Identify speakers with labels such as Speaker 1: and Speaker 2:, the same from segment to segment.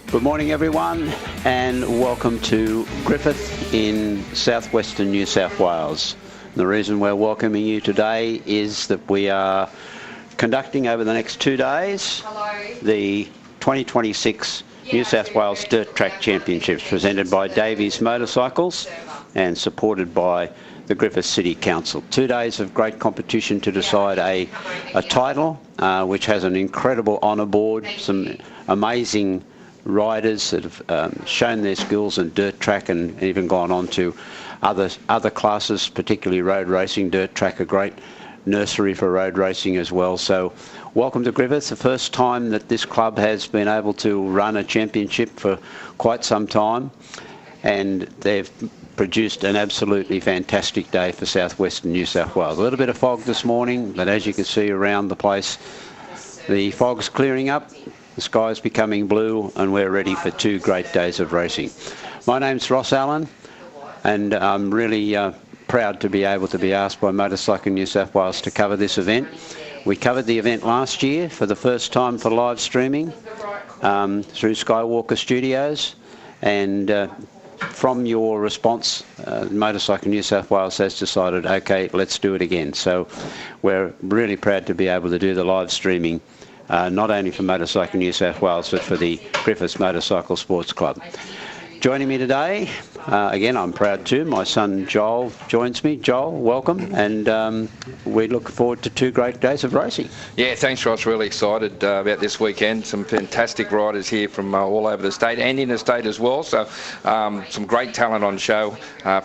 Speaker 1: Good morning everyone, and welcome to Griffith in southwestern New South Wales. The reason we're welcoming you today is that we are conducting over the next 2 days the 2026 New South Wales Dirt Track Championships presented by Davies Motorcycles and supported by the Griffith City Council. 2 days of great competition to decide a title, which has an incredible honour board, some amazing riders that have shown their skills in dirt track and even gone on to other classes, particularly road racing. Dirt track, a great nursery for road racing as well. So welcome to Griffith, the first time that this club has been able to run a championship for quite some time, and they've produced an absolutely fantastic day for southwestern New South Wales. A little bit of fog this morning, but as you can see around the place, the fog's clearing up. The sky's becoming blue and we're ready for 2 great days of racing. My name's Ross Allen, and I'm really proud to be able to be asked by Motorcycle New South Wales to cover this event. We covered the event last year for the first time for live streaming through Skywalker Studios, and from your response, Motorcycle New South Wales has decided, okay, let's do it again. So we're really proud to be able to do the live streaming, not only for Motorcycle New South Wales, but for the Griffith Motorcycle Sports Club. Joining me today, again, I'm proud too, my son Joel joins me. Joel, welcome, and we look forward to 2 great days of racing.
Speaker 2: Yeah, thanks Ross, really excited about this weekend. Some fantastic riders here from all over the state and interstate as well, so some great talent on show.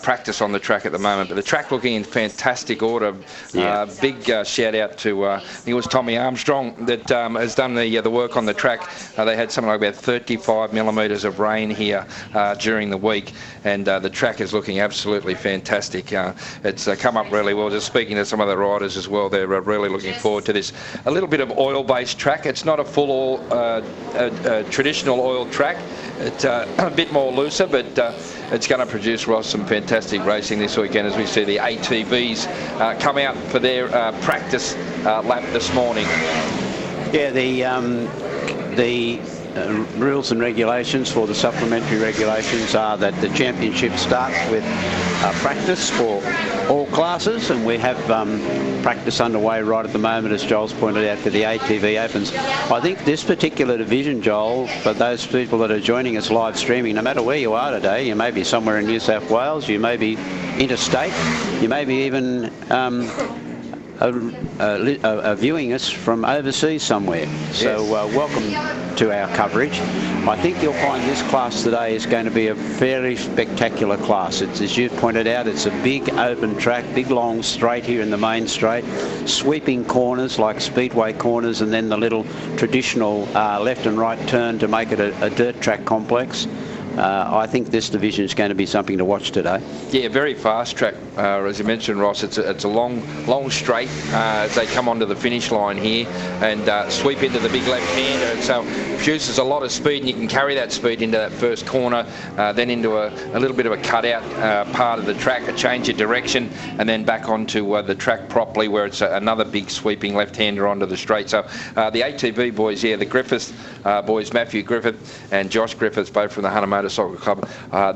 Speaker 2: Practice on the track at the moment, but the track looking in fantastic order. Yeah. Big shout out to, I think it was Tommy Armstrong that has done the work on the track. They had something like about 35 millimetres of rain here during the week, and the track is looking absolutely fantastic. It's come up really well. Just speaking to some of the riders as well, they're really looking forward to this. A little bit of oil-based track. It's not a full traditional oil track. It's a bit more looser, but it's going to produce, Ross, some fantastic racing this weekend as we see the ATVs come out for their practice lap this morning.
Speaker 1: Yeah, the rules and regulations for the supplementary regulations are that the championship starts with practice for all classes, and we have practice underway right at the moment, as Joel's pointed out, for the ATV Opens. I think this particular division, Joel, for those people that are joining us live streaming, no matter where you are today, you may be somewhere in New South Wales, you may be interstate, you may be even viewing us from overseas somewhere. So welcome to our coverage. I think you'll find this class today is going to be a fairly spectacular class. It's, as you pointed out, it's a big open track, big long straight here in the main straight, sweeping corners like speedway corners, and then the little traditional left and right turn to make it a dirt track complex. I think this division is going to be something to watch today. Yeah, very fast track. As you mentioned, Ross, it's a long straight as they come onto the finish line here and sweep into the big left-hander. And so produces a lot of speed, and you can carry that speed into that first corner, then into a little bit of a cutout part of the track, a change of direction, and then back onto the track properly where it's another big sweeping left-hander onto the straight. So the ATV boys, yeah, the Griffith boys, Matthew Griffith and Josh Griffith, both from the Hunter Motorcycle Club,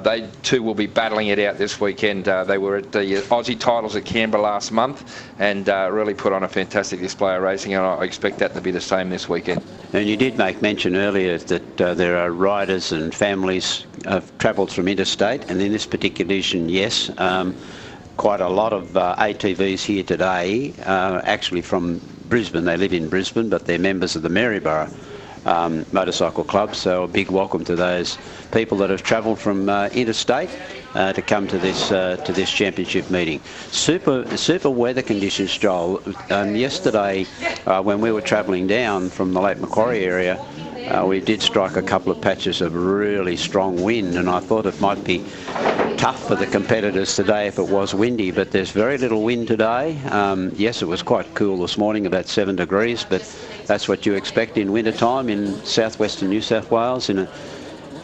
Speaker 1: they too will be battling it out this weekend. They were at the Aussie titles at Canberra last month and really put on a fantastic display of racing, and I expect that to be the same this weekend. And you did make mention earlier that there are riders and families have travelled from interstate, and in this particular edition, yes, quite a lot of ATVs here today, actually from Brisbane. They live in Brisbane, but they're members of the Maryborough Motorcycle Club, so a big welcome to those people that have travelled from interstate to come to this championship meeting. Super weather conditions, Joel. Yesterday, when we were travelling down from the Lake Macquarie area, we did strike a couple of patches of really strong wind, and I thought it might be tough for the competitors today if it was windy, but there's very little wind today. Yes, it was quite cool this morning, about 7 degrees, but that's what you expect in winter time in southwestern New South Wales, in an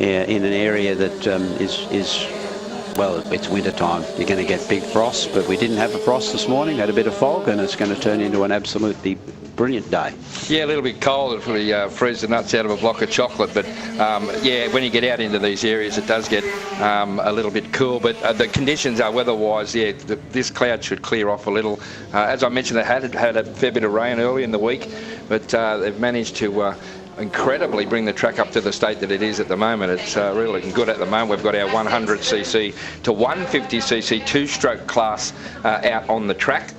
Speaker 1: area that is well, it's winter time. You're going to get big frost, but we didn't have a frost this morning. Had a bit of fog, and it's going to turn into an absolutely brilliant day.
Speaker 2: Yeah, a little bit cold. It'll probably freeze the nuts out of a block of chocolate. But yeah, when you get out into these areas, it does get a little bit cool. But the conditions are weather-wise, yeah, this cloud should clear off a little. As I mentioned, they had a fair bit of rain early in the week, but they've managed to incredibly bring the track up to the state that it is at the moment. It's really looking good at the moment. We've got our 100cc to 150cc two-stroke class out on the track.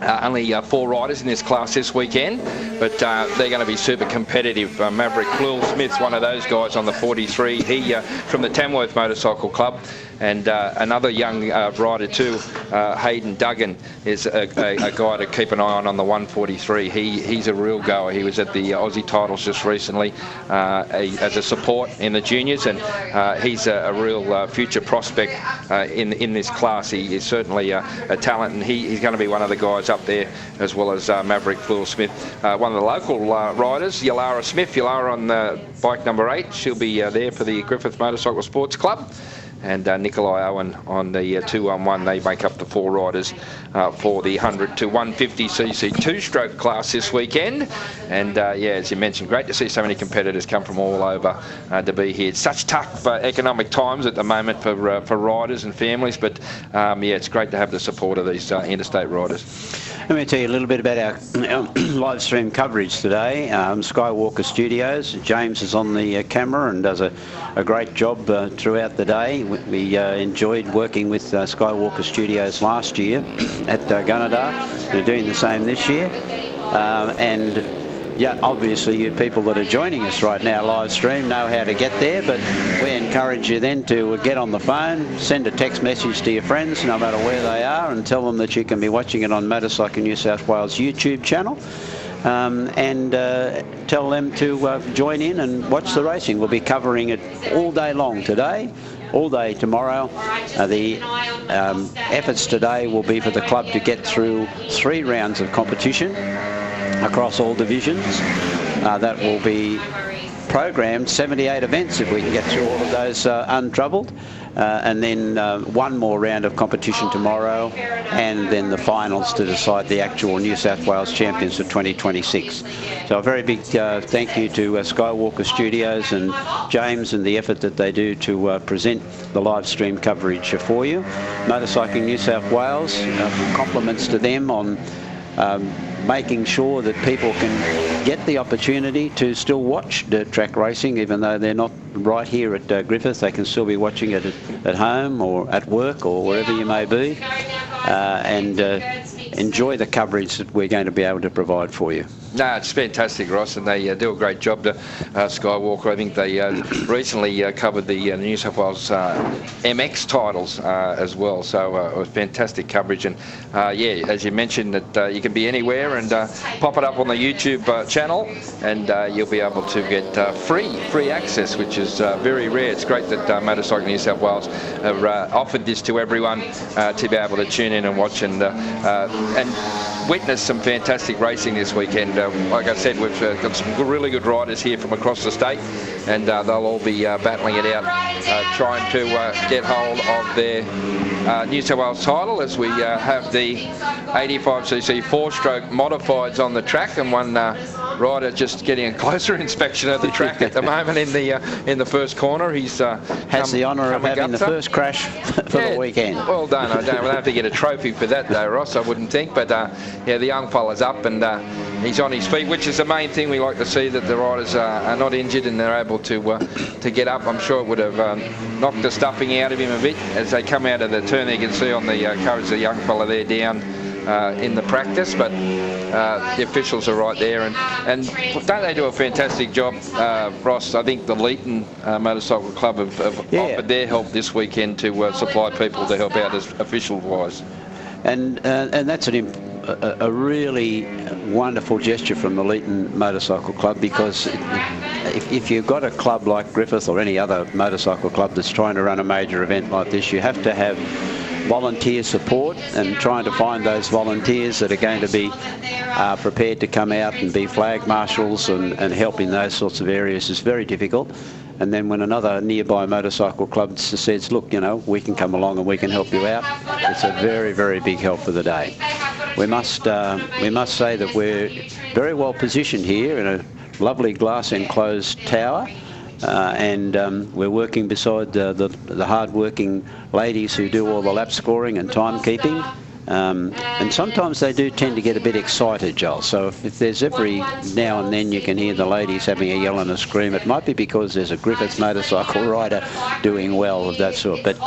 Speaker 2: Only 4 riders in this class this weekend, but they're going to be super competitive. Maverick Will Smith's one of those guys on the 43. He from the Tamworth Motorcycle Club. And another young rider too, Hayden Duggan, is a guy to keep an eye on the 143. He's a real goer. He was at the Aussie titles just recently as a support in the juniors, and he's a real future prospect in this class. He is certainly a talent, and he's going to be one of the guys up there, as well as Maverick Will Smith. One of the local riders, Yalara Smith. Yalara on bike number 8. She'll be there for the Griffith Motorcycle Sports Club. And Nikolai Owen on the 2-on-1. They make up the 4 riders for the 100 to 150cc two-stroke class this weekend. And yeah, as you mentioned, great to see so many competitors come from all over to be here. It's such tough economic times at the moment for riders and families, but yeah, it's great to have the support of these interstate riders.
Speaker 1: Let me tell you a little bit about our live stream coverage today. Skywalker Studios. James is on the camera and does a great job throughout the day. We enjoyed working with Skywalker Studios last year at Gunnedah. We're doing the same this year. And yeah, obviously you people that are joining us right now live stream know how to get there, but we encourage you then to get on the phone, send a text message to your friends no matter where they are, and tell them that you can be watching it on Motorcycle New South Wales YouTube channel. And tell them to join in and watch the racing. We'll be covering it all day long today, all day tomorrow. The efforts today will be for the club to get through 3 rounds of competition across all divisions. That will be programmed 78 events if we can get through all of those untroubled. And then 1 more round of competition tomorrow, and then the finals to decide the actual New South Wales champions for 2026. So a very big thank you to Skywalker Studios and James and the effort that they do to present the live stream coverage for you. Motorcycling New South Wales, compliments to them on making sure that people can get the opportunity to still watch dirt track racing, even though they're not right here at Griffith. They can still be watching it at home or at work or wherever you may be, and enjoy the coverage that we're going to be able to provide for you.
Speaker 2: No, it's fantastic, Ross, and they do a great job to Skywalker. I think they recently covered the New South Wales MX titles as well, so it was fantastic coverage. And yeah, as you mentioned, that you can be anywhere and pop it up on the YouTube channel, and you'll be able to get free access, which is very rare. It's great that Motorcycle New South Wales have offered this to everyone to be able to tune in and watch and witness some fantastic racing this weekend. Like I said, we've got some really good riders here from across the state, and they'll all be battling it out, trying to get hold of their New South Wales title, as we have the 85cc 4-stroke modifieds on the track, and one rider just getting a closer inspection of the track at the moment in the first corner. He's
Speaker 1: has the honour of having the first crash for the weekend. Well done.
Speaker 2: I don't have to get a trophy for that though, Ross, I wouldn't think, but yeah, the young fella's up and he's on his feet, which is the main thing. We like to see that the riders are not injured and they're able to get up. I'm sure it would have knocked the stuffing out of him a bit as they come out of the turn. You can see on the coverage the young fella there down in the practice, but the officials are right there, and don't they do a fantastic job, Ross? I think the Leeton Motorcycle Club have offered their help this weekend to supply people to help out as official-wise.
Speaker 1: And that's a really wonderful gesture from the Leeton Motorcycle Club, because if you've got a club like Griffith or any other motorcycle club that's trying to run a major event like this, you have to have volunteer support, and trying to find those volunteers that are going to be prepared to come out and be flag marshals and help in those sorts of areas is very difficult. And then when another nearby motorcycle club says, look, you know, we can come along and we can help you out, it's a very, very big help for the day. we must say that we're very well positioned here in a lovely glass enclosed tower. And we're working beside the hard-working ladies who do all the lap scoring and timekeeping. And sometimes they do tend to get a bit excited, Joel. So if there's every now and then you can hear the ladies having a yell and a scream, it might be because there's a Griffith motorcycle rider doing well of that sort. But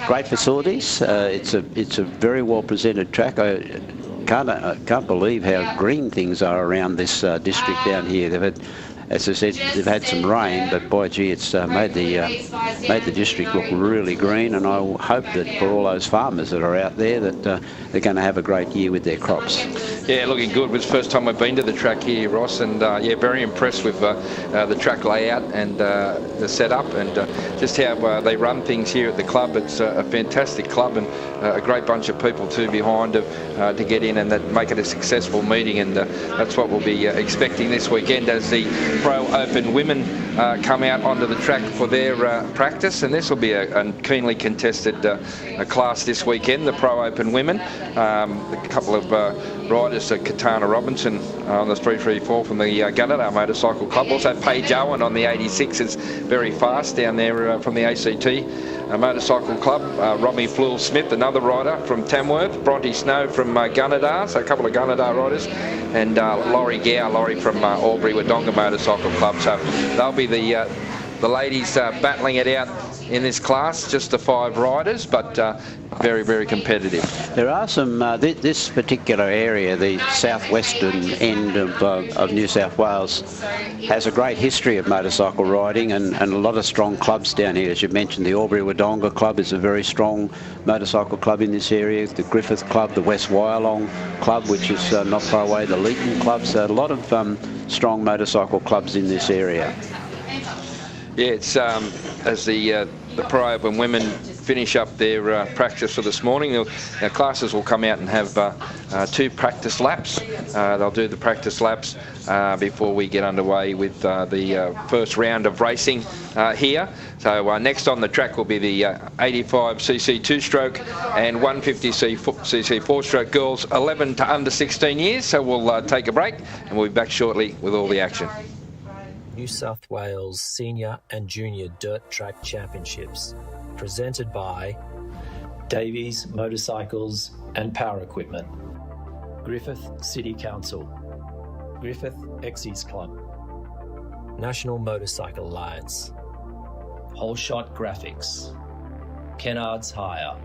Speaker 1: great facilities. It's a very well presented track. I can't believe how green things are around this district down here. They've had, as I said, they've had some rain, but by gee, it's made the district look really green, and I hope that for all those farmers that are out there that they're going to have a great year with their crops.
Speaker 2: Yeah, looking good. It was the first time I've been to the track here, Ross, and yeah, very impressed with the track layout and the setup and just how they run things here at the club. It's a fantastic club and a great bunch of people too behind to get in and that make it a successful meeting, and that's what we'll be expecting this weekend as the Pro Open women come out onto the track for their practice, and this will be a keenly contested class this weekend, the Pro Open women. A couple of riders, Katana Robinson on the 334 from the Gunnedah Motorcycle Club. Also Paige Owen on the 86 is very fast down there from the ACT Motorcycle Club. Romy Flule-Smith, another rider from Tamworth. Bronte Snow from Gunnedah, so a couple of Gunnedah riders. And Laurie Gow, from Albury Wodonga Motorcycle Club. So they'll be the ladies battling it out in this class, just the 5 riders, but very, very competitive.
Speaker 1: There are some, this particular area, the southwestern end of New South Wales, has a great history of motorcycle riding and a lot of strong clubs down here. As you mentioned, the Albury Wodonga Club is a very strong motorcycle club in this area, the Griffith Club, the West Wyalong Club, which is not far away, the Leeton Club, so a lot of strong motorcycle clubs in this area.
Speaker 2: Yeah, it's as the Pro Open women finish up their practice for this morning. Our classes will come out and have 2 practice laps. They'll do the practice laps before we get underway with the first round of racing here. So next on the track will be the 85cc 2-stroke and 150cc 4-stroke girls 11 to under 16 years. So we'll take a break and we'll be back shortly with all the action.
Speaker 3: New South Wales Senior and Junior Dirt Track Championships, presented by Davies Motorcycles and Power Equipment, Griffith City Council, Griffith Exes Club, National Motorcycle Alliance, Whole Shot Graphics, Kennard's Hire.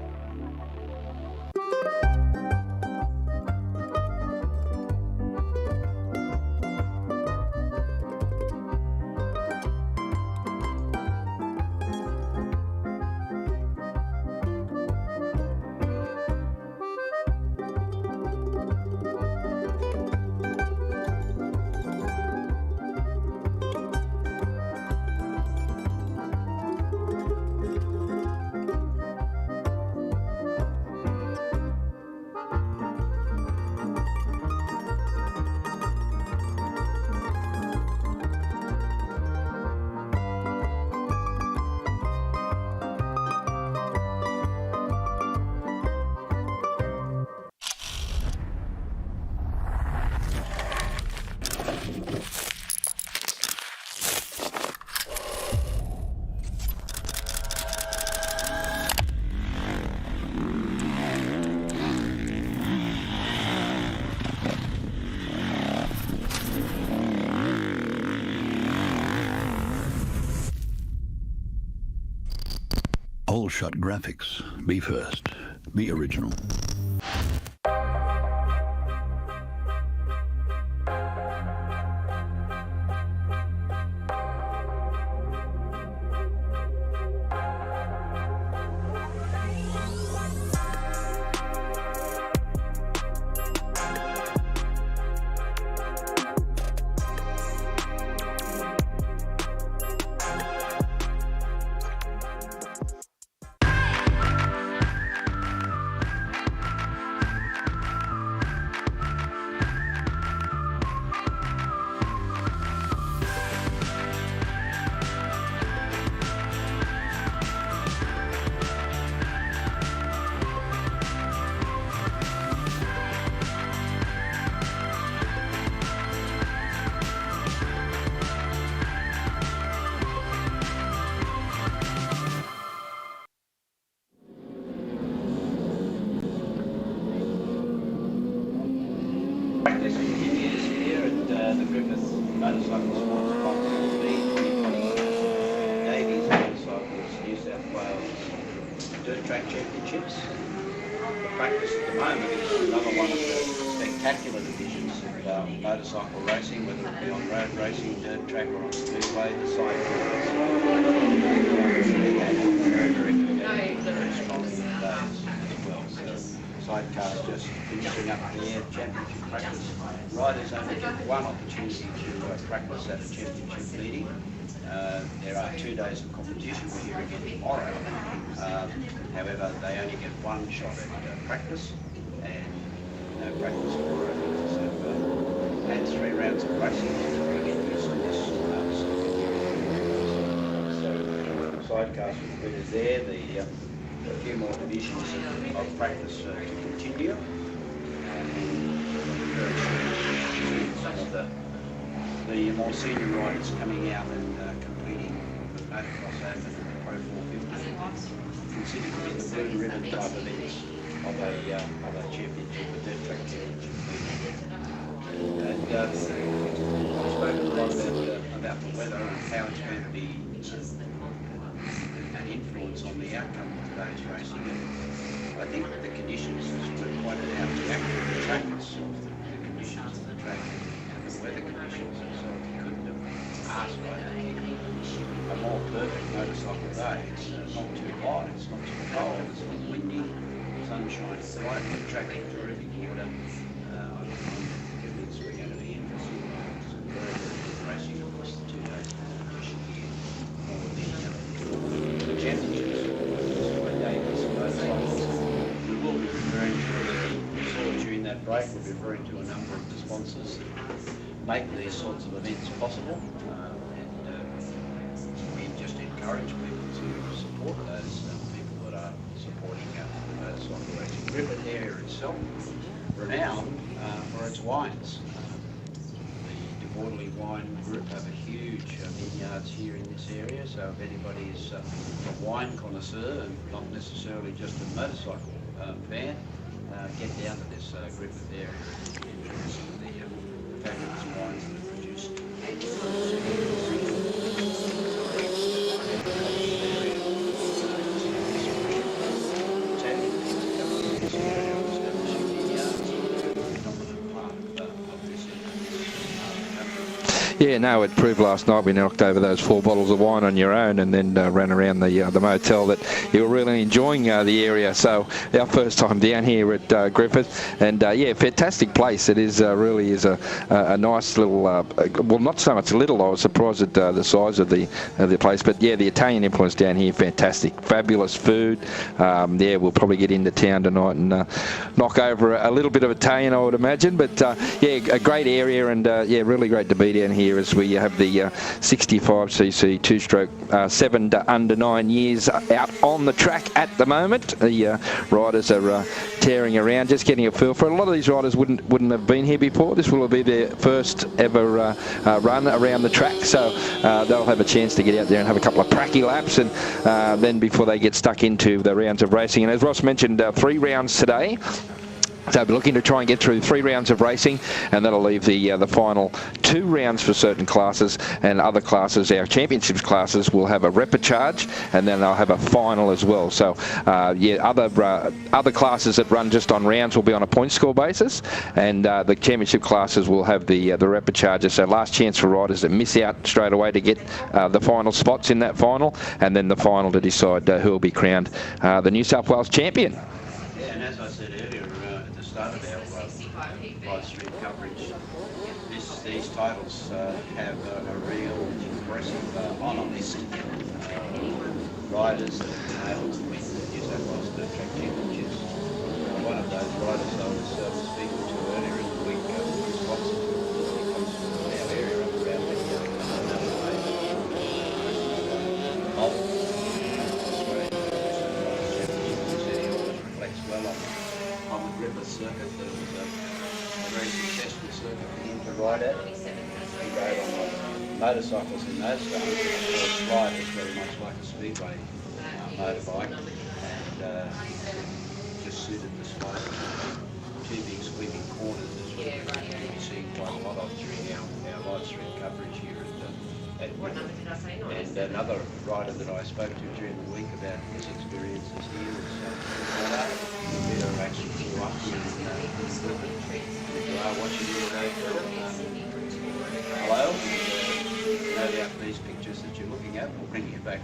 Speaker 4: Whole Shot Graphics. Be first. Be original.
Speaker 1: championships. The practice at the moment is another one of the spectacular divisions of motorcycle racing, whether it be on road racing, dirt track or on speedway, the sidecars. Very strong in the days as well. So sidecars just finishing up their championship practice. Riders only get one opportunity to practice at a championship meeting. There are 2 days of competition. We're here again tomorrow. However, they only get one shot at practice and no practice for it. So, and 3 rounds of racing to get used to this. So sidecars for the winners there. A few more divisions of practice to continue. Some of the more senior riders coming out and completing the motocross open and the Pro 450, considered to be the blue ribbon type events of a championship, a dirt track championship. And I've spoken a lot about the weather and how it's going to be an influence on the outcome of today's racing. And I think the conditions, as we pointed out, the actual track itself, the conditions of the track and the weather conditions itself, you couldn't have asked for a more perfect motorcycle day. It's not too hot, it's not too cold, it's not windy, sunshine, it's right, the track in terrific order. I'm convinced we're going to be in for some very good racing across the 2 days of competition here for the championships. We will be referring to, you saw during that break, we'll be referring to a number of the sponsors that make these sorts of events possible. We just encourage people to support those people that are supporting the motorcycle racing. Griffith area itself, renowned for its wines. The Borderly Wine Group have a huge vineyards here in this area, so if anybody is a wine connoisseur and not necessarily just a motorcycle fan, get down to this Griffith area and enjoy some of the fabulous wines that are produced.
Speaker 2: Yeah, no, it proved last night we knocked over those 4 bottles of wine on your own and then ran around the motel that you were really enjoying the area. So our first time down here at Griffith, and yeah, fantastic place. It is really is a nice little, well, not so much little. I was surprised at the size of the place, but yeah, the Italian influence down here, fantastic, fabulous food. Yeah, we'll probably get into town tonight and knock over a little bit of Italian, I would imagine. But yeah, a great area, and yeah, really great to be down here as we have the 65cc 2-stroke 7 to under 9 years out on the track at the moment. The riders are tearing around, just getting a feel for it. A lot of these riders wouldn't have been here before. This will be their first ever run around the track, so they'll have a chance to get out there and have a couple of pracky laps, and then before they get stuck into the rounds of racing. And as Ross mentioned, 3 rounds today. So we're looking to try and get through 3 rounds of racing, and that'll leave the final 2 rounds for certain classes, and other classes, our championships classes, will have a repechage, and then they'll have a final as well. So yeah, other classes that run just on rounds will be on a point score basis, and the championship classes will have the repechages. So last chance for riders that miss out straight away to get the final spots in that final, and then the final to decide who will be crowned the New South Wales champion.
Speaker 1: Yeah, and as I said earlier, at the start of our live stream coverage, these titles have a real impressive honour list. Riders that have been able to win the New South Wales Dirt Track Championships. One of those riders I was speaking to earlier in the week, Chris Watson, he comes from our area up around the reflects well on the Griffith circuit. That was a very successful circuit for him to ride at. He rode on motorcycles in those days. The slide was very much like a speedway motorbike, and just suited the slide. 2 big sweeping corners as well. You'll be seeing quite a lot of during our live stream coverage here And another rider that I spoke to during the week about his experiences here was Peter actually flew up here in Griffith. If you are watching here today, hello. No doubt these pictures that you're looking at will bring back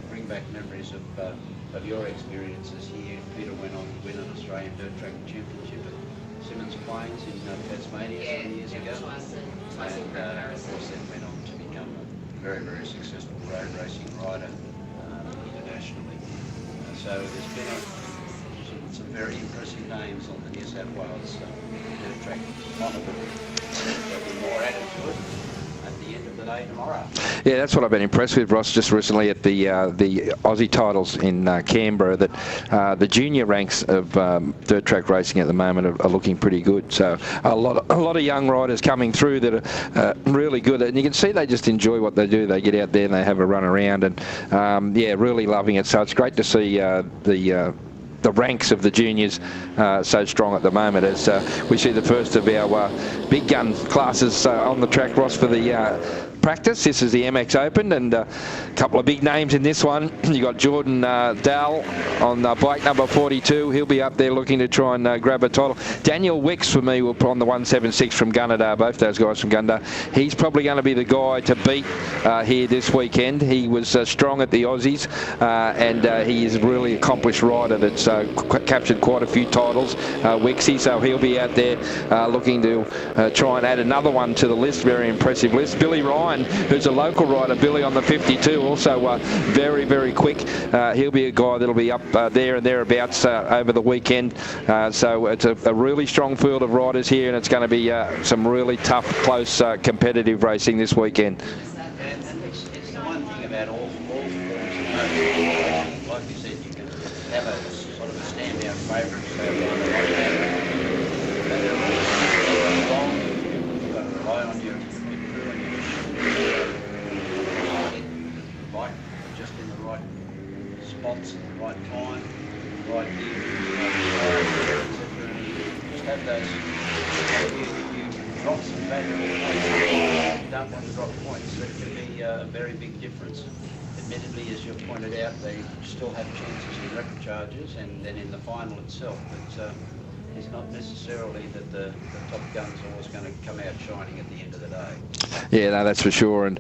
Speaker 1: memories of your experiences here. Peter went on to win an Australian Dirt Track Championship at Simmons Plains in Tasmania some years ago, and of course then went on to become a very, very successful road racing rider internationally. So there's been some very impressive names on the New South Wales Dirt Track monitor. There'll be more added to it at the end of the day tomorrow.
Speaker 2: Yeah, that's what I've been impressed with, Ross, just recently at the Aussie titles in Canberra, that the junior ranks of dirt track racing at the moment are looking pretty good. So a lot of young riders coming through that are really good, and you can see they just enjoy what they do. They get out there and they have a run around, and yeah, really loving it. So it's great to see the ranks of the juniors so strong at the moment, as we see the first of our big gun classes on the track, Ross, for the practice. This is the MX Open, and a couple of big names in this one. You got Jordan Dahl on bike number 42. He'll be up there looking to try and grab a title. Daniel Wicks, for me, will put on the 176 from Gunnedah. Both those guys from Gunnedah. He's probably going to be the guy to beat here this weekend. He was strong at the Aussies, and he is a really accomplished rider that's captured quite a few titles, Wixie, so he'll be out there looking to try and add another one to the list. Very impressive list. Billy Ryan, who's a local rider, Billy on the 52, also very, very quick. He'll be a guy that'll be up there and thereabouts over the weekend. So it's a really strong field of riders here, and it's going to be some really tough, close, competitive racing this weekend.
Speaker 1: And it's the one thing about all forms of racing, like you said, you can have a sort of a standout favourite. So they're all long. You've got to rely on your crew and your bike just in the right spots at the right time, right gear, etc. Just have those. You drop some value, you don't want to drop points. That can be a very big difference. Admittedly, as you've pointed out, they still have chances in record charges and then in the final itself, but it's not necessarily that the top gun's always going to come out shining at the end of the day.
Speaker 2: Yeah, no, that's for sure, and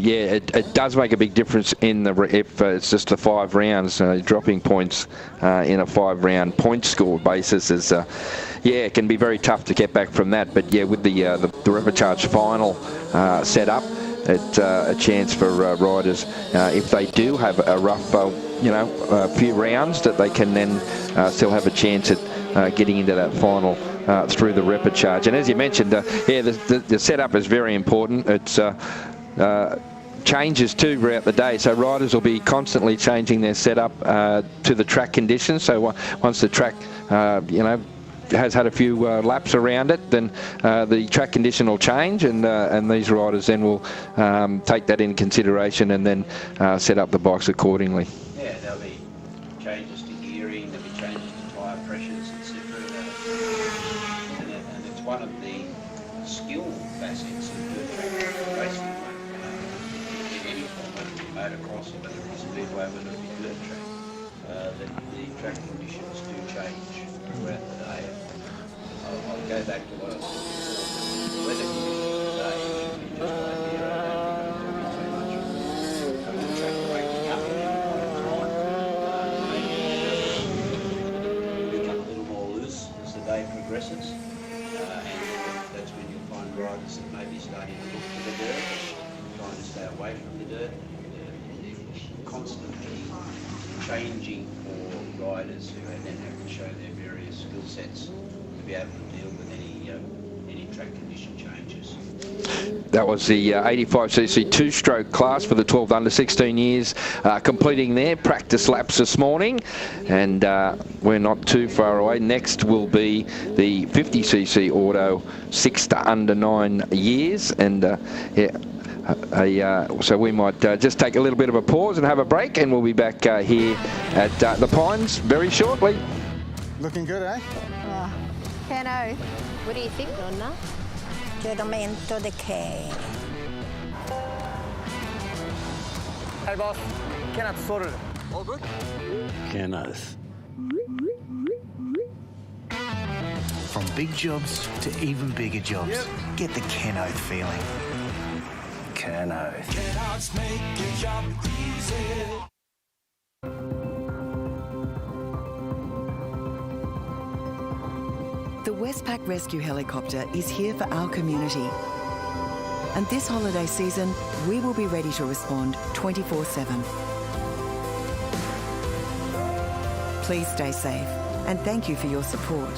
Speaker 2: yeah, it does make a big difference in if it's just the 5 rounds. Dropping points in a 5-round point score basis is, yeah, it can be very tough to get back from that. But yeah, with the repecharge final set up, it's a chance for riders, if they do have a rough, a few rounds, that they can then still have a chance at getting into that final through the repecharge. And as you mentioned, yeah, the setup is very important. It's changes too throughout the day, so riders will be constantly changing their setup to the track conditions. So once the track, has had a few laps around it, then the track condition will change, and these riders then will take that into consideration and then set up the bikes accordingly.
Speaker 1: Yeah, there'll be changes to gearing, there'll be changes to tyre pressures, etc. And it's one of the skill facets of dirt track racing. In any form, whether it be motocross or whether it be speedway, whether it be dirt track, that the track conditions do change throughout the day. I'll go back to what I said before. Weather conditions today should be just ideal. I don't think there'll be too much track breaking up at any point in time. Maybe become a little more loose as the day progresses. And that's when you'll find riders that may be starting to look for the dirt, trying to stay away from the dirt. They're constantly changing for riders who then have to show their various skill sets to be able to deal with any track condition changes.
Speaker 2: That was the 85cc 2-stroke class for the 12 under 16 years, completing their practice laps this morning, and we're not too far away. Next will be the 50cc auto 6 to under 9 years, and so we might just take a little bit of a pause and have a break, and we'll be back here at the Pines very shortly.
Speaker 5: Looking good, eh?
Speaker 6: Keno, what do you think, Donna?
Speaker 7: Giuramento de che. Hey boss, Kenneth sorted it. All good?
Speaker 4: Kenneth.
Speaker 8: From big jobs to even bigger jobs.
Speaker 7: Yep.
Speaker 8: Get the Kenneth feeling. Kenneth.
Speaker 9: Kenneth's make your job easy.
Speaker 10: The Westpac Rescue Helicopter is here for our community. And this holiday season, we will be ready to respond 24/7. Please stay safe and thank you for your support.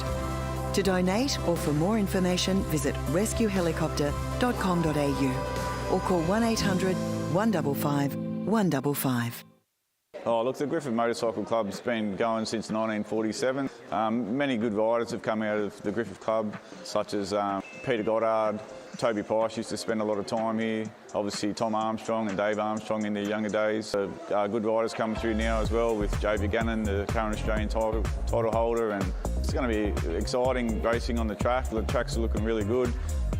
Speaker 10: To donate or for more information, visit rescuehelicopter.com.au or call 1800 155 155.
Speaker 5: Oh, look, the Griffith Motorcycle Club's been going since 1947. Many good riders have come out of the Griffith Club, such as Peter Goddard, Toby Price used to spend a lot of time here. Obviously, Tom Armstrong and Dave Armstrong in their younger days. Good riders coming through now as well, with Joe Buchanan, the current Australian title holder, and it's going to be exciting racing on the track. The tracks are looking really good.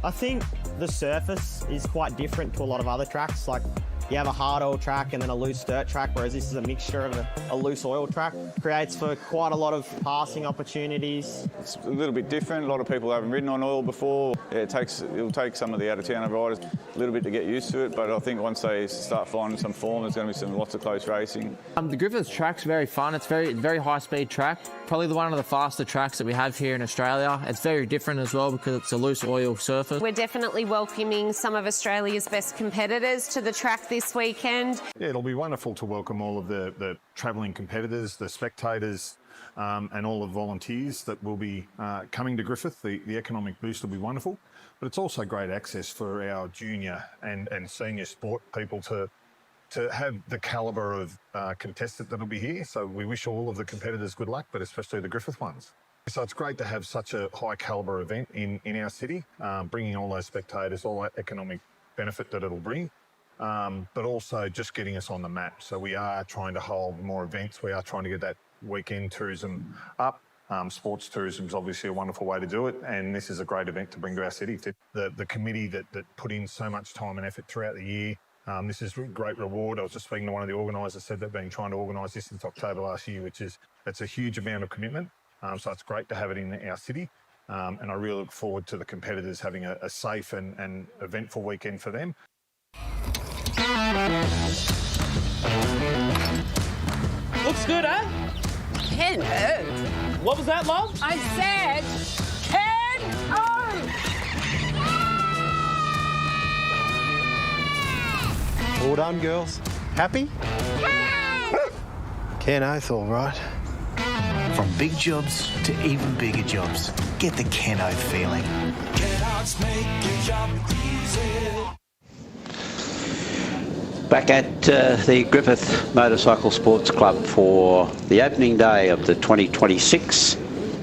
Speaker 11: I think the surface is quite different to a lot of other tracks. Like, you have a hard oil track and then a loose dirt track, whereas this is a mixture of a loose oil track. Creates for quite a lot of passing opportunities.
Speaker 5: It's a little bit different. A lot of people haven't ridden on oil before. Yeah, it'll take some of the out-of-town riders a little bit to get used to it, but I think once they start finding some form, there's going to be lots of close racing.
Speaker 12: The Griffith track's very fun. It's very high-speed track. Probably one of the faster tracks that we have here in Australia. It's very different as well because it's a loose oil surface.
Speaker 6: We're definitely welcoming some of Australia's best competitors to the track this weekend.
Speaker 13: Yeah, it'll be wonderful to welcome all of the travelling competitors, the spectators, and all the volunteers that will be coming to Griffith. The economic boost will be wonderful, but it's also great access for our junior and senior sport people to have the calibre of contestant that'll be here. So we wish all of the competitors good luck, but especially the Griffith ones. So it's great to have such a high calibre event in our city, bringing all those spectators, all that economic benefit that it'll bring. But also just getting us on the map. So we are trying to hold more events. We are trying to get that weekend tourism up. Sports tourism is obviously a wonderful way to do it, and this is a great event to bring to our city. The committee that put in so much time and effort throughout the year, this is a great reward. I was just speaking to one of the organisers, said they've been trying to organise this since October last year, it's a huge amount of commitment. So it's great to have it in our city. And I really look forward to the competitors having a safe and eventful weekend for them.
Speaker 14: Looks good, eh?
Speaker 6: Ken Earth.
Speaker 14: What was that, love?
Speaker 6: I said Ken Earth.
Speaker 7: All done, girls. Happy? Ken Oath, all right.
Speaker 8: From big jobs to even bigger jobs. Get the Kenneth feeling.
Speaker 9: Kenneth's make your job easy.
Speaker 1: Back at the Griffith Motorcycle Sports Club for the opening day of the 2026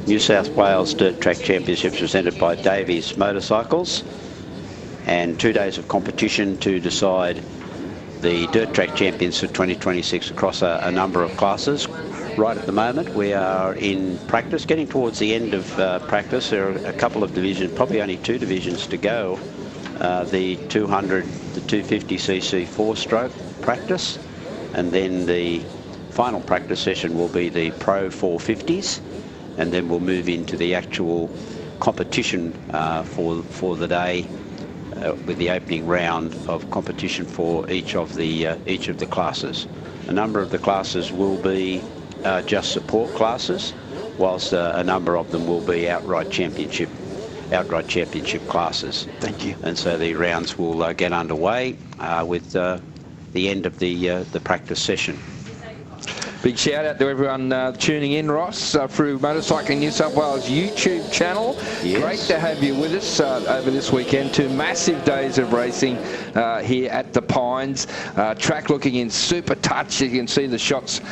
Speaker 1: New South Wales Dirt Track Championships presented by Davies Motorcycles, and 2 days of competition to decide the Dirt Track Champions for 2026 across a number of classes. Right at the moment we are in practice, getting towards the end of practice. There are a couple of divisions, probably only 2 divisions to go. The 200, the 250cc 4-stroke practice, and then the final practice session will be the Pro 450s, and then we'll move into the actual competition for the day with the opening round of competition for each of the classes. A number of the classes will be just support classes, whilst a number of them will be outright championship classes.
Speaker 8: Thank you.
Speaker 1: And so the rounds will get underway with the end of the practice session.
Speaker 2: Big shout out to everyone tuning in, Ross, through Motorcycling New South Wales YouTube channel.
Speaker 1: Yes.
Speaker 2: Great to have you with us over this weekend. 2 massive days of racing here at the Pines. Track looking in super touch. You can see the shots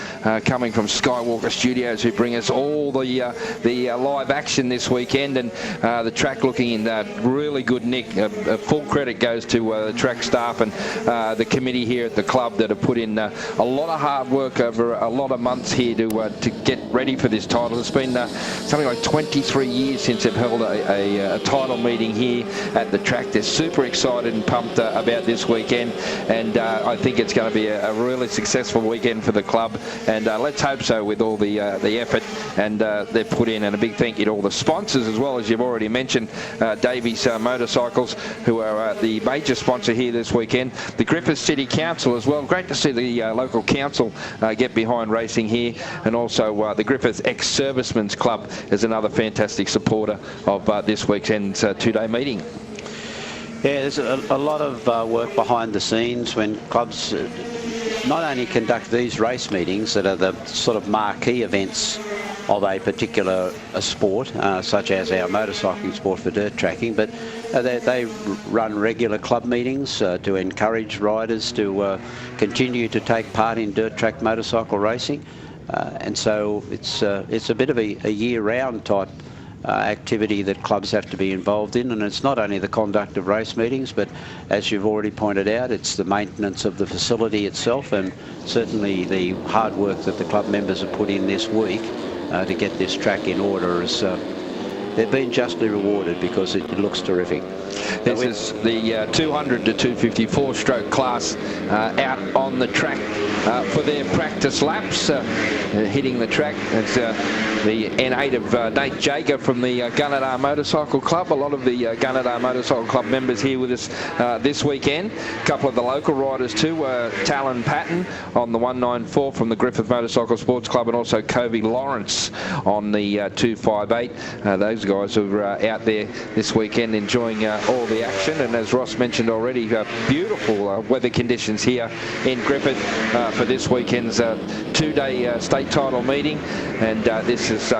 Speaker 2: coming from Skywalker Studios, who bring us all the live action this weekend, and the track looking in really good nick. Full credit goes to the track staff and the committee here at the club that have put in a lot of hard work over a lot of months here to get ready for this title. It's been something like 23 years since they've held a title meeting here at the track. They're super excited and pumped about this weekend, and I think it's going to be a really successful weekend for the club, and let's hope so with all the effort and they've put in. And a big thank you to all the sponsors as well, as you've already mentioned, Davies Motorcycles, who are the major sponsor here this weekend, the Griffith City Council as well. Great to see the local council get behind racing here, and also the Griffith Ex-Servicemen's Club is another fantastic supporter of this weekend's two-day meeting.
Speaker 1: Yeah, there's a lot of work behind the scenes when clubs not only conduct these race meetings that are the sort of marquee events of a particular sport, such as our motorcycling sport for dirt tracking, but they run regular club meetings to encourage riders to continue to take part in dirt track motorcycle racing, and so it's a bit of a year-round type activity that clubs have to be involved in. And it's not only the conduct of race meetings, but as you've already pointed out, it's the maintenance of the facility itself, and certainly the hard work that the club members have put in this week to get this track in order. They've been justly rewarded because it looks terrific.
Speaker 2: This is the 200 to 250 four-stroke class out on the track for their practice laps, hitting the track. It's the N8 of Nate Jager from the Gunnedah Motorcycle Club. A lot of the Gunnedah Motorcycle Club members here with us this weekend. A couple of the local riders too, Talon Patton on the 194 from the Griffith Motorcycle Sports Club, and also Covey Lawrence on the 258. Those guys are out there this weekend enjoying all the action, and as Ross mentioned already, beautiful weather conditions here in Griffith for this weekend's two-day state title meeting, and this is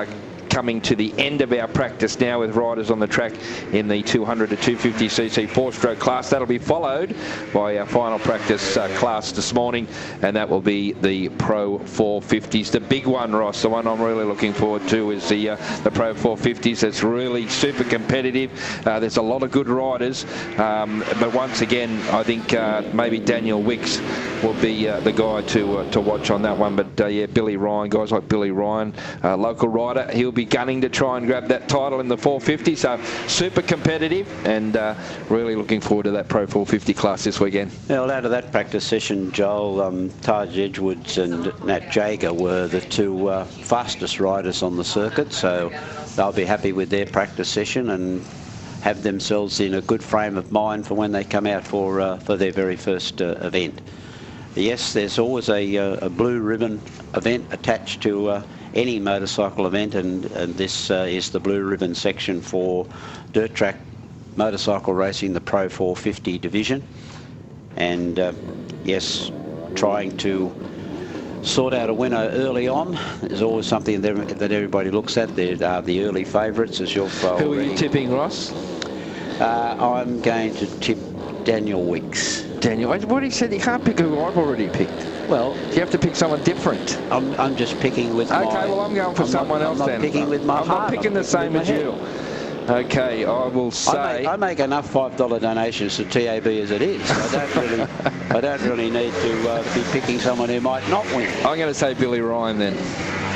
Speaker 2: coming to the end of our practice now with riders on the track in the 200 to 250cc four-stroke class. That'll be followed by our final practice class this morning, and that will be the Pro 450s. The big one, Ross, the one I'm really looking forward to is the Pro 450s. It's really super competitive. There's a lot of good riders, but once again, I think maybe Daniel Wicks will be the guy to watch on that one. But yeah, Billy Ryan, guys like Billy Ryan, local rider, he'll be gunning to try and grab that title in the 450, so super competitive, and really looking forward to that Pro 450 class this weekend.
Speaker 1: Well, out of that practice session, Joel, Taj Edgewords and Nat Jager were the two fastest riders on the circuit, so they'll be happy with their practice session and have themselves in a good frame of mind for when they come out for their very first event. Yes, there's always a blue ribbon event attached to any motorcycle event, and this is the blue ribbon section for dirt track motorcycle racing, the Pro 450 division. And yes, trying to sort out a winner early on is always something that everybody looks at. They're the early favourites, as you've
Speaker 2: Who are you tipping, Ross?
Speaker 1: I'm going to tip Daniel Wicks.
Speaker 2: Daniel, what he said, you can't pick who I've already picked.
Speaker 1: Well,
Speaker 2: you have to pick someone different.
Speaker 1: I'm just picking with my...
Speaker 2: Okay, well, I'm going for someone else then.
Speaker 1: I'm not picking with my heart.
Speaker 2: I'm not picking the same as you. Okay, I will say...
Speaker 1: I make enough $5 donations to TAB as it is. I don't really need to be picking someone who might not win.
Speaker 2: I'm going to say Billy Ryan then.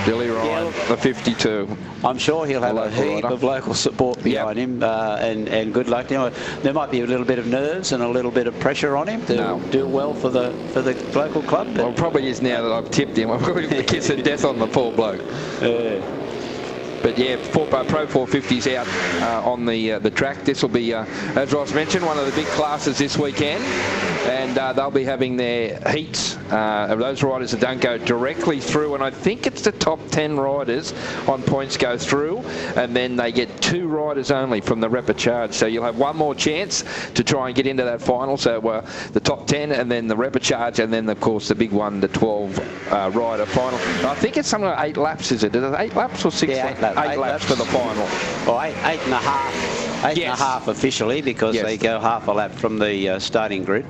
Speaker 2: Billy Ryan, the 52.
Speaker 1: I'm sure he'll have a heap of local support behind him, and good luck. You know, there might be a little bit of nerves and a little bit of pressure on him to do well for the local club.
Speaker 2: Well, probably is now that I've tipped him. I've got the kiss of death on the poor bloke. But yeah, Pro 450's out on the track. This will be, as Ross mentioned, one of the big classes this weekend, and they'll be having their heats of those riders that don't go directly through, and I think it's the top 10 riders on points go through, and then they get 2 riders only from the repechage. So you'll have one more chance to try and get into that final. So the top 10, and then the repechage, and then of course the big one, the 12 rider final. I think it's something like 8 laps, is it? Is it 8 laps or 6 laps? 8 laps for the final.
Speaker 1: Well, eight and a half officially, because they go half a lap from the starting grid.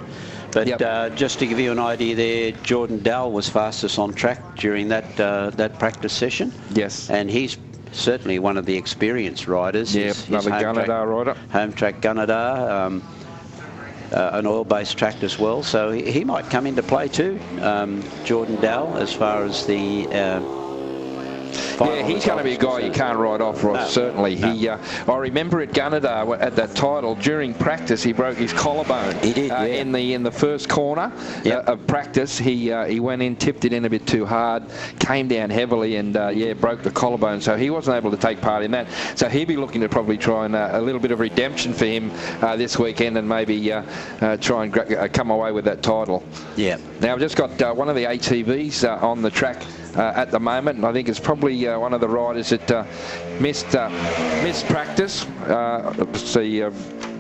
Speaker 1: But just to give you an idea there, Jordan Dell was fastest on track during that practice session.
Speaker 2: Yes.
Speaker 1: And he's certainly one of the experienced riders.
Speaker 2: Yeah, another Gunnedah rider.
Speaker 1: Home track Gunnedah. an oil-based track as well, so he might come into play too, Jordan Dowell, as far as the
Speaker 2: yeah, he's going to be a guy you can't write off, Ross, certainly.
Speaker 1: No.
Speaker 2: I remember at Gunnedah at that title, during practice, he broke his collarbone.
Speaker 1: He did,
Speaker 2: in the first corner of practice. He went in, tipped it in a bit too hard, came down heavily and, broke the collarbone. So he wasn't able to take part in that. So he'll be looking to probably try and a little bit of redemption for him this weekend and maybe try and come away with that title.
Speaker 1: Yeah.
Speaker 2: Now, I've just got one of the ATVs on the track at the moment, and I think it's probably one of the riders that missed practice.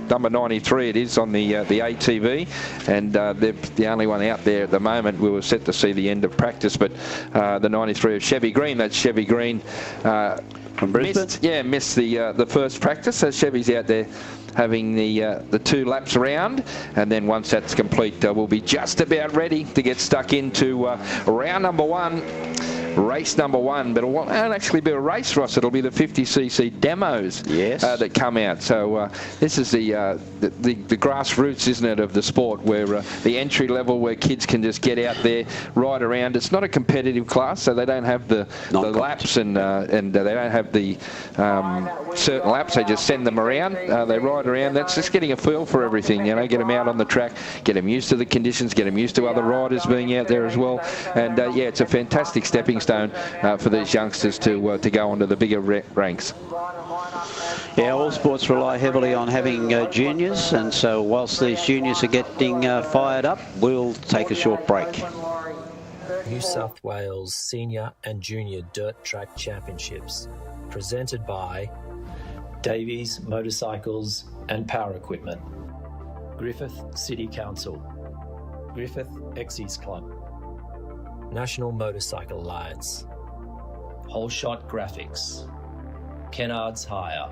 Speaker 2: Number 93 it is on the ATV, and they're the only one out there at the moment. We were set to see the end of practice, but the 93 of Chevy Green, that's Chevy Green
Speaker 1: from Brisbane.
Speaker 2: Missed the first practice. So Chevy's out there having the 2 laps around, and then once that's complete, we'll be just about ready to get stuck into round number 1. Race number 1, but it won't actually be a race, Ross. It'll be the 50cc demos that come out. So this is the grassroots, isn't it, of the sport, where the entry level, where kids can just get out there, ride around. It's not a competitive class, so they don't have the laps and they don't have the certain laps. They just send them around. They ride around. That's just getting a feel for everything. You know, get them out on the track, get them used to the conditions, get them used to other riders being out there as well. And it's a fantastic stepping stone for these youngsters to go onto the bigger ranks.
Speaker 1: Yeah, all sports rely heavily on having juniors, and so whilst these juniors are getting fired up, we'll take a short break.
Speaker 3: New South Wales Senior and Junior Dirt Track Championships, presented by Davies Motorcycles and Power Equipment, Griffith City Council, Griffith Exes Club, National Motorcycle Alliance, Whole Shot Graphics, Kennard's Hire.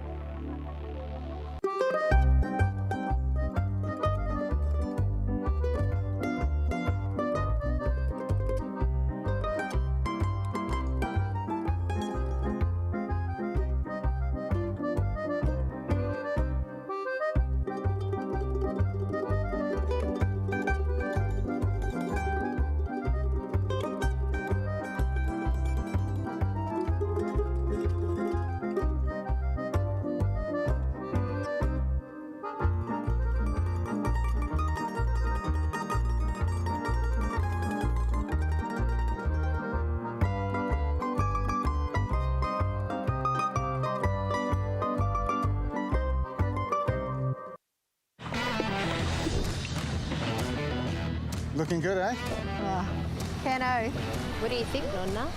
Speaker 7: Looking good, eh?
Speaker 6: Keno, what do you think, Nonna?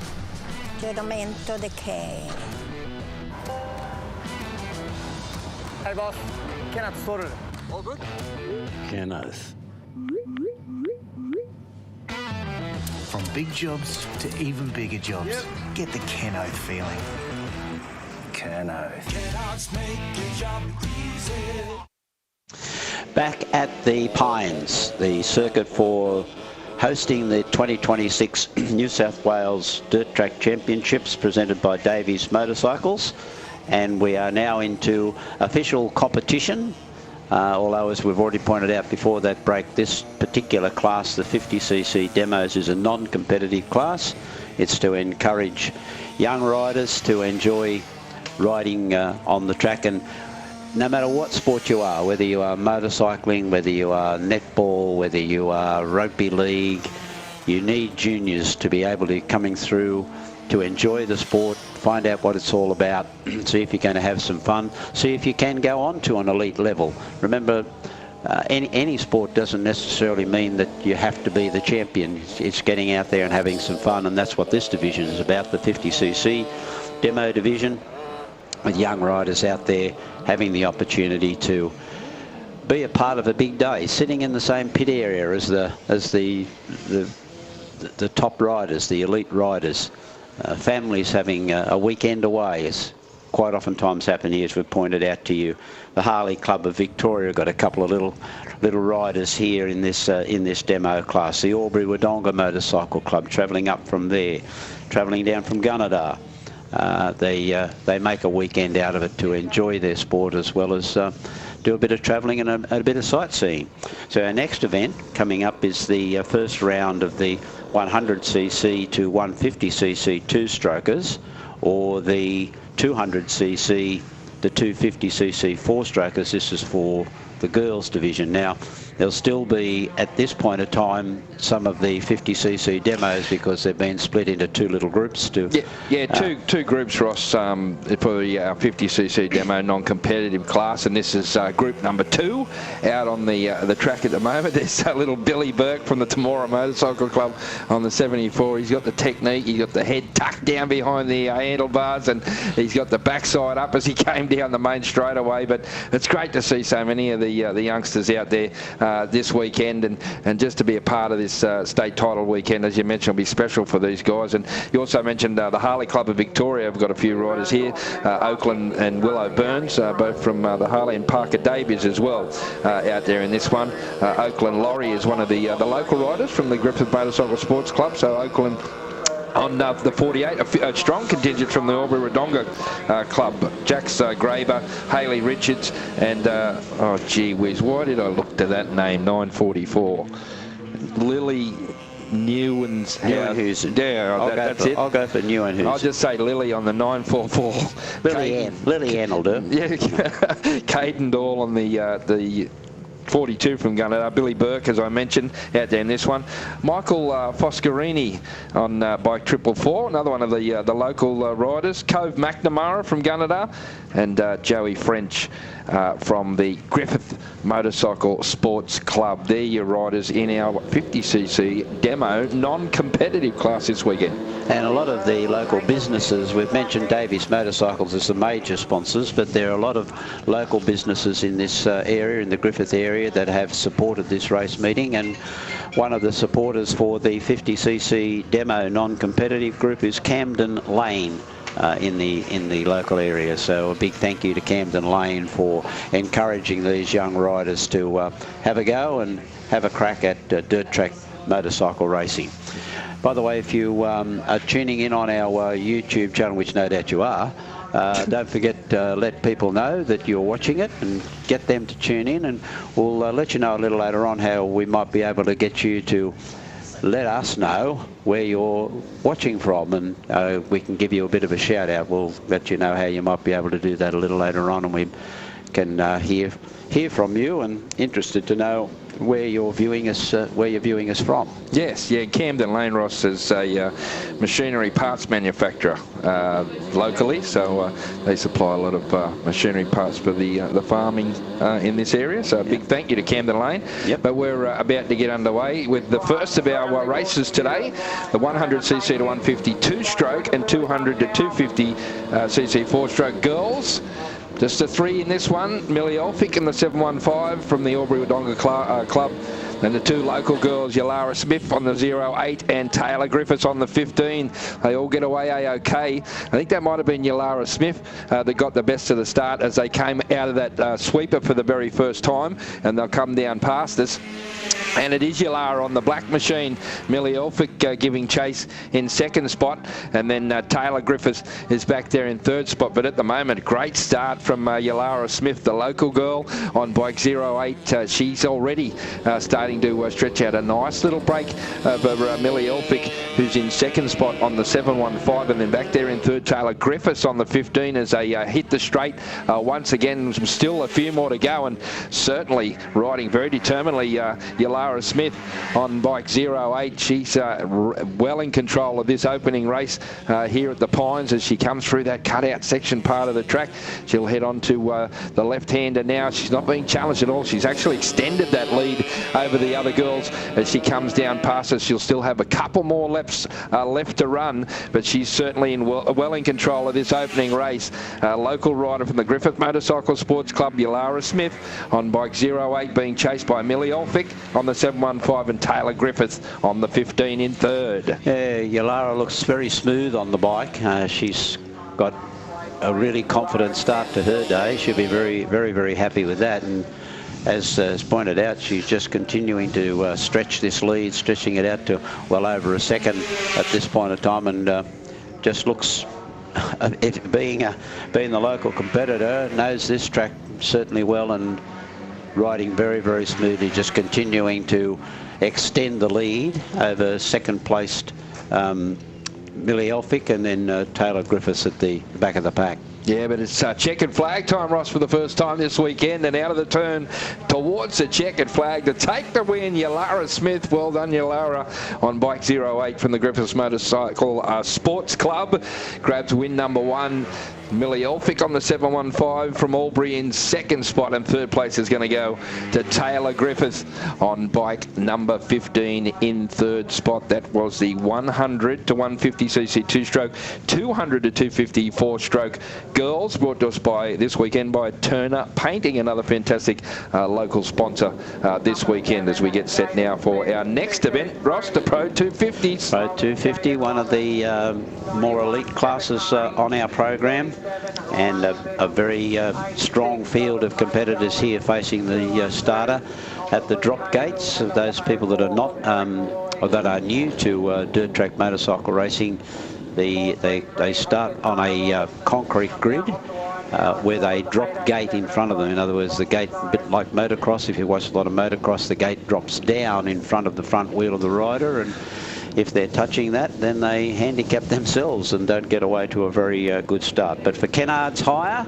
Speaker 15: Giramento de K.
Speaker 7: Hey, boss. Kenneth sorted it. All good?
Speaker 4: Kenneth.
Speaker 8: From big jobs to even bigger jobs, get the Kenneth feeling.
Speaker 4: Kenneth.
Speaker 1: Back at the Pines, the circuit for hosting the 2026 New South Wales Dirt Track Championships presented by Davies Motorcycles, and we are now into official competition, although as we've already pointed out before that break, this particular class, the 50cc demos, is a non-competitive class. It's to encourage young riders to enjoy riding on the track, and no matter what sport you are, whether you are motorcycling, whether you are netball, whether you are rugby league, you need juniors to be able to coming through to enjoy the sport, find out what it's all about, see if you're going to have some fun, see if you can go on to an elite level. Remember, any sport doesn't necessarily mean that you have to be the champion. It's getting out there and having some fun, and that's what this division is about, the 50cc demo division, with young riders out there having the opportunity to be a part of a big day, sitting in the same pit area as the top riders, the elite riders. Families having a weekend away, as quite oftentimes happen here, as we've pointed out to you. The Harley Club of Victoria got a couple of little riders here in this demo class. The Albury Wodonga Motorcycle Club travelling up from there, travelling down from Gunnedah. they make a weekend out of it to enjoy their sport as well as do a bit of travelling and a bit of sightseeing. So our next event coming up is the first round of the 100cc to 150cc two-strokers, or the 200cc to 250cc four-strokers. This is for the girls division. Now, there'll still be, at this point of time, some of the 50cc demos because they've been split into two little groups.
Speaker 2: Two groups, Ross, for the 50cc demo non-competitive class, and this is group number 2 out on the track at the moment. There's little Billy Burke from the Temora Motorcycle Club on the 74. He's got the technique, he's got the head tucked down behind the handlebars, and he's got the backside up as he came down the main straightaway. But it's great to see so many of the youngsters out there this weekend, and just to be a part of this state title weekend, as you mentioned, will be special for these guys. And you also mentioned the Harley Club of Victoria. We've got a few riders here, Oakland and Willow Burns, both from the Harley, and Parker Davies as well out there in this one. Oakland Laurie is one of the local riders from the Griffith Motorcycle Sports Club, so Oakland on the 48, a strong contingent from the Albury-Wodonga club. Jax Graber, Hayley Richards, and oh gee whiz, why did I look to that name? 944, Lily
Speaker 1: Newenhuizen.
Speaker 2: Yeah, that's it.
Speaker 1: I'll go for Newenhuizen.
Speaker 2: I'll just say Lily on the 944.
Speaker 1: Lily Ann will do.
Speaker 2: Yeah, Caden Dahl on the 42 from Gunnedah. Billy Burke, as I mentioned, out there in this one. Michael Foscarini on bike 444, another one of the local riders. Cove McNamara from Gunnedah, and Joey French from the Griffith Motorcycle Sports Club. They're your riders in our 50cc demo non-competitive class this weekend.
Speaker 1: And a lot of the local businesses, we've mentioned Davies Motorcycles as the major sponsors, but there are a lot of local businesses in this area, in the Griffith area, that have supported this race meeting. And one of the supporters for the 50cc demo non-competitive group is Camden Lane in the local area. So a big thank you to Camden Lane for encouraging these young riders to have a go and have a crack at dirt track motorcycle racing. By the way, if you are tuning in on our YouTube channel, which no doubt you are, don't forget to let people know that you're watching it and get them to tune in, and we'll let you know a little later on how we might be able to get you to let us know where you're watching from, and we can give you a bit of a shout out. We'll let you know how you might be able to do that a little later on, and we can hear from you, and interested to know where you're viewing us from.
Speaker 2: Yes, Camden Lane, Ross, is a machinery parts manufacturer locally, so they supply a lot of machinery parts for the farming in this area. So a big thank you to Camden Lane.
Speaker 1: Yep.
Speaker 2: But we're about to get underway with the first of our races today, the 100cc to 150 two-stroke and 200 to 250cc four-stroke girls. Just the 3 in this one, Millie Elphick in the 715 from the Albury-Wodonga Club. And the 2 local girls, Yalara Smith on the 08 and Taylor Griffiths on the 15. They all get away A-OK. I think that might have been Yalara Smith that got the best of the start as they came out of that sweeper for the very first time, and they'll come down past us. And it is Yalara on the black machine. Millie Elphick giving chase in second spot, and then Taylor Griffiths is back there in third spot. But at the moment, great start from Yalara Smith, the local girl on bike 08. She's already starting to stretch out a nice little break over Millie Elphick, who's in second spot on the 715, and then back there in third, Taylor Griffiths on the 15 as they hit the straight. Once again, still a few more to go, and certainly riding very determinedly, Yalara Smith on bike 08. She's well in control of this opening race here at the Pines as she comes through that cutout section part of the track. She'll head on to the left-hander now. She's not being challenged at all. She's actually extended that lead over the other girls as she comes down past us. She'll still have a couple more laps left to run, but she's certainly well in control of this opening race. Local rider from the Griffith Motorcycle Sports Club, Yalara Smith on bike 08, being chased by Millie Elphick on the 715 and Taylor Griffiths on the 15 in third.
Speaker 1: Yeah, Yalara looks very smooth on the bike. She's got a really confident start to her day. She'll be very, very, very happy with that. And as pointed out, she's just continuing to stretch this lead, stretching it out to well over a second at this point of time, and just looks being the local competitor, knows this track certainly well and riding very, very smoothly, just continuing to extend the lead over second-placed Millie Elphick and then Taylor Griffiths at the back of the pack.
Speaker 2: Yeah, but it's checkered flag time, Ross, for the first time this weekend, and out of the turn towards the checkered flag to take the win, Yalara Smith. Well done, Yalara, on bike 08 from the Griffiths Motorcycle Sports Club. Grabs win number 1. Millie Elphick on the 715 from Albury in second spot, and third place is going to go to Taylor Griffith on bike number 15 in third spot. That was the 100 to 150cc two-stroke, 200 to 250 four-stroke girls, brought to us by this weekend by Turner Painting, another fantastic local sponsor this weekend, as we get set now for our next event, Ross, the Pro 250s.
Speaker 1: Pro 250, one of the more elite classes on our program, and a very strong field of competitors here facing the starter at the drop gates. Of those people that are not or that are new to dirt track motorcycle racing, they start on a concrete grid where they drop gate in front of them. In other words, the gate, a bit like motocross. If you watch a lot of motocross, the gate drops down in front of the front wheel of the rider, and if they're touching that, then they handicap themselves and don't get away to a very good start. But for Kennard's Hire,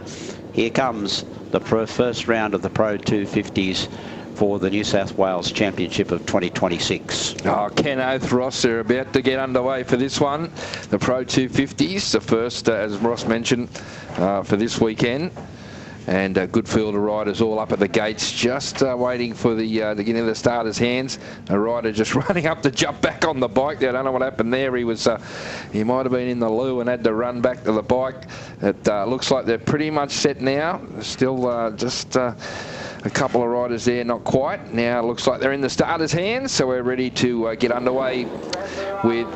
Speaker 1: here comes the first round of the Pro 250s for the New South Wales Championship of 2026.
Speaker 2: Oh, Ken Oath, Ross, they're about to get underway for this one. The Pro 250s, the first, as Ross mentioned, for this weekend. And a good field of riders all up at the gates, just waiting for the get into the starter's hands. A rider just running up to jump back on the bike. I don't know what happened there. He might have been in the loo and had to run back to the bike. It looks like they're pretty much set now. Still just a couple of riders there, not quite. Now it looks like they're in the starter's hands, so we're ready to get underway with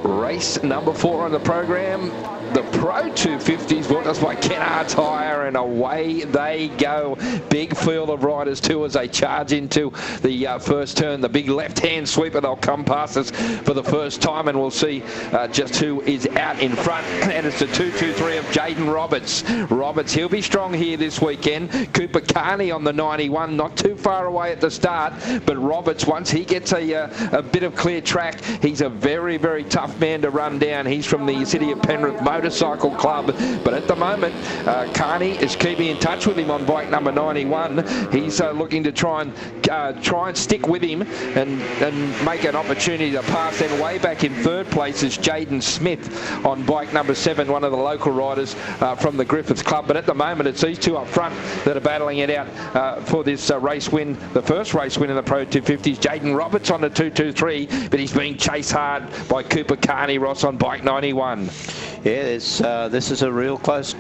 Speaker 2: race number 4 on the program. The Pro 250s brought us by Kennard's Hire, and away they go. Big field of riders too as they charge into the first turn. The big left-hand sweeper, they'll come past us for the first time, and we'll see just who is out in front. And it's the 223 of Jaden Roberts. Roberts, he'll be strong here this weekend. Cooper Carney on the 91, not too far away at the start, but Roberts, once he gets a bit of clear track, he's a very, very tough man to run down. He's from the City of Penrith Motorcycle Club, but at the moment Carney is keeping in touch with him on bike number 91. He's looking to try and stick with him and make an opportunity to pass. Then way back in third place is Jaden Smith on bike number 7, one of the local riders from the Griffith Club. But at the moment it's these two up front that are battling it out for this race win, the first race win in the Pro 250s. Jaden Roberts on the 223, but he's being chased hard by Cooper Carney, Ross, on bike 91.
Speaker 1: Yeah, this is a real close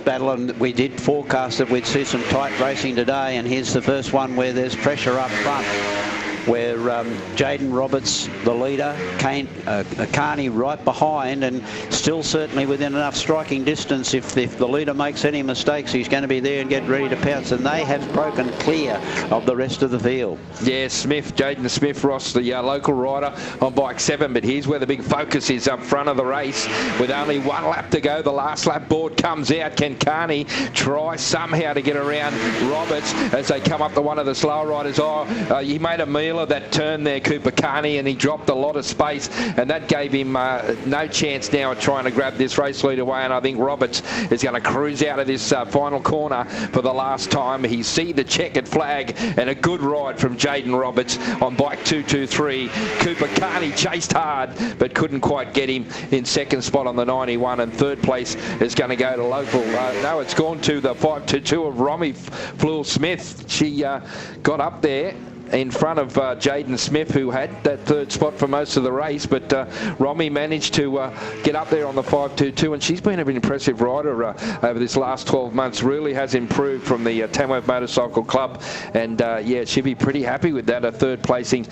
Speaker 1: battle, and we did forecast that we'd see some tight racing today, and here's the first one where there's pressure up front, where Jaden Roberts, the leader, Carney right behind, and still certainly within enough striking distance. If the leader makes any mistakes, he's going to be there and get ready to pounce, and they have broken clear of the rest of the field.
Speaker 2: Yeah, Jaden Smith, Ross, the local rider on bike 7, but here's where the big focus is up front of the race. With only one lap to go, the last lap board comes out. Can Carney try somehow to get around Roberts as they come up to one of the slower riders? He made a meal of that turn there, Cooper Carney, and he dropped a lot of space, and that gave him no chance now of trying to grab this race lead away. And I think Roberts is going to cruise out of this final corner for the last time. He see the checkered flag, and a good ride from Jaden Roberts on bike 223. Cooper Carney chased hard but couldn't quite get him in second spot on the 91, and third place is going to go to local. No, it's gone to the 522 of Romy Fleur Smith. She got up there in front of Jaden Smith, who had that third spot for most of the race, but Romy managed to get up there on the 522, and she's been an impressive rider over this last 12 months. Really has improved from the Tamworth Motorcycle Club, and yeah, she'll be pretty happy with that, a third placing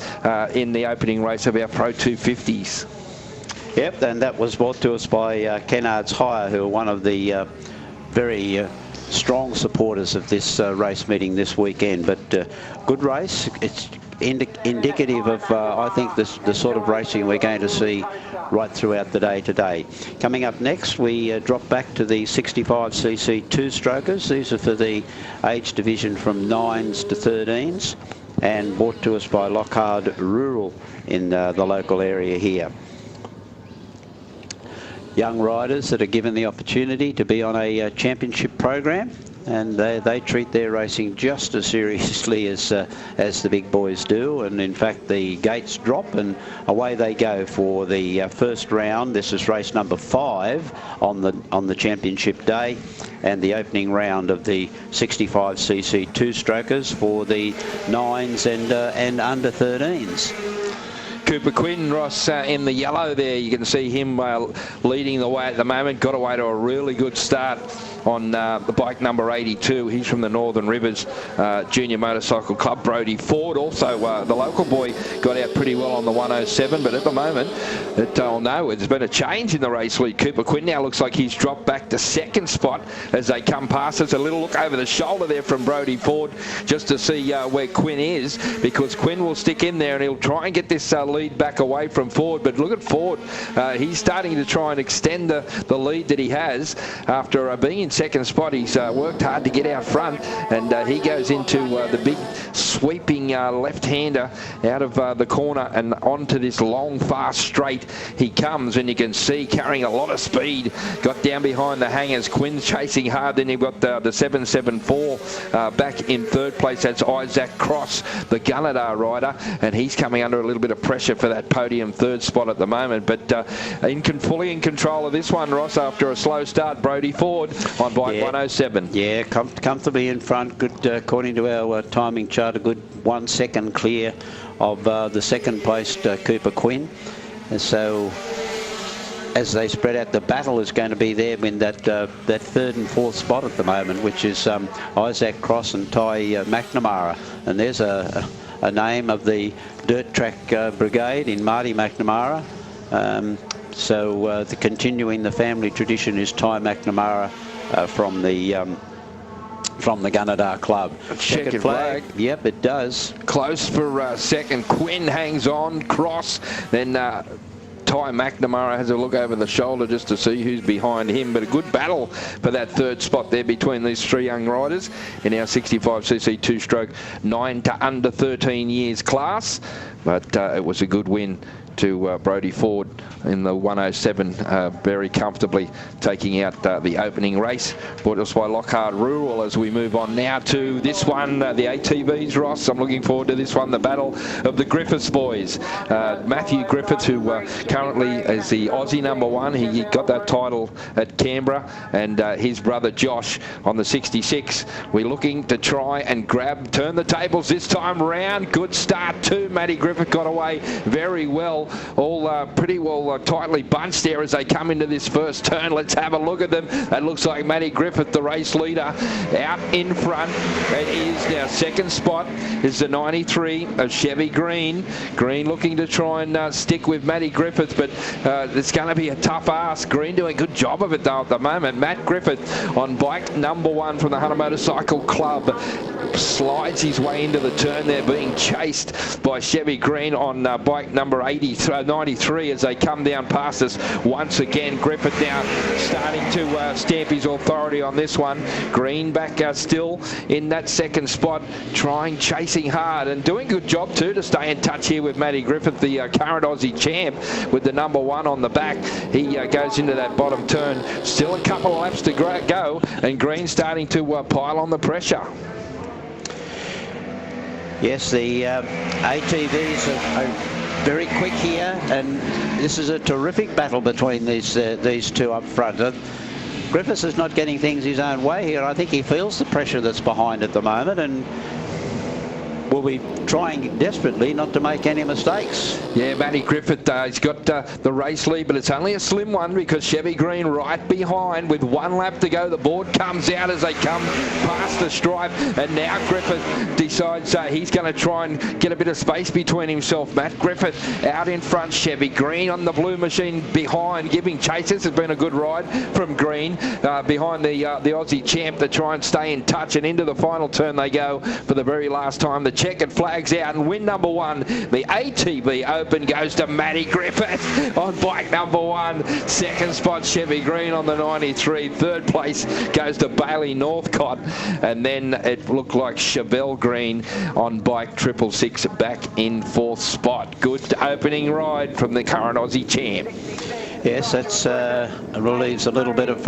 Speaker 2: in the opening race of our Pro 250s.
Speaker 1: Yep, and that was brought to us by Kennard's Hire, who are one of the very strong supporters of this race meeting this weekend. But good race. It's indicative of, I think, the sort of racing we're going to see right throughout the day today. Coming up next, we drop back to the 65cc two-strokers. These are for the age division from 9s to 13s and brought to us by Lockhart Rural in the local area here. Young riders that are given the opportunity to be on a championship program, and they treat their racing just as seriously as the big boys do. And in fact, the gates drop and away they go for the first round. This is race number 5 on the championship day, and the opening round of the 65cc two-strokers for the 9s and under 13s.
Speaker 2: Cooper Quinn, Ross, in the yellow there. You can see him leading the way at the moment. Got away to a really good start on the bike number 82. He's from the Northern Rivers Junior Motorcycle Club. Brodie Ford, also the local boy, got out pretty well on the 107, but at the moment, there's been a change in the race lead. Cooper Quinn now looks like he's dropped back to second spot as they come past us. A little look over the shoulder there from Brodie Ford just to see where Quinn is, because Quinn will stick in there and he'll try and get this lead back away from Ford. But look at Ford. He's starting to try and extend the lead that he has after being in second spot. He's worked hard to get out front, and he goes into the big sweeping left-hander out of the corner and onto this long, fast straight. He comes, and you can see carrying a lot of speed. Got down behind the hangers. Quinn's chasing hard. Then you've got the 774 back in third place. That's Isaac Cross, the Gunnedah rider, and he's coming under a little bit of pressure for that podium third spot at the moment. But fully in control of this one, Ross, after a slow start, Brodie Ford on bike 107.
Speaker 1: Yeah, comfortably in front. Good, according to our timing chart, a good 1 second clear of the second placed Cooper Quinn. And so as they spread out, the battle is going to be there in that third and fourth spot at the moment, which is Isaac Cross and Ty McNamara. And there's a name of the dirt track brigade in Marty McNamara. So continuing the family tradition is Ty McNamara from the Gunnedah Club.
Speaker 2: Checkered flag.
Speaker 1: Yep, it does.
Speaker 2: Close for second. Quinn hangs on. Cross. Then Ty McNamara has a look over the shoulder just to see who's behind him. But a good battle for that third spot there between these three young riders in our 65cc two-stroke 9 to under 13 years class. But it was a good win to Brodie Ford in the 107, very comfortably taking out the opening race. Brought us by Lockhart Rural as we move on now to this one, the ATVs, Ross. I'm looking forward to this one, the battle of the Griffiths boys. Matthew Griffith, who currently is the Aussie #1, he got that title at Canberra, and his brother Josh on the 66. We're looking to try and turn the tables this time round. Good start too. Matty Griffith got away very well. All pretty well tightly bunched there as they come into this first turn. Let's have a look at them. That looks like Matty Griffith, the race leader, out in front. It is now second spot is the 93 of Chevy Green. Green looking to try and stick with Matty Griffith, but it's going to be a tough ask. Green doing a good job of it though at the moment. Matt Griffith on bike #1 from the Hunter Motorcycle Club slides his way into the turn there, being chased by Chevy Green on bike number 93 as they come down past us once again. Griffith now starting to stamp his authority on this one. Green back still in that second spot, chasing hard and doing a good job too to stay in touch here with Matty Griffith, the current Aussie champ, with the #1 on the back. He goes into that bottom turn. Still a couple of laps to go, and Green starting to pile on the pressure.
Speaker 1: Yes, the ATVs are very quick here, and this is a terrific battle between these two up front. Griffiths is not getting things his own way here. I think he feels the pressure that's behind at the moment, and will be trying desperately not to make any mistakes.
Speaker 2: Yeah, Matty Griffith, he's got the race lead, but it's only a slim one because Chevy Green right behind with 1 lap to go. The board comes out as they come past the stripe, and now Griffith decides he's going to try and get a bit of space between himself. Matt Griffith out in front, Chevy Green on the blue machine behind, giving chase. This has been a good ride from Green behind the Aussie champ to try and stay in touch, and into the final turn they go for the very last time. The checkered flags out, and win number 1, the ATV Open, goes to Matty Griffith on bike number 1. Second spot, Chevy Green on the 93. Third place goes to Bailey Northcott, and then it looked like Chevelle Green on bike 666 back in 4th spot. Good opening ride from the current Aussie champ.
Speaker 1: Yes, that's relieves a little bit of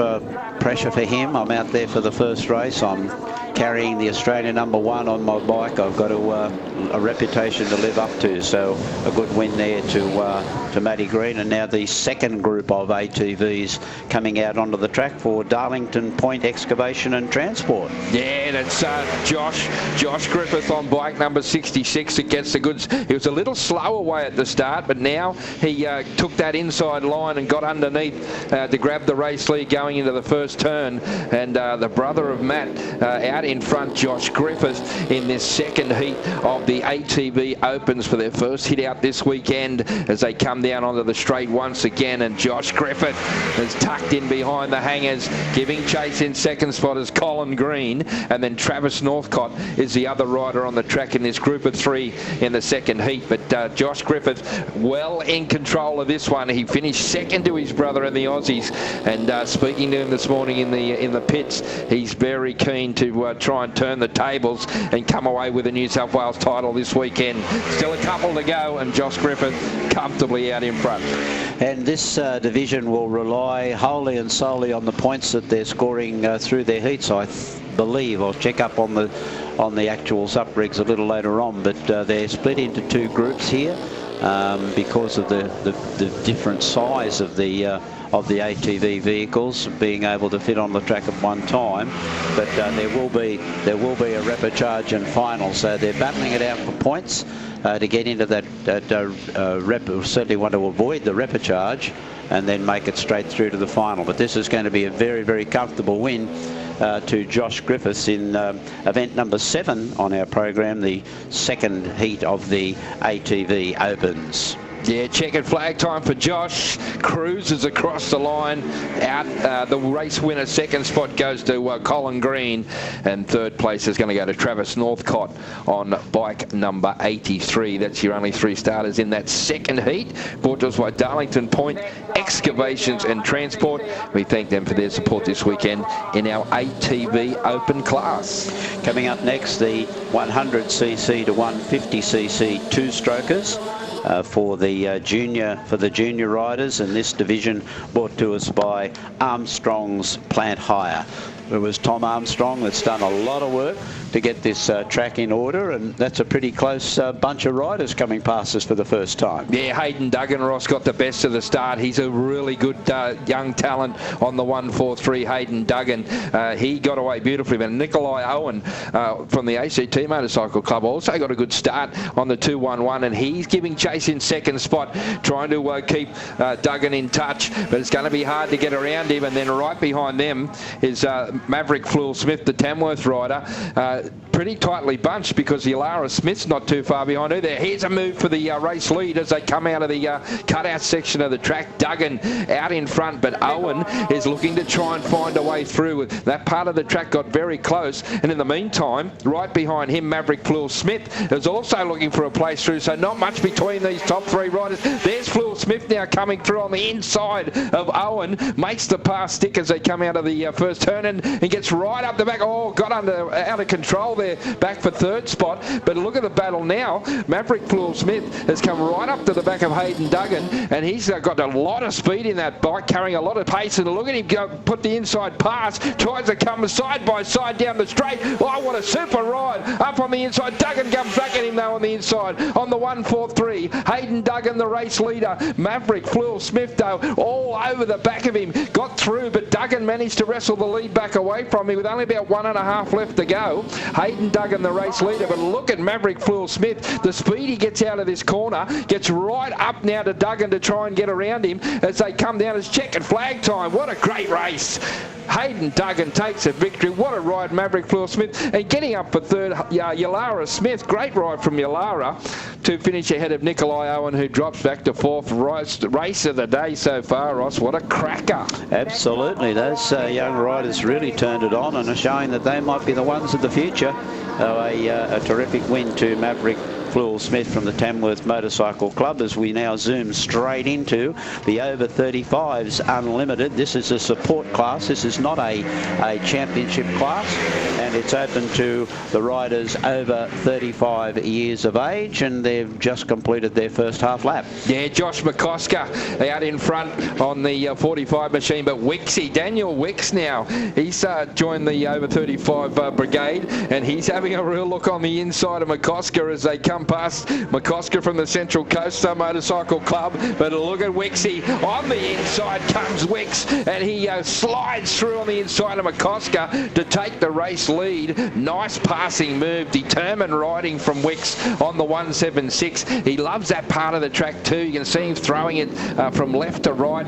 Speaker 1: pressure for him. I'm out there for the first race. I'm carrying the Australian number 1 on my bike. I've got a reputation to live up to. So a good win there to Matty Green, and now the second group of ATVs coming out onto the track for Darlington Point Excavation and Transport.
Speaker 2: Yeah, that's Josh Griffith on bike number 66 that gets the goods. He was a little slow away at the start, but now he took that inside line and got underneath to grab the race lead going into the first turn. And the brother of Matt out in front, Josh Griffith, in this second heat of the ATV Opens for their first hit out this weekend as they come down onto the straight once again. And Josh Griffith is tucked in behind the hangers, giving chase in second spot as Colin Green, and then Travis Northcott is the other rider on the track in this group of 3 in the second heat. But Josh Griffith well in control of this one. He finished second to his brother in the Aussies, and speaking to him this morning in the pits, he's very keen to try and turn the tables and come away with a New South Wales title this weekend. Still a couple to go, and Josh Griffith comfortably out in front.
Speaker 1: And this division will rely wholly and solely on the points that they're scoring through their heats, I believe. I'll check up on the actual sub rigs a little later on, but they're split into 2 groups here because of the different size of the ATV vehicles being able to fit on the track at one time. But there will be a repechage and final, so they're battling it out for points to get into that certainly want to avoid the repechage and then make it straight through to the final. But this is going to be a very, very comfortable win to Josh Griffiths in event number 7 on our program, the second heat of the ATV Opens.
Speaker 2: Yeah, checkered flag time for Josh. Cruises across the line. Out the race winner second spot goes to Colin Green, and third place is going to go to Travis Northcott on bike number 83. That's your only 3 starters in that second heat. Brought to us by Darlington Point Excavations and Transport. We thank them for their support this weekend in our ATV Open class.
Speaker 1: Coming up next, the 100cc to 150cc two-strokers. For the junior riders, and this division brought to us by Armstrong's Plant Hire. It was Tom Armstrong that's done a lot of work to get this track in order, and that's a pretty close bunch of riders coming past us for the first time.
Speaker 2: Yeah, Hayden Duggan, Ross, got the best of the start. He's a really good young talent on the 143, Hayden Duggan. He got away beautifully, but Nikolai Owen from the ACT Motorcycle Club also got a good start on the 211, and he's giving chase in second spot, trying to keep Duggan in touch, but it's going to be hard to get around him. And then right behind them is Maverick Fleur Smith, the Tamworth rider, pretty tightly bunched because Yalara Smith's not too far behind her there. Here's a move for the race lead as they come out of the cutout section of the track. Duggan out in front, but Owen is looking to try and find a way through. That part of the track got very close, and in the meantime, right behind him, Maverick Fleur Smith is also looking for a place through, so not much between these top 3 riders. There's Fleur Smith now coming through on the inside of Owen, makes the pass stick as they come out of the first turn, and gets right up the back. Oh, got out of control there, back for third spot. But look at the battle now. Maverick Fleur Smith has come right up to the back of Hayden Duggan, and he's got a lot of speed in that bike, carrying a lot of pace. And look at him go, put the inside pass, tries to come side by side down the straight. Oh, what a super ride up on the inside. Duggan comes back at him though on the inside on the 143. Hayden Duggan, the race leader. Maverick Fleur Smith though, all over the back of him, got through, but Duggan managed to wrestle the lead back away from me with only about 1.5 left to go. Hayden Duggan, the race leader, but look at Maverick Fleur Smith. The speed he gets out of this corner, gets right up now to Duggan to try and get around him as they come down. It's checkered flag time. What a great race. Hayden Duggan takes a victory. What a ride, Maverick Fleur Smith. And getting up for third, Yalara Smith. Great ride from Yalara to finish ahead of Nikolai Owen, who drops back to fourth. Race of the day so far, Ross. What a cracker.
Speaker 1: Absolutely. Those young riders really turned it on and are showing that they might be the ones of the future. A terrific win to Maverick Flewell Smith from the Tamworth Motorcycle Club as we now zoom straight into the over 35s Unlimited. This is a support class. This is not a championship class, and it's open to the riders over 35 years of age, and they've just completed their first half lap.
Speaker 2: Yeah, Josh McCosker out in front on the 45 machine, but Daniel Wicks now, he's joined the over 35 brigade, and he's having a real look on the inside of McCosker as they come past McCosker from the Central Coast Motorcycle Club. But look at Wixie. On the inside comes Wicks, and he slides through on the inside of McCosker to take the race lead. Nice passing move, determined riding from Wicks on the 176. He loves that part of the track too. You can see him throwing it from left to right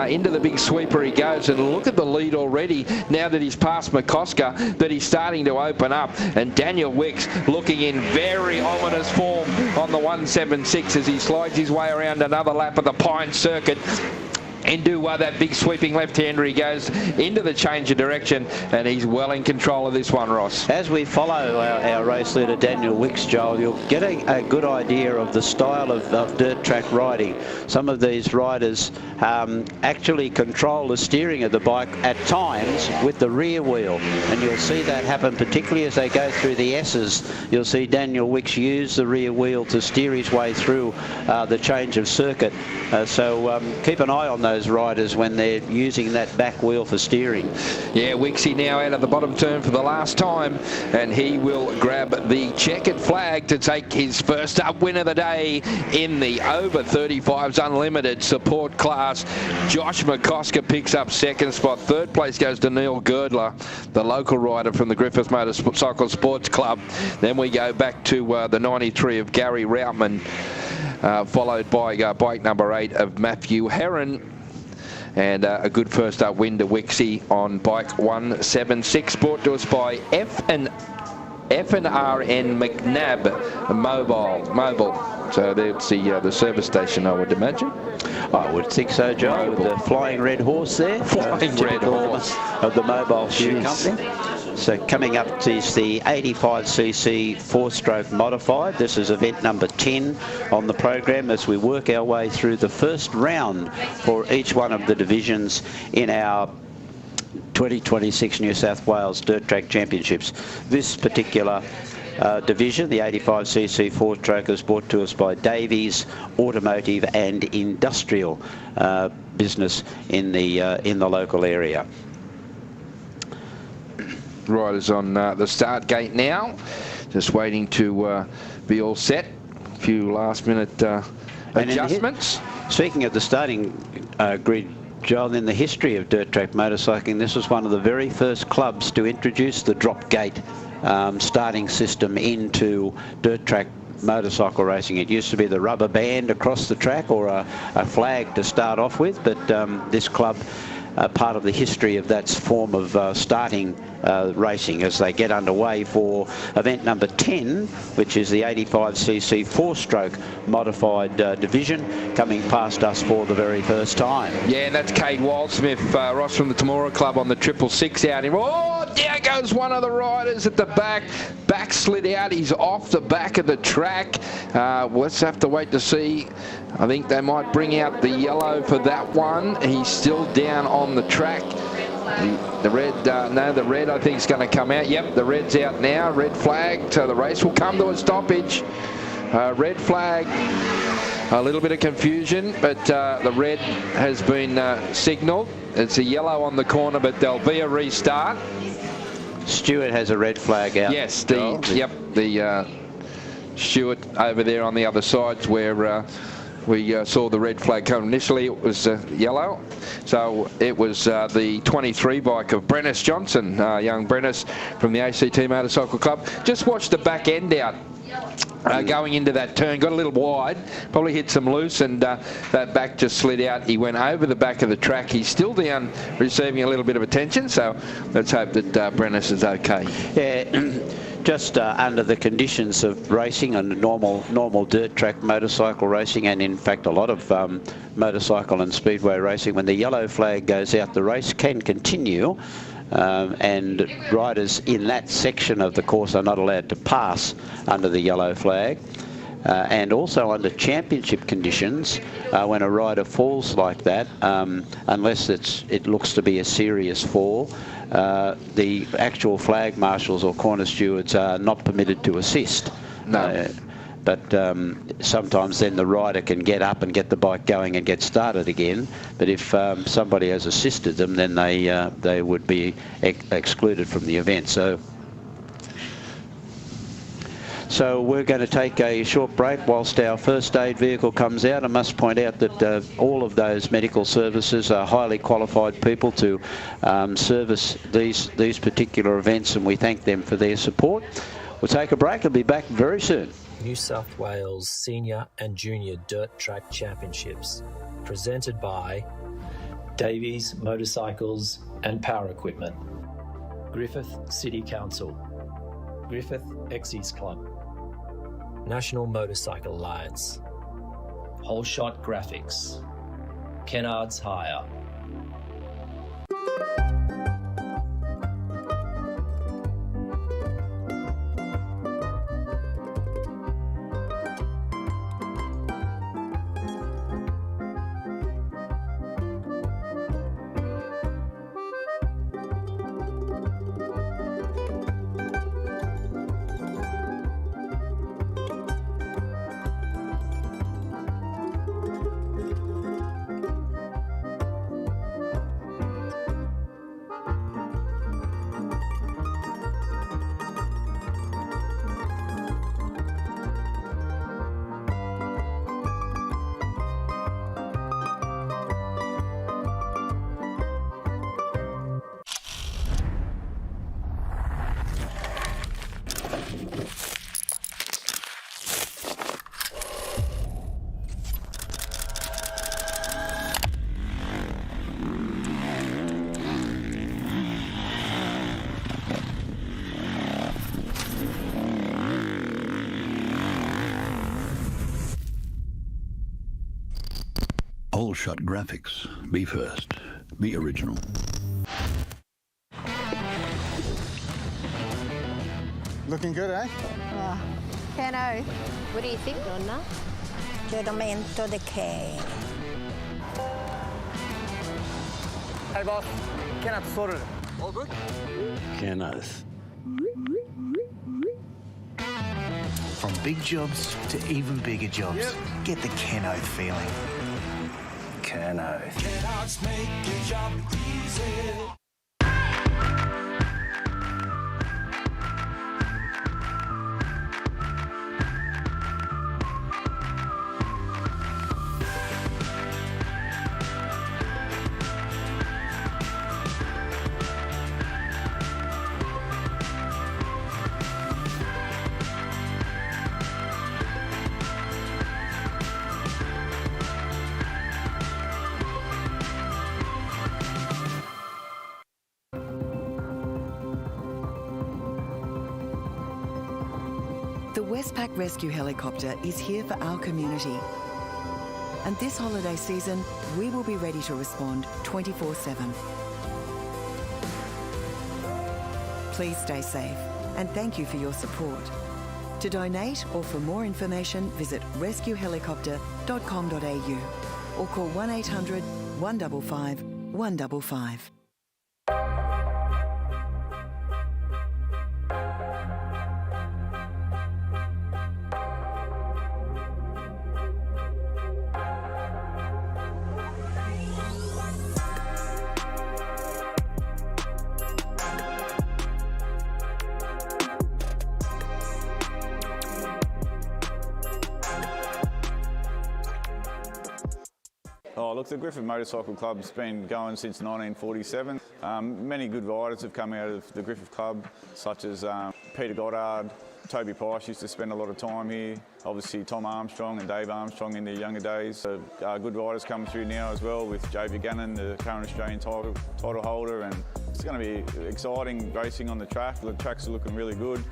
Speaker 2: into the big sweeper he goes. And look at the lead already now that he's past McCosker, that he's starting to open up. And Daniel Wicks looking in very ominous form on the 176 as he slides his way around another lap of the Pine Circuit. Into that big sweeping left-hander he goes into the change of direction, and he's well in control of this one, Ross.
Speaker 1: As we follow our race leader Daniel Wicks, Joel, you'll get a good idea of the style of dirt track riding. Some of these riders actually control the steering of the bike at times with the rear wheel, and you'll see that happen particularly as they go through the S's. You'll see Daniel Wicks use the rear wheel to steer his way through the change of circuit. So keep an eye on those riders when they're using that back wheel for steering.
Speaker 2: Yeah, Wixie now out of the bottom turn for the last time, and he will grab the checkered flag to take his first up win of the day in the over 35s Unlimited support class. Josh McCosker picks up second spot. Third place goes to Neil Girdler, the local rider from the Griffith Motorcycle Sports Club. Then we go back to the 93 of Gary Routman, followed by bike number 8 of Matthew Heron. And a good first up win to Wixie on bike 176, brought to us by F&RN McNabb Mobile. So that's the service station, I would imagine.
Speaker 1: I would think so, Joe, with the flying red horse there.
Speaker 2: Flying red horse
Speaker 1: of the Mobile Shoe Company. So coming up is the 85cc 4-stroke modified. This is event number 10 on the program as we work our way through the first round for each one of the divisions in our 2026 New South Wales Dirt Track Championships. This particular division, the 85cc 4-stroke, is brought to us by Davies Automotive and Industrial business in the local area.
Speaker 2: Riders on the start gate now, just waiting to be all set. A few last minute adjustments.
Speaker 1: Speaking of the starting grid, Joel, in the history of dirt track motorcycling, this was one of the very first clubs to introduce the drop gate starting system into dirt track motorcycle racing. It used to be the rubber band across the track or a flag to start off with, but this club, part of the history of that form of starting racing as they get underway for event number 10, which is the 85cc 4-stroke modified division, coming past us for the very first time.
Speaker 2: Yeah, and that's Cade Wildsmith, Ross from the Temora Club on the 666 out. Oh, there goes one of the riders at the back. Back slid out. He's off the back of the track. Let's have to wait to see. I think they might bring out the yellow for that one. He's still down on the track. The red, no, the red I think is going to come out. Yep, the red's out now. Red flag, so the race will come to a stoppage. Red flag. A little bit of confusion, but the red has been signalled. It's a yellow on the corner, but there'll be a restart.
Speaker 1: Stuart has a red flag out.
Speaker 2: Yes, the Stuart over there on the other side's where we saw the red flag come. Initially it was yellow, so it was the 23 bike of Brennis Johnson, young Brennis from the ACT Motorcycle Club. Just watched the back end out. Going into that turn, got a little wide, probably hit some loose, and that back just slid out. He went over the back of the track. He's still down, receiving a little bit of attention, so let's hope that Brennis is okay.
Speaker 1: Yeah, just under the conditions of racing and normal dirt track motorcycle racing, and in fact a lot of motorcycle and speedway racing, when the yellow flag goes out, the race can continue and riders in that section of the course are not allowed to pass under the yellow flag. And also under championship conditions, when a rider falls like that, unless it looks to be a serious fall, the actual flag marshals or corner stewards are not permitted to assist.
Speaker 2: No.
Speaker 1: But sometimes then the rider can get up and get the bike going and get started again. But if somebody has assisted them, then they would be excluded from the event. So we're going to take a short break whilst our first aid vehicle comes out. I must point out that all of those medical services are highly qualified people to service these particular events, and we thank them for their support. We'll take a break and be back very soon.
Speaker 3: New South Wales Senior and Junior Dirt Track Championships, presented by Davies Motorcycles and Power Equipment, Griffith City Council, Griffith Exes Club, National Motorcycle Alliance, Whole Shot Graphics, Kennard's Hire.
Speaker 4: Whole Shot Graphics. Be first. Be original.
Speaker 7: Looking good, eh?
Speaker 15: Cano. What do you think, Donna? Giramento de K.
Speaker 7: Hey, boss. Kenneth sorted. All good?
Speaker 4: Kenneth.
Speaker 8: From big jobs to even bigger jobs, get the Keno feeling. Keno.
Speaker 9: Kennards make your job easy.
Speaker 10: The Westpac Rescue Helicopter is here for our community. And this holiday season, we will be ready to respond 24/7. Please stay safe and thank you for your support. To donate or for more information, visit rescuehelicopter.com.au or call 1800 155 155.
Speaker 5: Oh, look, the Griffith Motorcycle Club's been going since 1947. Many good riders have come out of the Griffith Club, such as Peter Goddard, Toby Price used to spend a lot of time here. Obviously Tom Armstrong and Dave Armstrong in their younger days. Good riders coming through now as well with Joe Buchanan, the current Australian title holder, and it's going to be exciting racing on the track. The tracks are looking really good.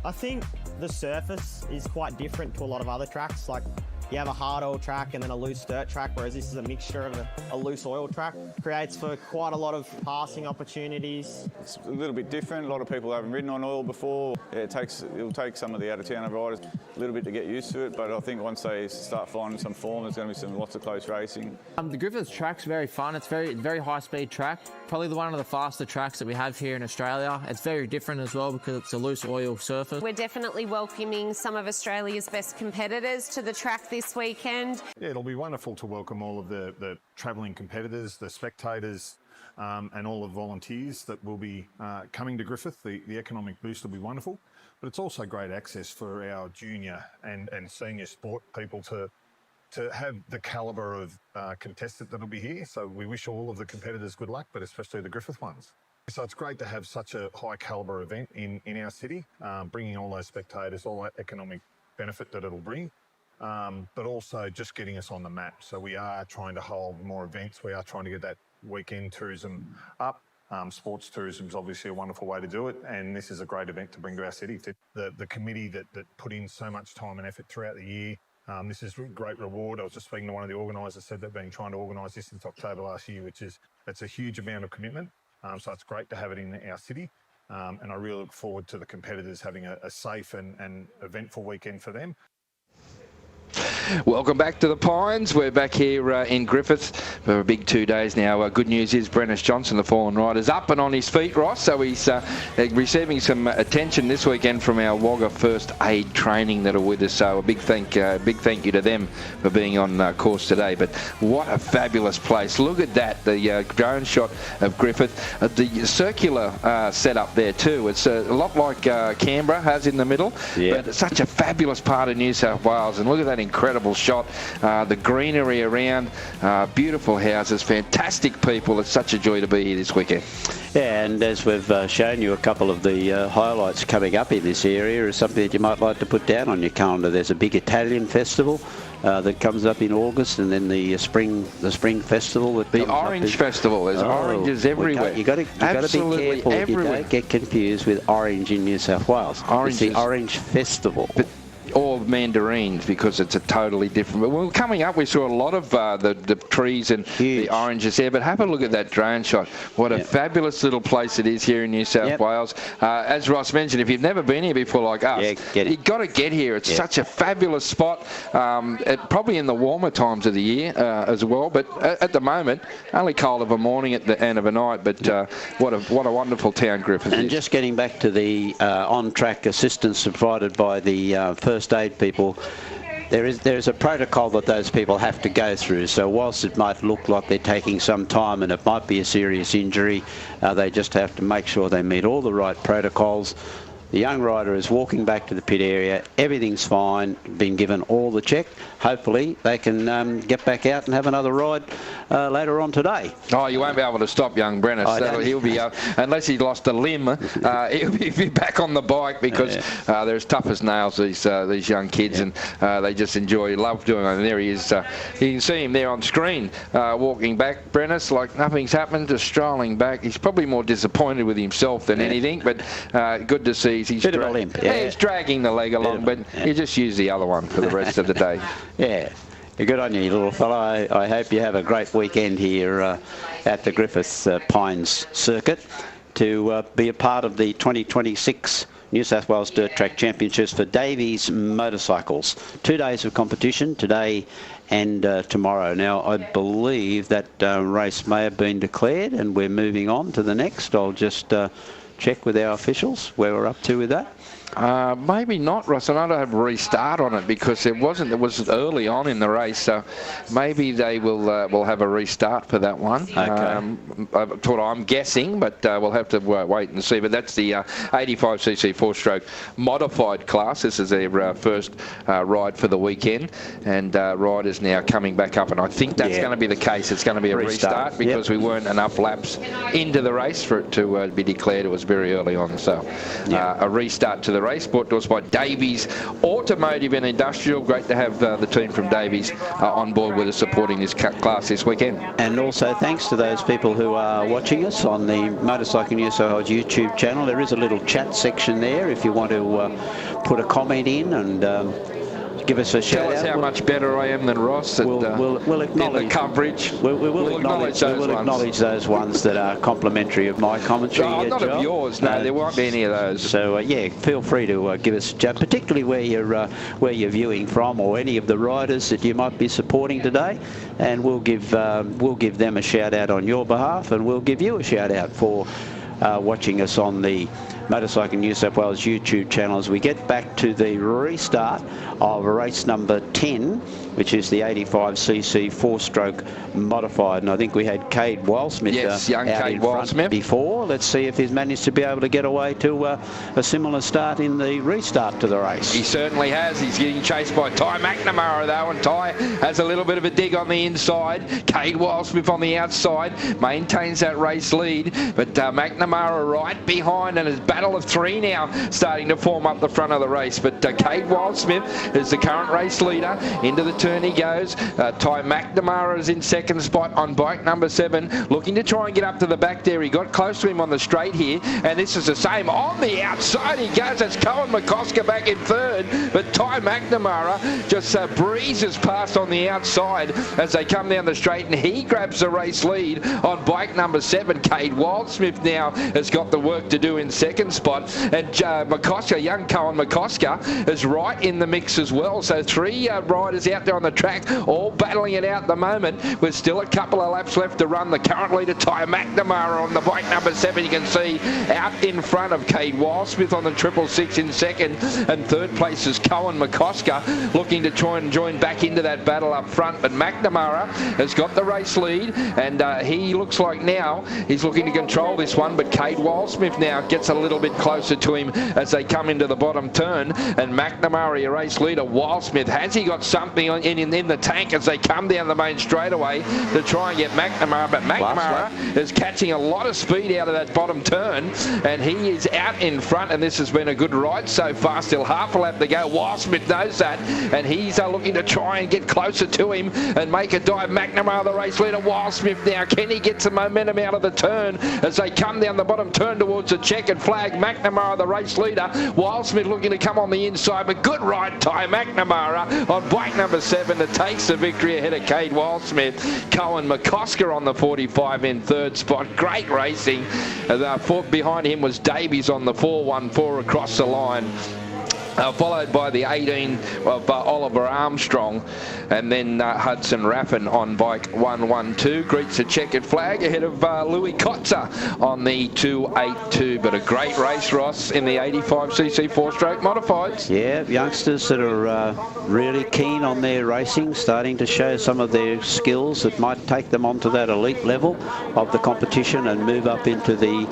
Speaker 11: I think the surface is quite different to a lot of other tracks. Like, you have a hard oil track and then a loose dirt track, whereas this is a mixture of a loose oil track. Creates for quite a lot of passing opportunities.
Speaker 5: It's a little bit different. A lot of people haven't ridden on oil before. Yeah, it'll take some of the out-of-town riders a little bit to get used to it, but I think once they start finding some form, there's going to be lots of close racing.
Speaker 12: The Griffith track's very fun. It's very high-speed track. Probably one of the faster tracks that we have here in Australia. It's very different as well because it's a loose oil surface.
Speaker 6: We're definitely welcoming some of Australia's best competitors to the track this weekend.
Speaker 13: Yeah, it'll be wonderful to welcome all of the travelling competitors, the spectators, and all the volunteers that will be coming to Griffith. The economic boost will be wonderful, but it's also great access for our junior and senior sport people to have the calibre of contestant that'll be here. So we wish all of the competitors good luck, but especially the Griffith ones. So it's great to have such a high calibre event in our city, bringing all those spectators, all that economic benefit that it'll bring, but also just getting us on the map. So we are trying to hold more events. We are trying to get that weekend tourism up. Sports tourism is obviously a wonderful way to do it, and this is a great event to bring to our city. The committee that put in so much time and effort throughout the year, this is a great reward. I was just speaking to one of the organisers, said they've been trying to organise this since October last year, that's a huge amount of commitment. So it's great to have it in our city, and I really look forward to the competitors having a safe and eventful weekend for them.
Speaker 2: Welcome back to the Pines. We're back here in Griffith for a big 2 days now. Good news is Brennis Johnson, the fallen rider, is up and on his feet, Ross. So he's receiving some attention this weekend from our Wagga First Aid training that are with us. So a big thank you to them for being on course today. But what a fabulous place. Look at that, the drone shot of Griffith. The circular setup there too. It's a lot like Canberra has in the middle. Yeah. But it's such a fabulous part of New South Wales. And look at that incredible shot, the greenery around, beautiful houses, fantastic people. It's such a joy to be here this weekend.
Speaker 1: Yeah, and as we've shown you, a couple of the highlights coming up in this area is something that you might like to put down on your calendar. There's a big Italian festival that comes up in August, and then the spring festival.
Speaker 2: The Orange Festival. There's oranges everywhere.
Speaker 1: You got to be careful that you don't get confused with Orange in New South Wales. It's the Orange Festival.
Speaker 2: Or mandarins, because it's a totally different. But when we were coming up, we saw a lot of the trees and the oranges there. But have a look at that drone shot. What a fabulous little place it is here in New South Wales. As Ross mentioned, if you've never been here before like us, you've got to get here. It's such a fabulous spot. Probably in the warmer times of the year as well. But at the moment, only cold of a morning at the end of a night. But what a wonderful town Griffith is.
Speaker 1: And just getting back to the on-track assistance provided by the First Aid people, there is a protocol that those people have to go through. So whilst it might look like they're taking some time and it might be a serious injury, they just have to make sure they meet all the right protocols. The young rider is walking back to the pit area. Everything's fine, been given all the check. Hopefully they can get back out and have another ride later on today.
Speaker 2: Oh, you won't be able to stop young Brennis. He'll be, unless he's lost a limb, he'll be back on the bike, because they're as tough as nails, these young kids, and they just love doing it. And there he is. You can see him there on screen walking back. Brennis, like nothing's happened, just strolling back. He's probably more disappointed with himself than anything, but good to see. He's
Speaker 1: bit of a limp.
Speaker 2: He's dragging the leg along, but you just use the other one for the rest of the day.
Speaker 1: Yeah. Good on you, little fella. I hope you have a great weekend here at the Griffith Pines Circuit to be a part of the 2026 New South Wales Dirt Track Championships for Davies motorcycles. 2 days of competition, today and tomorrow. Now, I believe that race may have been declared, and we're moving on to the next. I'll just check with our officials where we're up to with that.
Speaker 2: Maybe not, Ross. And I don't have a restart on it, because it was early on in the race, so maybe they will have a restart for that one.
Speaker 1: Okay.
Speaker 2: That's what I'm guessing, but we'll have to wait and see. But that's the 85cc 4-stroke modified class. This is their first ride for the weekend, and riders now coming back up, and I think that's going to be the case. It's going to be a restart because we weren't enough laps into the race for it to be declared. It was very early on, so a restart to the race, brought to us by Davies Automotive and Industrial. Great to have the team from Davies on board with us supporting this class this weekend.
Speaker 1: And also thanks to those people who are watching us on the Motorcycle New South Wales YouTube channel. There is a little chat section there if you want to put a comment in and give us a shout
Speaker 2: Tell
Speaker 1: out.
Speaker 2: us how much better I am than Ross.
Speaker 1: We'll acknowledge
Speaker 2: the coverage.
Speaker 1: We'll acknowledge those ones that are complimentary of my commentary.
Speaker 2: Not of yours. No, there won't be any of those.
Speaker 1: So feel free to give us a chat, particularly where you're viewing from, or any of the riders that you might be supporting today, and we'll give them a shout out on your behalf, and we'll give you a shout out for watching us on the Motorcycle New South Wales YouTube channel as we get back to the restart of race number 10, which is the 85cc four-stroke modified. And I think we had Cade Wildsmith
Speaker 2: young
Speaker 1: out
Speaker 2: Cade
Speaker 1: in front
Speaker 2: Wildsmith
Speaker 1: before. Let's see if he's managed to be able to get away to a similar start in the restart to the race.
Speaker 2: He certainly has. He's getting chased by Ty McNamara though, and Ty has a little bit of a dig on the inside. Cade Wildsmith on the outside maintains that race lead, but McNamara right behind, and his battle of three now starting to form up the front of the race. But Cade Wildsmith is the current race leader. Into the turn he goes. Ty McNamara is in second spot on bike number 7, looking to try and get up to the back there. He got close to him on the straight here, and this is the same on the outside. He goes. That's Cohen McCosker back in third, but Ty McNamara just breezes past on the outside as they come down the straight, and he grabs the race lead on bike number 7. Cade Wildsmith now has got the work to do in second spot, and McCosker, young Cohen McCosker, is right in the mix as well. So 3 riders out there on the track, all battling it out at the moment, with still a couple of laps left to run. The current leader, Ty McNamara, on the bike number 7, you can see out in front of Cade Wildsmith on the 666 in second, and third place is Cohen McCosker, looking to try and join back into that battle up front. But McNamara has got the race lead, and he looks like now he's looking to control this one, but Cade Wildsmith now gets a little bit closer to him as they come into the bottom turn. And McNamara, your race leader, Wildsmith, has he got something in the tank as they come down the main straightaway to try and get McNamara? But McNamara is catching a lot of speed out of that bottom turn, and he is out in front, and this has been a good ride so far. Still half a lap to go. Wildsmith knows that, and he's looking to try and get closer to him and make a dive. McNamara, the race leader. Wildsmith now, can he get some momentum out of the turn as they come down the bottom turn towards the checkered flag? McNamara, the race leader. Wildsmith looking to come on the inside, but good ride, Ty McNamara on bike number 7 that takes the victory ahead of Cade Wildsmith. Cohen McCosker on the 45 in third spot. Great racing. Behind him was Davies on the 414 across the line. Followed by the 18 of Oliver Armstrong, and then Hudson Raffin on bike 112 greets the checkered flag ahead of Louis Kotzer on the 282. But a great race, Ross, in the 85cc four-stroke modifieds.
Speaker 1: Yeah, youngsters that are really keen on their racing, starting to show some of their skills that might take them onto that elite level of the competition and move up into the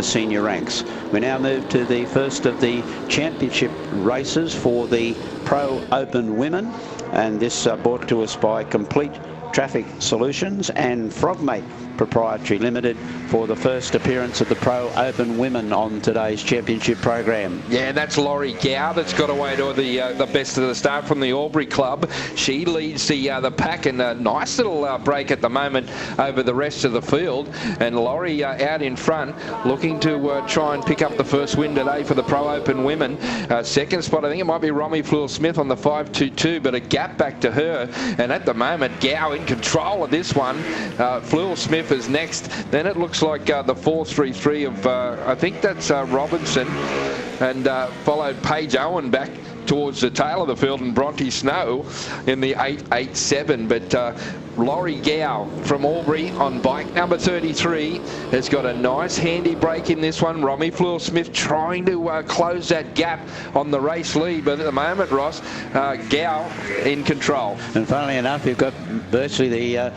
Speaker 1: senior ranks. We now move to the first of the championship races for the Pro Open Women, and this brought to us by Complete Traffic Solutions and Frogmate Proprietary Limited for the first appearance of the Pro Open Women on today's championship program.
Speaker 2: Yeah, that's Laurie Gow that's got away to the best of the start from the Albury Club. She leads the pack in a nice little break at the moment over the rest of the field, and Laurie out in front looking to try and pick up the first win today for the Pro Open Women. Second spot, I think it might be Romy Fleur-Smith on the 522, but a gap back to her, and at the moment Gow in control of this one. Fleur-Smith is next. Then it looks like the 433 of I think that's Robinson, and followed Paige Owen back towards the tail of the field, and Bronte Snow in the 887. But Laurie Gow from Albury on bike number 33 has got a nice handy break in this one. Romy Fleur-Smith trying to close that gap on the race lead, but at the moment, Ross, Gow in control.
Speaker 1: And funnily enough, you've got virtually the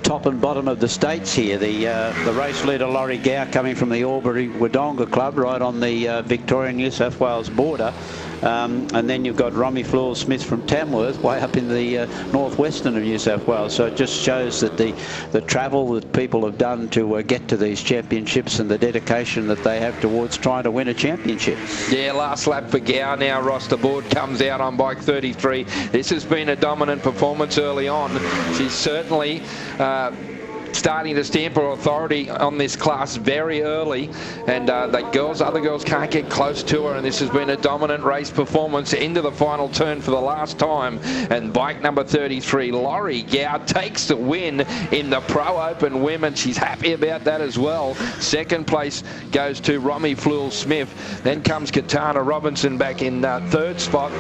Speaker 1: top and bottom of the states here. The race leader, Laurie Gow, coming from the Albury Wodonga Club, right on the Victoria-New South Wales border. And then you've got Romy Fleur-Smith from Tamworth, way up in the northwestern of New South Wales. So it just shows that the travel that people have done to get to these championships and the dedication that they have towards trying to win a championship.
Speaker 2: Yeah, last lap for Gow now. Ross, the board comes out on bike 33. This has been a dominant performance early on. She's certainly starting to stamp her authority on this class very early, and other girls can't get close to her, and this has been a dominant race performance into the final turn for the last time. And bike number 33, Laurie Gow, takes the win in the Pro Open Women. She's happy about that as well. Second place goes to Romy Flewell-Smith. Then comes Katana Robinson back in third spot.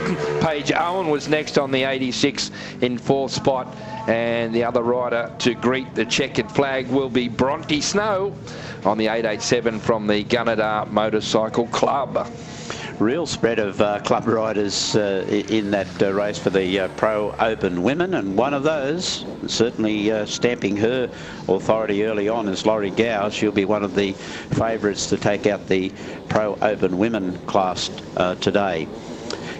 Speaker 2: Paige Owen was next on the 86 in fourth spot. And the other rider to greet the checkered flag will be Bronte Snow on the 887 from the Gunnedah Motorcycle Club.
Speaker 1: Real spread of club riders in that race for the Pro Open Women, and one of those, certainly stamping her authority early on, is Laurie Gow. She'll be one of the favourites to take out the Pro Open Women class today.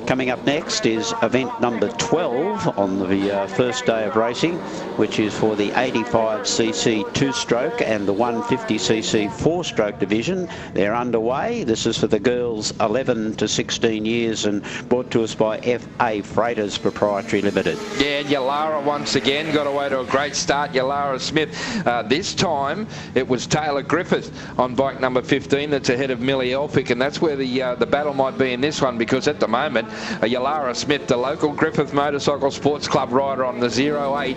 Speaker 1: Coming up next is event number 12 on the first day of racing, which is for the 85cc two-stroke and the 150cc four-stroke division. They're underway. This is for the girls 11 to 16 years and brought to us by FA Freighters Proprietary Limited.
Speaker 2: Yeah, and Yalara once again got away to a great start. Yalara Smith. This time it was Taylor Griffith on bike number 15 that's ahead of Millie Elphick, and that's where the battle might be in this one, because at the moment Yalara Smith, the local Griffith Motorcycle Sports Club rider on the 08,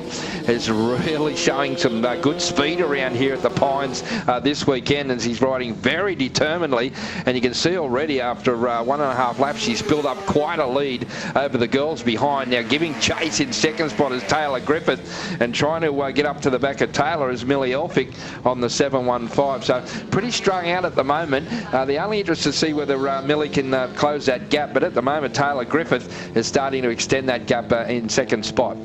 Speaker 2: is really showing some good speed around here at the Pines this weekend, and she's riding very determinedly. And you can see already after 1.5 laps she's built up quite a lead over the girls behind. Now giving chase in second spot is Taylor Griffith, and trying to get up to the back of Taylor is Millie Elphick on the 715. So pretty strung out at the moment. The only interest to see whether Millie can close that gap, but at the moment Taylor Griffith is starting to extend that gap in second spot.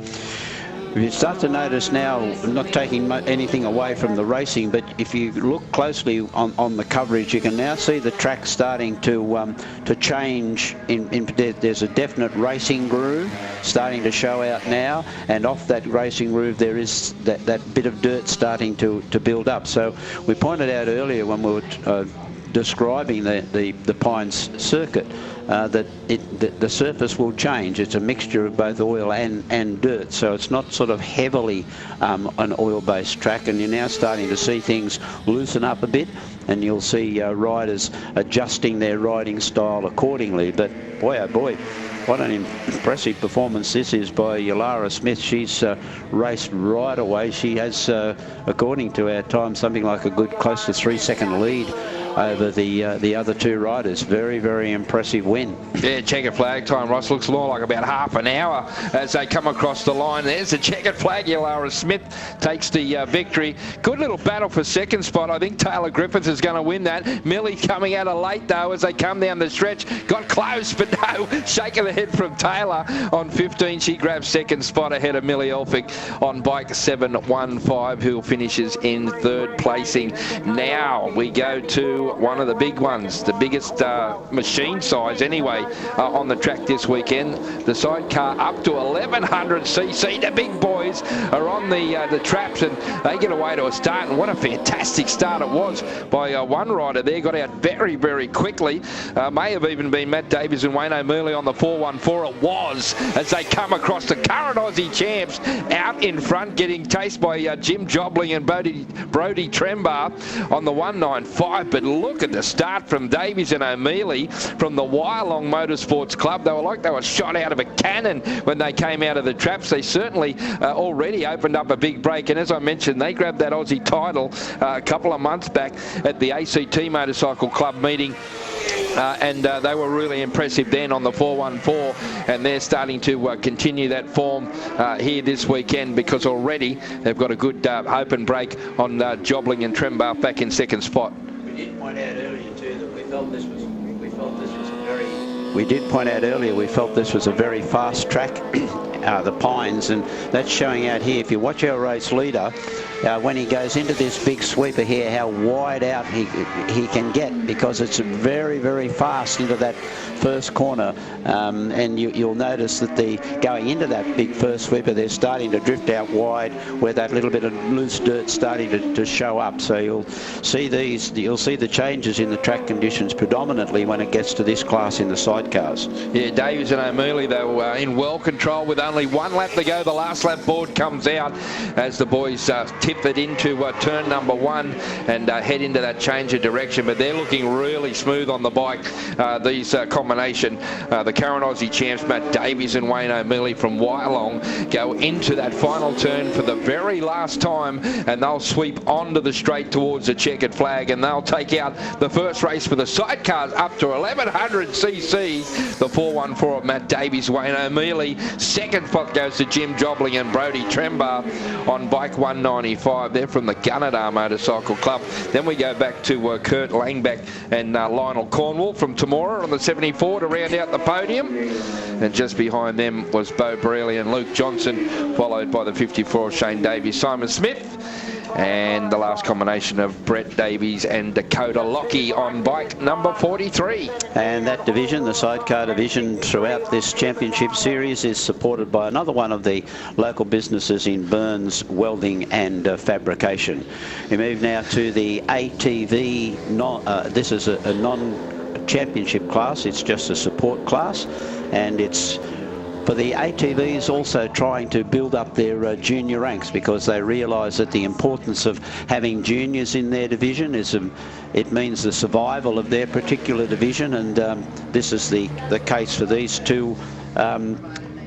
Speaker 1: You start to notice now, not taking anything away from the racing, but if you look closely on the coverage, you can now see the track starting to change. There's a definite racing groove starting to show out now, and off that racing groove there is that bit of dirt starting to build up. So we pointed out earlier when we were describing the Pines circuit that the surface will change. It's a mixture of both oil and dirt, so it's not sort of heavily an oil-based track, and you're now starting to see things loosen up a bit, and you'll see riders adjusting their riding style accordingly. But boy, oh boy, what an impressive performance this is by Yalara Smith. She's raced right away. She has, according to our time, something like a good close to 3-second lead over the other two riders. Very, very impressive win.
Speaker 2: Yeah, checkered flag time, Ross. Looks more like about half an hour as they come across the line. There's the checkered flag. Yalara Smith takes the victory. Good little battle for second spot. I think Taylor Griffith is going to win that. Millie coming out of late, though, as they come down the stretch. Got close, but no. Shake of the head from Taylor on 15. She grabs second spot ahead of Millie Elphick on bike 715, who finishes in third placing. Now we go to one of the big ones, the biggest machine size anyway on the track this weekend. The sidecar up to 1100cc. The big boys are on the traps, and they get away to a start, and what a fantastic start it was by one rider there. Got out very, very quickly. May have even been Matt Davies and Wayne O'Mealy on the 414. It was, as they come across the current Aussie champs out in front, getting chased by Jim Jobling and Brodie Trembar on the 195. But look at the start from Davies and O'Mealy from the Wyalong Motorsports Club. They were like they were shot out of a cannon when they came out of the traps. They certainly already opened up a big break, and as I mentioned, they grabbed that Aussie title a couple of months back at the ACT Motorcycle Club meeting. And they were really impressive then on the 414, and they're starting to continue that form here this weekend, because already they've got a good open break on Jobling and Trembar back in second spot.
Speaker 1: We did point out earlier too that we felt this was a very fast track, the Pines, and that's showing out here. If you watch our race leader, when he goes into this big sweeper here, how wide out he can get, because it's very, very fast into that first corner, and you'll notice that going into that big first sweeper, they're starting to drift out wide where that little bit of loose dirt starting to show up. So you'll see the changes in the track conditions predominantly when it gets to this class in the sidecars.
Speaker 2: Yeah, Davies and O'Mealy, they were in well control with only one lap to go. The last lap board comes out as the boys tip tip it into turn number 1 and head into that change of direction. But they're looking really smooth on the bike. These combination, the current Aussie champs, Matt Davies and Wayne O'Mealy from Wyalong, go into that final turn for the very last time, and they'll sweep onto the straight towards the checkered flag, and they'll take out the first race for the sidecars up to 1100cc. The 414 of Matt Davies, Wayne O'Mealy. Second spot goes to Jim Jobling and Brodie Trembar on bike 195. They're from the Gunnedah Motorcycle Club. Then we go back to Kurt Langbeck and Lionel Cornwall from Temora on the 74 to round out the podium. And just behind them was Bo Brearley and Luke Johnson, followed by the 54 Shane Davies, Simon Smith, and the last combination of Brett Davies and Dakota Lockie on bike number 43.
Speaker 1: And that division, the sidecar division, throughout this championship series is supported by another one of the local businesses in Burns Welding and Fabrication. We move now to the ATV. This is a non-championship class. It's just a support class, and it's for the ATVs also trying to build up their junior ranks, because they realise that the importance of having juniors in their division is it means the survival of their particular division, and this is the case for these two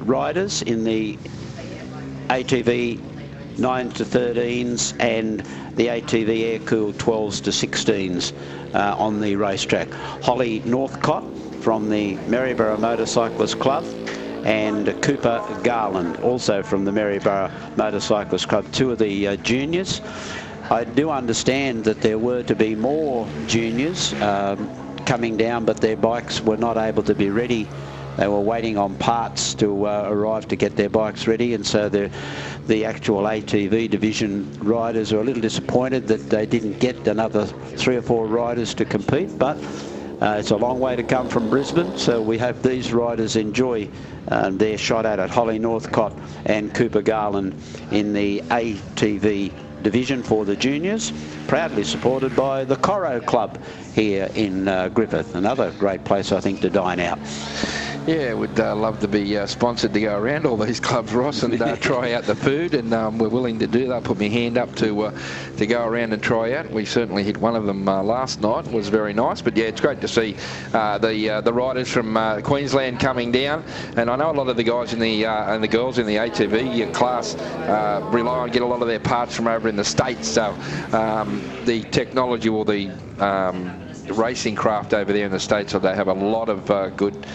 Speaker 1: riders in the ATV 9 to 13s and the ATV air-cooled 12s to 16s on the racetrack. Holly Northcott from the Maryborough Motorcyclist Club, and Cooper Garland, also from the Maryborough Motorcyclist Club, two of the juniors. I do understand that there were to be more juniors coming down, but their bikes were not able to be ready. They were waiting on parts to arrive to get their bikes ready, and so the actual ATV division riders are a little disappointed that they didn't get another 3 or 4 riders to compete, but it's a long way to come from Brisbane, so we hope these riders enjoy their shot at it. Holly Northcott and Cooper Garland in the ATV division for the juniors, proudly supported by the Coro Club here in Griffith. Another great place, I think, to dine out.
Speaker 2: Yeah, we'd love to be sponsored to go around all these clubs, Ross, and try out the food, and we're willing to do that. Put my hand up to go around and try out. We certainly hit one of them last night. It was very nice, but yeah, it's great to see the riders from Queensland coming down, and I know a lot of the guys in the and the girls in the ATV class rely on get a lot of their parts from over in the States, so the technology or the racing craft over there in the States, so they have a lot of good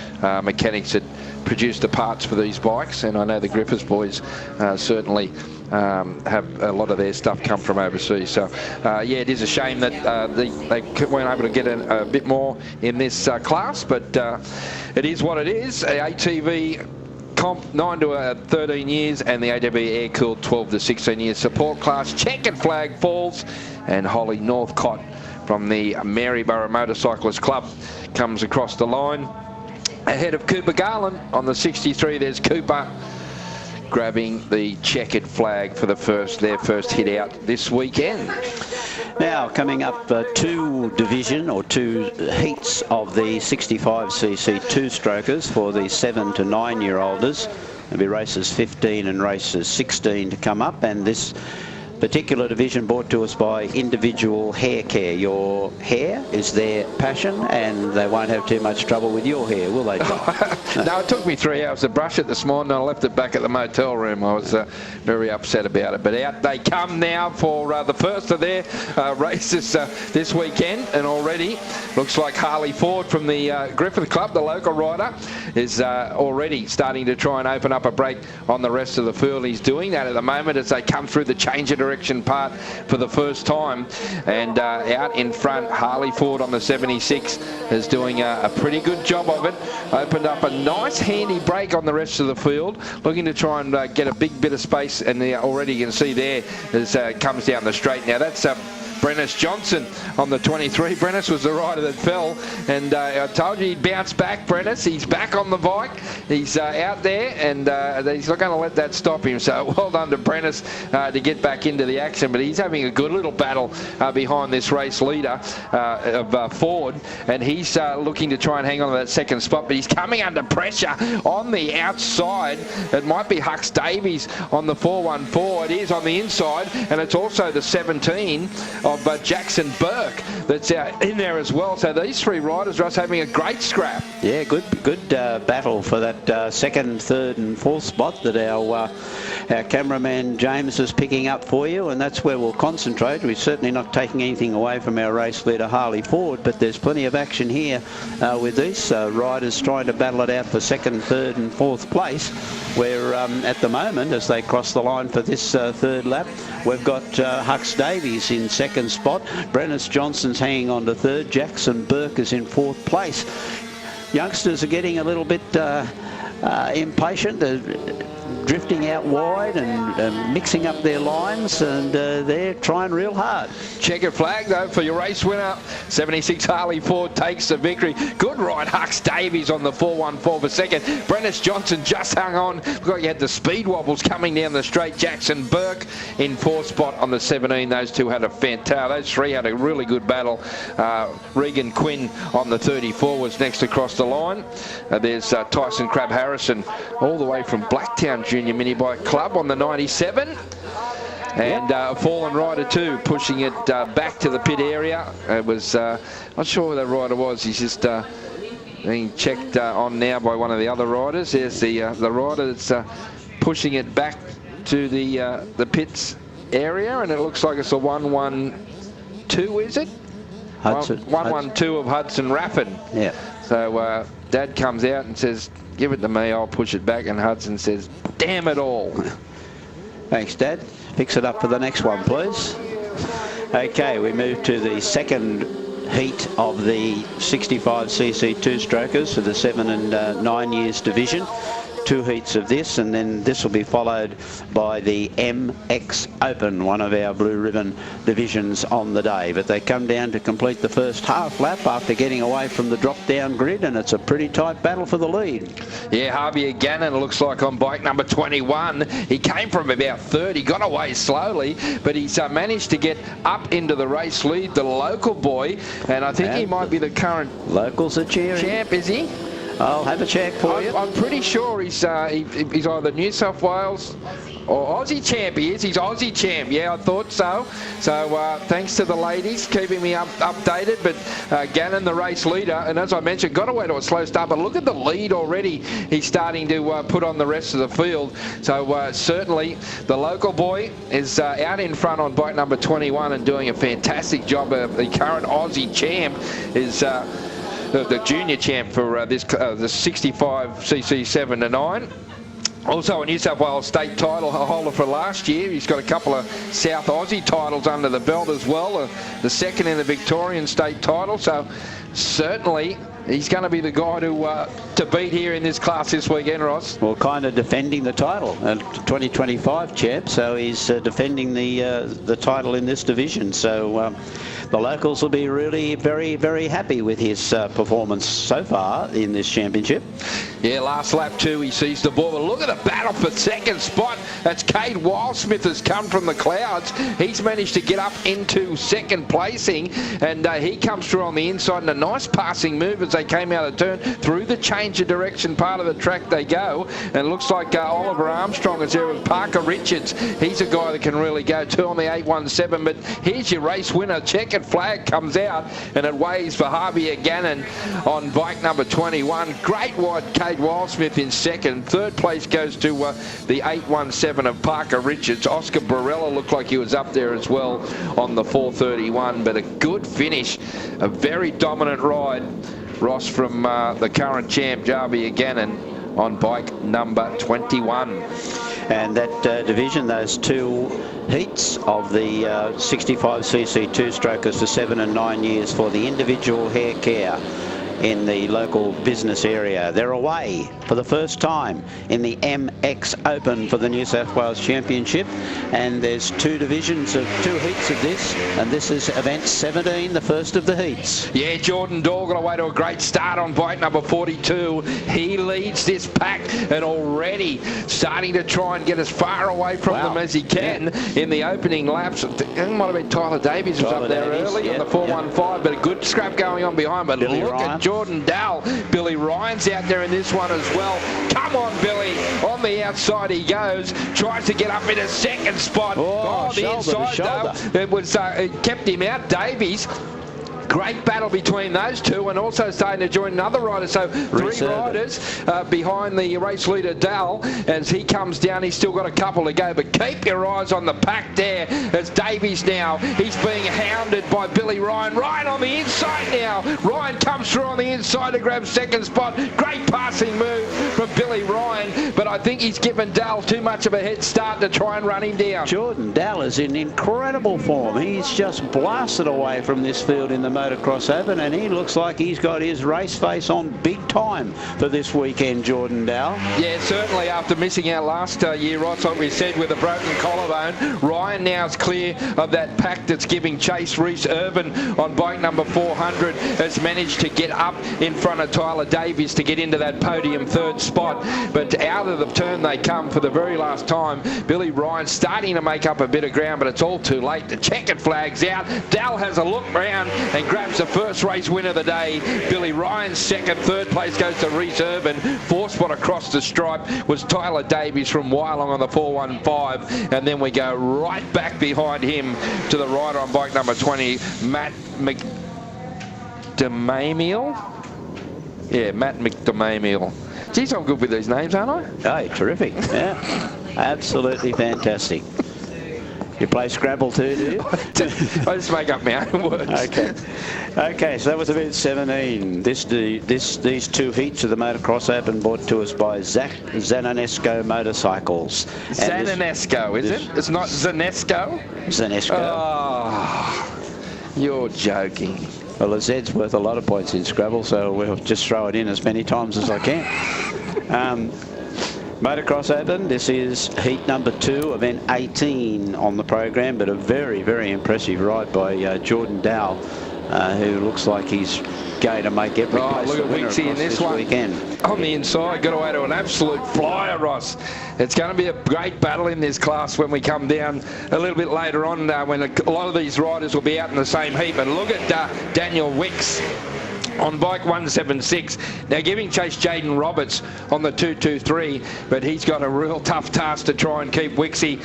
Speaker 2: mechanics that produce the parts for these bikes, and I know the Griffiths boys certainly have a lot of their stuff come from overseas. So yeah, it is a shame that they weren't able to get a bit more in this class, but it is what it is. ATV comp 9 to 13 years and the ATV air-cooled 12 to 16 years support class. Checkered flag falls, and Holly Northcott from the Maryborough Motorcyclist Club comes across the line ahead of Cooper Garland. On the 63, there's Cooper grabbing the checkered flag for their first hit out this weekend.
Speaker 1: Now coming up, two heats of the 65cc two-strokers for the 7 to 9-year-olders. There'll be races 15 and races 16 to come up, and this particular division brought to us by Individual Hair Care. Your hair is their passion, and they won't have too much trouble with your hair, will they, Tom?
Speaker 2: No, it took me 3 hours to brush it this morning, and I left it back at the motel room. I was very upset about it. But out they come now for the first of their races this weekend, and already looks like Harley Ford from the Griffith Club, the local rider, is already starting to try and open up a break on the rest of the field. He's doing that at the moment as they come through the change of direction part for the first time, and out in front, Harley Ford on the 76 is doing a pretty good job of it. Opened up a nice handy break on the rest of the field, looking to try and get a big bit of space, and already you can see there as comes down the straight. Now that's Brennis Johnson on the 23. Brennis was the rider that fell, and I told you he'd bounce back, Brennis. He's back on the bike. He's out there, and he's not going to let that stop him. So well done to Brennis to get back into the action, but he's having a good little battle behind this race leader of Ford, and he's looking to try and hang on to that second spot, but he's coming under pressure on the outside. It might be Hux Davies on the 414. It is on the inside, and it's also the 17 of Jackson Burke that's in there as well. So these three riders, Russ, having a great scrap.
Speaker 1: Yeah, good battle for that second, third and fourth spot that our cameraman James is picking up for you, and that's where we'll concentrate. We're certainly not taking anything away from our race leader Harley Ford, but there's plenty of action here with these riders trying to battle it out for second, third and fourth place, where at the moment, as they cross the line for this third lap, we've got Hux Davies in second spot. Brennis Johnson's hanging on to third. Jackson Burke is in fourth place. Youngsters are getting a little bit impatient. They're drifting out wide and mixing up their lines, and they're trying real hard.
Speaker 2: Checkered flag, though, for your race winner. 76 Harley Ford takes the victory. Good ride, Hux Davies on the 414 for second. Brennis Johnson just hung on. Looked like you had the speed wobbles coming down the straight. Jackson Burke in fourth spot on the 17. Those two had a fantastic. Those three had a really good battle. Regan Quinn on the 34 was next across the line. There's Tyson Crab Harrison all the way from Blacktown Junior Mini Bike Club on the 97. And a fallen rider too, pushing it back to the pit area. It was, not sure who that rider was. He's just being checked on now by one of the other riders. There's the rider that's pushing it back to the pits area, and it looks like it's a 112, is it?
Speaker 1: Hudson.
Speaker 2: 112 of Hudson Raffin.
Speaker 1: Yeah.
Speaker 2: So Dad comes out and says, "Give it to me, I'll push it back," and Hudson says, "Damn it all."
Speaker 1: Thanks, Dad. Fix it up for the next one, please. Okay, we move to the second heat of the 65cc two-strokers for the 7 and 9 years division. 2 heats of this, and then this will be followed by the MX Open, one of our blue ribbon divisions on the day. But they come down to complete the first half lap after getting away from the drop-down grid, and it's a pretty tight battle for the lead.
Speaker 2: Yeah, Harvey Gannon, it looks like, on bike number 21. He came from about third. He got away slowly, but he's managed to get up into the race lead, the local boy, and I think he might be the current
Speaker 1: locals are cheering.
Speaker 2: Champ, is he?
Speaker 1: I'll have a check for you.
Speaker 2: I'm pretty sure he's either New South Wales or Aussie champ. He is. He's Aussie champ. Yeah, I thought so. So thanks to the ladies keeping me updated. But Gannon, the race leader, and as I mentioned, got away to a slow start. But look at the lead already. He's starting to put on the rest of the field. So certainly the local boy is out in front on bike number 21 and doing a fantastic job. The current Aussie champ is the junior champ for the 65cc 7 to 9. Also a New South Wales state title holder for last year. He's got a couple of South Aussie titles under the belt as well. The second in the Victorian state title. So certainly he's going to be the guy to beat here in this class this weekend, Ross.
Speaker 1: Well, kind of defending the title, 2025 champ. So he's defending the title in this division. So the locals will be really very, very happy with his performance so far in this championship.
Speaker 2: Yeah, last lap too, he sees the ball. But look at the battle for second spot. That's Cade Wildsmith has come from the clouds. He's managed to get up into second placing, and he comes through on the inside, and a nice passing move as they came out of turn. Through the change of direction part of the track they go, and it looks like Oliver Armstrong is there with Parker Richards. He's a guy that can really go too on the 817, but here's your race winner. Checkered flag comes out, and it waves for Harvey Gannon on bike number 21. Great wide Cade Wildsmith in second. Third place goes to the 817 of Parker Richards. Oscar Barella looked like he was up there as well on the 431, but a good finish. A very dominant ride, Ross, from the current champ, Harvey Gannon, on bike number 21.
Speaker 1: And that division, those 2 heats of the 65cc two-strokers for 7 and 9 years for the individual hair care. in the local business area. They're away for the first time in the MX Open for the New South Wales Championship, and there's two heats of this, and this is event 17, the first of the heats.
Speaker 2: Yeah, Jordan Dahl got away to a great start on bike number 42. He leads this pack and already starting to try and get as far away from them as he can in the opening laps. It might have been Tyler Davies was up there early on the 415, but a good scrap going on behind. But look at Jordan Dahl. Billy Ryan's out there in this one as well. Come on, Billy. On the outside he goes. Tries to get up in a second spot. The inside though. It was it kept him out. Davies. Great battle between those two, and also starting to join another rider. So three riders behind the race leader Dal. As he comes down, he's still got a couple to go, but keep your eyes on the pack there as Davies now. He's being hounded by Billy Ryan. Ryan on the inside now. Ryan comes through on the inside to grab second spot. Great passing move from Billy Ryan, but I think he's given Dal too much of a head start to try and run him down.
Speaker 1: Jordan Dal is in incredible form. He's just blasted away from this field in the Motocross Open, and he looks like he's got his race face on big time for this weekend, Jordan Dal.
Speaker 2: Yeah, certainly after missing out last year, Ross, like we said, with a broken collarbone. Ryan now is clear of that pack that's giving chase. Reese Irvin on bike number 400 has managed to get up in front of Tyler Davies to get into that podium third spot, but out of the turn they come for the very last time. Billy Ryan starting to make up a bit of ground, but it's all too late. The checkered flag's out. Dal has a look round and grabs the first race win of the day. Billy Ryan's second. Third place goes to Reese Irvin. Fourth spot across the stripe was Tyler Davies from Wyalong on the 415. And then we go right back behind him to the rider on bike number 20, Matt McDemamiel. Yeah, Matt McDemamiel. Geez, I'm good with these names, aren't
Speaker 1: I? Hey, terrific. Yeah, absolutely fantastic. You play Scrabble too, do you?
Speaker 2: I just make up my own words.
Speaker 1: Okay, so that was event 17. These two heats of the Motocross Open brought to us by Zananesco Motorcycles.
Speaker 2: Zananesco, is it? It's not Zanesco?
Speaker 1: Zanesco.
Speaker 2: Oh, you're joking.
Speaker 1: Well, the Z's worth a lot of points in Scrabble, so we'll just throw it in as many times as I can. Motocross Open, this is heat number 2, event 18 on the program, but a very, very impressive ride by Jordan Dahl, who looks like he's going to make every place
Speaker 2: look
Speaker 1: the
Speaker 2: at
Speaker 1: winner
Speaker 2: Wixie in this one
Speaker 1: weekend.
Speaker 2: On the inside, got away to an absolute flyer, Ross. It's going to be a great battle in this class when we come down a little bit later on, when a lot of these riders will be out in the same heat. But look at Daniel Wicks on bike 176. Now giving chase Jaden Roberts on the 223, but he's got a real tough task to try and keep Wixie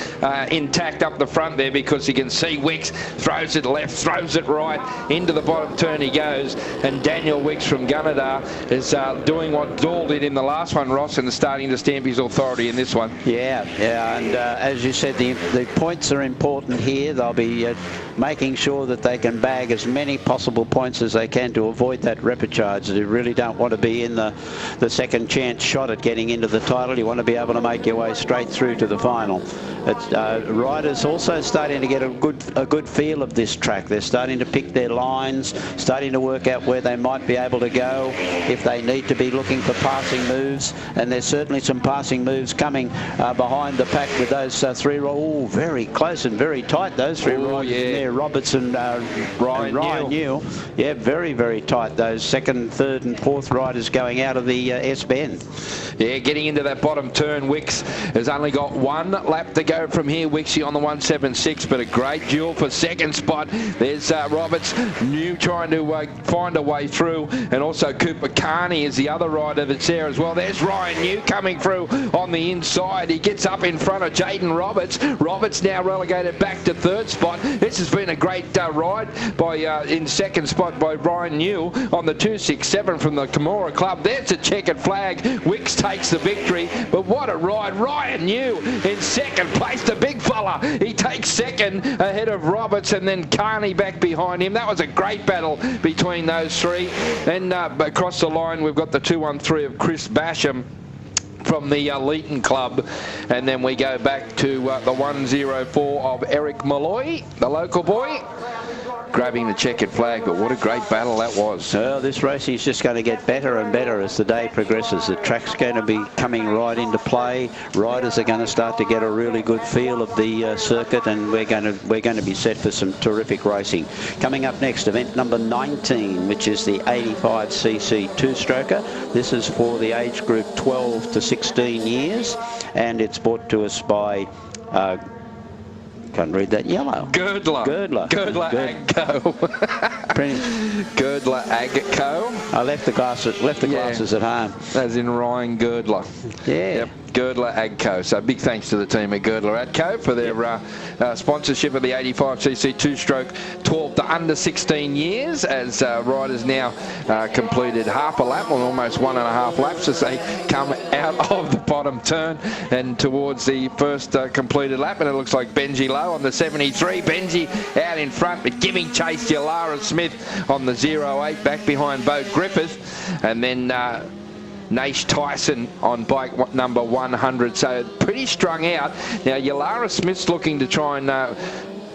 Speaker 2: intact up the front there, because you can see Wicks throws it left, throws it right, into the bottom turn he goes, and Daniel Wicks from Gunnedah is doing what Dahl did in the last one, Ross, and starting to stamp his authority in this one.
Speaker 1: Yeah, and as you said, the points are important here. They'll be making sure that they can bag as many possible points as they can to avoid that repecharge. You really don't want to be in the second chance shot at getting into the title. You want to be able to make your way straight through to the final. Riders also starting to get a good feel of this track. They're starting to pick their lines, starting to work out where they might be able to go if they need to be looking for passing moves, and there's certainly some passing moves coming behind the pack with those three. Oh, very close and very tight, those three riders in there. Roberts and Ryan Newell. Yeah, very, very tight. Those second, third and fourth riders going out of the S-bend.
Speaker 2: Yeah, getting into that bottom turn. Wicks has only got one lap to go from here. Wixie on the 176, but a great duel for second spot. There's Roberts, New trying to find a way through, and also Cooper Carney is the other rider that's there as well. There's Ryan New coming through on the inside. He gets up in front of Jaden Roberts. Roberts now relegated back to third spot. This has been a great ride by in second spot by Ryan New on the 267 from the Kimura Club. There's a checkered flag. Wicks takes the victory, but what a ride. Ryan New in second place, the big fella. He takes second ahead of Roberts, and then Carney back behind him. That was a great battle between those three. Then across the line, we've got the 213 of Chris Basham from the Leeton Club, and then we go back to the 104 of Eric Malloy, the local boy. grabbing the checkered flag, but what a great battle that was.
Speaker 1: Well, this racing is just going to get better and better as the day progresses. The track's going to be coming right into play. Riders are going to start to get a really good feel of the circuit, and we're going to be set for some terrific racing. Coming up next, event number 19, which is the 85cc two-stroker. This is for the age group 12 to 16 years, and it's brought to us by can't read that yellow.
Speaker 2: Girdler Agco. Girdler Agco.
Speaker 1: I left the glasses at home.
Speaker 2: As in Ryan Girdler.
Speaker 1: Yeah.
Speaker 2: Yep. Girdler Agco. So big thanks to the team at Girdler Agco for their sponsorship of the 85cc two-stroke 12 to under 16 years, as riders now completed half a lap, or almost 1.5 laps, as they come out of the bottom turn and towards the first completed lap. And it looks like Benji Lowe on the 73. Benji out in front, but giving chase to Lara Smith on the 08, back behind Bo Griffith. And then Naish Tyson on bike number 100, so pretty strung out. Now, Yalara Smith's looking to try and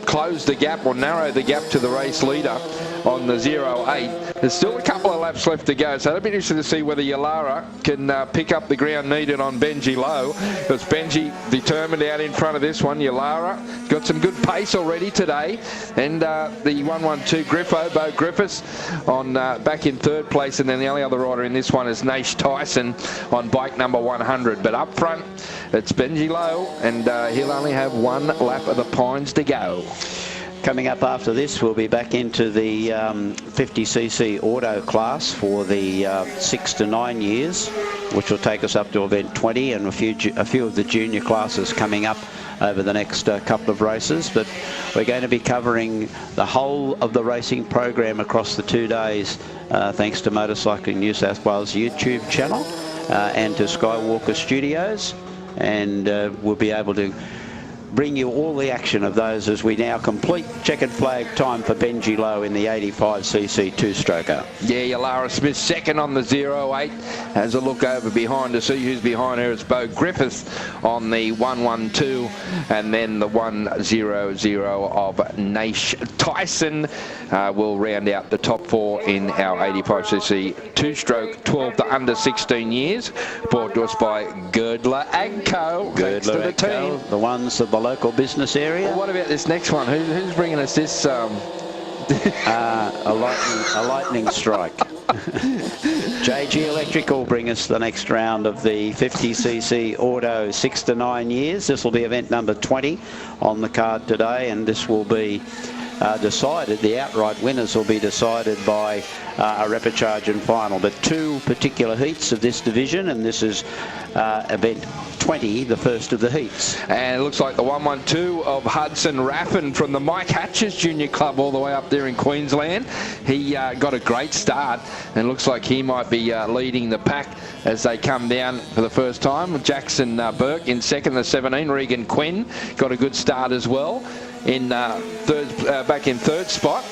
Speaker 2: close the gap or narrow the gap to the race leader on the 08. There's still a couple of laps left to go, so it'll be interesting to see whether Yalara can pick up the ground needed on Benji Lowe, because Benji determined out in front of this one. Yalara got some good pace already today, and the 112 Griffo, Bo Griffiths, on back in third place, and then the only other rider in this one is Naish Tyson on bike number 100. But up front, it's Benji Lowe, and he'll only have one lap of the Pines to go.
Speaker 1: Coming up after this, we'll be back into the 50cc auto class for the 6 to 9 years, which will take us up to event 20, and a few of the junior classes coming up over the next couple of races. But we're going to be covering the whole of the racing program across the 2 days, thanks to Motorcycling New South Wales YouTube channel and to Skywalker Studios, and we'll be able to bring you all the action of those as we now complete checkered flag time for Benji Lowe in the 85cc two-stroker.
Speaker 2: Yeah, Yalara Smith second on the 08. Has a look over behind to see who's behind her. It's Bo Griffith on the 112, and then the 100 of Naish Tyson will round out the top four in our 85cc two-stroke 12 to under 16 years, brought to us by Girdler Agco. Thanks to the team.
Speaker 1: The ones of the local business area.
Speaker 2: Well, what about this next one? Who's bringing us this?
Speaker 1: A lightning strike. JG Electric will bring us the next round of the 50cc auto 6 to 9 years. This will be event number 20 on the card today, and this will be decided, the outright winners will be decided by a repechage and final. But two particular heats of this division, and this is event 20, the first of the heats.
Speaker 2: And it looks like the 112 of Hudson Raffin from the Mike Hatches Junior Club all the way up there in Queensland. He got a great start, and looks like he might be leading the pack as they come down for the first time. Jackson Burke in second, the 17. Regan Quinn got a good start as well in back in third spot.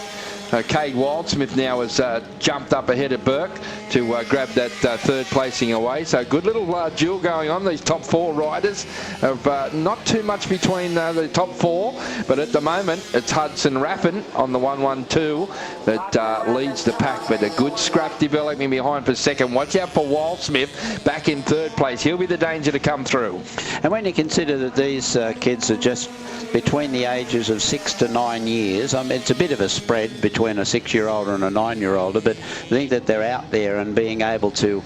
Speaker 2: Cade Wildsmith now has jumped up ahead of Burke to grab that third placing away. So good little duel going on. These top four riders have not too much between the top four, but at the moment it's Hudson Raffin on the 112 that leads the pack, but a good scrap developing behind for second. Watch out for Wildsmith back in third place. He'll be the danger to come through.
Speaker 1: And when you consider that these kids are just between the ages of 6 to 9 years, I mean, it's a bit of a spread between a 6-year-old and a 9-year-older, but I think that they're out there and being able to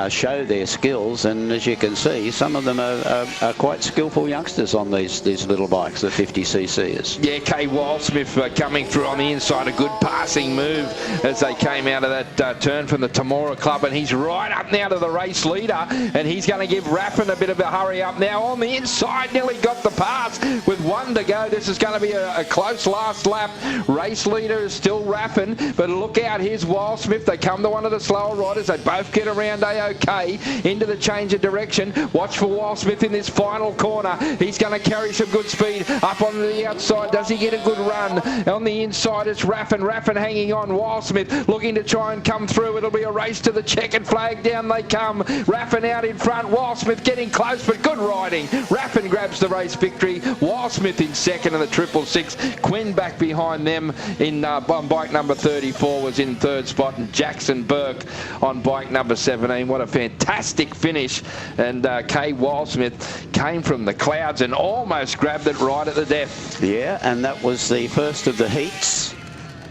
Speaker 1: show their skills, and as you can see, some of them are quite skillful youngsters on these little bikes, the 50cc's.
Speaker 2: Yeah, Kay Wildsmith coming through on the inside, a good passing move as they came out of that turn from the Tamora Club, and he's right up now to the race leader, and he's going to give Raffin a bit of a hurry up now on the inside. Nearly got the pass with 1 to go. This is going to be a close last lap. Race leader is still Raffin, but look out, here's Wildsmith. They come to one of the slower riders. They both get around A-OK into the change of direction. Watch for Wildsmith in this final corner. He's going to carry some good speed up on the outside. Does he get a good run? On the inside, it's Raffin. Raffin hanging on. Wildsmith looking to try and come through. It'll be a race to the checkered flag. Down they come. Raffin out in front. Wildsmith getting close, but good riding. Raffin grabs the race victory. Wildsmith in second in the 666. Quinn back behind them in on bike number 34 was in third spot, and Jackson Burke on bike number 17. What a fantastic finish. And Kay Wildsmith came from the clouds and almost grabbed it right at the death.
Speaker 1: Yeah, and that was the first of the heats.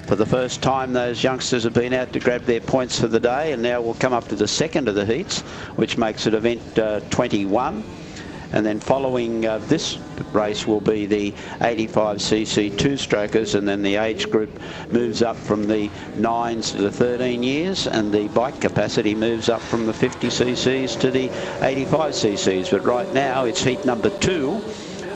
Speaker 1: For the first time, those youngsters have been out to grab their points for the day, and now we'll come up to the second of the heats, which makes it event 21. And then following this race will be the 85cc two-strokers, and then the age group moves up from the 9s to the 13 years, and the bike capacity moves up from the 50cc's to the 85cc's. But right now it's heat number 2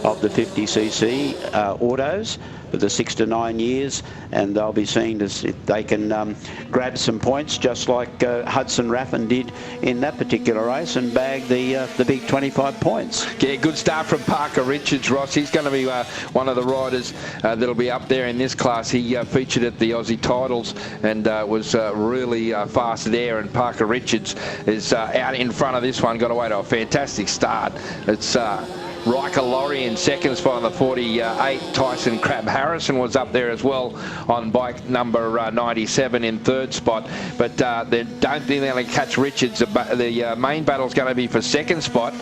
Speaker 1: of the 50cc autos for the 6 to 9 years, and they'll be seen to see if they can grab some points, just like Hudson Raffin did in that particular race, and bag the big 25 points.
Speaker 2: Yeah, good start from Parker Richards, Ross. He's going to be one of the riders that'll be up there in this class. He featured at the Aussie titles and was really fast there, and Parker Richards is out in front of this one. Got away to a fantastic start. It's Riker Laurie in second spot on the 48. Tyson Crab Harrison was up there as well on bike number 97 in third spot. But they don't think they're going to catch Richards. The main battle's going to be for second spot,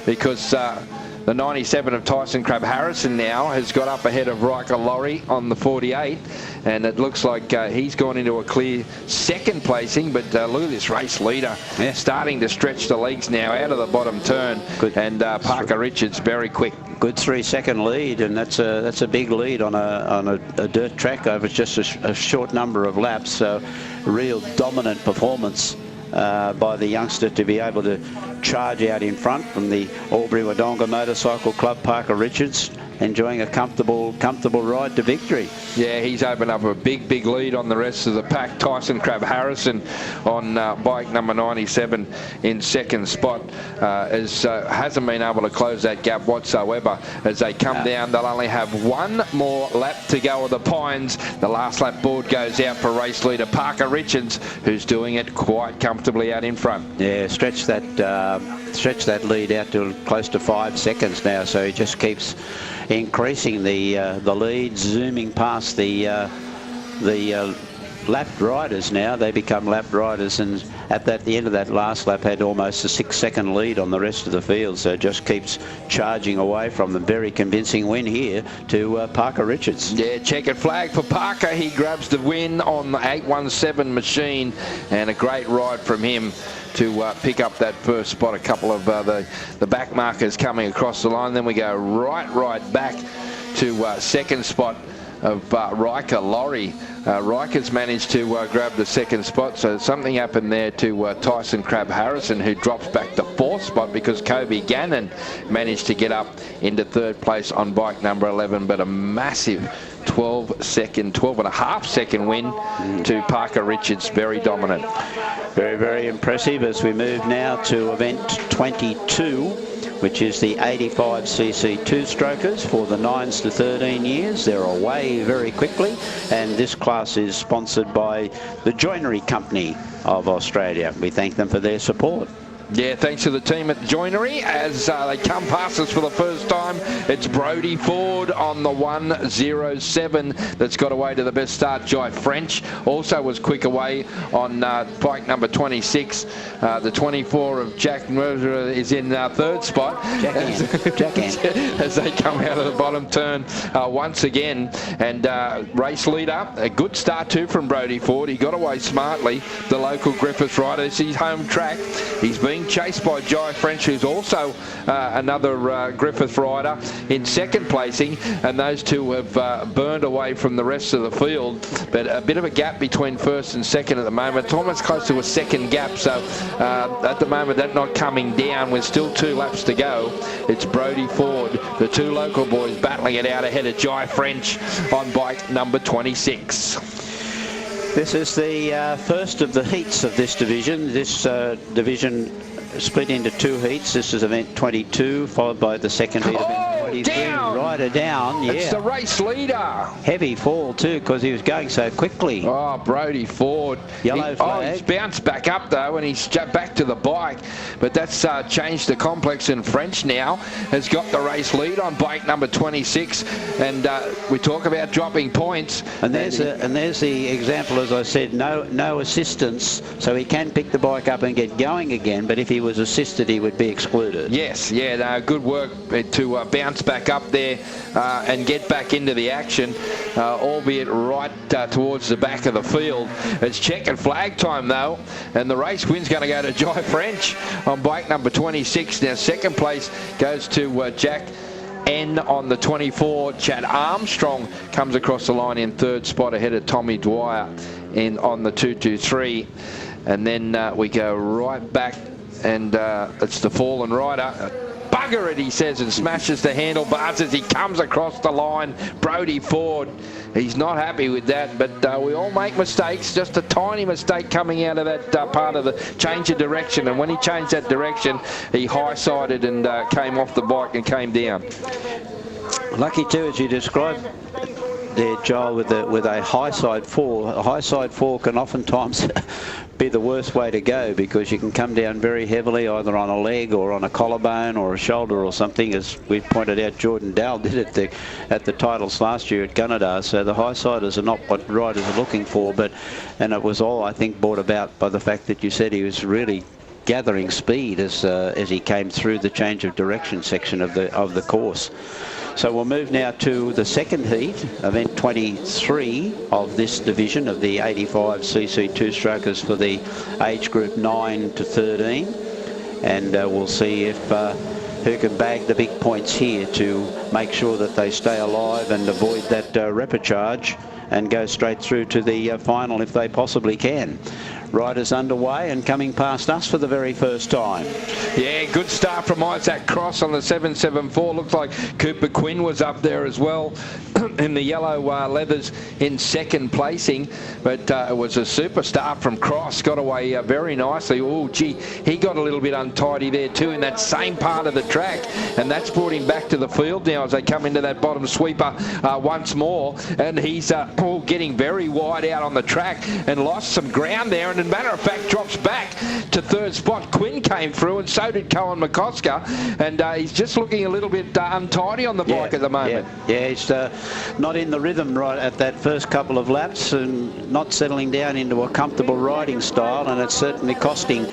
Speaker 2: because the 97 of Tyson Crab Harrison now has got up ahead of Riker Laurie on the 48, and it looks like he's gone into a clear second placing. But look at this race leader, starting to stretch the legs now out of the bottom turn. Good. And Parker Richards very quick.
Speaker 1: Good 3-second lead, and that's a big lead on a dirt track over just a short number of laps. So real dominant performance by the youngster to be able to charge out in front from the Albury-Wodonga Motorcycle Club. Parker Richards enjoying a comfortable ride to victory.
Speaker 2: Yeah, he's opened up a big lead on the rest of the pack. Tyson Crab Harrison on bike number 97 in second spot hasn't been able to close that gap whatsoever. As they come down, they'll only have one more lap to go of the Pines. The last lap board goes out for race leader Parker Richards, who's doing it quite comfortably out in front.
Speaker 1: Yeah, stretch that lead out to close to 5 seconds now, so he just keeps increasing the lead, zooming past the lapped riders now. They become lapped riders, and at the end of that last lap had almost a 6-second lead on the rest of the field, so just keeps charging away from them. Very convincing win here to Parker Richards.
Speaker 2: Yeah, checkered flag for Parker. He grabs the win on the 817 machine, and a great ride from him to pick up that first spot. A couple of the back markers coming across the line. Then we go right back to second spot of Riker Laurie. Riker's managed to grab the second spot, so something happened there to Tyson Crab Harrison, who drops back to fourth spot because Kobe Gannon managed to get up into third place on bike number 11. But a massive 12.5 second win to Parker Richards. Very dominant.
Speaker 1: Very impressive as we move now to event 22, which is the 85cc two-strokers for the 9s to 13 years. They're away very quickly, and this class is sponsored by the Joinery Company of Australia. We thank them for their support.
Speaker 2: Yeah, thanks to the team at Joinery as they come past us for the first time. It's Brodie Ford on the 107 that's got away to the best start. Jai French also was quick away on bike number 26. The 24 of Jack Murderer is in third spot.
Speaker 1: Jack
Speaker 2: as they come out of the bottom turn once again. And race leader, a good start too from Brodie Ford. He got away smartly. The local Griffith rider, it's his home track. He's being chased by Jai French, who's also another Griffith rider in second placing, and those two have burned away from the rest of the field. But a bit of a gap between first and second at the moment. It's almost close to a second gap, so at the moment that's not coming down. With still 2 laps to go, it's Brodie Ford, the 2 local boys, battling it out ahead of Jai French on bike number 26.
Speaker 1: This is the first of the heats of this division. This division split into 2 heats. This is event 22, followed by the second heat, event 23.
Speaker 2: Down!
Speaker 1: rider down. Yeah.
Speaker 2: It's the race leader.
Speaker 1: Heavy fall too, because he was going so quickly.
Speaker 2: Oh, Brodie Ford.
Speaker 1: Yellow flag.
Speaker 2: He's bounced back up though, and he's back to the bike. But that's changed the complex, and French now has got the race lead on bike number 26. And we talk about dropping points.
Speaker 1: And there's the example, as I said, no assistance, so he can pick the bike up and get going again. But if he was assisted, he would be excluded.
Speaker 2: Yes, yeah, no, good work to bounce back up there and get back into the action, albeit right towards the back of the field. It's checkered flag time though, and the race win's going to go to Jai French on bike number 26. Now second place goes to Jack N on the 24. Chad Armstrong comes across the line in third spot ahead of Tommy Dwyer on the 223. And then we go right back, and it's the fallen rider. Bugger it, he says, and smashes the handlebars as he comes across the line. Brodie Ford, he's not happy with that, but we all make mistakes. Just a tiny mistake coming out of that part of the change of direction, and when he changed that direction, he high-sided and came off the bike and came down.
Speaker 1: Lucky too, as you described there, Joel, with a high side fall. A high side fall can oftentimes be the worst way to go, because you can come down very heavily either on a leg or on a collarbone or a shoulder or something, as we pointed out Jordan Dowell did at the titles last year at Gunnedah. So the high siders are not what riders are looking for, and it was all, I think, brought about by the fact that you said he was really gathering speed as he came through the change of direction section of the course. So we'll move now to the second heat, event 23 of this division of the 85cc two-strokers for the age group 9 to 13. And we'll see if who can bag the big points here to make sure that they stay alive and avoid that repechage and go straight through to the final if they possibly can. Riders underway and coming past us for the very first time.
Speaker 2: Yeah, good start from Isaac Cross on the 774. Looks like Cooper Quinn was up there as well in the yellow leathers in second placing. But it was a super start from Cross. Got away very nicely. Oh, gee, he got a little bit untidy there too in that same part of the track. And that's brought him back to the field now as they come into that bottom sweeper once more. And he's getting very wide out on the track and lost some ground there. And as a matter of fact, drops back to third spot. Quinn came through, and so did Cohen McCosker, and he's just looking a little bit untidy on the bike at the moment.
Speaker 1: Yeah, he's not in the rhythm right at that first couple of laps, and not settling down into a comfortable riding style, and it's certainly costing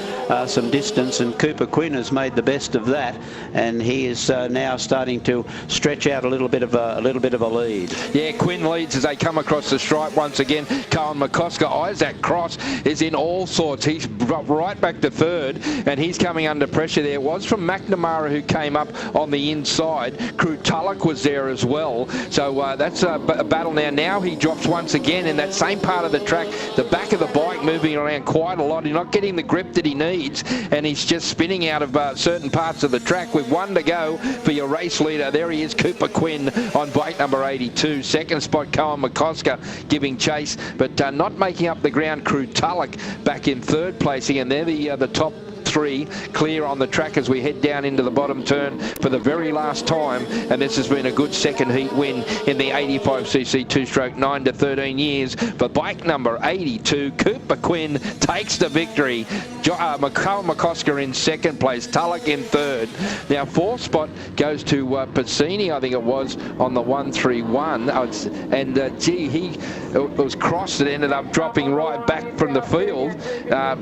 Speaker 1: some distance. And Cooper Quinn has made the best of that, and he is now starting to stretch out a little bit of a lead.
Speaker 2: Yeah, Quinn leads as they come across the stripe once again. Cohen McCosker, Isaac Cross is in all sorts. He's right back to third, and he's coming under pressure there. It was from McNamara who came up on the inside. Crew Tulloch was there as well. So that's a battle now. Now he drops once again in that same part of the track. The back of the bike moving around quite a lot. He's not getting the grip that he needs, and he's just spinning out of certain parts of the track. With one to go for your race leader. There he is, Cooper Quinn on bike number 82. Second spot, Cohen McCosker giving chase, but not making up the ground. Crew Tulloch back in third placing, and they're the top three clear on the track as we head down into the bottom turn for the very last time. And this has been a good second heat win in the 85cc two-stroke 9 to 13 years for bike number 82. Cooper Quinn takes the victory. Cohen McCosker in second place, Tulloch in third. Now fourth spot goes to Pacini, I think it was, on the 131. And it was Cross that ended up dropping right back from the field,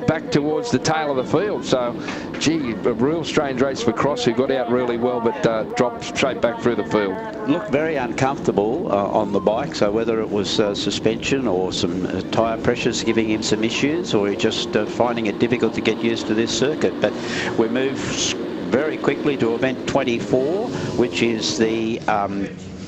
Speaker 2: back towards the tail of the field. So, gee, a real strange race for Cross, who got out really well, but dropped straight back through the field.
Speaker 1: Looked very uncomfortable on the bike, so whether it was suspension or some tyre pressures giving him some issues, or he just finding it difficult to get used to this circuit. But we move very quickly to event 24, which is the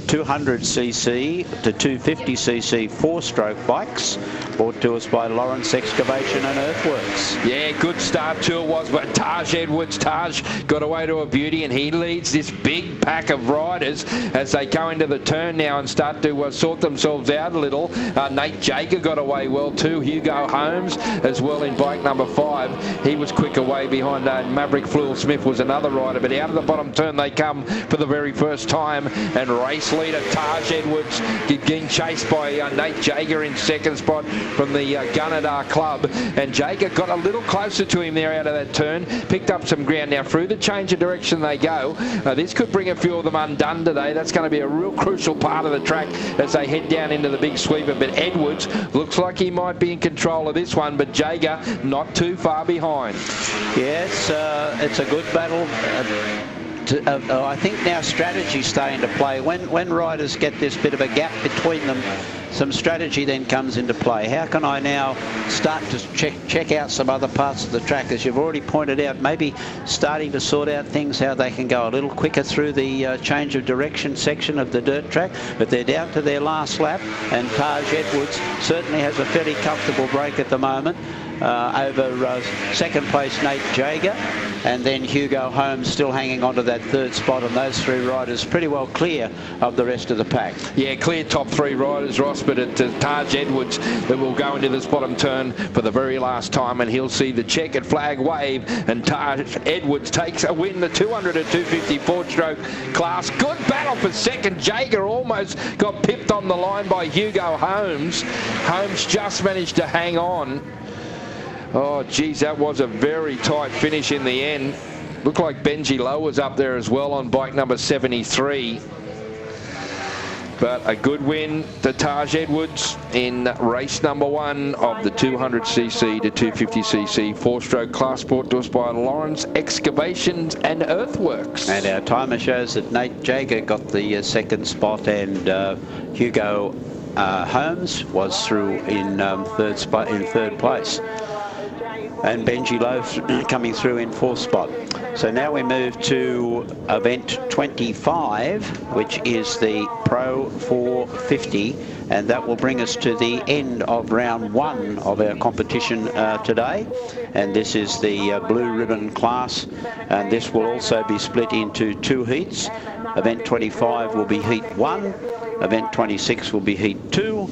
Speaker 1: 200cc to 250cc four-stroke bikes brought to us by Lawrence Excavation and Earthworks.
Speaker 2: Yeah, good start to it was, but Taj Edwards, got away to a beauty, and he leads this big pack of riders as they go into the turn now and start to sort themselves out a little. Nate Jager got away well too. Hugo Holmes as well in bike number 5. He was quick away behind Maverick Flewell Smith was another rider, but out of the bottom turn they come for the very first time, and race leader Taj Edwards getting chased by Nate Jager in second spot from the Gunnedah Club, and Jager got a little closer to him there out of that turn, picked up some ground. Now through the change of direction they go. This could bring a few of them undone today. That's going to be a real crucial part of the track as they head down into the big sweeper, but Edwards looks like he might be in control of this one, but Jager not too far behind.
Speaker 1: Yes, it's a good battle. I think now strategy's starting to play. When riders get this bit of a gap between them, some strategy then comes into play. How can I now start to check out some other parts of the track? As you've already pointed out, maybe starting to sort out things, how they can go a little quicker through the change of direction section of the dirt track. But they're down to their last lap, and Taj Edwards certainly has a fairly comfortable break at the moment over second place Nate Jager, and then Hugo Holmes still hanging on to that third spot, and those 3 riders pretty well clear of the rest of the pack.
Speaker 2: Yeah, clear top 3 riders, Ross, but it's Taj Edwards that will go into this bottom turn for the very last time, and he'll see the checkered flag wave, and Taj Edwards takes a win, the 200 and 250 4-stroke class. Good battle for second. Jager almost got pipped on the line by Hugo Holmes. Holmes just managed to hang on. Oh, geez, that was a very tight finish in the end. Looked like Benji Lowe was up there as well on bike number 73. But a good win to Taj Edwards in race number 1 of the 200cc to 250cc 4-stroke class, brought to us by Lawrence Excavations and Earthworks.
Speaker 1: And our timer shows that Nate Jager got the second spot, and Hugo Holmes was through in third place. And Benji Lowe coming through in 4th spot. So now we move to event 25, which is the Pro 450, and that will bring us to the end of round 1 of our competition today. And this is the blue ribbon class, and this will also be split into 2 heats. Event 25 will be heat 1, event 26 will be heat 2,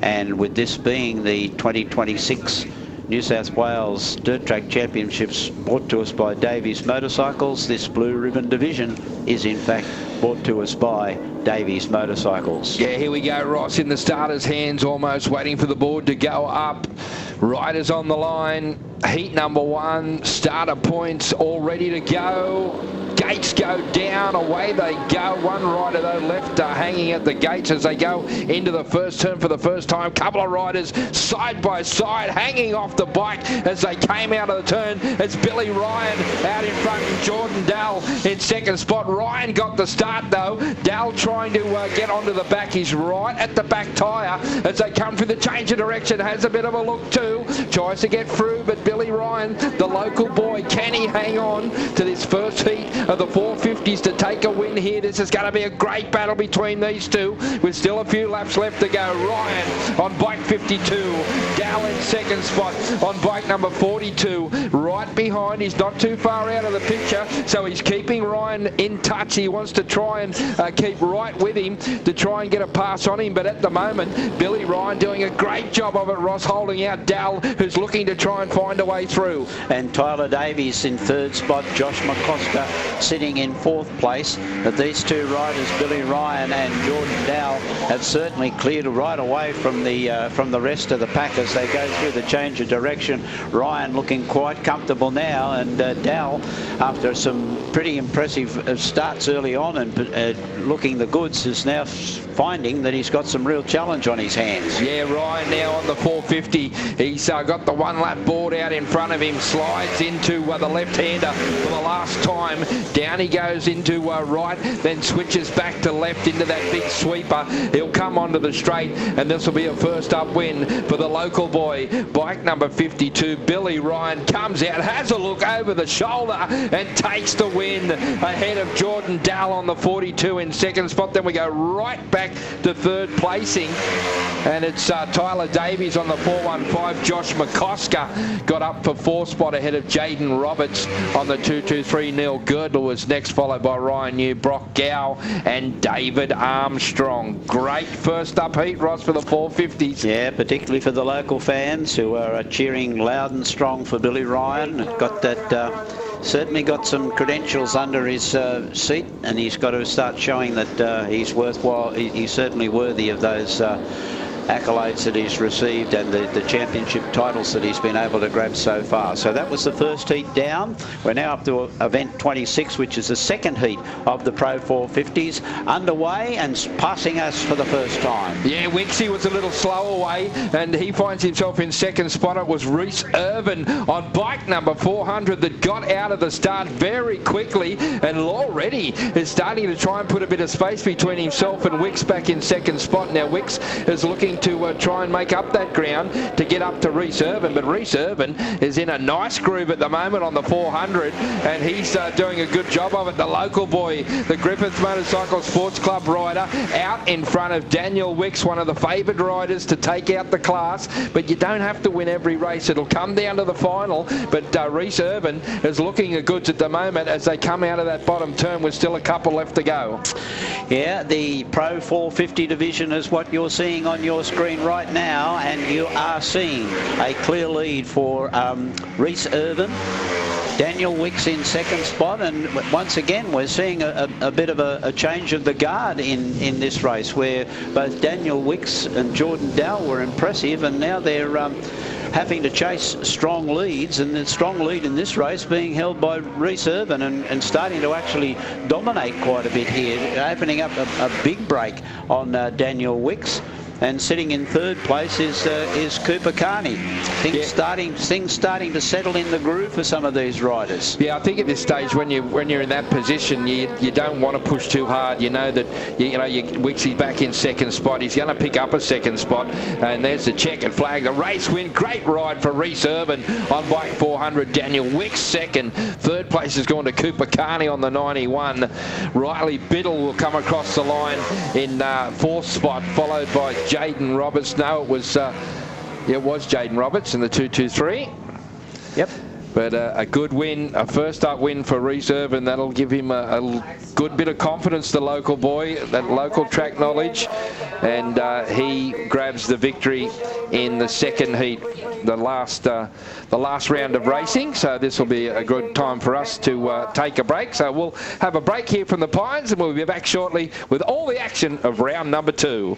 Speaker 1: and with this being the 2026 New South Wales Dirt Track Championships brought to us by Davies Motorcycles, this blue ribbon division is in fact brought to us by Davies Motorcycles.
Speaker 2: Yeah, here we go, Ross, in the starter's hands, almost waiting for the board to go up. Riders on the line, heat number 1, starter points all ready to go. Gates go down, away they go. One rider though left hanging at the gates as they go into the first turn for the first time. Couple of riders side by side hanging off the bike as they came out of the turn. It's Billy Ryan out in front and Jordan Dell in second spot. Ryan got the start though. Dell trying to get onto the back. He's right at the back tyre as they come through the change of direction. Has a bit of a look too. Tries to get through, but Billy Ryan, the local boy, can he hang on to this first heat of the 450s to take a win here? This is going to be a great battle between these two with still a few laps left to go. Ryan on bike 52, Dal in second spot on bike number 42, right behind. He's not too far out of the picture, so he's keeping Ryan in touch. He wants to try and keep right with him to try and get a pass on him, but at the moment Billy Ryan doing a great job of it, Ross, holding out Dal, who's looking to try and find a way through.
Speaker 1: And Tyler Davies in third spot, Josh McCosker sitting in fourth place. But these two riders, Billy Ryan and Jordan Dowell, have certainly cleared right away from the rest of the pack as they go through the change of direction. Ryan looking quite comfortable now, and Dowell, after some pretty impressive starts early on and looking the goods, is now finding that he's got some real challenge on his hands.
Speaker 2: Yeah, Ryan now on the 450. He's got the one lap board out in front of him, slides into the left-hander for the last time. Down he goes into right, then switches back to left into that big sweeper. He'll come onto the straight, and this will be a first up win for the local boy. Bike number 52, Billy Ryan, comes out, has a look over the shoulder and takes the win ahead of Jordan Dall on the 42 in second spot. Then we go right back to third placing, and it's Tyler Davies on the 415. Josh McCosker got up for fourth spot ahead of Jaden Roberts on the 223. Neil Girdle was next, followed by Ryan New, Brock Gow and David Armstrong. Great first up heat, Ross, for the 450s.
Speaker 1: Yeah, particularly for the local fans who are cheering loud and strong for Billy Ryan. Got that, certainly got some credentials under his seat, and he's got to start showing that he's worthwhile. He's certainly worthy of those accolades that he's received and the championship titles that he's been able to grab so far. So that was the first heat down. We're now up to event 26, which is the second heat of the Pro 450s, underway and passing us for the first time.
Speaker 2: Yeah, Wixie was a little slow away, and he finds himself in second spot. It was Reese Irvin on bike number 400 that got out of the start very quickly, and already is starting to try and put a bit of space between himself and Wix back in second spot. Now Wix is looking to try and make up that ground to get up to Reese Irvin, but Reese Irvin is in a nice groove at the moment on the 400, and he's doing a good job of it. The local boy, the Griffith Motorcycle Sports Club rider, out in front of Daniel Wicks, one of the favoured riders to take out the class, but you don't have to win every race. It'll come down to the final, but Reese Irvin is looking at goods at the moment as they come out of that bottom turn with still a couple left to go.
Speaker 1: Yeah, the Pro 450 division is what you're seeing on your screen right now, and you are seeing a clear lead for Reese Irvin. Daniel Wicks in second spot, and once again we're seeing a bit of a change of the guard in this race, where both Daniel Wicks and Jordan Dall were impressive, and now they're having to chase strong leads, and the strong lead in this race being held by Reese Irvin and starting to actually dominate quite a bit here, opening up a big break on Daniel Wicks. And sitting in third place is Cooper Carney. Things starting to settle in the groove for some of these riders.
Speaker 2: Yeah, I think at this stage when you're in that position, you don't want to push too hard. You know that Wixie's back in second spot. He's going to pick up a second spot, and there's the checkered flag. The race win, great ride for Reese Irvin on bike 400. Daniel Wicks second. Third place has gone to Cooper Carney on the 91. Riley Biddle will come across the line in fourth spot, followed by Jaden Roberts. No, it was Jaden Roberts in the 223.
Speaker 1: Yep.
Speaker 2: But a good win, a first up win for Reese Irvin. That'll give him a good bit of confidence, the local boy, that local track knowledge. And he grabs the victory in the second heat, the last round of racing. So this will be a good time for us to take a break. So we'll have a break here from the Pines, and we'll be back shortly with all the action of round number 2.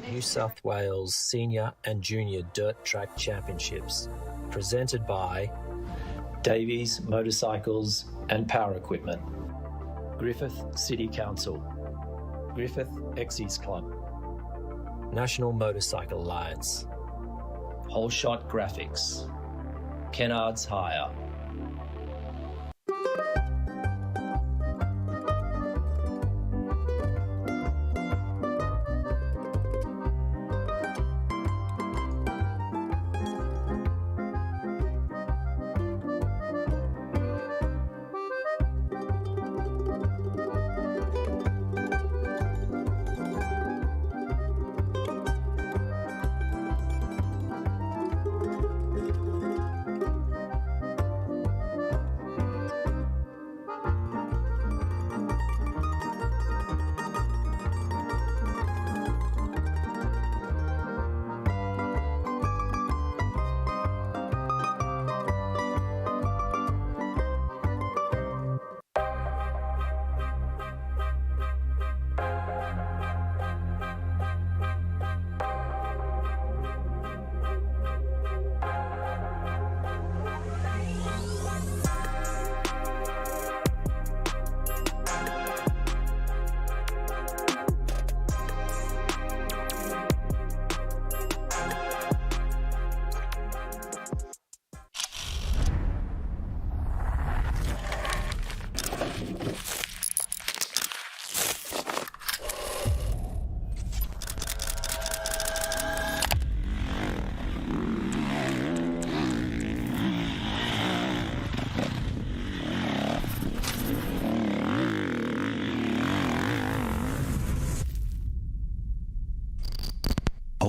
Speaker 3: New South Wales Senior and Junior Dirt Track Championships, presented by Davies Motorcycles and Power Equipment, Griffith City Council, Griffith Exes Club, National Motorcycle Alliance, Whole Shot Graphics, Kennard's Hire.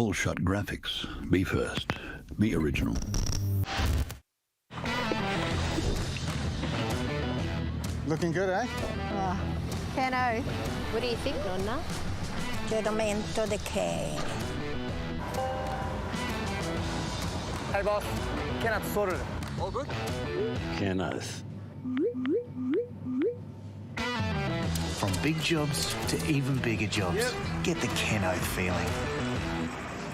Speaker 4: All shot graphics. Be first. Be original.
Speaker 7: Looking good, eh?
Speaker 15: Cano. What do you think, Donna? Giordamento de cane.
Speaker 7: Hey, boss. Kenneth sorted it. All good?
Speaker 8: Kenneth. From big jobs to even bigger jobs, get the Kenneth feeling.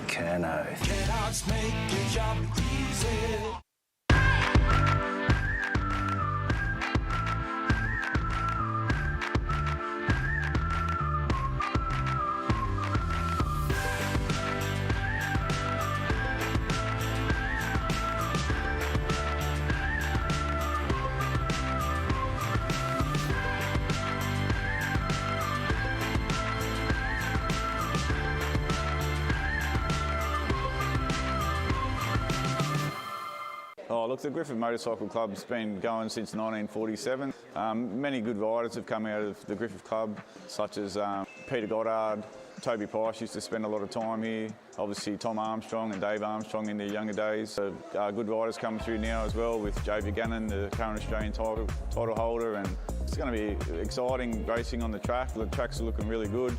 Speaker 8: Kenneth.
Speaker 9: Kenneth's make your job easy.
Speaker 5: Oh, look, the Griffith Motorcycle Club's been going since 1947. Many good riders have come out of the Griffith Club, such as Peter Goddard, Toby Price used to spend a lot of time here. Obviously, Tom Armstrong and Dave Armstrong in their younger days. Good riders coming through now as well, with Joe Buchanan, the current Australian title holder, and it's going to be exciting racing on the track. The tracks are looking really good.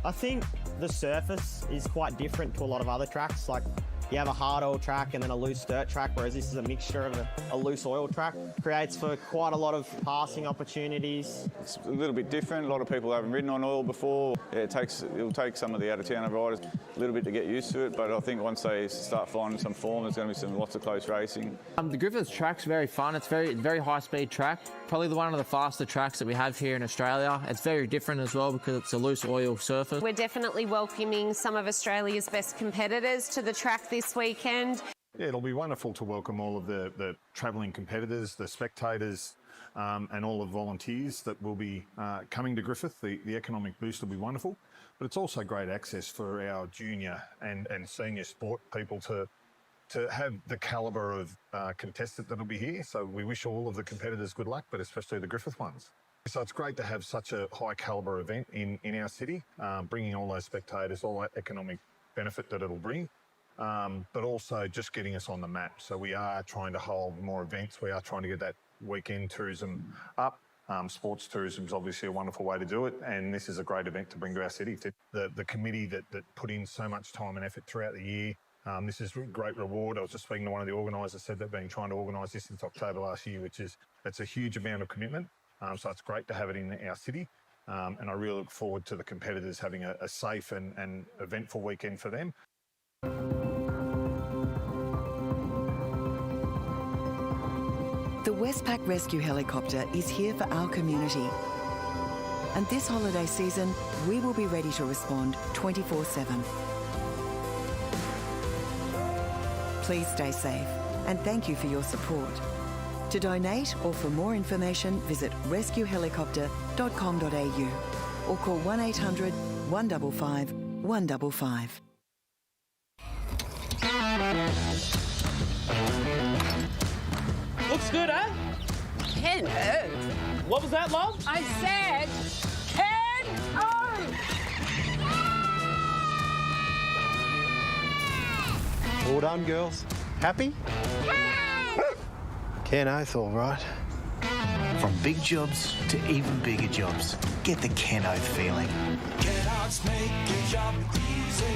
Speaker 11: I think the surface is quite different to a lot of other tracks. Like, you have a hard oil track and then a loose dirt track, whereas this is a mixture of a loose oil track. Creates for quite a lot of passing opportunities.
Speaker 5: It's a little bit different. A lot of people haven't ridden on oil before. Yeah, it'll take some of the out-of-town riders a little bit to get used to it, but I think once they start finding some form, there's going to be lots of close racing.
Speaker 12: The Griffith track's very fun. It's very high-speed track. Probably one of the faster tracks that we have here in Australia. It's very different as well because it's a loose oil surface.
Speaker 6: We're definitely welcoming some of Australia's best competitors to the track this weekend.
Speaker 13: Yeah, it'll be wonderful to welcome all of the travelling competitors, the spectators, and all the volunteers that will be coming to Griffith. The economic boost will be wonderful, but it's also great access for our junior and senior sport people to have the calibre of contestant that'll be here. So we wish all of the competitors good luck, but especially the Griffith ones. So it's great to have such a high calibre event in our city, bringing all those spectators, all that economic benefit that it'll bring. But also just getting us on the map. So we are trying to hold more events. We are trying to get that weekend tourism up. Sports tourism is obviously a wonderful way to do it, and this is a great event to bring to our city. The committee that put in so much time and effort throughout the year, this is a great reward. I was just speaking to one of the organisers, said they've been trying to organise this since October last year, it's a huge amount of commitment. So it's great to have it in our city. And I really look forward to the competitors having a safe and eventful weekend for them.
Speaker 10: The Westpac Rescue Helicopter is here for our community. And this holiday season, we will be ready to respond 24/7. Please stay safe, and thank you for your support. To donate or for more information, visit rescuehelicopter.com.au or call 1800 155 155.
Speaker 14: Looks good, eh?
Speaker 16: Ken O.
Speaker 14: What was that, love?
Speaker 16: I said Ken O.
Speaker 7: Well done, girls. Happy? Ken O's all right.
Speaker 8: From big jobs to even bigger jobs, get the Kenneth feeling.
Speaker 9: Kenneth's make your job easy.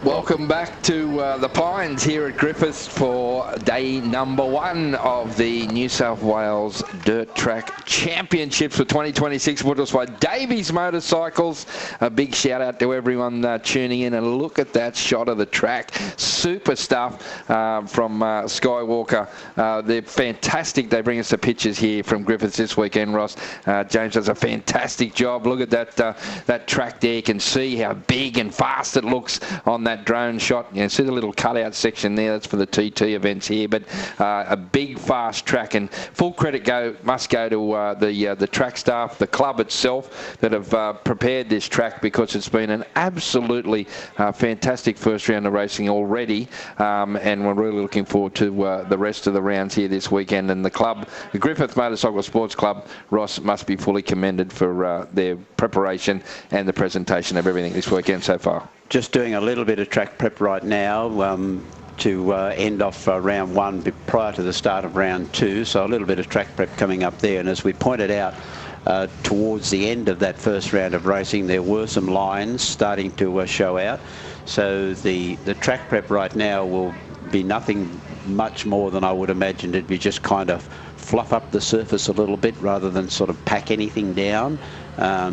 Speaker 2: Welcome back to the Pines here at Griffith for day number 1 of the New South Wales Dirt Track Championships for 2026, brought to us by Davies Motorcycles. A big shout out to everyone tuning in, and look at that shot of the track. Super stuff from Skywalker. They're fantastic. They bring us the pictures here from Griffiths this weekend, Ross. James does a fantastic job. Look at that track there. You can see how big and fast it looks on that drone shot. You can see the little cutout section there. That's for the TT events here, but a big fast track, and full credit must go to the track staff, the club itself, that have prepared this track, because it's been an absolutely fantastic first round of racing already, and we're really looking forward to the rest of the rounds here this weekend. And the club, the Griffith Motorcycle Sports Club, Ross, must be fully commended for their preparation and the presentation of everything this weekend so far.
Speaker 1: Just doing a little bit of track prep right now to end off round 1 prior to the start of round 2. So a little bit of track prep coming up there. And as we pointed out, towards the end of that first round of racing, there were some lines starting to show out. So the track prep right now will be nothing much more than I would imagine. It'd be just kind of fluff up the surface a little bit rather than sort of pack anything down,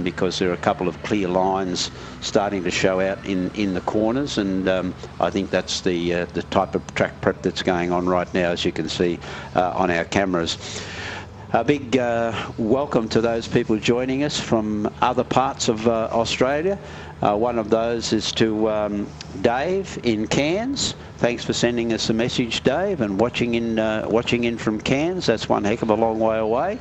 Speaker 1: because there are a couple of clear lines starting to show out in the corners, and I think that's the type of track prep that's going on right now, as you can see on our cameras. A big welcome to those people joining us from other parts of Australia. One of those is to Dave in Cairns. Thanks for sending us a message, Dave, and watching in from Cairns. That's one heck of a long way away.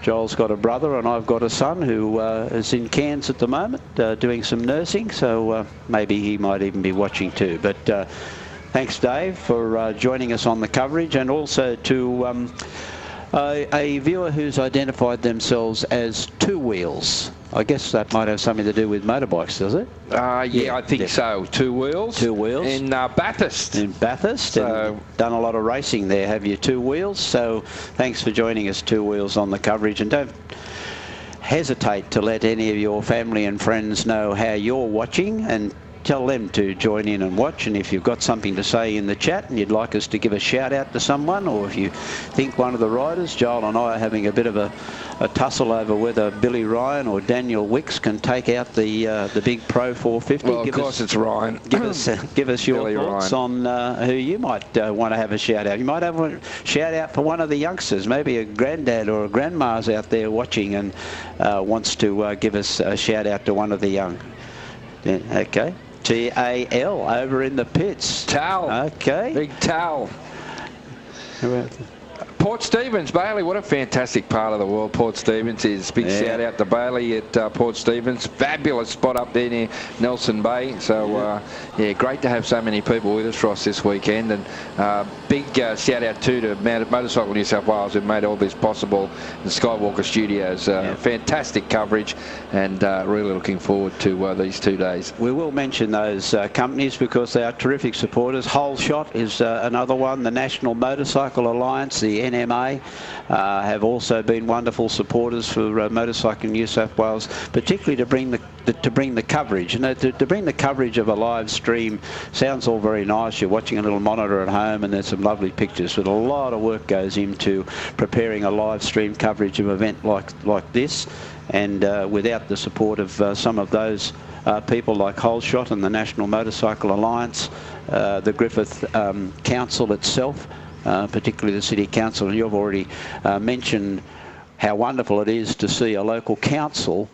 Speaker 1: Joel's got a brother and I've got a son who is in Cairns at the moment doing some nursing, so maybe he might even be watching too. But thanks, Dave, for joining us on the coverage, and also to a viewer who's identified themselves as Two Wheels. I guess that might have something to do with motorbikes, does it?
Speaker 2: Yeah, I think so. Two Wheels.
Speaker 1: Two Wheels.
Speaker 2: In Bathurst.
Speaker 1: In Bathurst. So, and done a lot of racing there, have you, Two Wheels? So thanks for joining us, Two Wheels, on the coverage. And don't hesitate to let any of your family and friends know how you're watching, and tell them to join in and watch. And if you've got something to say in the chat and you'd like us to give a shout out to someone, or if you think one of the riders, Joel and I are having a bit of a tussle over whether Billy Ryan or Daniel Wicks can take out the big Pro 450.
Speaker 2: Well, of course it's Ryan.
Speaker 1: Give us your
Speaker 2: Billy
Speaker 1: thoughts
Speaker 2: Ryan.
Speaker 1: on who you might want to have a shout out. You might have a shout out for one of the youngsters, maybe a granddad or a grandma's out there watching and wants to give us a shout out to one of the young. Yeah, okay. T-A-L over in the pits.
Speaker 2: Tal.
Speaker 1: Okay.
Speaker 2: Big Tal. Port Stephens, Bailey, what a fantastic part of the world Port Stephens is. Big shout out to Bailey at Port Stephens. Fabulous spot up there near Nelson Bay. So, yeah, great to have so many people with us, Ross, this weekend. And big shout out too to Motorcycle New South Wales, who made all this possible. The Skywalker Studios. Fantastic coverage, and really looking forward to these 2 days.
Speaker 1: We will mention those companies because they are terrific supporters. Whole Shot is another one. The National Motorcycle Alliance, the NMA, have also been wonderful supporters for Motorcycle New South Wales, particularly to bring the coverage. You know, to bring the coverage of a live stream sounds all very nice. You're watching a little monitor at home and there's some lovely pictures, but a lot of work goes into preparing a live stream coverage of an event like this, and without the support of some of those people like Whole Shot and the National Motorcycle Alliance, the Griffith Council itself, particularly the City Council, and you've already mentioned how wonderful it is to see a local council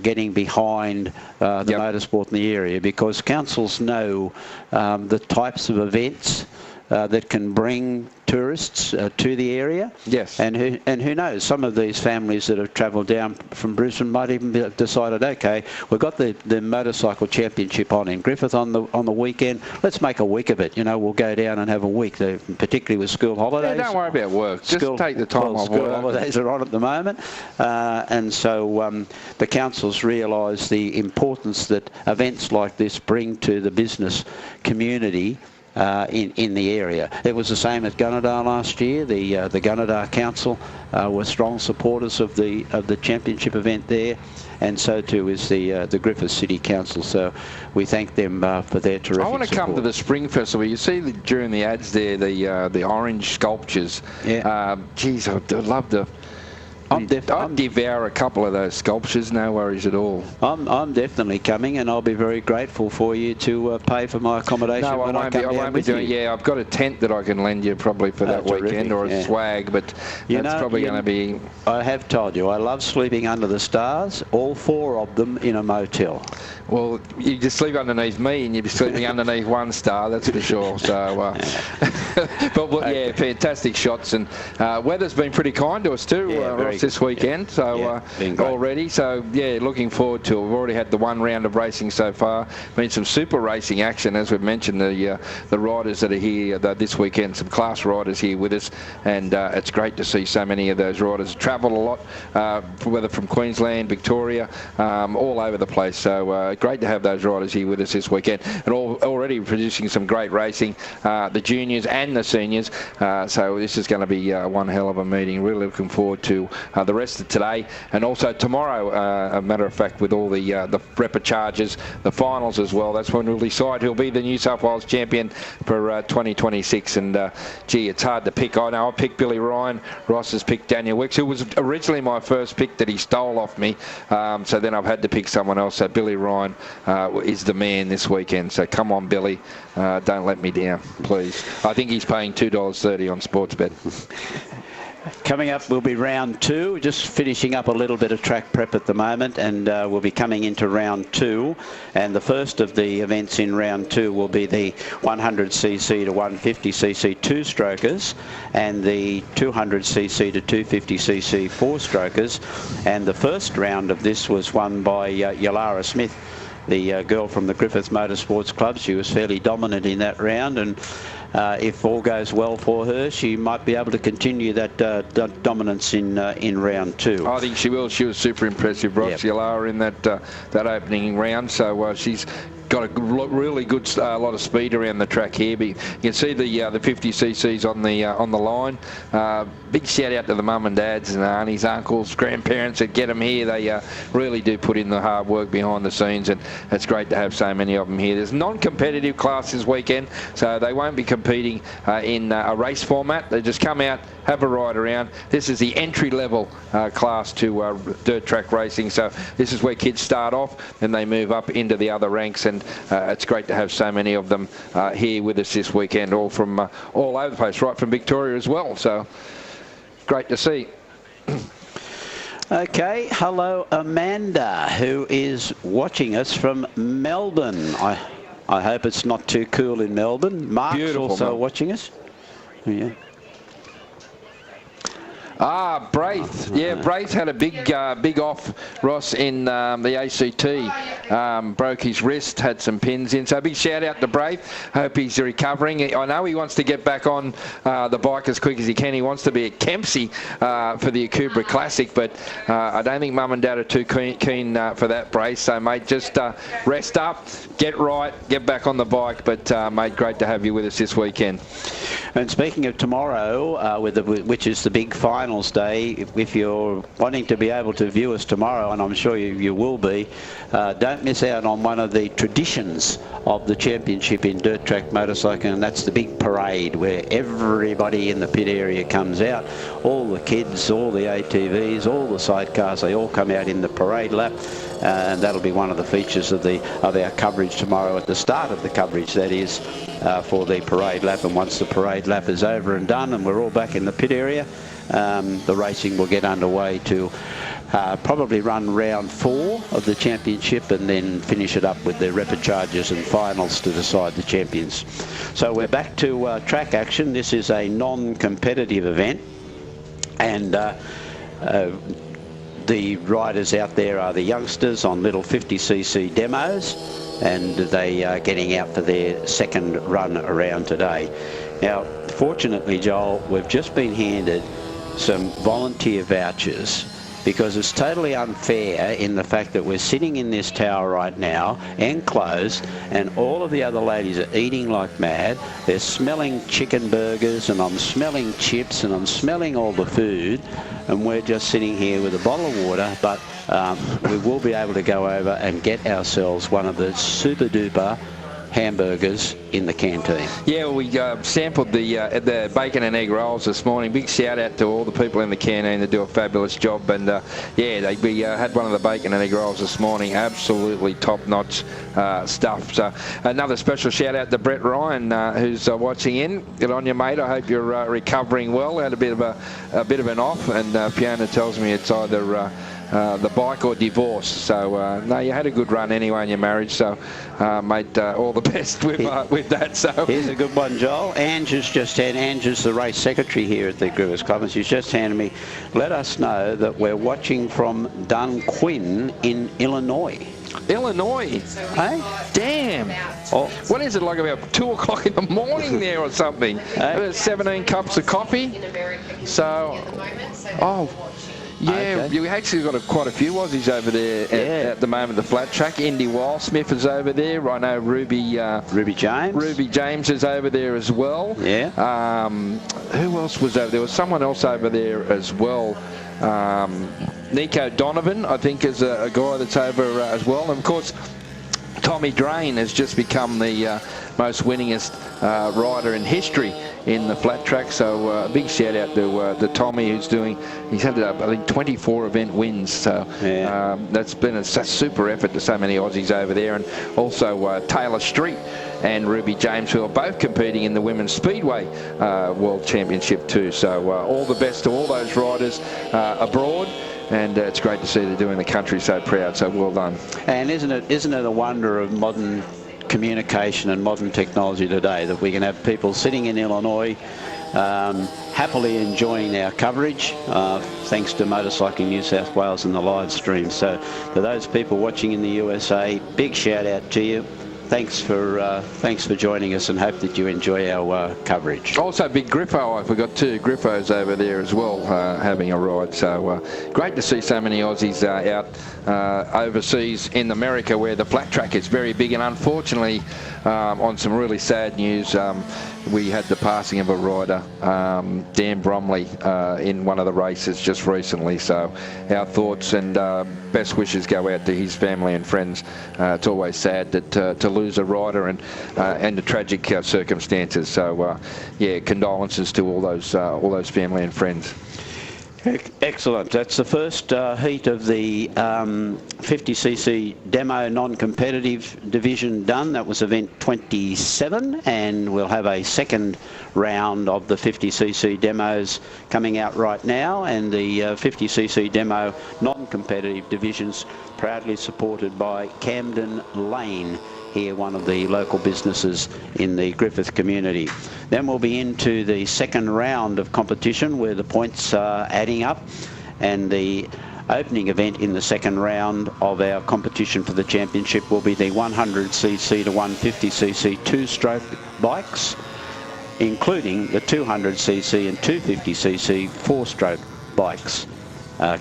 Speaker 1: getting behind the motorsport in the area, because councils know the types of events that can bring tourists to the area.
Speaker 2: Yes.
Speaker 1: And who knows, some of these families that have travelled down from Brisbane might even have decided, okay, we've got the motorcycle championship on in Griffith on the weekend. Let's make a week of it. You know, we'll go down and have a week, particularly with school holidays.
Speaker 2: Yeah, don't worry about work. Just take the time off
Speaker 1: school
Speaker 2: work.
Speaker 1: Holidays are on at the moment. And so the councils realise the importance that events like this bring to the business community. in the area. It was the same at Gunnedah last year. The Gunnedah Council were strong supporters of the championship event there, and so too is the Griffith City Council. So we thank them for their terrific
Speaker 2: I want to
Speaker 1: support.
Speaker 2: come to the Spring Festival. You see during the ads there the orange sculptures.
Speaker 1: Yeah.
Speaker 2: Geez, I'd love to. I'd devour a couple of those sculptures, no worries at all.
Speaker 1: I'm definitely coming, and I'll be very grateful for you to pay for my accommodation.
Speaker 2: No, I won't be doing. Yeah, I've got a tent that I can lend you probably for that weekend, or a swag, but that's probably going to be.
Speaker 1: I have told you I love sleeping under the stars, all 4 of them in a motel.
Speaker 2: Well, you just sleep underneath me, and you'd be sleeping underneath 1 star, that's for sure. So, but yeah, fantastic shots, and weather's been pretty kind to us too, Ross, this weekend. So already, so yeah, looking forward to it. We've already had the 1 round of racing so far. Been some super racing action, as we've mentioned. The riders that are here this weekend, some class riders here with us, and it's great to see so many of those riders travel a lot, whether from Queensland, Victoria, all over the place. So great to have those riders here with us this weekend, and already producing some great racing, the juniors and the seniors. So this is going to be one hell of a meeting. Really looking forward to the rest of today, and also tomorrow, a matter of fact, with all the repecharges, the finals as well. That's when we'll decide who'll be the New South Wales champion for 2026. And gee, it's hard to pick. I know I picked Billy Ryan. Ross has picked Daniel Wicks, who was originally my first pick that he stole off me. So then I've had to pick someone else. So Billy Ryan is the man this weekend. So come on, Billy, don't let me down, please. I think he's paying $2.30 on Sportsbet.
Speaker 1: Coming up will be round 2, just finishing up a little bit of track prep at the moment, and we'll be coming into round 2, and the first of the events in round 2 will be the 100cc to 150cc 2-strokers and the 200cc to 250cc 4-strokers, and the first round of this was won by Yalara Smith, the girl from the Griffith Motorsports Club. She was fairly dominant in that round, and if all goes well for her, she might be able to continue that dominance in round 2.
Speaker 2: I think she will. She was super impressive, Ross. Yalara in that opening round. So she's got a really good lot of speed around the track here. But you can see the 50cc's on the line. Big shout out to the mum and dads and aunties, uncles, grandparents that get them here. They really do put in the hard work behind the scenes, and it's great to have so many of them here. There's non-competitive class this weekend, so they won't be competing in a race format. They just come out, have a ride around. This is the entry-level class to dirt track racing, so this is where kids start off and they move up into the other ranks, and it's great to have so many of them here with us this weekend, all from all over the place, right from Victoria as well, so great to see.
Speaker 1: Okay, hello Amanda, who is watching us from Melbourne. I hope it's not too cool in Melbourne. Mark's
Speaker 2: Beautiful,
Speaker 1: also watching us. Yeah.
Speaker 2: Braith. Yeah, Braith had a big off, Ross, in the ACT. Broke his wrist, had some pins in. So big shout out to Braith. Hope he's recovering. I know he wants to get back on the bike as quick as he can. He wants to be at Kempsey for the Akubra Classic, but I don't think Mum and Dad are too keen for that, Braith. So, mate, just rest up, get right, get back on the bike. But, mate, great to have you with us this weekend.
Speaker 1: And speaking of tomorrow, which is the big finals day, if you're wanting to be able to view us tomorrow, and I'm sure you will be, don't miss out on one of the traditions of the championship in dirt track motorcycling, and that's the big parade where everybody in the pit area comes out. All the kids, all the ATVs, all the sidecars, they all come out in the parade lap. And that'll be one of the features of our coverage tomorrow at the start of the coverage, that is, for the parade lap. And once the parade lap is over and done and we're all back in the pit area, the racing will get underway to probably run round 4 of the championship and then finish it up with the repecharges and finals to decide the champions. So we're back to track action. This is a non-competitive event, and the riders out there are the youngsters on little 50cc demos, and they are getting out for their second run around today. Now, fortunately, Joel, we've just been handed some volunteer vouchers because it's totally unfair in the fact that we're sitting in this tower right now, enclosed, and all of the other ladies are eating like mad. They're smelling chicken burgers, and I'm smelling chips, and I'm smelling all the food, and we're just sitting here with a bottle of water, but we will be able to go over and get ourselves one of the super duper hamburgers in the canteen.
Speaker 2: Yeah, well, we sampled the bacon and egg rolls this morning. Big shout out to all the people in the canteen that do a fabulous job. And we had one of the bacon and egg rolls this morning. Absolutely top-notch stuff. So another special shout out to Brett Ryan, who's watching in. Good on you, mate. I hope you're recovering well. Had a bit of an off, and Fiona tells me it's either the bike or divorce. So no, you had a good run anyway in your marriage. So mate, all the best with that. So
Speaker 1: here's a good one, Joel. Angie's the race secretary here at the Griffith Club, and she's just handed me, let us know that we're watching from Dunquin in Illinois.
Speaker 2: Illinois? Hey? Damn. Oh. What is it, like about 2 o'clock in the morning there or something? 17 cups of coffee. So, yeah, okay. We actually got quite a few Aussies over there at the moment, the flat track. Indy Wildsmith is over there. I know Ruby James is over there as well. Yeah. Who else was over there? There was someone else over there as well. Nico Donovan, I think, is a guy that's over as well. And of course, Tommy Drain has just become the most winningest rider in history in the flat track. So big shout out to Tommy, he's had I think 24 event wins. So that's been a super effort to so many Aussies over there. And also Taylor Street and Ruby James, who are both competing in the Women's Speedway World Championship too. So all the best to all those riders abroad. And it's great to see they're doing the country so proud. So well done.
Speaker 1: And isn't it a wonder of modern communication and modern technology today that we can have people sitting in Illinois happily enjoying our coverage thanks to Motorcycling New South Wales and the live stream. So for those people watching in the USA, big shout out to you. Thanks for joining us, and hope that you enjoy our coverage.
Speaker 2: Also, big Griffo, I forgot too. Griffo's over there as well, having a ride. So great to see so many Aussies out overseas in America, where the flat track is very big. And unfortunately, on some really sad news, we had the passing of a rider, Dan Bromley, in one of the races just recently. So our thoughts and best wishes go out to his family and friends. It's always sad that to lose a rider and the tragic circumstances. So condolences to all those family and friends.
Speaker 1: Excellent. That's the first heat of the 50cc demo non-competitive division done. That was event 27, and we'll have a second round of the 50cc demos coming out right now, and the 50cc demo non-competitive divisions proudly supported by Camden Lane here, one of the local businesses in the Griffith community. Then we'll be into the second round of competition where the points are adding up, and the opening event in the second round of our competition for the championship will be the 100cc to 150cc two-stroke bikes, including the 200cc and 250cc four-stroke bikes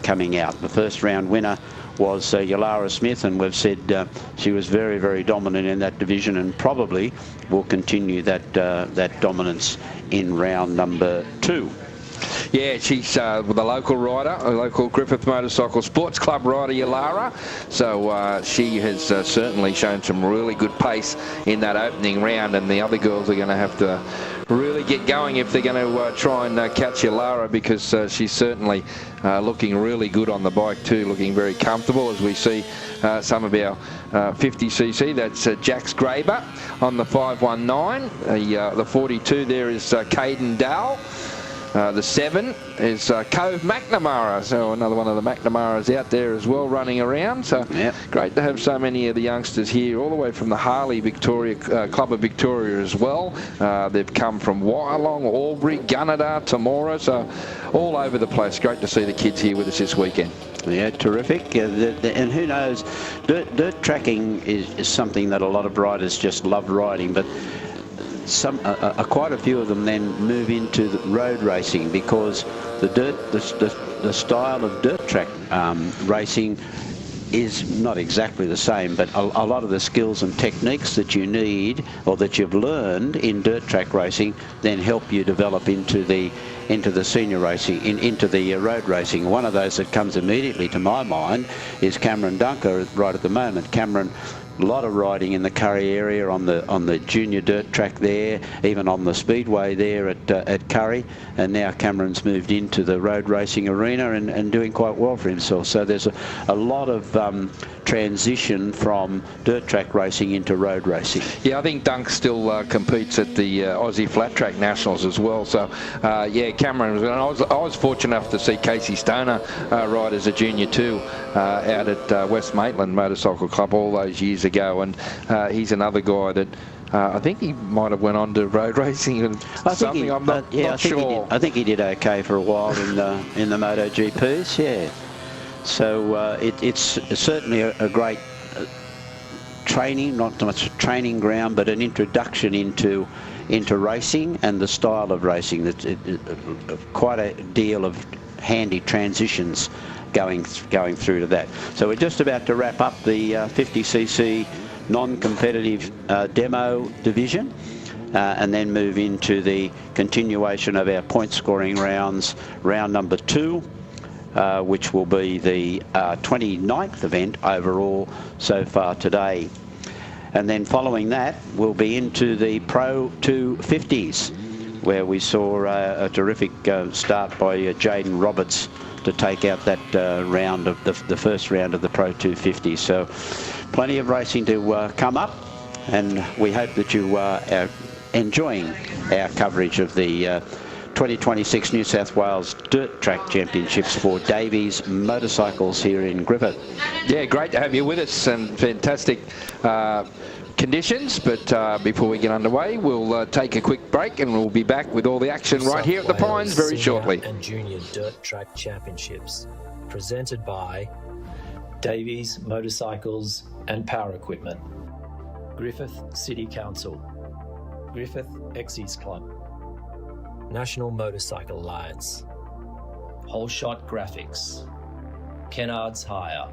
Speaker 1: coming out. The first round winner was Yalara Smith, and we've said she was very, very dominant in that division, and probably will continue that dominance in round number 2.
Speaker 2: Yeah, she's the local rider, a local Griffith Motorcycle Sports Club rider, Yalara. So she has certainly shown some really good pace in that opening round, and the other girls are going to have to really get going if they're going to try and catch Yalara, because she's certainly looking really good on the bike too, looking very comfortable, as we see some of our 50cc. That's Jax Graber on the 519. The 42 there is Caden Dow. The 7 is Cove McNamara, so another one of the McNamaras out there as well, running around. So great to have so many of the youngsters here, all the way from the Harley Victoria Club of Victoria as well. They've come from Wyalong, Albury, Gunnedah, Temora, so all over the place. Great to see the kids here with us this weekend.
Speaker 1: Yeah, terrific. And who knows, dirt tracking is something that a lot of riders just love riding, but quite a few of them then move into the road racing, because the the style of dirt track racing is not exactly the same, but a lot of the skills and techniques that you need or that you've learned in dirt track racing then help you develop into the senior racing, into the road racing. One of those that comes immediately to my mind is Cameron Dunker right at the moment. Cameron, a lot of riding in the Curry area on the junior dirt track there, even on the speedway there at Curry, and now Cameron's moved into the road racing arena and doing quite well for himself. So there's a lot of transition from dirt track racing into road racing.
Speaker 2: Yeah, I think Dunk still competes at the Aussie Flat Track Nationals as well. So yeah, Cameron, I was fortunate enough to see Casey Stoner ride as a junior too out at West Maitland Motorcycle Club all those years ago, and he's another guy that I think he might have went on to road racing and something. I'm not sure.
Speaker 1: I think he did okay for a while in the MotoGPs. Yeah. So it's certainly a great training, not so much a training ground, but an introduction into racing and the style of racing. That's quite a deal of handy transitions going through to that. So we're just about to wrap up the 50cc non-competitive demo division and then move into the continuation of our point scoring rounds, round number 2, which will be the 29th event overall so far today. And then following that, we'll be into the Pro 250s, where we saw a terrific start by Jaden Roberts to take out that round of the first round of the Pro 250. So plenty of racing to come up, and we hope that you are enjoying our coverage of the 2026 New South Wales Dirt Track Championships for Davies Motorcycles here in Griffith.
Speaker 2: Yeah, great to have you with us, and fantastic conditions. But before we get underway, we'll take a quick break, and we'll be back with all the action right here at the Pines very shortly.
Speaker 3: And Junior Dirt Track Championships, presented by Davies Motorcycles and Power Equipment, Griffith City Council, Griffith Exes Club, National Motorcycle Alliance, Whole Shot Graphics, Kennard's Hire.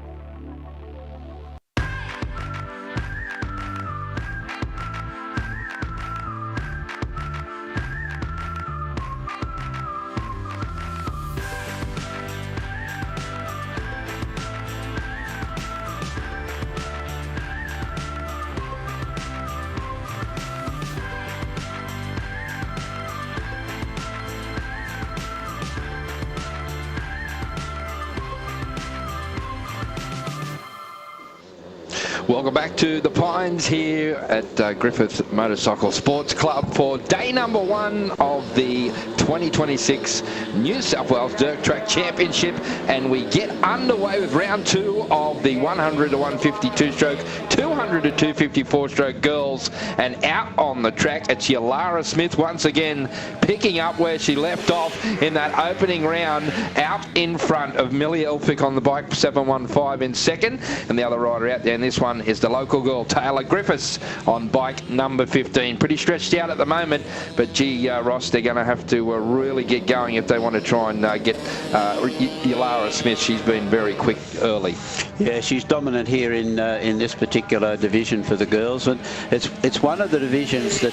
Speaker 2: Welcome back to the Pines here at Griffith Motorcycle Sports Club for day number 1 of the 2026 New South Wales Dirt Track Championship, and we get underway with round 2 of the 100 to 152 stroke, 200 to 254 stroke girls. And out on the track, it's Yalara Smith once again picking up where she left off in that opening round, out in front of Millie Elphick on the bike 715 in second, and the other rider out there in this one is the local girl Taylor Griffiths on bike number 15. Pretty stretched out at the moment, but gee, Ross, they're going to have to really get going if they want to try and get Yalara Smith. She's been very quick early.
Speaker 1: Yeah, she's dominant here in this particular division for the girls, and it's one of the divisions that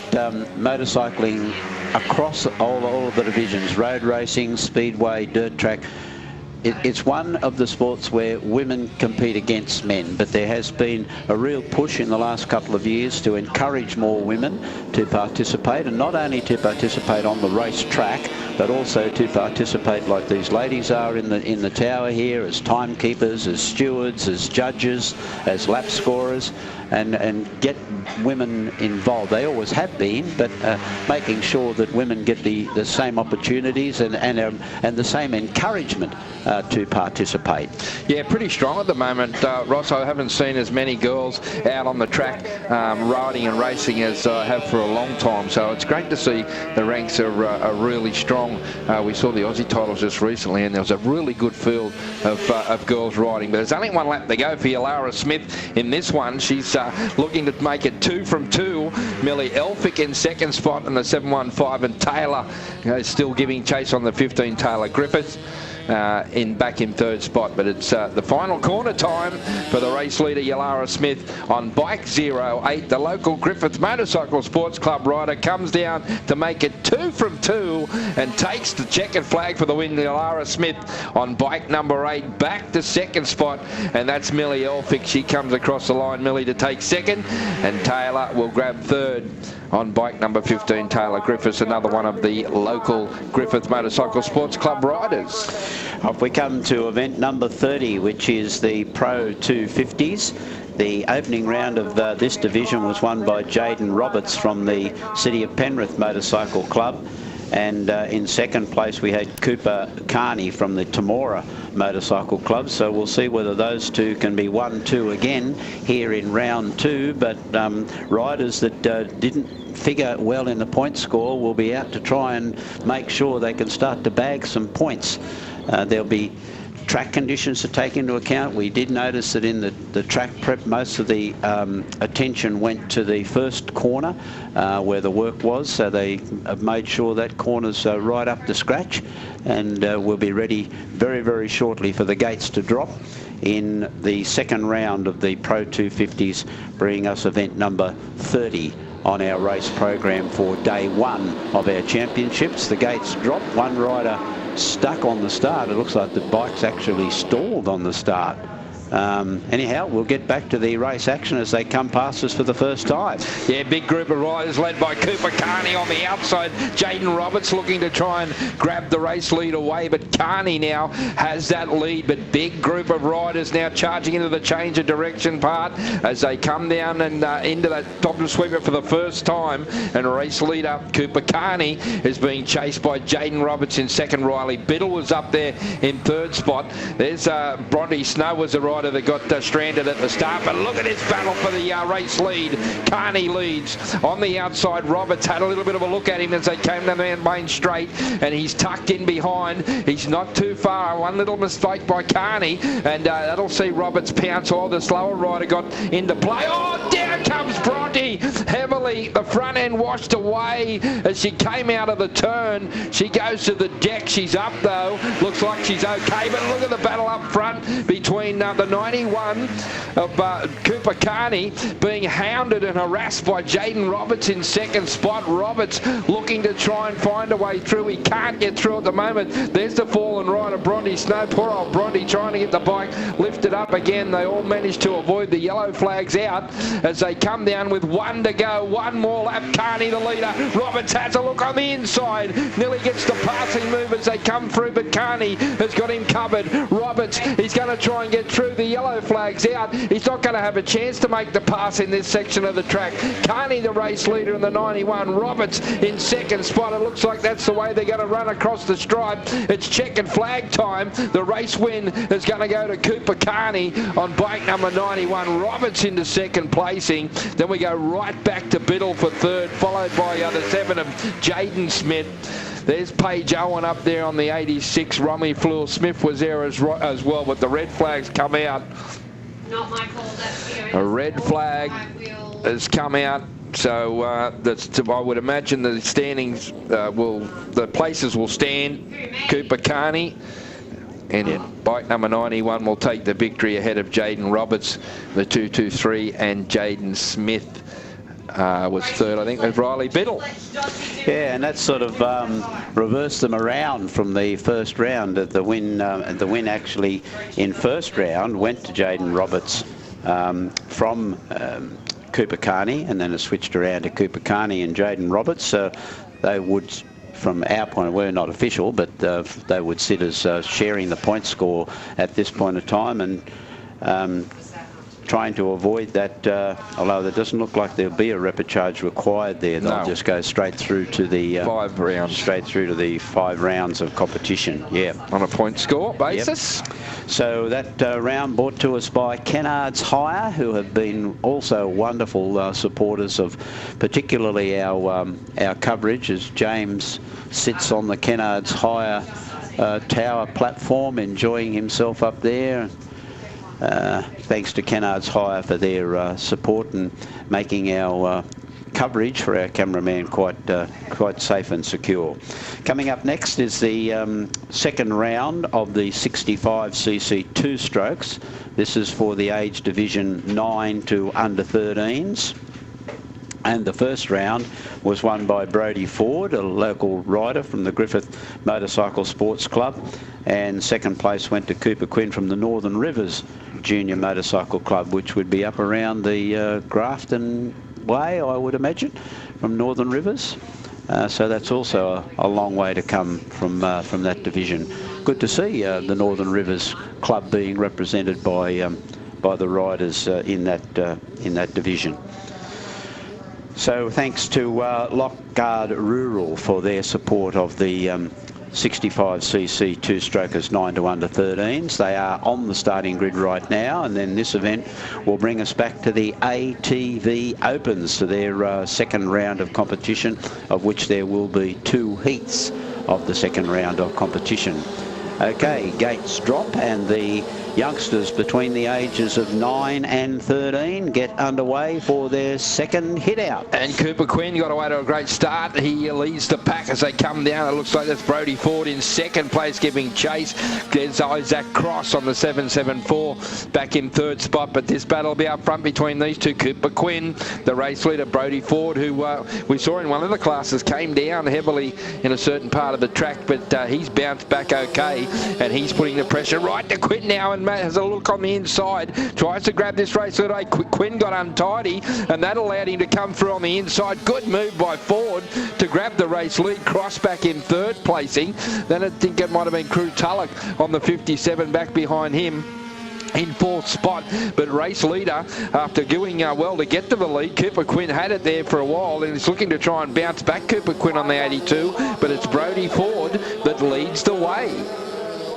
Speaker 1: motorcycling across all of the divisions, road racing, speedway, dirt track, it's one of the sports where women compete against men, but there has been a real push in the last couple of years to encourage more women to participate, and not only to participate on the race track, but also to participate like these ladies are in the tower here, as timekeepers, as stewards, as judges, as lap scorers, and get women involved. They always have been, but making sure that women get the same opportunities and the same encouragement to participate.
Speaker 2: Yeah, pretty strong at the moment, Ross. I haven't seen as many girls out on the track riding and racing as I have for a long time, so it's great to see the ranks are really strong. We saw the Aussie titles just recently, and there was a really good field of girls riding, but there's only one lap to go for Yalara Smith in this one. She's looking to make it 2 from 2. Millie Elphick in second spot in the 715, and Taylor still giving chase on the 15, Taylor Griffith. back in third spot. But it's the final corner time for the race leader Yalara Smith on bike 08. The local Griffith Motorcycle Sports Club rider comes down to make it 2 from 2 and takes the checkered flag for the win. Yalara Smith on bike number 8 back to second spot, and that's Millie Elphick. She comes across the line, Millie, to take second, and Taylor will grab third on bike number 15. Taylor Griffiths, another one of the local Griffith Motorcycle Sports Club riders.
Speaker 1: Off we come to event number 30, which is the Pro 250s. The opening round of this division was won by Jaden Roberts from the City of Penrith Motorcycle Club. And in second place we had Cooper Carney from the Temora Motorcycle Club. So we'll see whether those two can be 1-2 again here in round 2. But riders that didn't figure well in the point score will be out to try and make sure they can start to bag some points. There'll be track conditions to take into account. We did notice that in the track prep, most of the attention went to the first corner where the work was, so they have made sure that corner's right up to scratch, and we'll be ready very, very shortly for the gates to drop in the second round of the Pro 250s, bringing us event number 30 on our race program for day 1 of our championships. The gates drop, one rider stuck on the start. It looks like the bike's actually stalled on the start. Anyhow, we'll get back to the race action as they come past us for the first time.
Speaker 2: Yeah, big group of riders led by Cooper Carney on the outside. Jaden Roberts looking to try and grab the race lead away, but Carney now has that lead. But big group of riders now charging into the change of direction part as they come down and into that top sweeper for the first time. And race leader Cooper Carney is being chased by Jaden Roberts in second. Riley Biddle was up there in third spot. There's Bronte Snow was the rider that got stranded at the start, but look at this battle for the race lead. Carney leads on the outside. Roberts had a little bit of a look at him as they came down the main straight, and he's tucked in behind. He's not too far. One little mistake by Carney, and that'll see Roberts pounce. Oh, the slower rider got into play. Oh, down comes Bronte heavily. The front end washed away as she came out of the turn. She goes to the deck. She's up though. Looks like she's okay, but look at the battle up front between the 91 of Cooper Carney being hounded and harassed by Jaden Roberts in second spot. Roberts looking to try and find a way through. He can't get through at the moment. There's the fallen rider, Bronte Snow. Poor old Bronte trying to get the bike lifted up again. They all managed to avoid the yellow flags out as they come down with 1 to go. One more lap. Carney the leader. Roberts has a look on the inside. Nearly gets the passing move as they come through, but Carney has got him covered. Roberts, he's going to try and get through. The yellow flag's out. He's not going to have a chance to make the pass in this section of the track. Carney the race leader in the 91. Roberts in second spot. It looks like that's the way they're going to run across the stripe. It's checkered flag time. The race win is going to go to Cooper Carney on bike number 91. Roberts into second placing. Then we go right back to Biddle for third, followed by the 7 of Jaden Smith. There's Paige Owen up there on the 86. Romy Fleur Smith was there as well, but the red flags come out.
Speaker 6: Not my call, that's
Speaker 2: a red flag has come out. So I would imagine the standings the places will stand. Cooper Carney and bike number 91 will take the victory ahead of Jaden Roberts, the 223, and Jaden Smith was third, I think, with Riley Biddle.
Speaker 1: Yeah, and that sort of reversed them around from the first round. The win actually in first round went to Jaden Roberts from Cooper Carney, and then it switched around to Cooper Carney and Jaden Roberts. So they would, from our point of view, not official, but they would sit as sharing the point score at this point of time, and trying to avoid that, although it doesn't look like there'll be a repechage required there. They'll just go straight through to the
Speaker 2: 5 rounds.
Speaker 1: Straight through to the 5 rounds of competition. Yeah,
Speaker 2: on a point score basis.
Speaker 1: Yep. So that round brought to us by Kennards Hire, who have been also wonderful supporters of particularly our coverage, as James sits on the Kennards Hire tower platform enjoying himself up there. Thanks to Kennards Hire for their support and making our coverage for our cameraman quite safe and secure. Coming up next is the second round of the 65cc two-strokes. This is for the age division 9 to under 13s. And the first round was won by Brodie Ford, a local rider from the Griffith Motorcycle Sports Club. And second place went to Cooper Quinn from the Northern Rivers Junior Motorcycle Club, which would be up around the Grafton way, I would imagine, from Northern Rivers. So that's also a long way to come from that division. Good to see the Northern Rivers Club being represented by the riders in that division. So thanks to Lockguard Rural for their support of the 65cc two-strokers 9 to under 13s. They are on the starting grid right now, and then this event will bring us back to the ATV Opens, to their second round of competition, of which there will be 2 heats of the second round of competition. Okay, gates drop and the youngsters between the ages of 9 and 13 get underway for their second hit out.
Speaker 2: And Cooper Quinn got away to a great start. He leads the pack as they come down. It looks like that's Brodie Ford in second place giving chase. There's Isaac Cross on the 774 back in third spot, but this battle will be up front between these two. Cooper Quinn, the race leader, Brodie Ford, who we saw in one of the classes, came down heavily in a certain part of the track, but he's bounced back okay, and he's putting the pressure right to Quinn now, and Matt has a look on the inside, tries to grab this race leader. Quinn got untidy, and that allowed him to come through on the inside. Good move by Ford to grab the race lead. Cross back in third placing. Then I think it might have been Crew Tulloch on the 57 back behind him in fourth spot, but race leader, after doing well to get to the lead, Cooper Quinn had it there for a while, and he's looking to try and bounce back Cooper Quinn on the 82, but it's Brodie Ford that leads the way.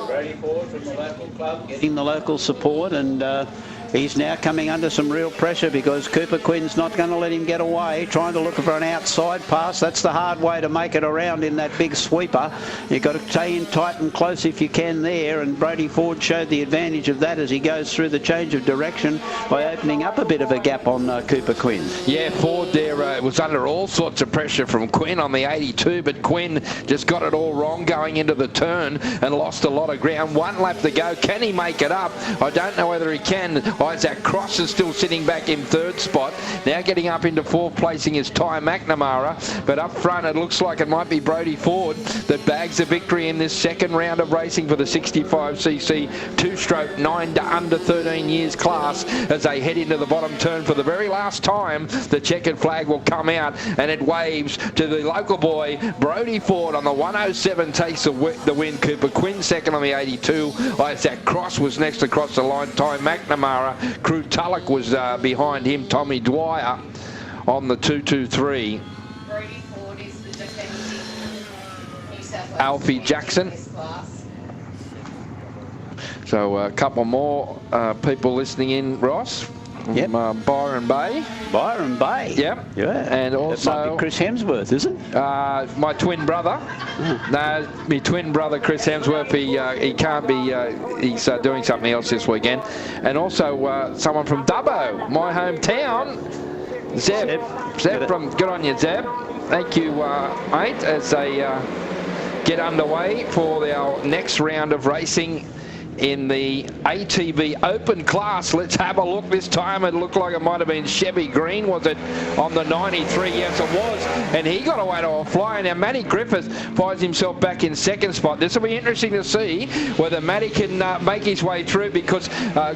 Speaker 1: Brodie Ford from the local club getting the local support, and he's now coming under some real pressure because Cooper Quinn's not going to let him get away, trying to look for an outside pass. That's the hard way to make it around in that big sweeper. You've got to stay in tight and close if you can there, and Brodie Ford showed the advantage of that as he goes through the change of direction by opening up a bit of a gap on Cooper Quinn.
Speaker 2: Yeah, Ford there was under all sorts of pressure from Quinn on the 82, but Quinn just got it all wrong going into the turn and lost a lot of ground. 1 lap to go. Can he make it up? I don't know whether he can. Isaac Cross is still sitting back in third spot. Now getting up into fourth placing is Ty McNamara, but up front it looks like it might be Brodie Ford that bags the victory in this second round of racing for the 65cc two-stroke 9 to under 13 years class as they head into the bottom turn for the very last time. The checkered flag will come out and it waves to the local boy Brodie Ford on the 107 takes the win. Cooper Quinn second on the 82. Isaac Cross was next across the line. Ty McNamara. Crew Tulloch was behind him. Tommy Dwyer on the 223. Alfie Jackson. So a couple more people listening in, Ross.
Speaker 1: Yep.
Speaker 2: Byron Bay.
Speaker 1: Byron Bay.
Speaker 2: Yep.
Speaker 1: Yeah.
Speaker 2: And also
Speaker 1: that might be Chris Hemsworth, isn't it?
Speaker 2: My twin brother. No, my twin brother Chris Hemsworth. He can't be. He's doing something else this weekend. And also someone from Dubbo, my hometown. Zeb from. Good on you, Zeb. Thank you, mate. As they get underway for our next round of racing in the ATV Open class. Let's have a look. This time it looked like it might have been Chevy Green, was it, on the 93? Yes, it was. And he got away to a flyer. Now, Matty Griffith finds himself back in second spot. This will be interesting to see whether Matty can make his way through, because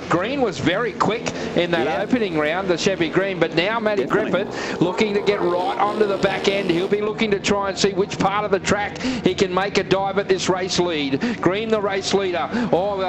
Speaker 2: Green was very quick in that opening round, the Chevy Green. But now Matty Griffith looking to get right onto the back end. He'll be looking to try and see which part of the track he can make a dive at this race lead. Green, the race leader.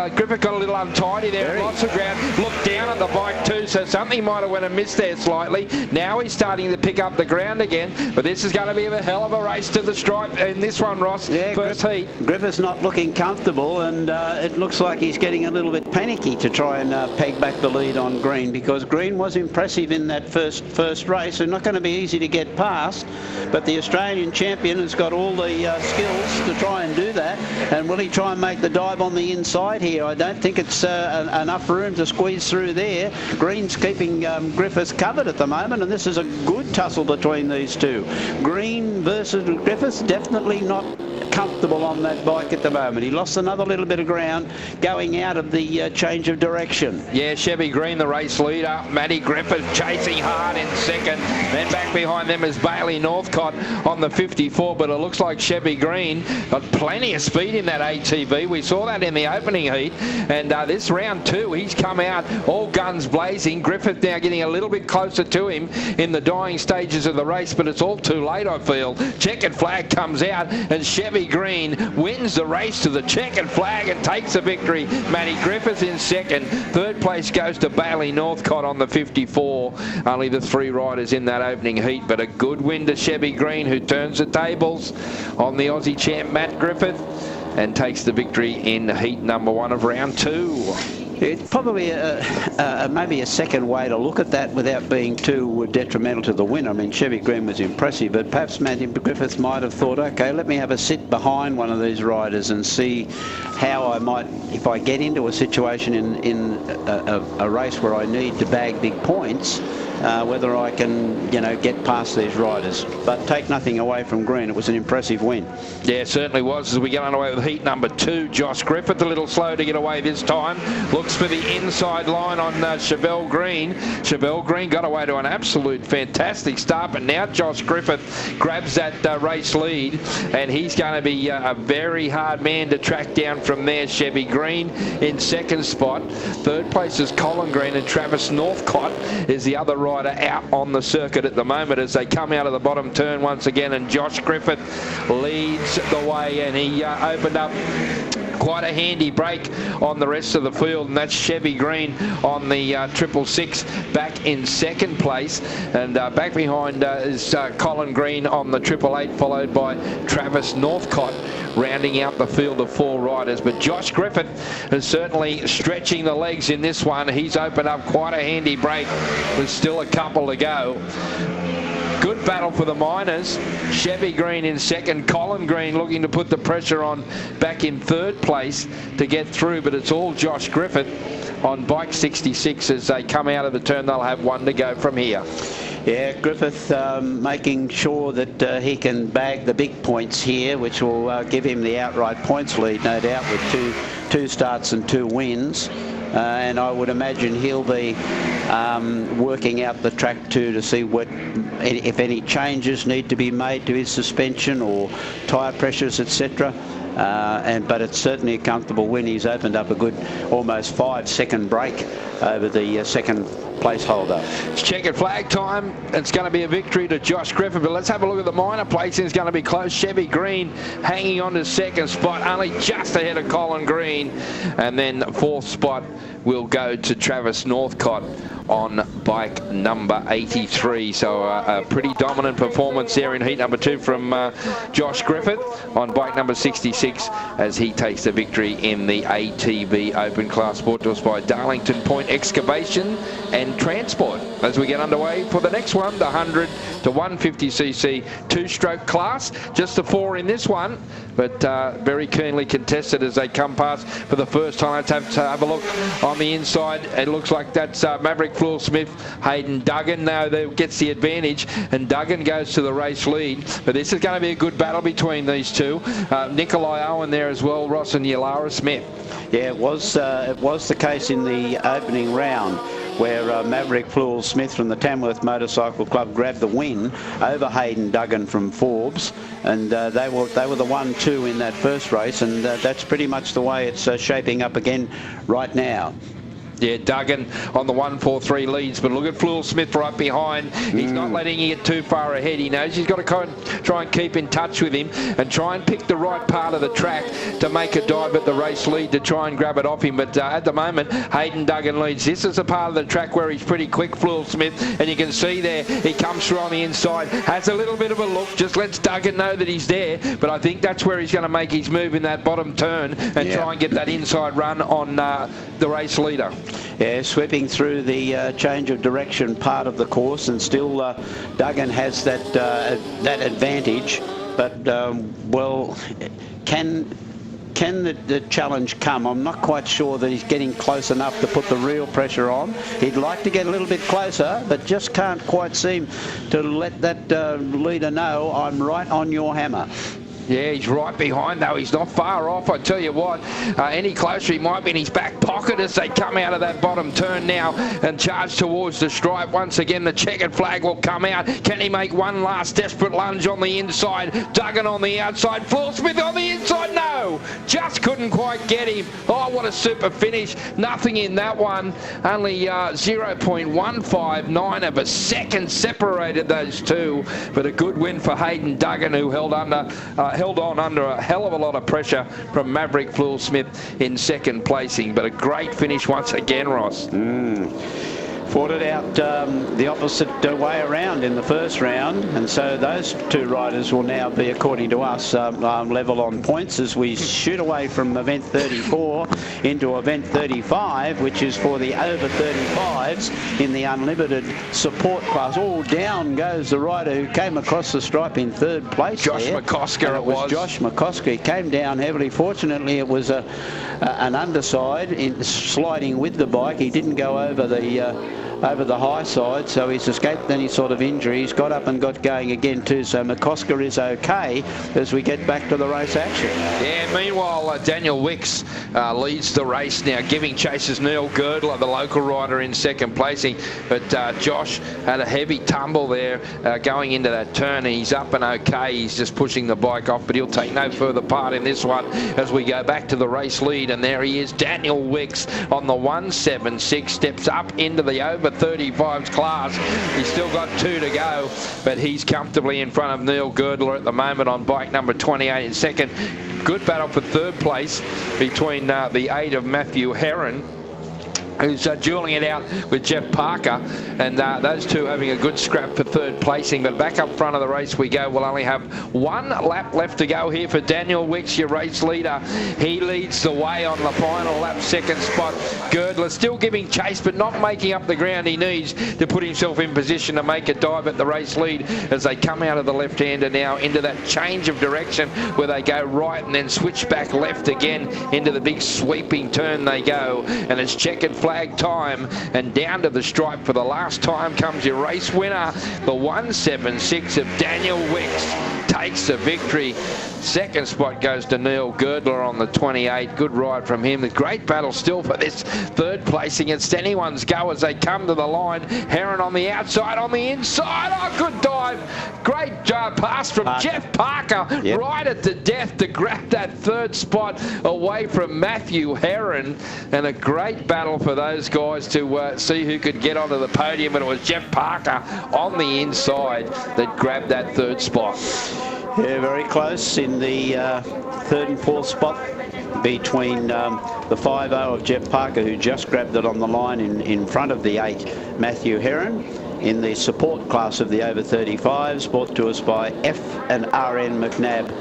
Speaker 2: Griffith got a little untidy there, lots of ground, looked down at the bike too, so something might have went amiss there slightly. Now he's starting to pick up the ground again, but this is going to be a hell of a race to the stripe in this one, Ross. Yeah, first heat.
Speaker 1: Griffith's not looking comfortable, and it looks like he's getting a little bit panicky to try and peg back the lead on Green, because Green was impressive in that first race, and not going to be easy to get past, but the Australian champion has got all the skills to try and do that. And will he try and make the dive on the inside here? here. I don't think it's enough room to squeeze through there. Green's keeping Griffith covered at the moment, and this is a good tussle between these two. Green versus Griffith, definitely not comfortable on that bike at the moment. He lost another little bit of ground going out of the change of direction.
Speaker 2: Yeah, Chevy Green, the race leader. Matty Griffith chasing hard in second. Then back behind them is Bailey Northcott on the 54, but it looks like Chevy Green got plenty of speed in that ATV. We saw that in the opening heat, and this round 2, he's come out all guns blazing. Griffith now getting a little bit closer to him in the dying stages of the race, but it's all too late, I feel. Checkered flag comes out, and Chevy Green wins the race to the checkered flag and takes the victory. Matty Griffith in second. Third place goes to Bailey Northcott on the 54. Only the 3 riders in that opening heat, but a good win to Chevy Green, who turns the tables on the Aussie champ Matt Griffith and takes the victory in heat number 1 of round 2.
Speaker 1: It's probably maybe a second way to look at that without being too detrimental to the win. I mean, Chevy Green was impressive, but perhaps Matty Griffith might have thought, okay, let me have a sit behind one of these riders and see how I might, if I get into a situation in a race where I need to bag big points, whether I can, get past these riders. But take nothing away from Green. It was an impressive win.
Speaker 2: Yeah, it certainly was. As we get underway with heat number 2, Josh Griffith a little slow to get away this time. Looks for the inside line on Chevelle Green. Chevelle Green got away to an absolute fantastic start, but now Josh Griffith grabs that race lead, and he's going to be a very hard man to track down from there. Chevy Green in second spot. Third place is Colin Green, and Travis Northcott is the other rider out on the circuit at the moment as they come out of the bottom turn once again, and Josh Griffith leads the way, and he opened up quite a handy break on the rest of the field, and that's Chevy Green on the 666 back in second place, and back behind is Colin Green on the 888, followed by Travis Northcott rounding out the field of 4 riders. But Josh Griffith is certainly stretching the legs in this one. He's opened up quite a handy break with still a couple to go. Good battle for the minors. Chevy Green in second. Colin Green looking to put the pressure on back in third place to get through, but it's all Josh Griffith on bike 66 as they come out of the turn. They'll have 1 to go from here.
Speaker 1: Yeah, Griffith making sure that he can bag the big points here, which will give him the outright points lead, no doubt, with two starts and 2 wins. And I would imagine he'll be working out the track too to see if any changes need to be made to his suspension or tyre pressures, etc. But it's certainly a comfortable win. He's opened up a good almost 5-second break over the second placeholder.
Speaker 2: It's checkered flag time. It's going to be a victory to Josh Griffith, but let's have a look at the minor placing. It's going to be close. Chevy Green hanging on to second spot, only just ahead of Colin Green, and then 4th spot will go to Travis Northcott on bike number 83. So a pretty dominant performance there in heat number 2 from Josh Griffith on bike number 66 as he takes the victory in the ATV Open class, brought to us by Darlington Point Excavation and Transport. As we get underway for the next one, the 100 to 150cc 2-stroke class. Just the 4 in this one, but very keenly contested as they come past for the first time. Let's have a look on the inside. It looks like that's Maverick Floor Smith, Hayden Duggan now gets the advantage, and Duggan goes to the race lead. But this is going to be a good battle between these two. Nikolai Owen there as well, Ross and Yalara Smith.
Speaker 1: Yeah, it was the case in the opening round where Maverick Floor Smith from the Tamworth Motorcycle Club grabbed the win over Hayden Duggan from Forbes, and they were the 1-2 in that first race, and that's pretty much the way it's shaping up again right now.
Speaker 2: Yeah, Duggan on the 143 leads, but look at Floor Smith right behind. He's not letting him get too far ahead. He knows he's got to try and keep in touch with him and try and pick the right part of the track to make a dive at the race lead to try and grab it off him. But at the moment, Hayden Duggan leads. This is a part of the track where he's pretty quick, Floor Smith, and you can see there he comes through on the inside, has a little bit of a look, just lets Duggan know that he's there, but I think that's where he's going to make his move in that bottom turn and try and get that inside run on the race leader.
Speaker 1: Yeah, sweeping through the change of direction part of the course, and still Duggan has that advantage. But well, can can the challenge come? I'm not quite sure that he's getting close enough to put the real pressure on. He'd like to get a little bit closer, but just can't quite seem to let that leader know, I'm right on your hammer.
Speaker 2: Yeah, he's right behind though. He's not far off. I tell you what, any closer he might be in his back pocket as they come out of that bottom turn now and charge towards the stripe. Once again, the checkered flag will come out. Can he make one last desperate lunge on the inside? Duggan on the outside. Paul Smith on the inside. No, just couldn't quite get him. Oh, what a super finish. Nothing in that one. Only 0.159 of a second separated those two. But a good win for Hayden Duggan, who held on under a hell of a lot of pressure from Maverick Flool Smith in second placing. But a great finish once again, Ross.
Speaker 1: Fought it out the opposite way around in the first round, and so those two riders will now be, according to us, level on points as we shoot away from event 34 into event 35, which is for the over 35s in the unlimited support class. All down goes the rider who came across the stripe in third place.
Speaker 2: Josh McCosker.
Speaker 1: It was Josh McCosker. He came down heavily. Fortunately, it was an underside in sliding with the bike. He didn't go over the high side, so he's escaped any sort of injury. He's got up and got going again too, so McCosker is okay as we get back to the race action.
Speaker 2: Yeah, meanwhile, Daniel Wicks leads the race now, giving chase as Neil Girdler, the local rider, in second placing. But Josh had a heavy tumble there going into that turn, and he's up and okay. He's just pushing the bike off, but he'll take no further part in this one as we go back to the race lead. And there he is, Daniel Wicks on the 176, steps up into the over 35s class. He's still got two to go, but he's comfortably in front of Neil Girdler at the moment on bike number 28 in second. Good battle for third place between the 8 of Matthew Heron, who's dueling it out with Jeff Parker, and those two having a good scrap for third placing. But back up front of the race we go. We'll only have one lap left to go here for Daniel Wicks, your race leader. He leads the way on the final lap, second spot. Girdler still giving chase, but not making up the ground he needs to put himself in position to make a dive at the race lead as they come out of the left-hander now into that change of direction where they go right and then switch back left again into the big sweeping turn they go. And it's checkered flag time, and down to the stripe for the last time comes your race winner. The 176 of Daniel Wicks takes the victory. Second spot goes to Neil Girdler on the 28. Good ride from him. A great battle still for this third placing. It's anyone's go as they come to the line. Heron on the outside, on the inside. Oh, good dive. Great pass from Jeff Parker. Yep. Right at the death to grab that third spot away from Matthew Heron. And a great battle for those guys to see who could get onto the podium. But it was Jeff Parker on the inside that grabbed that third spot.
Speaker 1: Yeah, very close in the third and fourth spot between the 5-0 of Jeff Parker, who just grabbed it on the line in front of the 8 Matthew Heron in the support class of the over 35s, brought to us by F&RN McNabb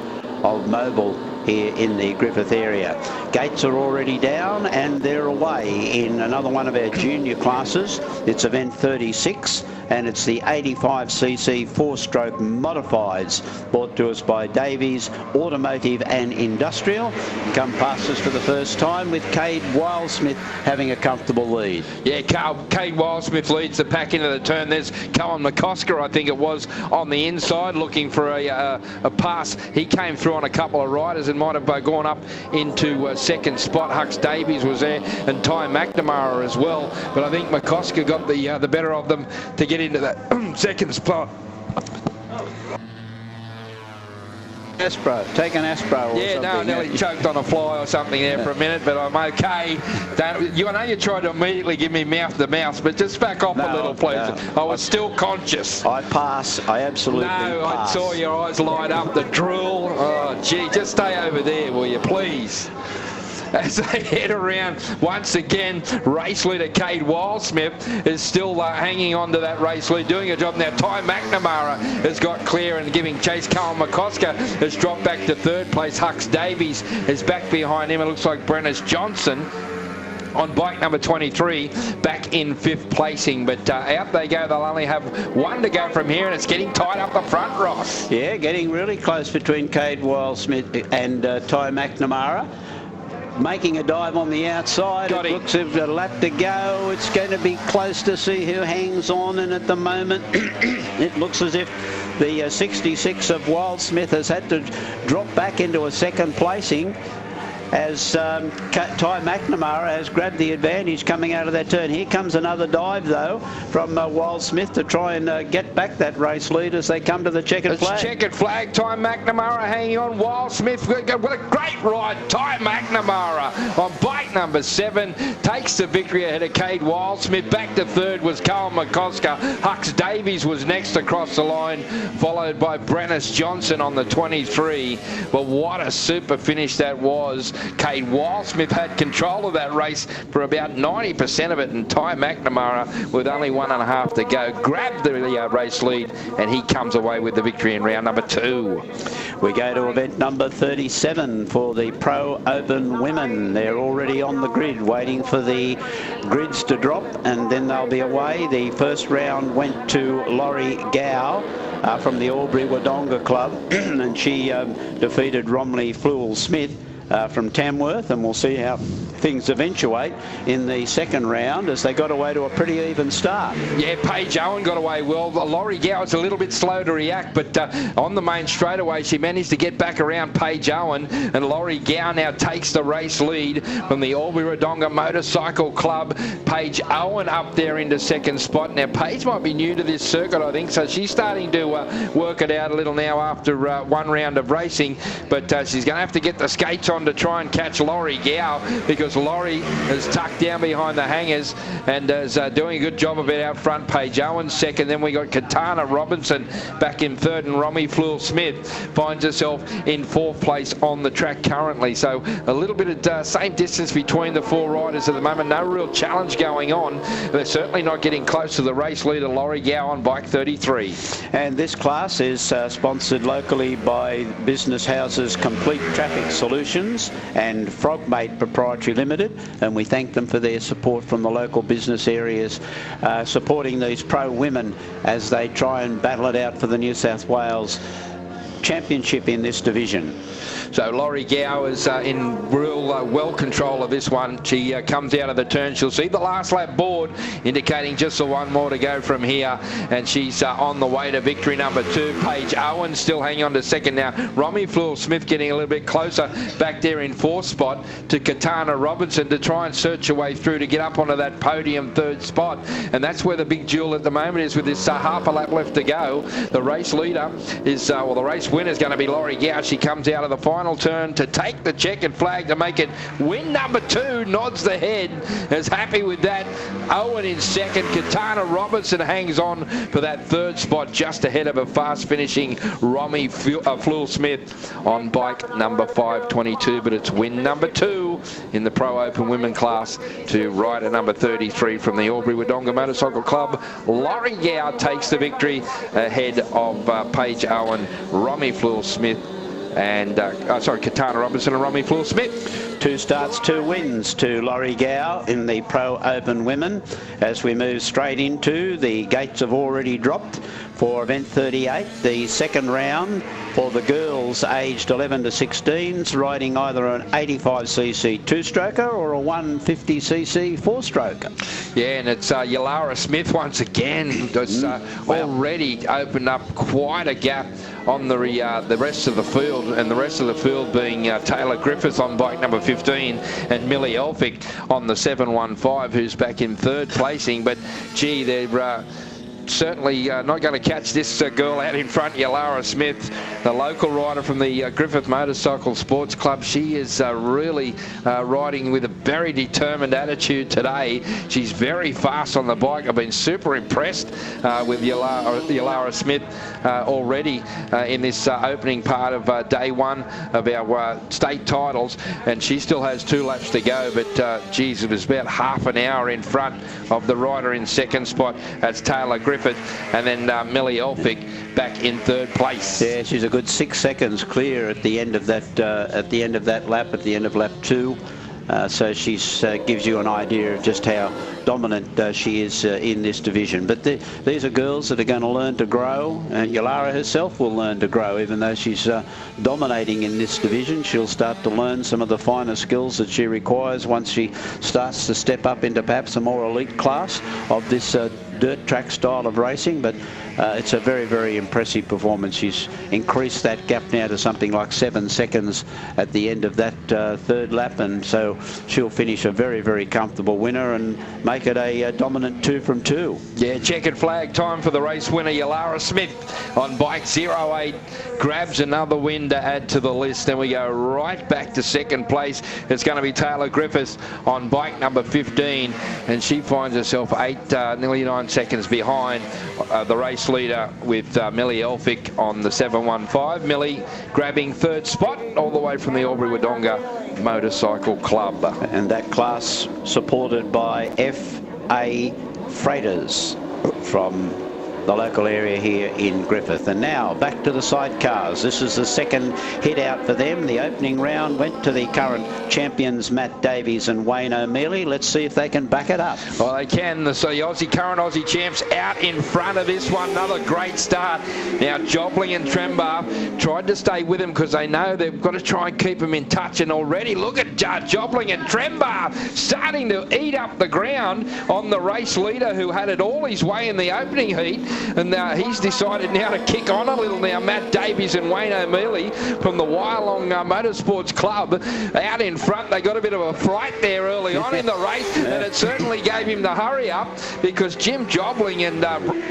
Speaker 1: of Mobile here in the Griffith area. Gates are already down and they're away in another one of our junior classes. It's event 36 and it's the 85cc 4-stroke modifieds, brought to us by Davies Automotive and Industrial. Come past us for the first time with Cade Wildsmith having a comfortable lead.
Speaker 2: Yeah, Cade Wildsmith leads the pack into the turn. There's Cohen McCosker, I think it was, on the inside looking for a pass. He came through on a couple of riders and might have gone up into second spot. Hux Davies was there and Ty McNamara as well, but I think McCosker got the better of them to get into that second spot.
Speaker 1: Aspro, take an Aspro or
Speaker 2: yeah,
Speaker 1: something.
Speaker 2: No, I nearly choked on a fly or something there for a minute, but I'm okay. I know you tried to immediately give me mouth to mouth, but just back off a little, please. I was still conscious.
Speaker 1: I pass. I absolutely
Speaker 2: I
Speaker 1: pass.
Speaker 2: saw your eyes light up, the drool. Oh, gee, just stay over there, will you, please? As they head around once again, race leader Cade Wildsmith is still hanging on to that race lead, doing a job now. Ty McNamara has got clear and giving chase. Colin McCosker has dropped back to third place. Hux Davies is back behind him. It looks like Brennis Johnson on bike number 23, back in 5th placing. But out they go. They'll only have one to go from here, and it's getting tight up the front, Ross.
Speaker 1: Yeah, getting really close between Cade Wildsmith and Ty McNamara. Making a dive on the outside. It looks as if a lap to go. It's going to be close to see who hangs on, and at the moment it looks as if the 66 of Wildsmith has had to drop back into a second placing as Ty McNamara has grabbed the advantage coming out of that turn. Here comes another dive, though, from Wildsmith to try and get back that race lead as they come to the checkered flag.
Speaker 2: Checkered flag. Ty McNamara hanging on. Wildsmith, what a great ride. Ty McNamara on bike number 7 takes the victory ahead of Cade Wildsmith. Back to third was Carl McCosker. Hux Davies was next across the line, followed by Brennis Johnson on the 23. But what a super finish that was. Cade Wildsmith had control of that race for about 90% of it, and Ty McNamara, with only 1.5 to go, grabbed the race lead, and he comes away with the victory in round number 2.
Speaker 1: We go to event number 37 for the Pro Open Women. They're already on the grid, waiting for the grids to drop, and then they'll be away. The first round went to Laurie Gow from the Albury Wodonga Club, and she defeated Romley Flewell-Smith from Tamworth, and we'll see how things eventuate in the second round as they got away to a pretty even start.
Speaker 2: Yeah, Paige Owen got away well. Laurie Gow was a little bit slow to react, but on the main straightaway she managed to get back around Paige Owen, and Laurie Gow now takes the race lead from the Albury Wodonga Motorcycle Club. Paige Owen up there into second spot. Now Paige might be new to this circuit, I think, so she's starting to work it out a little now after one round of racing, but she's going to have to get the skates on to try and catch Laurie Gow, because Laurie is tucked down behind the hangers and is doing a good job of it out front. Paige Owen second. Then we got Katana Robinson back in third, and Romy Flewell-Smith finds herself in 4th place on the track currently. So a little bit of same distance between the 4 riders at the moment. No real challenge going on. They're certainly not getting close to the race leader, Laurie Gow, on bike 33.
Speaker 1: And this class is sponsored locally by business houses Complete Traffic Solutions and Frogmate Proprietary Limited, and we thank them for their support from the local business areas supporting these pro women as they try and battle it out for the New South Wales Championship in this division.
Speaker 2: So Laurie Gow is in real well control of this one. She comes out of the turn. She'll see the last lap board indicating just the one more to go from here, and she's on the way to victory number 2. Paige Owen still hanging on to second now. Romy Flewell-Smith getting a little bit closer back there in 4th spot to Katana Robinson to try and search her way through to get up onto that podium 3rd spot, and that's where the big duel at the moment is with this half a lap left to go. The race leader is, well, the race winner is going to be Laurie Gow. She comes out of the final turn to take the checkered flag to make it win number 2, nods the head, is happy with that. Owen in second. Katana Robinson hangs on for that 3rd spot just ahead of a fast finishing Romy Flewell-Smith on bike number 522, but it's win number 2 in the Pro Open Women class to rider number 33 from the Albury Wodonga Motorcycle Club. Laurie Gow takes the victory ahead of Paige Owen, Romy Flewell-Smith, and Katana Robinson and Romy Flewell-Smith.
Speaker 1: 2 starts, 2 wins to Laurie Gow in the Pro Open Women. As we move straight into, the gates have already dropped for event 38, the second round for the girls aged 11 to 16s, riding either an 85cc 2-stroker or a 150cc 4-stroker.
Speaker 2: Yeah, and it's Yalara Smith once again that's already opened up quite a gap on the rest of the field, and the rest of the field being Taylor Griffith on bike number 15 and Millie Elphick on the 715, who's back in 3rd placing. But gee, they're certainly not going to catch this girl out in front, Yalara Smith, the local rider from the Griffith Motorcycle Sports Club. She is really riding with a very determined attitude today. She's very fast on the bike. I've been super impressed with Yalara Smith already in this opening part of day 1 of our state titles, and she still has 2 laps to go, but geez, it was about half an hour in front of the rider in 2nd spot. That's Taylor Griffith, and then Millie Elphick back in 3rd place.
Speaker 1: Yeah, she's a good 6 seconds clear at the end of that lap, at the end of lap 2. So she gives you an idea of just how dominant she is in this division. But these are girls that are going to learn to grow. Yalara herself will learn to grow, even though she's dominating in this division. She'll start to learn some of the finer skills that she requires once she starts to step up into perhaps a more elite class of this dirt track style of racing. But it's a very, very impressive performance. She's increased that gap now to something like 7 seconds at the end of that third lap, and so she'll finish a very, very comfortable winner and make it a dominant 2 from 2.
Speaker 2: Yeah, checkered flag time for the race winner, Yalara Smith on bike 08. Grabs another win to add to the list. Then we go right back to second place. It's going to be Taylor Griffith on bike number 15, and she finds herself nearly 9 seconds behind the race leader with Millie Elphick on the 715. Millie grabbing third spot all the way from the Albury-Wodonga Motorcycle Club.
Speaker 1: And that class supported by FA Freighters from the local area here in Griffith. And now back to the sidecars. This is the second hit out for them. The opening round went to the current champions Matt Davies and Wayne O'Mealy. Let's see if they can back it up.
Speaker 2: Well, they can. So the current Aussie champs out in front of this one. Another great start. Now Jobling and Trembar tried to stay with him because they know they've got to try and keep him in touch. And already look at Jobling and Trembar starting to eat up the ground on the race leader who had it all his way in the opening heat. And he's decided now to kick on a little now. Matt Davies and Wayne O'Mealy from the Wyalong Motorsports Club out in front. They got a bit of a fright there early on in the race, and it certainly gave him the hurry up because Jim Jobling and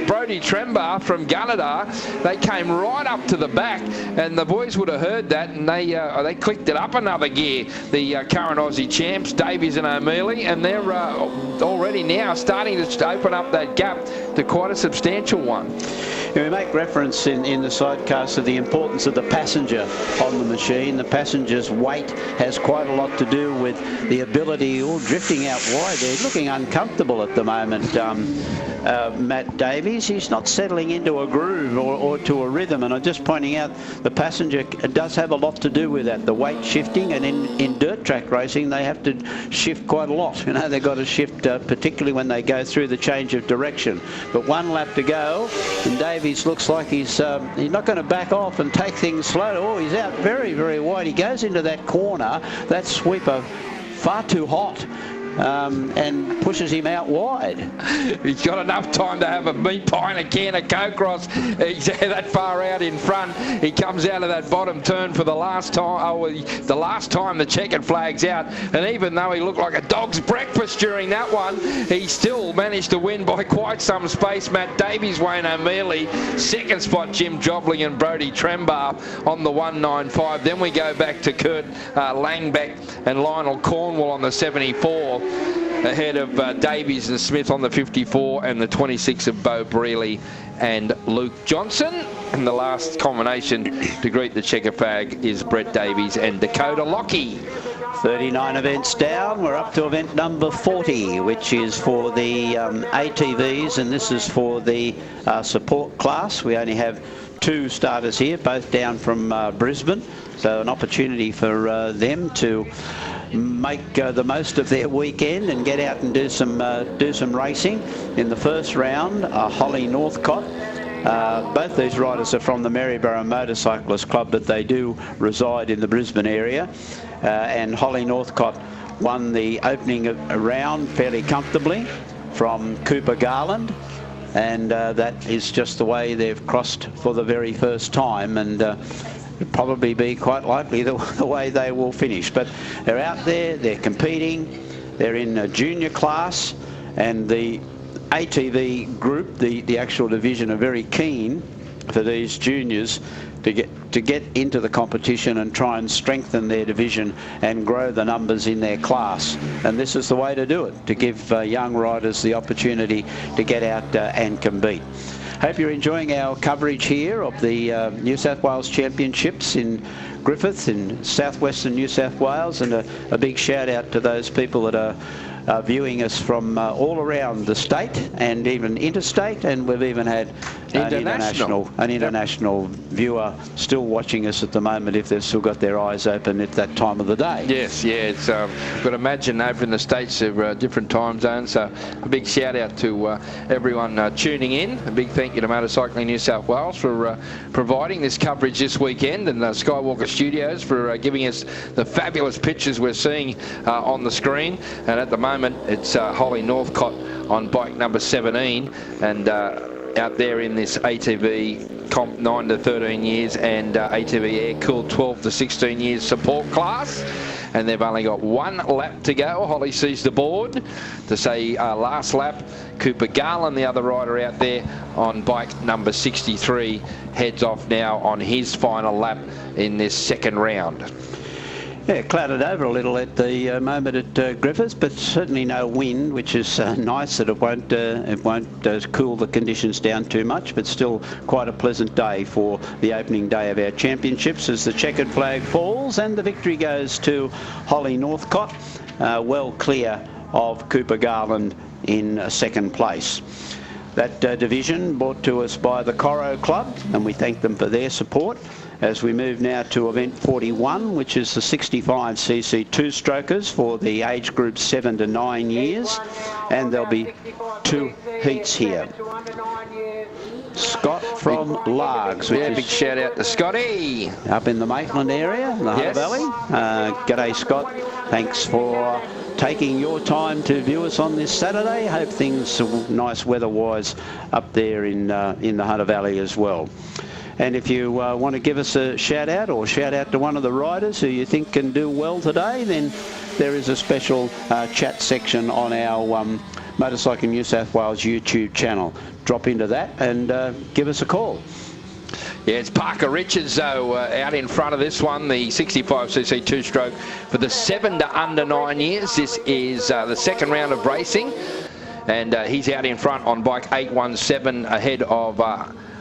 Speaker 2: Brodie Trembar from Gunnedah, they came right up to the back, and the boys would have heard that, and they clicked it up another gear. The current Aussie champs, Davies and O'Mealy, and they're already now starting to open up that gap to quite a substantial one.
Speaker 1: We make reference in the sidecast to the importance of the passenger on the machine. The passenger's weight has quite a lot to do with the ability, drifting out wide. They're looking uncomfortable at the moment. Matt Davies, he's not settling into a groove or to a rhythm, and I'm just pointing out the passenger does have a lot to do with that, the weight shifting, and in dirt track racing they have to shift quite a lot. They've got to shift particularly when they go through the change of direction. But 1 lap to go, and Davies looks like he's not going to back off and take things slow. Oh, he's out very, very wide. He goes into that corner, that sweeper far too hot. And pushes him out wide.
Speaker 2: He's got enough time to have a meat pie and a can of Coke Ross. He's that far out in front. He comes out of that bottom turn for the last time. The last time the checkered flag's out. And even though he looked like a dog's breakfast during that one, he still managed to win by quite some space. Matt Davies, Wayne O'Mealy, second spot Jim Jobling and Brodie Trembar on the 195. Then we go back to Kurt Langbeck and Lionel Cornwall on the 74. Ahead of Davies and Smith on the 54 and the 26 of Bo Brealey and Luke Johnson. And the last combination to greet the checker flag is Brett Davies and Dakota Lockie.
Speaker 1: 39 events down. We're up to event number 40, which is for the ATVs, and this is for the support class. We only have 2 starters here, both down from Brisbane, so an opportunity for them to make the most of their weekend and get out and do some racing. In the first round, Holly Northcott. Both these riders are from the Maryborough Motorcyclist Club, but they do reside in the Brisbane area. And Holly Northcott won the opening round fairly comfortably from Cooper Garland. And that is just the way they've crossed for the very first time. And probably be quite likely the way they will finish. But they're out there, they're competing, they're in a junior class, and the ATV group, the actual division, are very keen for these juniors to get into the competition and try and strengthen their division and grow the numbers in their class. And this is the way to do it, to give young riders the opportunity to get out and compete. Hope you're enjoying our coverage here of the New South Wales Championships in Griffith in southwestern New South Wales, and a big shout out to those people that are viewing us from all around the state and even interstate, and we've even had an international viewer still watching us at the moment if they've still got their eyes open at that time of the day.
Speaker 2: Yes, yeah, it's got to imagine over in the States there are different time zones, so a big shout out to everyone tuning in. A big thank you to Motorcycling New South Wales for providing this coverage this weekend, and Skywalker Studios for giving us the fabulous pictures we're seeing on the screen. And at the moment it's Holly Northcott on bike number 17, and out there in this ATV comp 9 to 13 years and ATV air-cooled 12 to 16 years support class. And they've only got one lap to go. Holly sees the board to say last lap. Cooper Garland, the other rider out there on bike number 63, heads off now on his final lap in this second round.
Speaker 1: Yeah, clouded over a little at the moment at Griffith, but certainly no wind, which is nice that it won't cool the conditions down too much, but still quite a pleasant day for the opening day of our championships as the checkered flag falls and the victory goes to Holly Northcott, well clear of Cooper Garland in second place. That division brought to us by the Coro Club, and we thank them for their support. As we move now to event 41, which is the 65cc two-strokers for the age group 7 to 9 years, and there'll be 2 heats here. Scott from Largs, which is
Speaker 2: big shout out to Scotty
Speaker 1: up in the Maitland area, the Hunter Valley. G'day, Scott. Thanks for taking your time to view us on this Saturday. Hope things are nice weather-wise up there in the Hunter Valley as well. And if you want to give us a shout out or shout out to one of the riders who you think can do well today, then there is a special chat section on our Motorcycling New South Wales YouTube channel. Drop into that and give us a call.
Speaker 2: Yeah, it's Parker Richards, though, out in front of this one, the 65cc two-stroke for the 7 to under 9 years. This is the second round of racing, and he's out in front on bike 817 ahead of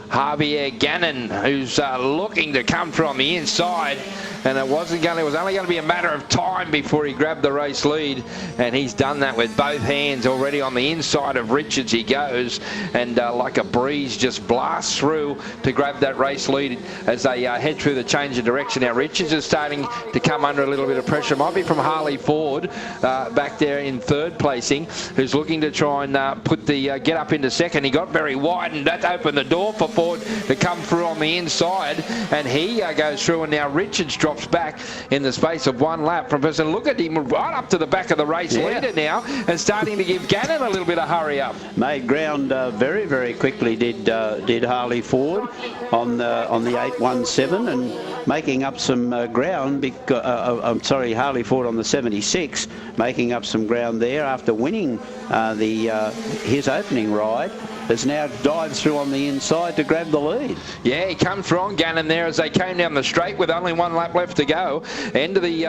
Speaker 2: Javier Gannon, who's looking to come through on the inside, and it was only going to be a matter of time before he grabbed the race lead, and he's done that with both hands already. On the inside of Richards he goes, and like a breeze just blasts through to grab that race lead as they head through the change of direction. Now Richards is starting to come under a little bit of pressure. Might be from Harley Ford back there in third placing, who's looking to try and put the get up into second. He got very wide, and that opened the door for Ford to come through on the inside, and he goes through, and now Richards drops back in the space of one lap. Professor, look at him right up to the back of the race leader now, and starting to give Gannon a little bit of hurry up.
Speaker 1: Made ground very, very quickly did Harley Ford on the 817, and making up some ground. I'm sorry, Harley Ford on the 76, making up some ground there after winning his opening ride. Has now dived through on the inside to grab the lead.
Speaker 2: Yeah, he comes through on Gannon there as they came down the straight with only one lap left to go. End of the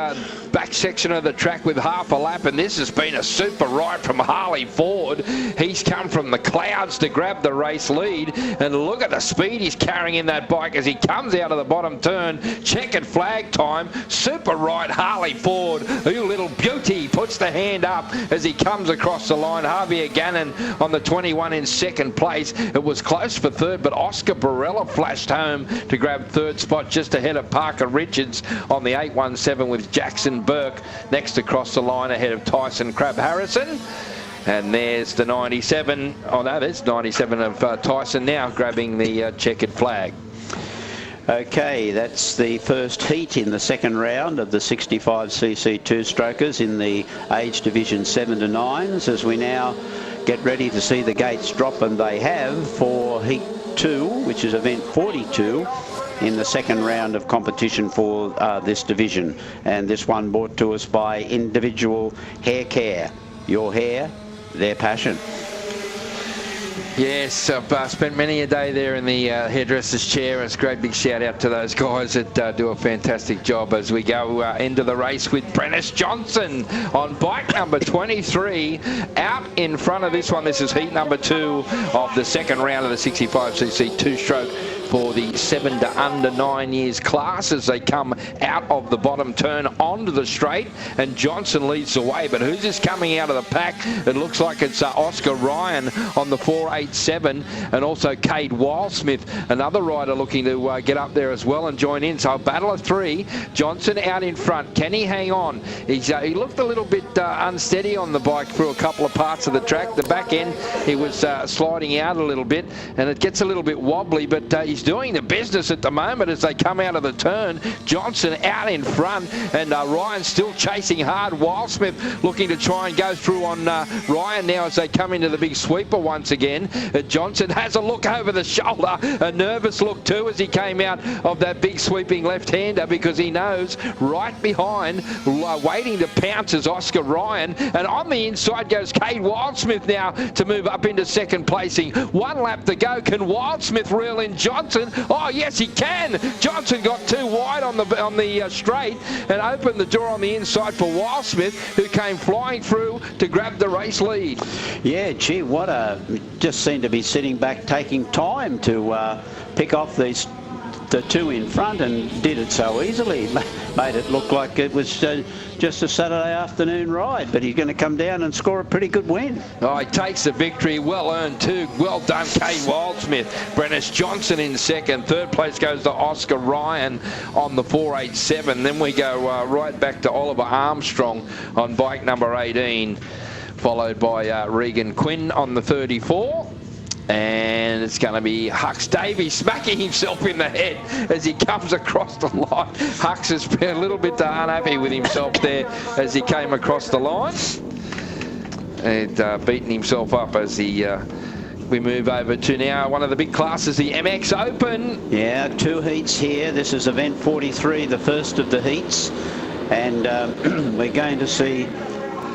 Speaker 2: back section of the track with half a lap, and this has been a super ride from Harley Ford. He's come from the clouds to grab the race lead, and look at the speed he's carrying in that bike as he comes out of the bottom turn. Checkered flag time. Super ride Harley Ford. You little beauty puts the hand up as he comes across the line. Javier Gannon on the 21 in second place. It was close for third, but Oscar Barella flashed home to grab third spot just ahead of Parker Richards on the 817 with Jackson Burke next across the line ahead of Tyson Crab Harrison. And there's the 97. Oh no, there's 97 of Tyson now grabbing the checkered flag.
Speaker 1: Okay, that's the first heat in the second round of the 65cc two-strokers in the age division 7 to 9s, as we now get ready to see the gates drop, and they have, for heat 2, which is event 42 in the second round of competition for this division. And this one brought to us by Individual Hair Care. Your hair, their passion.
Speaker 2: Yes, I've spent many a day there in the hairdresser's chair. It's a great big shout out to those guys that do a fantastic job as we go into the race with Brennis Johnson on bike number 23 out in front of this one. This is heat number 2 of the second round of the 65cc two-stroke for the 7 to under 9 years class as they come out of the bottom turn onto the straight, and Johnson leads the way. But who's this coming out of the pack? It looks like it's Oscar Ryan on the 487, and also Cade Wildsmith, another rider looking to get up there as well and join in. So a battle of three. Johnson out in front. Can he hang on? He looked a little bit unsteady on the bike through a couple of parts of the track. The back end, he was sliding out a little bit, and it gets a little bit wobbly, but he's doing the business at the moment as they come out of the turn. Johnson out in front, and Ryan still chasing hard. Wildsmith looking to try and go through on Ryan now as they come into the big sweeper once again. Johnson has a look over the shoulder, a nervous look too as he came out of that big sweeping left-hander, because he knows right behind, waiting to pounce is Oscar Ryan, and on the inside goes Cade Wildsmith now to move up into second placing. 1 lap to go. Can Wildsmith reel in Johnson? Oh yes, he can. Johnson got too wide on the straight and opened the door on the inside for Wildsmith, who came flying through to grab the race lead.
Speaker 1: Yeah, gee, just seemed to be sitting back taking time to pick off the two in front, and did it so easily. Made it look like it was just a Saturday afternoon ride, but he's going to come down and score a pretty good win.
Speaker 2: Oh, he takes the victory. Well earned too. Well done, Cade Wildsmith. Brennis Johnson in second. Third place goes to Oscar Ryan on the 487. Then we go right back to Oliver Armstrong on bike number 18, followed by Regan Quinn on the 34. And it's going to be Hux Davies smacking himself in the head as he comes across the line. Hux has been a little bit unhappy with himself there as he came across the line. And beating himself up as we move over to now one of the big classes, the MX Open.
Speaker 1: Yeah, 2 heats here. This is event 43, the first of the heats. And we're going to see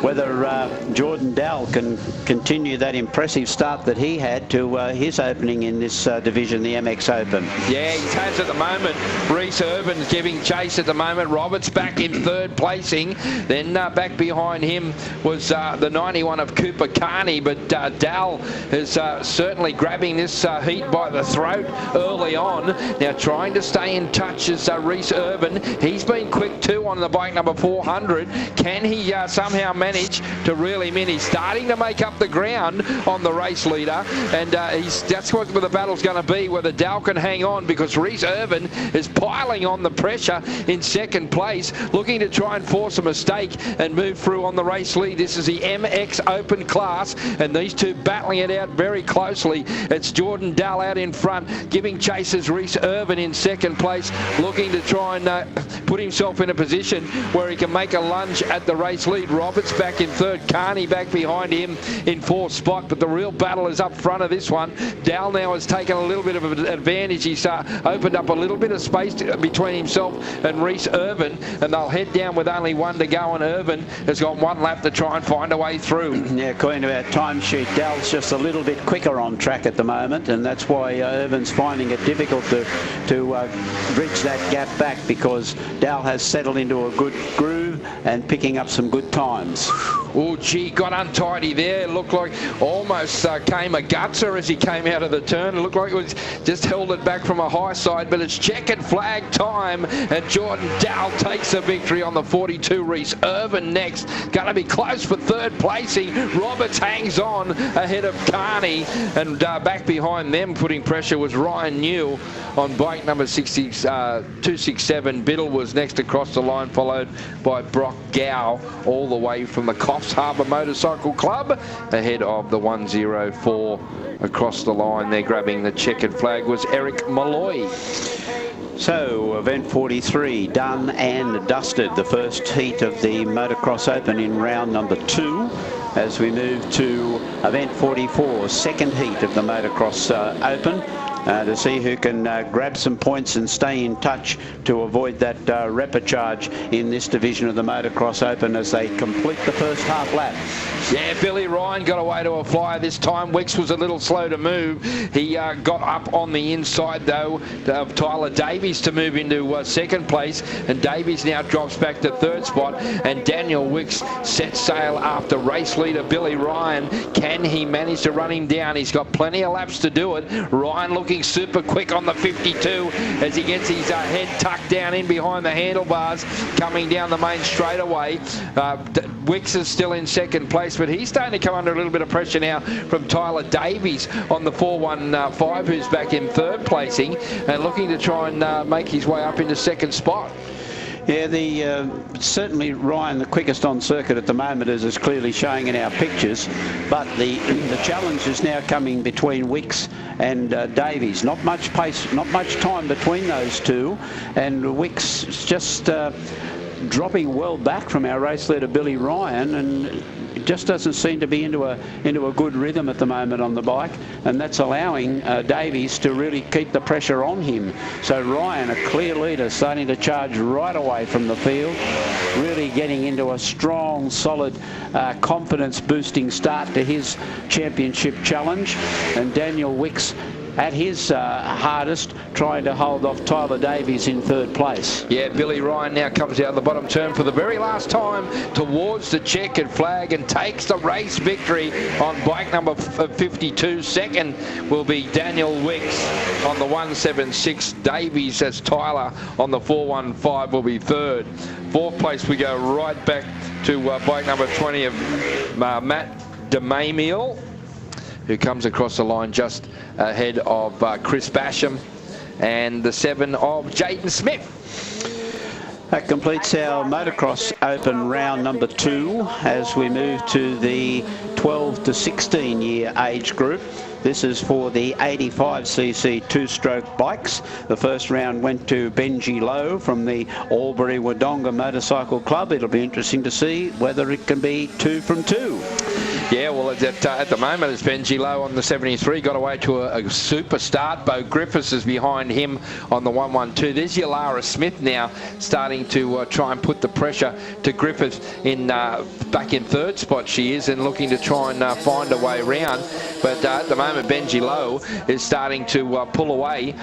Speaker 1: whether Jordan Dowell can continue that impressive start that he had to his opening in this division, the MX Open.
Speaker 2: Yeah, he has at the moment. Reese Urban's giving chase at the moment. Roberts back in third placing. Then back behind him was the 91 of Cooper Carney, but Dowell is certainly grabbing this heat by the throat early on. Now trying to stay in touch is Reese Urban. He's been quick too on the bike number 400. Can he somehow manage to reel him in? He's starting to make up the ground on the race leader, and that's what the battle's going to be, whether Dowell can hang on, because Reese Urban is piling on the pressure in second place, looking to try and force a mistake and move through on the race lead. This is the MX Open class, and these two battling it out very closely. It's Jordan Dowell out in front, giving chases Reese Urban in second place, looking to try and put himself in a position where he can make a lunge at the race lead. Roberts back in third, Carney back behind him in fourth spot, but the real battle is up front of this one. Dowell now has taken a little bit of an advantage. He's opened up a little bit of space between himself and Reese Urban, and they'll head down with only 1 to go, and Urban has got 1 lap to try and find a way through.
Speaker 1: Yeah, according to our timesheet, Dowell's just a little bit quicker on track at the moment, and that's why Urban's finding it difficult to bridge that gap back, because Dowell has settled into a good groove and picking up some good times.
Speaker 2: Oh, gee, got untidy there. Looked like almost came a gutser as he came out of the turn. It looked like it was just held it back from a high side, but it's checkered flag time, and Jordan Dowell takes the victory on the 42. Reese Urban next. Going to be close for third placing. Roberts hangs on ahead of Carney, and back behind them putting pressure was Ryan Newell on bike number 267. Biddle was next across the line, followed by Brock Gow, all the way from the Coffs Harbour Motorcycle Club, ahead of the 104 across the line there. Grabbing the checkered flag was Eric Malloy.
Speaker 1: So, event 43 done and dusted. The first heat of the Motocross Open in round number 2. As we move to event 44, second heat of the Motocross Open. To see who can grab some points and stay in touch to avoid that repechage in this division of the Motocross Open as they complete the first half lap.
Speaker 2: Yeah, Billy Ryan got away to a flyer this time. Wicks was a little slow to move. He got up on the inside, though, of Tyler Davies to move into second place, and Davies now drops back to third spot, and Daniel Wicks sets sail after race leader Billy Ryan. Can he manage to run him down? He's got plenty of laps to do it. Ryan looking moving super quick on the 52 as he gets his head tucked down in behind the handlebars, coming down the main straightaway. Wicks is still in second place, but he's starting to come under a little bit of pressure now from Tyler Davies on the 4-1-5, who's back in third placing and looking to try and make his way up into second spot.
Speaker 1: Yeah, certainly Ryan, the quickest on circuit at the moment, as is clearly showing in our pictures. But the challenge is now coming between Wicks and Davies. Not much pace, not much time between those two, and Wicks just dropping well back from our race leader Billy Ryan, and it just doesn't seem to be into a good rhythm at the moment on the bike, and that's allowing Davies to really keep the pressure on him. So Ryan, a clear leader, starting to charge right away from the field, really getting into a strong, solid, confidence-boosting start to his championship challenge, and Daniel Wicks at his hardest, trying to hold off Tyler Davies in third place.
Speaker 2: Yeah, Billy Ryan now comes out the bottom turn for the very last time towards the checkered flag and takes the race victory on bike number 52. Second will be Daniel Wicks on the 176. Davies, as Tyler on the 415, will be third. Fourth place we go right back to bike number 20 of Matt DeMamiel, who comes across the line just ahead of Chris Basham, and the 7 of Jaden Smith.
Speaker 1: That completes our motocross open round number 2 as we move to the 12 to 16 year age group. This is for the 85cc two-stroke bikes. The first round went to Benji Lowe from the Albury Wodonga Motorcycle Club. It'll be interesting to see whether it can be 2 from 2.
Speaker 2: Yeah, well, at the moment, it's Benji Lowe on the 73. Got away to a super start. Bo Griffiths is behind him on the 112. There's Yalara Smith now starting to try and put the pressure to Griffith in back in third spot she is, and looking to try and find a way round. But at the moment, Benji Lowe is starting to pull away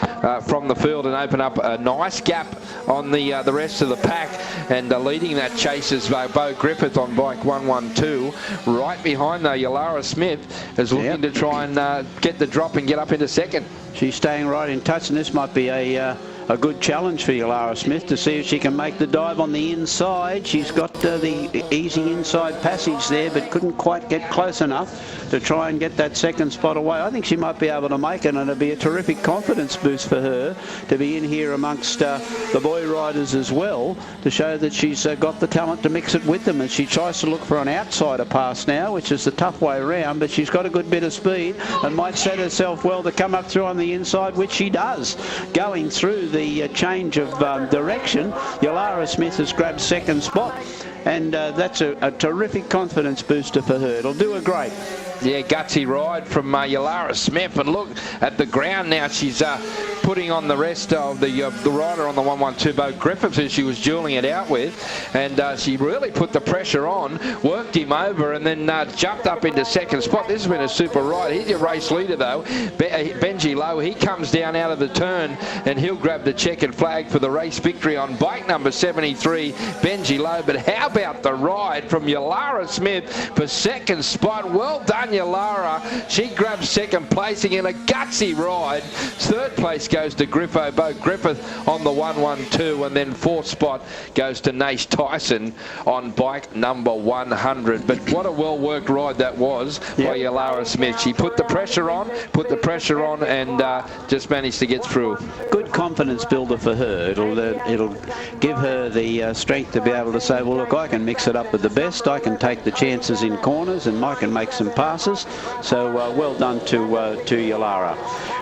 Speaker 2: from the field and open up a nice gap on the rest of the pack. And leading that chase is Bo Griffith on bike 112. Right behind, though, Yalara Smith is looking to try and get the drop and get up into second.
Speaker 1: She's staying right in touch, and this might be a good challenge for Yalara Smith to see if she can make the dive on the inside. She's got the easy inside passage there, but couldn't quite get close enough to try and get that second spot away. I think she might be able to make it, and it'll be a terrific confidence boost for her to be in here amongst the boy riders as well, to show that she's got the talent to mix it with them. And she tries to look for an outsider pass now, which is the tough way around, but she's got a good bit of speed and might set herself well to come up through on the inside, which she does. Going through the change of direction, Yalara Smith has grabbed second spot, and that's a terrific confidence booster for her. It'll do her great.
Speaker 2: Yeah, gutsy ride from Yalara Smith, and look at the ground now. She's putting on the rest of the rider on the 112, Bo Griffiths, who she was dueling it out with, and she really put the pressure on, worked him over, and then jumped up into second spot. This has been a super ride. Here's your race leader, though, Benji Lowe. He comes down out of the turn, and he'll grab the checkered flag for the race victory on bike number 73, Benji Lowe. But how about the ride from Yalara Smith for second spot? Well done, Yalara. She grabs second placing in a gutsy ride. Third place goes to Bo Griffith on the 112, and then fourth spot goes to Nash Tyson on bike number 100. But what a well-worked ride that was by Yalara Smith. She put the pressure on, and just managed to get through.
Speaker 1: Good confidence builder for her. It'll give her the strength to be able to say, well, look, I can mix it up with the best. I can take the chances in corners, and I can make some passes. So well done to Yalara.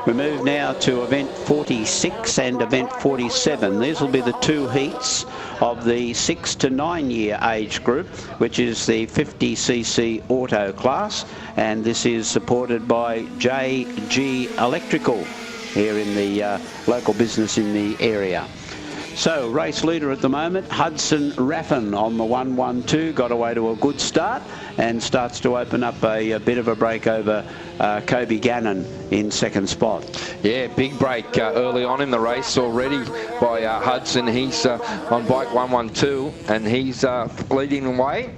Speaker 1: We move now to event 46 and event 47. These will be the 2 heats of the 6 to 9 year age group, which is the 50cc auto class, and this is supported by JG Electrical here in the local business in the area. So, race leader at the moment, Hudson Raffin on the 112, got away to a good start and starts to open up a bit of a break over Kobe Gannon in second spot.
Speaker 2: Yeah, big break early on in the race already by Hudson. He's on bike 112, and he's leading the way.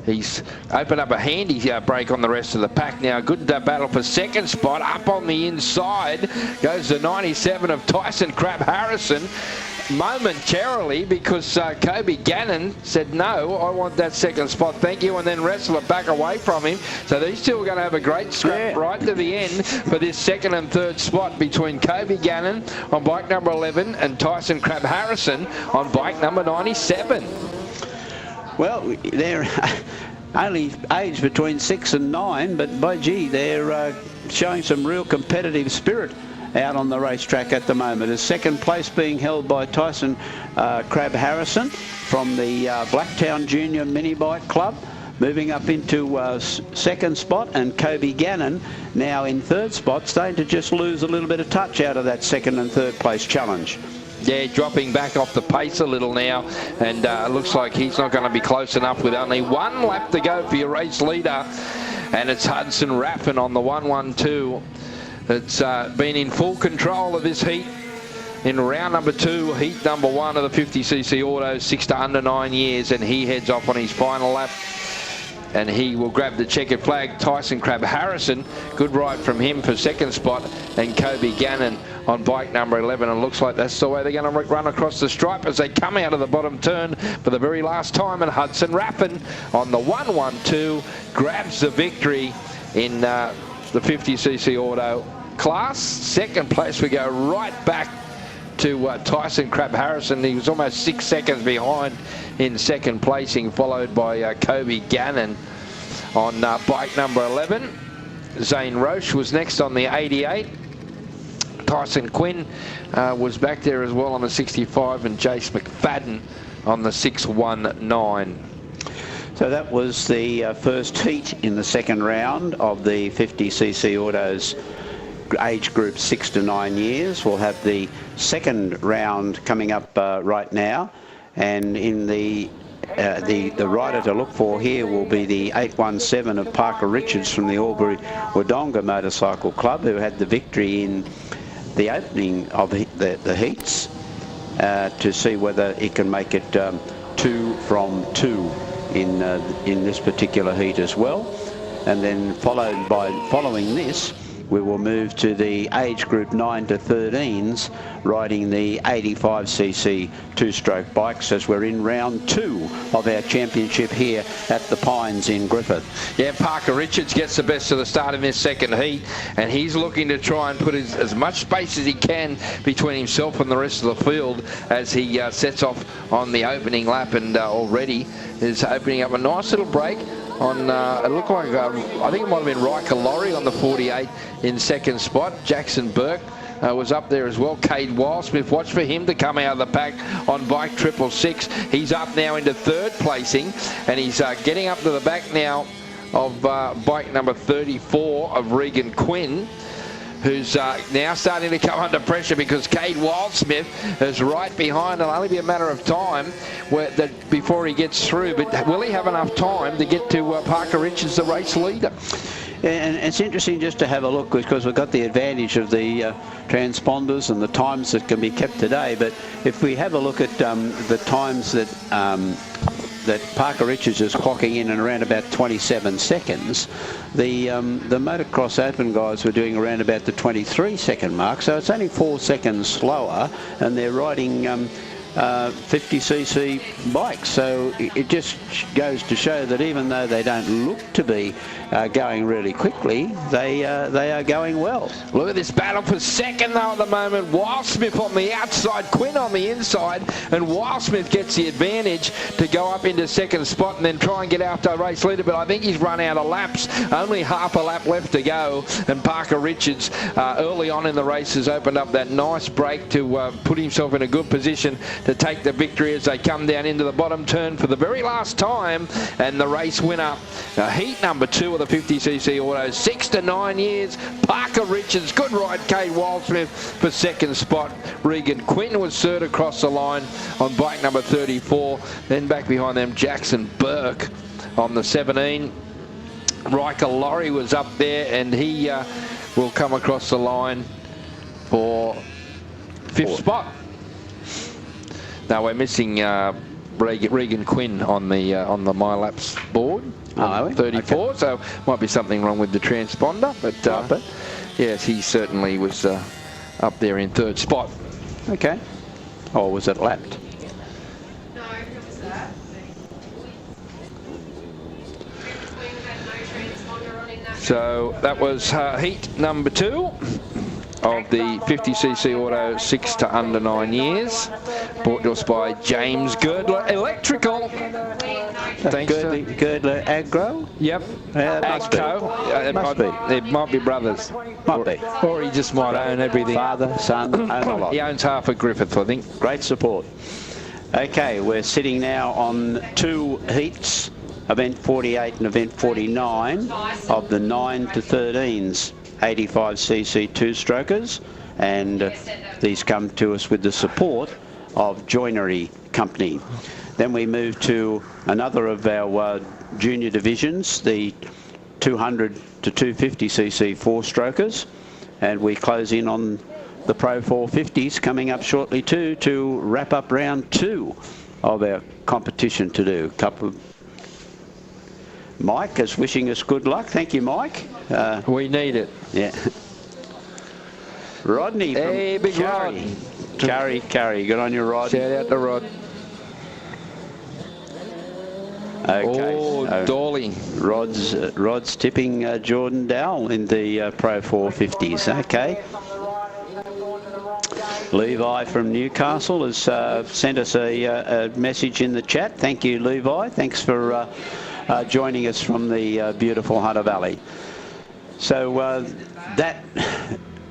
Speaker 2: He's opened up a handy break on the rest of the pack now. Good battle for second spot. Up on the inside goes the 97 of Tyson Crab Harrison. Momentarily, because Kobe Gannon said, no, I want that second spot, thank you, and then wrestled it back away from him. So these two are going to have a great scrap right to the end for this second and third spot between Kobe Gannon on bike number 11 and Tyson Crab Harrison on bike number 97.
Speaker 1: Well, they're only aged between 6 and 9, but by gee, they're showing some real competitive spirit out on the racetrack at the moment. As second place being held by Tyson Crab Harrison from the Blacktown Junior Mini Bike Club, moving up into second spot, and Kobe Gannon now in third spot, starting to just lose a little bit of touch out of that second and third place challenge.
Speaker 2: Yeah, dropping back off the pace a little now, and looks like he's not going to be close enough with only one lap to go for your race leader, and it's Hudson Raffin on the 112. It's been in full control of this heat in round number 2, heat number 1 of the 50cc autos, 6 to under 9 years, and he heads off on his final lap. And he will grab the checkered flag. Tyson Crab Harrison, good ride from him for second spot, and Kobe Gannon on bike number 11. And looks like that's the way they're going to run across the stripe as they come out of the bottom turn for the very last time. And Hudson Raffin on the 112 grabs the victory in the 50cc auto class. Second place, we go right back to Tyson Crab Harrison. He was almost 6 seconds behind in second placing, followed by Kobe Gannon on bike number 11. Zane Roche was next on the 88. Tyson Quinn was back there as well on the 65, and Jace McFadden on the 619.
Speaker 1: So that was the first heat in the second round of the 50cc autos age group 6 to 9 years. We'll have the second round coming up right now, and in the rider to look for here will be the 817 of Parker Richards from the Albury Wodonga Motorcycle Club, who had the victory in the opening of the heats, to see whether it can make it 2 from 2 in this particular heat as well. And then following this, we will move to the age group 9 to 13s, riding the 85cc two-stroke bikes, as we're in round 2 of our championship here at the Pines in Griffith.
Speaker 2: Yeah, Parker Richards gets the best of the start in this second heat, and he's looking to try and put as much space as he can between himself and the rest of the field as he sets off on the opening lap, and already is opening up a nice little break on, it looked like, I think it might have been Riker Laurie on the 48 in second spot. Jackson Burke was up there as well. Cade Wildsmith, watch for him to come out of the pack on bike 666. He's up now into third placing, and he's getting up to the back now of bike number 34 of Regan Quinn, who's now starting to come under pressure because Cade Wildsmith is right behind. It'll only be a matter of time before he gets through, but will he have enough time to get to Parker Richards, the race leader?
Speaker 1: And it's interesting just to have a look, because we've got the advantage of the transponders and the times that can be kept today. But if we have a look at the times that Parker Richards is clocking in around about 27 seconds, the Motocross Open guys were doing around about the 23-second mark, so it's only 4 seconds slower, and they're riding 50cc bikes. So it just goes to show that even though they don't look to be going really quickly, they are going well.
Speaker 2: Look at this battle for second though at the moment. Wildsmith on the outside, Quinn on the inside, and Wildsmith gets the advantage to go up into second spot and then try and get after race leader, but I think he's run out of laps. Only half a lap left to go, and Parker Richards early on in the race has opened up that nice break to put himself in a good position to take the victory as they come down into the bottom turn for the very last time. And the race winner, heat number 2 of the 50cc autos, 6 to 9 years, Parker Richards. Good ride, Cade Wildsmith for second spot. Regan Quinn was third across the line on bike number 34. Then back behind them, Jackson Burke on the 17. Riker Laurie was up there, and he will come across the line for 5th spot. Now we're missing Regan Quinn on the MyLaps board. 34, okay. So might be something wrong with the transponder, but yes, he certainly was up there in third spot.
Speaker 1: Okay. Or was it lapped?
Speaker 6: No, it was that.
Speaker 2: So that was heat number 2 of the 50cc Auto 6 to under 9 years, brought to us by James Girdler Electrical. Thanks to
Speaker 1: Girdler Agro?
Speaker 2: Yep.
Speaker 1: Agco. Must be.
Speaker 2: It might be brothers.
Speaker 1: Might be.
Speaker 2: Or he just might own everything.
Speaker 1: Father, son, own a lot.
Speaker 2: He owns half of Griffith, I think.
Speaker 1: Great support. Okay, we're sitting now on 2 heats, event 48 and event 49 of the 9 to 13s. 85cc two-strokers, and these come to us with the support of Joinery Company. Then we move to another of our junior divisions, the 200 to 250cc four-strokers, and we close in on the Pro 450s coming up shortly too to wrap up round 2 of our competition to do. Mike is wishing us good luck. Thank you, Mike.
Speaker 2: We need it.
Speaker 1: Yeah. Rodney from
Speaker 2: big Rod.
Speaker 1: Curry. Good on you, Rod.
Speaker 2: Shout out to Rod.
Speaker 1: Okay.
Speaker 2: Oh, Dolly.
Speaker 1: Rod's tipping Jordan Dowell in the Pro 450s. Okay. Levi from Newcastle has sent us a message in the chat. Thank you, Levi. Thanks for joining us from the beautiful Hunter Valley. So that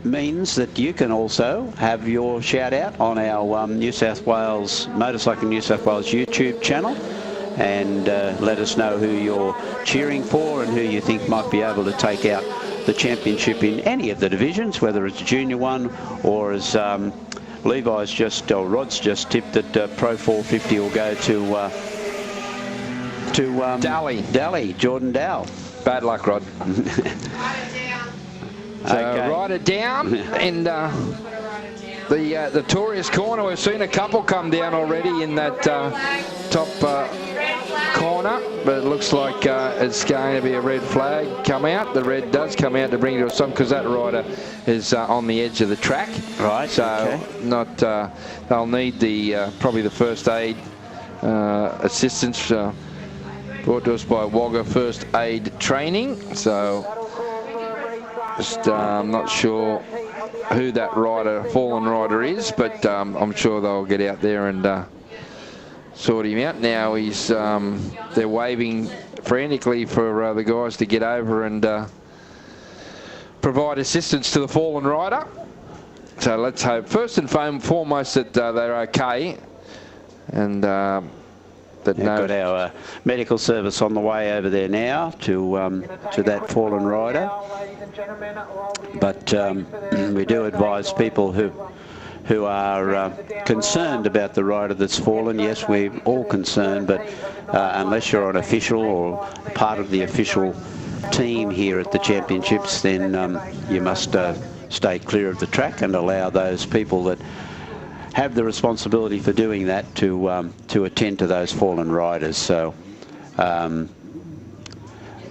Speaker 1: means that you can also have your shout out on our New South Wales Motorcycle New South Wales YouTube channel, and let us know who you're cheering for and who you think might be able to take out the championship in any of the divisions, whether it's a junior one or as Levi's just, or Rod's just tipped that Pro 450 will go to Dally, Jordan Dowell.
Speaker 2: Bad luck, Rod. So write it down, and the notorious corner, we've seen a couple come down already in that top corner, but it looks like it's going to be a red flag come out. The red does come out to bring it to a stop because that rider is on the edge of the track.
Speaker 1: Right.
Speaker 2: So they'll need the probably the first aid assistance brought to us by Wagga First Aid Training. So just I'm not sure who that fallen rider is, but I'm sure they'll get out there and sort him out. Now he's they're waving frantically for the guys to get over and provide assistance to the fallen rider. So let's hope first and foremost that they're okay, and
Speaker 1: We've got our medical service on the way over there now to that fallen rider. But we do advise people who are concerned about the rider that's fallen. Yes, we're all concerned, but unless you're an official or part of the official team here at the championships, then you must stay clear of the track and allow those people that have the responsibility for doing that to attend to those fallen riders. So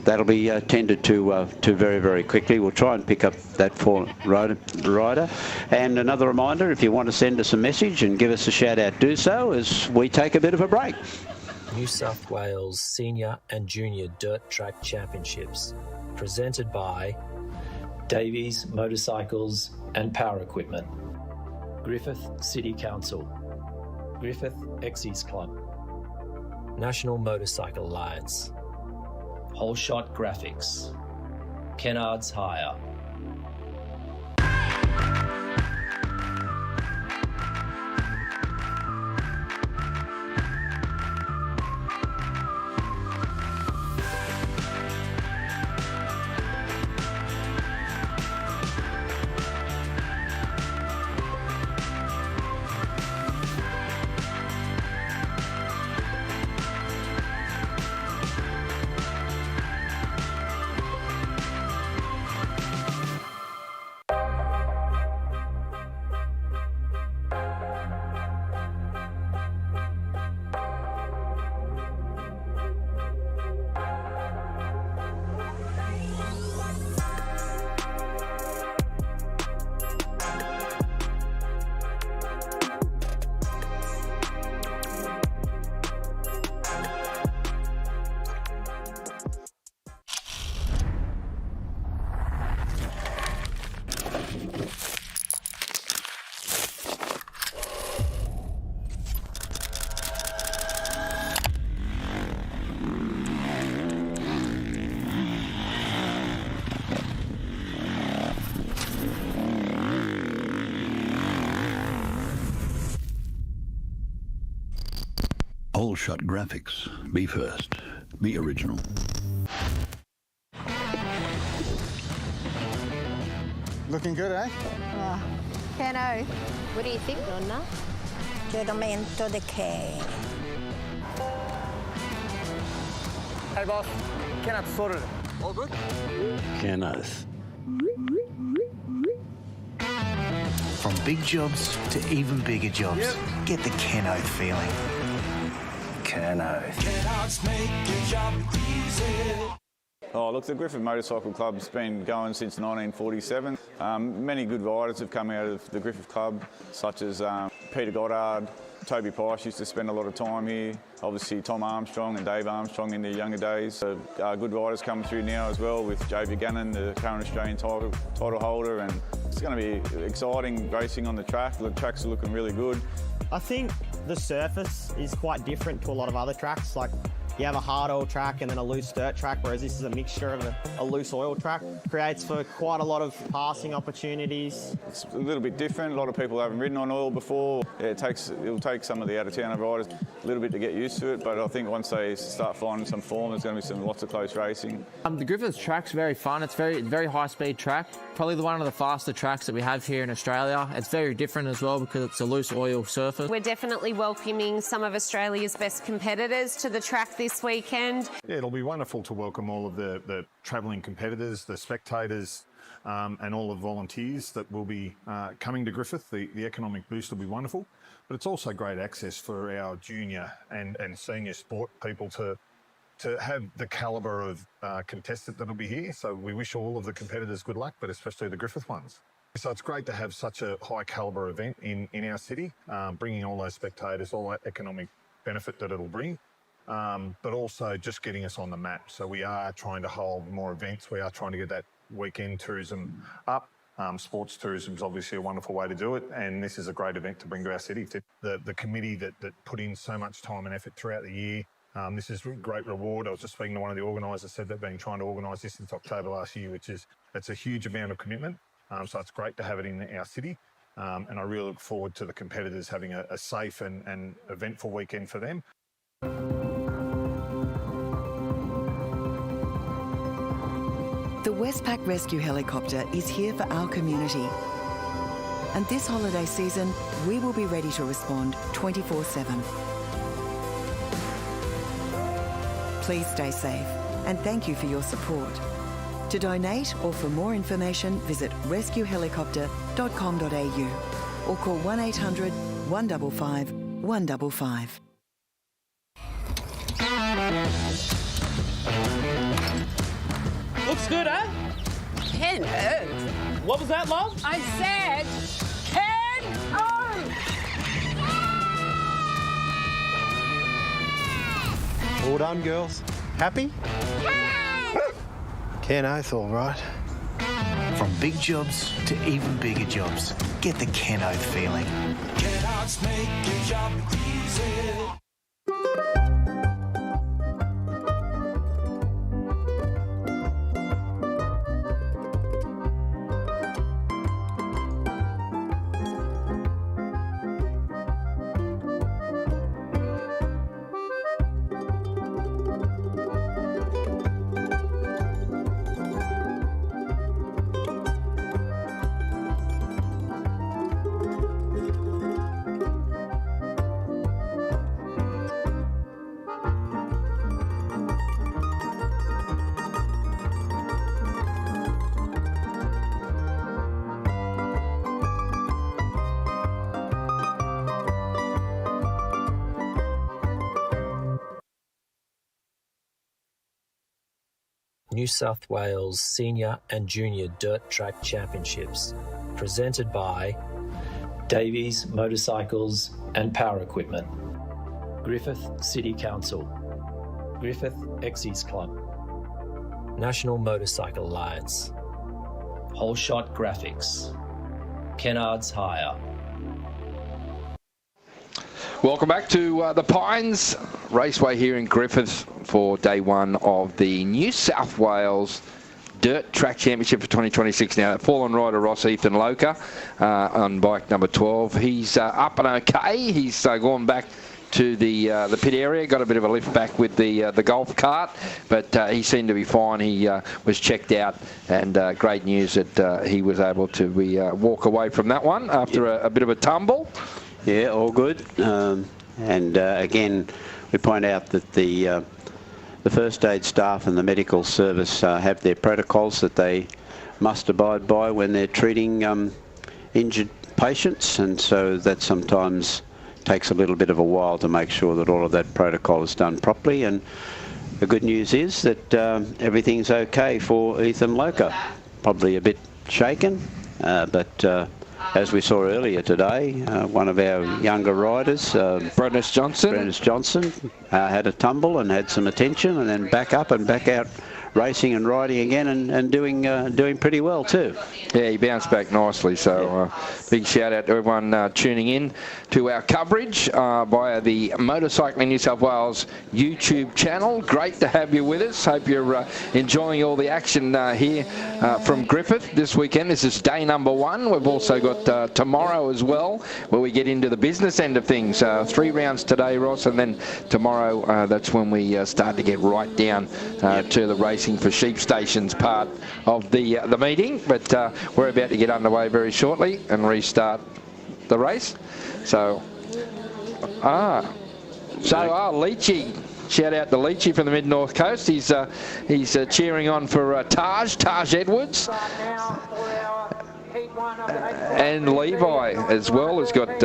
Speaker 1: that'll be attended to very, very quickly. We'll try and pick up that fallen rider. And another reminder, if you want to send us a message and give us a shout out, do so as we take a bit of a break.
Speaker 3: New South Wales Senior and Junior Dirt Track Championships, presented by Davies Motorcycles and Power Equipment, Griffith City Council, Griffith Exes Club, National Motorcycle Alliance, Whole Shot Graphics, Kennard's Hire.
Speaker 4: shot graphics. Be first. Be original.
Speaker 7: Looking good, eh?
Speaker 15: Cano. What do you think, Nonna? Giornamento de che.
Speaker 7: Hey, boss. Kenneth sorted it. All good?
Speaker 8: Kenneth. From big jobs to even bigger jobs, get the Kenneth feeling. Kenneth.
Speaker 9: Kenneth's make your job easy.
Speaker 5: Oh, look, the Griffith Motorcycle Club's been going since 1947. Many good riders have come out of the Griffith Club, such as Peter Goddard, Toby Price used to spend a lot of time here. Obviously, Tom Armstrong and Dave Armstrong in their younger days. Good riders coming through now as well, with Joe Buchanan, the current Australian title holder, and it's going to be exciting racing on the track. The tracks are looking really good.
Speaker 11: I think the surface is quite different to a lot of other tracks. Like, you have a hard oil track and then a loose dirt track, whereas this is a mixture of a loose oil track. Creates for quite a lot of passing opportunities.
Speaker 5: It's a little bit different. A lot of people haven't ridden on oil before. Yeah, it'll take some of the out-of-town riders a little bit to get used to it, but I think once they start finding some form, there's going to be lots of close racing.
Speaker 12: The Griffith track's very fun. It's very high-speed track. Probably one of the faster tracks that we have here in Australia. It's very different as well because it's a loose oil surface.
Speaker 6: We're definitely welcoming some of Australia's best competitors to the track this weekend.
Speaker 13: Yeah, it'll be wonderful to welcome all of the travelling competitors, the spectators, and all the volunteers that will be coming to Griffith. The economic boost will be wonderful, but it's also great access for our junior and senior sport people to have the calibre of contestant that'll be here. So we wish all of the competitors good luck, but especially the Griffith ones. So it's great to have such a high calibre event in our city, bringing all those spectators, all that economic benefit that it'll bring. But also just getting us on the map. So we are trying to hold more events. We are trying to get that weekend tourism up. Sports tourism is obviously a wonderful way to do it, and this is a great event to bring to our city. The committee that put in so much time and effort throughout the year, this is a great reward. I was just speaking to one of the organisers, said they've been trying to organise this since October last year, that's a huge amount of commitment. So it's great to have it in our city, and I really look forward to the competitors having a safe and eventful weekend for them.
Speaker 10: The Westpac Rescue Helicopter is here for our community. And this holiday season, we will be ready to respond 24/7. Please stay safe, and thank you for your support. To donate or for more information, visit rescuehelicopter.com.au or call 1800 155 155.
Speaker 14: Looks good, eh?
Speaker 16: Kenneth.
Speaker 14: What was that, love?
Speaker 16: I said Kenneth.
Speaker 7: All done, girls. Happy? Kenneth, all right.
Speaker 8: From big jobs to even bigger jobs, get the Kenneth feeling.
Speaker 9: Kenneth's make your job easy.
Speaker 3: New South Wales Senior and Junior Dirt Track Championships, presented by Davies Motorcycles and Power Equipment, Griffith City Council, Griffith Exes Club, National Motorcycle Alliance, Whole Shot Graphics, Kennard's Hire.
Speaker 2: Welcome back to the Pines Raceway here in Griffith for day one of the New South Wales Dirt Track Championship for 2026. Now, fallen rider Ross Ethan Loca on bike number 12. He's up and okay. He's gone back to the pit area. Got a bit of a lift back with the golf cart, but he seemed to be fine. He was checked out, and great news that he was able to walk away from that one after a bit of a tumble.
Speaker 1: Yeah, all good. And again, we point out that the first aid staff and the medical service have their protocols that they must abide by when they're treating injured patients, and so that sometimes takes a little bit of a while to make sure that all of that protocol is done properly. And the good news is that everything's okay for Ethan Loker. Probably a bit shaken, but as we saw earlier today, one of our younger riders,
Speaker 2: Brennis
Speaker 1: Johnson, had a tumble and had some attention, and then back up and back out racing and riding again, and doing pretty well too.
Speaker 2: Yeah, he bounced back nicely, so big shout out to everyone tuning in to our coverage via the Motorcycling New South Wales YouTube channel. Great to have you with us. Hope you're enjoying all the action here from Griffith this weekend. This is day number 1. We've also got tomorrow as well, where we get into the business end of things. 3 rounds today, Ross, and then tomorrow that's when we start to get right down to the racing for sheep stations part of the meeting. But we're about to get underway very shortly and restart the race. So, Leachy. Shout out to Leachy from the Mid-North Coast. He's cheering on for Taj Edwards. And Levi as well has got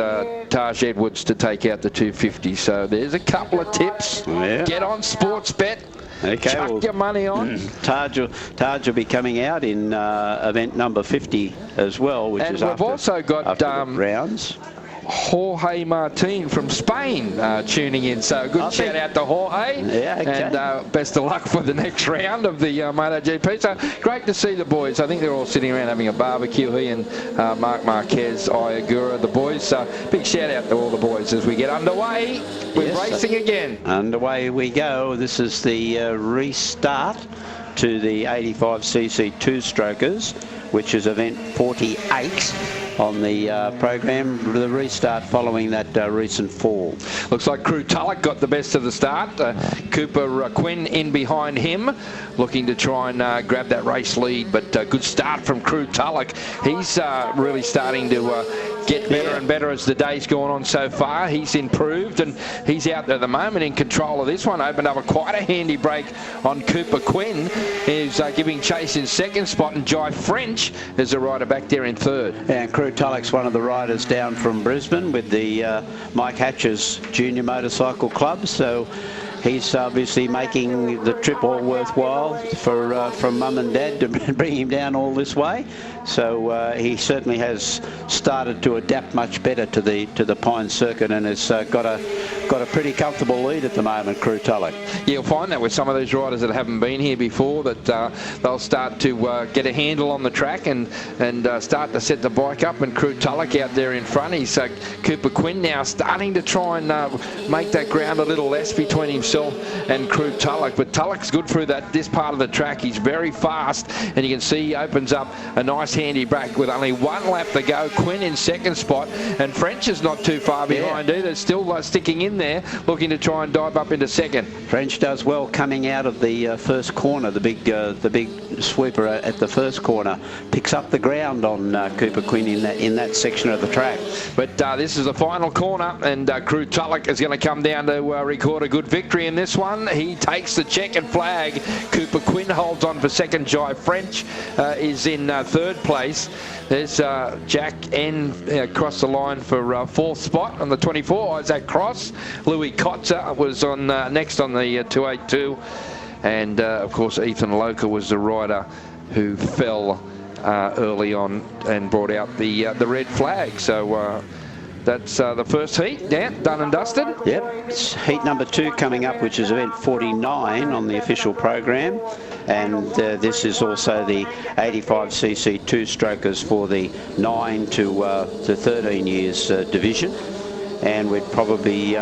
Speaker 2: Taj Edwards to take out the 250. So there's a couple of tips.
Speaker 1: Yeah.
Speaker 2: Get on Sportsbet.
Speaker 1: Okay,
Speaker 2: Chuck your money on.
Speaker 1: Taj will be coming out in event number 50 as well, which is after.
Speaker 2: And we've also got
Speaker 1: rounds.
Speaker 2: Jorge Martin from Spain tuning in. So good shout out to Jorge.
Speaker 1: Yeah, okay.
Speaker 2: And best of luck for the next round of the MotoGP. So great to see the boys. I think they're all sitting around having a barbecue. He and Mark Marquez, Iagura, the boys. So big shout out to all the boys as we get underway with racing again.
Speaker 1: Underway we go. This is the restart to the 85cc two-strokers, which is event 48 on the program. The restart following that recent fall.
Speaker 2: Looks like Crew Tulloch got the best of the start. Cooper Quinn in behind him, looking to try and grab that race lead, but good start from Crew Tulloch. He's really starting to get better and better as the day's gone on so far. He's improved, and he's out there at the moment in control of this one. Opened up quite a handy break on Cooper Quinn. He's giving chase in second spot, and Jai French is a rider back there in third.
Speaker 1: And Crew Tulloch's one of the riders down from Brisbane with the Mike Hatcher's Junior Motorcycle Club, so he's obviously making the trip all worthwhile from Mum and Dad to bring him down all this way. So he certainly has started to adapt much better to the Pine Circuit, and has got a pretty comfortable lead at the moment, Crew Tulloch.
Speaker 2: Yeah, you'll find that with some of those riders that haven't been here before, that they'll start to get a handle on the track and start to set the bike up. And Crew Tulloch out there in front. He's Cooper Quinn now starting to try and make that ground a little less between himself and Crew Tulloch. But Tulloch's good through this part of the track. He's very fast, and you can see he opens up a nice handy break with only 1 lap to go. Quinn in second spot, and French is not too far behind either. Still sticking in there, looking to try and dive up into second.
Speaker 1: French does well coming out of the first corner. The big sweeper at the first corner picks up the ground on Cooper Quinn in that section of the track.
Speaker 2: But this is the final corner, and Crew Tulloch is going to come down to record a good victory in this one. He takes the checkered flag. Cooper Quinn holds on for second. Jai French is in third place. There's Jack N across the line for fourth spot on the 24. Isaac Cross. Louis Kotzer was on next on the 282. And, of course, Ethan Loker was the rider who fell early on and brought out the red flag. So that's the first heat, done and dusted.
Speaker 1: Yep, it's heat number 2 coming up, which is event 49 on the official program. And this is also the 85cc two-strokers for the 9 to 13 years division. And we'd probably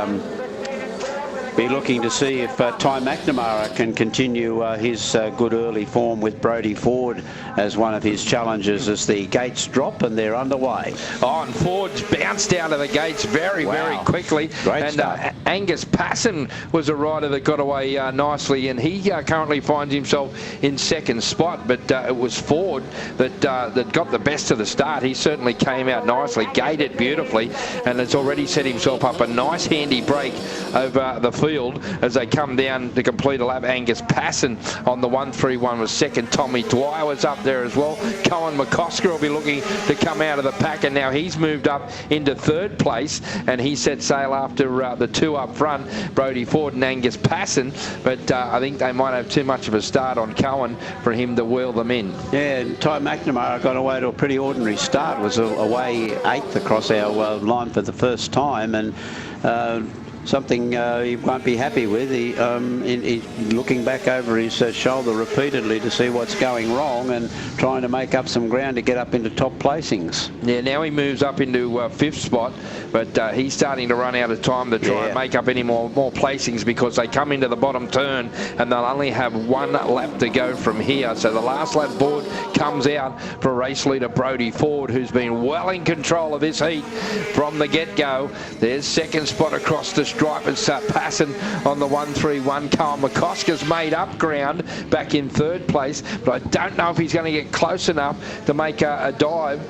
Speaker 1: be looking to see if Ty McNamara can continue his good early form with Brodie Ford as one of his challenges as the gates drop and they're underway.
Speaker 2: Oh, and Ford's bounced out of the gates very quickly.
Speaker 1: Great start.
Speaker 2: Angus Passon was a rider that got away nicely, and he currently finds himself in second spot. But it was Ford that got the best of the start. He certainly came out nicely, gated beautifully, and has already set himself up a nice handy break over the field as they come down to complete a lap. Angus Passon on the 131 was second. Tommy Dwyer was up there as well. Cohen McCosker will be looking to come out of the pack, and now he's moved up into third place, and he set sail after the two up front, Brodie Ford and Angus Passon. But I think they might have too much of a start on Cohen for him to wheel them in.
Speaker 1: Yeah, Ty McNamara got away to a pretty ordinary start. Was away 8th across our line for the first time, and something he won't be happy with. He looking back over his shoulder repeatedly to see what's going wrong and trying to make up some ground to get up into top placings.
Speaker 2: Yeah, now he moves up into 5th spot, but he's starting to run out of time to try and make up any more placings, because they come into the bottom turn and they'll only have one lap to go from here. So the last lap board comes out for race leader Brodie Ford, who's been well in control of this heat from the get-go. There's second spot across the stripe. It's Passon on the 131. Cohen McCosker's made up ground back in third place, but I don't know if he's going to get close enough to make a dive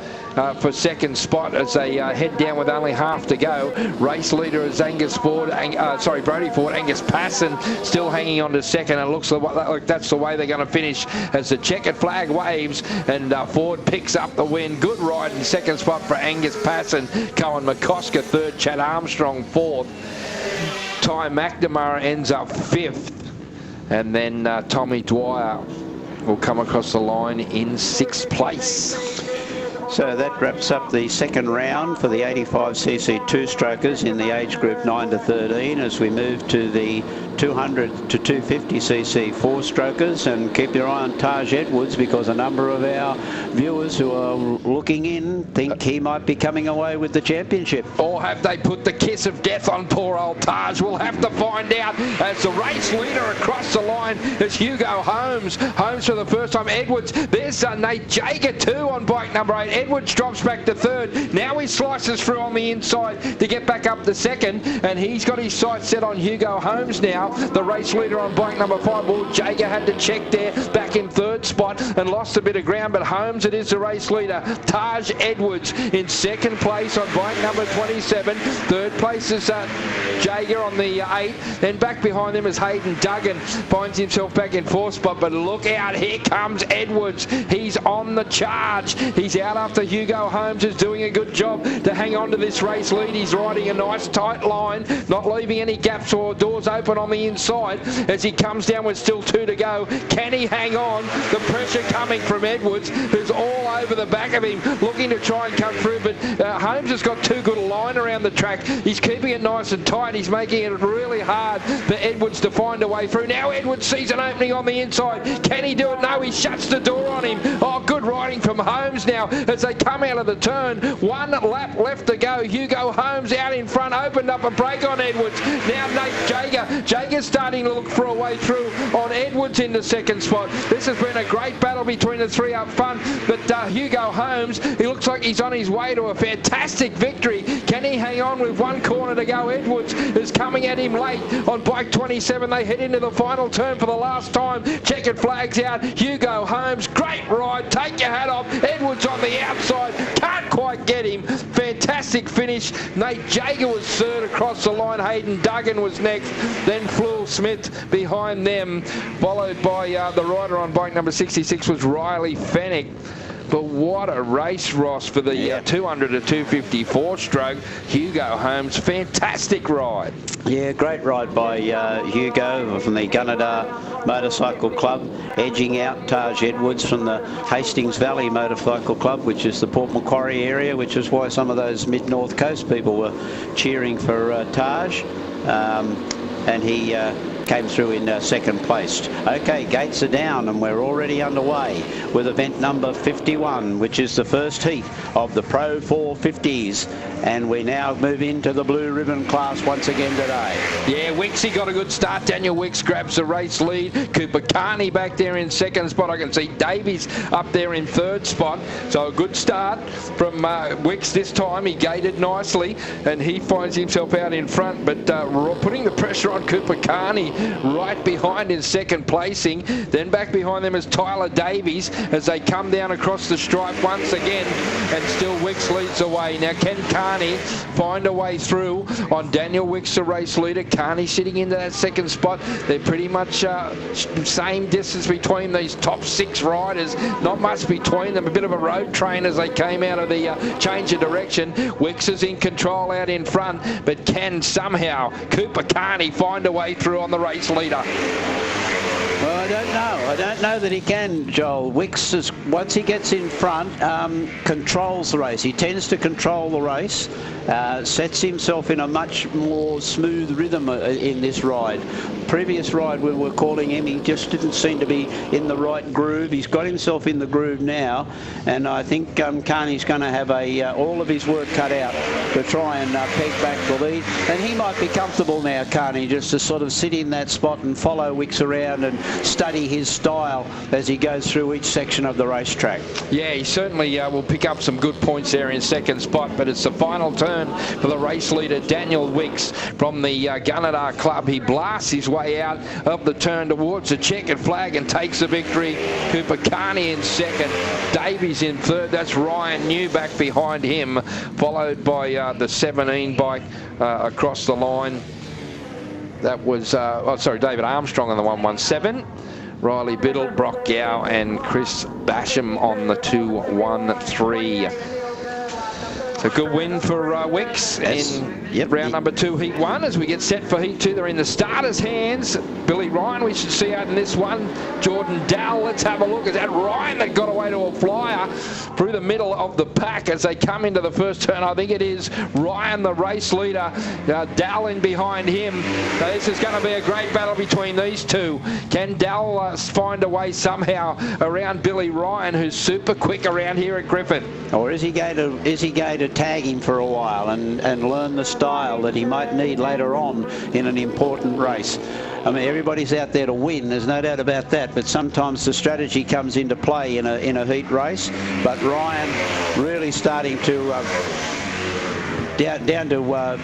Speaker 2: for second spot as they head down with only half to go. Race leader is Brodie Ford. Angus Passon still hanging on to second. It looks like that's the way they're going to finish as the checkered flag waves and Ford picks up the win. Good ride in second spot for Angus Passon. Cohen McCosker third. Chad Armstrong fourth. Ty McNamara ends up 5th, and then Tommy Dwyer will come across the line in 6th place.
Speaker 1: So that wraps up the second round for the 85cc two-strokers in the age group 9 to 13 as we move to the 200 to 250cc four-strokers. And keep your eye on Taj Edwards, because a number of our viewers who are looking in think he might be coming away with the championship.
Speaker 2: Or have they put the kiss of death on poor old Taj? We'll have to find out as the race leader across the line is Hugo Holmes. Holmes for the first time. Edwards, there's Nate Jager too on bike number 8. Edwards drops back to third. Now he slices through on the inside to get back up to second, and he's got his sights set on Hugo Holmes now, the race leader on bike number 5. Well, Jager had to check there, back in third spot and lost a bit of ground, but Holmes, it is the race leader. Taj Edwards in second place on bike number 27. Third place is Jager on the 8. Then back behind him is Hayden Duggan, finds himself back in fourth spot, but look out, here comes Edwards. He's on the charge. He's out after Hugo Holmes is doing a good job to hang on to this race lead. He's riding a nice tight line, not leaving any gaps or doors open on the inside as he comes down with still 2 to go. Can he hang on? The pressure coming from Edwards, who's all over the back of him, looking to try and come through, but Holmes has got too good a line around the track. He's keeping it nice and tight. He's making it really hard for Edwards to find a way through. Now Edwards sees an opening on the inside. Can he do it? No, he shuts the door on him. Oh, good riding from Holmes now as they come out of the turn. 1 lap left to go. Hugo Holmes out in front, opened up a break on Edwards. Now Nate Jager. Jager's starting to look for a way through on Edwards in the second spot. This has been a great battle between the 3 up front, but Hugo Holmes, he looks like he's on his way to a fantastic victory. Can he hang on with 1 corner to go? Edwards is coming at him late on bike 27. They head into the final turn for the last time. Checkered flags out. Hugo Holmes, great ride. Take your hat off. Edwards on the outside. Can't quite get him. Fantastic finish. Nate Jager was third across the line. Hayden Duggan was next. Then Fleur Smith behind them, followed by the rider on bike number 66 was Riley Fennick. But what a race, Ross, for the 200 to 254 stroke. Hugo Holmes, fantastic ride.
Speaker 1: Yeah, great ride by Hugo from the Gunnedah Motorcycle Club, edging out Taj Edwards from the Hastings Valley Motorcycle Club, which is the Port Macquarie area, which is why some of those mid-north coast people were cheering for Taj. And he came through in second place. Okay, gates are down and we're already underway with event number 51, which is the first heat of the Pro 450s. And we now move into the blue ribbon class once again today.
Speaker 2: Yeah, Wixie got a good start. Daniel Wicks grabs the race lead. Cooper Carney back there in second spot. I can see Davies up there in third spot. So a good start from Wicks this time. He gated nicely and he finds himself out in front, but putting the pressure on Cooper Carney right behind in second placing. Then back behind them is Tyler Davies as they come down across the stripe once again, and still Wicks leads the way. Now can Carney find a way through on Daniel Wicks, the race leader? Carney sitting into that second spot. They're pretty much same distance between these top 6 riders. Not much between them. A bit of a road train as they came out of the change of direction. Wicks is in control out in front, but can somehow Cooper Carney find a way through on the race leader?
Speaker 1: Well, I don't know. I don't know that he can, Joel. Wicks, once he gets in front, controls the race. He tends to control the race, sets himself in a much more smooth rhythm in this ride. Previous ride we were calling him, he just didn't seem to be in the right groove. He's got himself in the groove now, and I think Carney's going to have all of his work cut out to try and peg back the lead. And he might be comfortable now, Carney, just to sort of sit in that spot and follow Wicks around and study his style as he goes through each section of the racetrack.
Speaker 2: Yeah, he certainly will pick up some good points there in second spot, but it's the final turn for the race leader, Daniel Wicks, from the Gunnedah Club. He blasts his way out of the turn towards the checkered flag and takes the victory. Cooper Carney in second, Davies in third. That's Ryan New back behind him, followed by the 17 bike across the line. That was, David Armstrong on the 117. Riley Biddle, Brock Gow and Chris Basham on the 213. It's a good win for Wicks in round number 2, heat 1. As we get set for heat 2, they're in the starters' hands. Billy Ryan, we should see out in this one. Jordan Dowell, let's have a look. Is that Ryan that got away to a flyer through the middle of the pack as they come into the first turn? I think it is Ryan, the race leader. Dowell in behind him. Now, this is going to be a great battle between these two. Can Dowell find a way somehow around Billy Ryan, who's super quick around here at Griffith?
Speaker 1: Or is he going to tag him for a while and learn the style that he might need later on in an important race? I mean, everybody's out there to win, there's no doubt about that, but sometimes the strategy comes into play in a heat race. But Ryan really starting to down to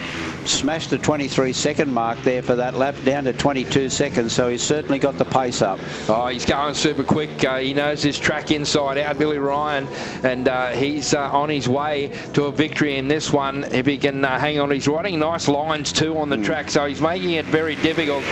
Speaker 1: smashed the 23-second mark there for that lap, down to 22 seconds, so he's certainly got the pace up.
Speaker 2: Oh, he's going super quick. He knows his track inside out, Billy Ryan, and he's on his way to a victory in this one if he can hang on. He's riding nice lines too on the track, so he's making it very difficult,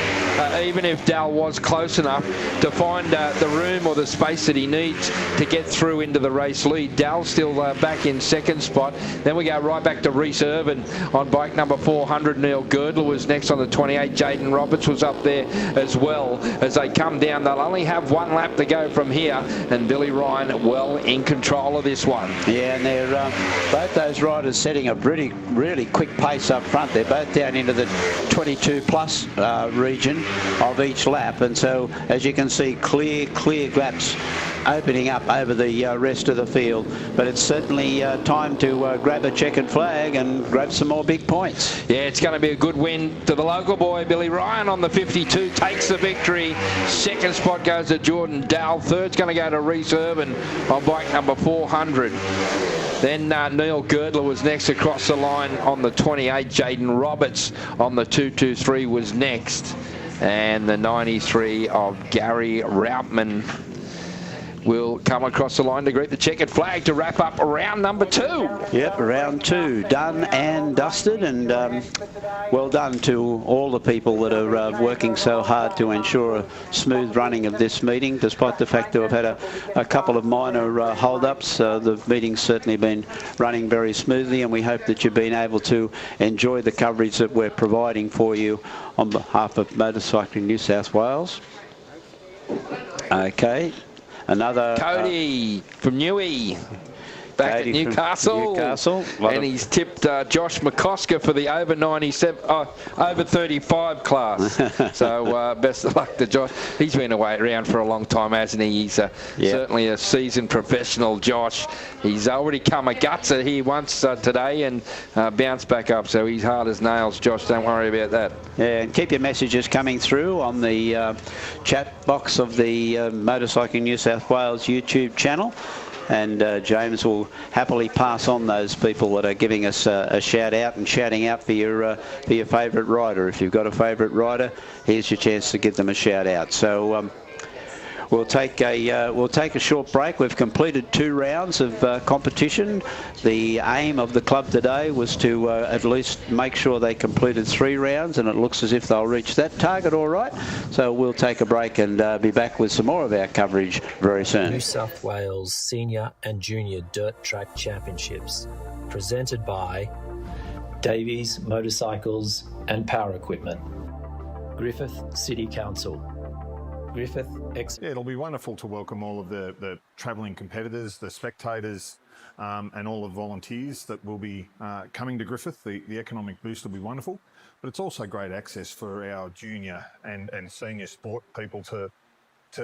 Speaker 2: even if Dal was close enough to find the room or the space that he needs to get through into the race lead. Dal's still back in second spot. Then we go right back to Reese Irvin on bike number 400. Neil Girdler was next on the 28. Jaden Roberts was up there as well. As they come down, they'll only have one lap to go from here, and Billy Ryan well in control of this one.
Speaker 1: Yeah, and they're both those riders setting a really quick pace up front. They're both down into the 22 plus region of each lap, and so as you can see, clear gaps opening up over the rest of the field. But it's certainly time to grab a checkered flag and grab some more big points.
Speaker 2: Yeah, it's going to be a good win to the local boy. Billy Ryan on the 52 takes the victory. Second spot goes to Jordan Dowell. Third's going to go to Reese Irvin on bike number 400. Then Neil Girdler was next across the line on the 28. Jaden Roberts on the 223 was next. And the 93 of Gary Routman will come across the line to greet the checkered flag to wrap up round number 2.
Speaker 1: Yep, round 2 done and dusted, and well done to all the people that are working so hard to ensure a smooth running of this meeting, despite the fact that we've had a couple of minor hold-ups. The meeting's certainly been running very smoothly, and we hope that you've been able to enjoy the coverage that we're providing for you on behalf of Motorcycling New South Wales. Okay. Another
Speaker 2: Cody from Newey. back at Newcastle. And he's tipped Josh McCosker for the over 35 class. So best of luck to Josh. He's been around for a long time, hasn't he? He's certainly a seasoned professional, Josh. He's already come a gutser here once today and bounced back up. So he's hard as nails, Josh. Don't worry about that.
Speaker 1: Yeah, and keep your messages coming through on the chat box of the Motorcycling New South Wales YouTube channel. And James will happily pass on those people that are giving us a shout out and shouting out for your favourite rider. If you've got a favourite rider, here's your chance to give them a shout out. So we'll take a short break. We've completed 2 rounds of competition. The aim of the club today was to at least make sure they completed 3 rounds, and it looks as if they'll reach that target all right. So we'll take a break and be back with some more of our coverage very soon.
Speaker 3: New South Wales Senior and Junior Dirt Track Championships, presented by Davies Motorcycles and Power Equipment, Griffith City Council, Griffith
Speaker 13: it'll be wonderful to welcome all of the travelling competitors, the spectators, and all the volunteers that will be coming to Griffith. The economic boost will be wonderful, but it's also great access for our junior and senior sport people to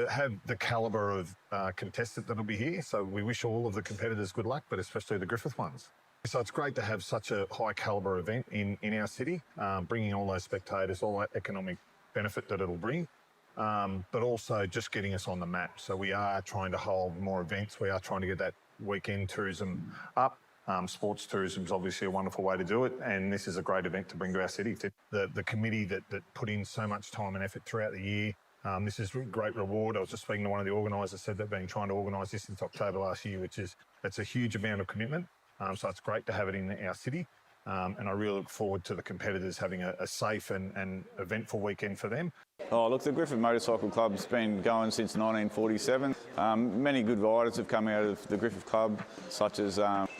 Speaker 13: have the calibre of contestant that'll be here. So we wish all of the competitors good luck, but especially the Griffith ones. So it's great to have such a high calibre event in our city, bringing all those spectators, all that economic benefit that it'll bring. But also just getting us on the map. So we are trying to hold more events. We are trying to get that weekend tourism up. Sports tourism is obviously a wonderful way to do it, and this is a great event to bring to our city. The committee that put in so much time and effort throughout the year, this is a great reward. I was just speaking to one of the organisers, said they've been trying to organise this since October last year, it's a huge amount of commitment. So it's great to have it in our city. And I really look forward to the competitors having a safe and eventful weekend for them.
Speaker 5: Oh, look, the Griffith Motorcycle Club's been going since 1947. Many good riders have come out of the Griffith Club, such as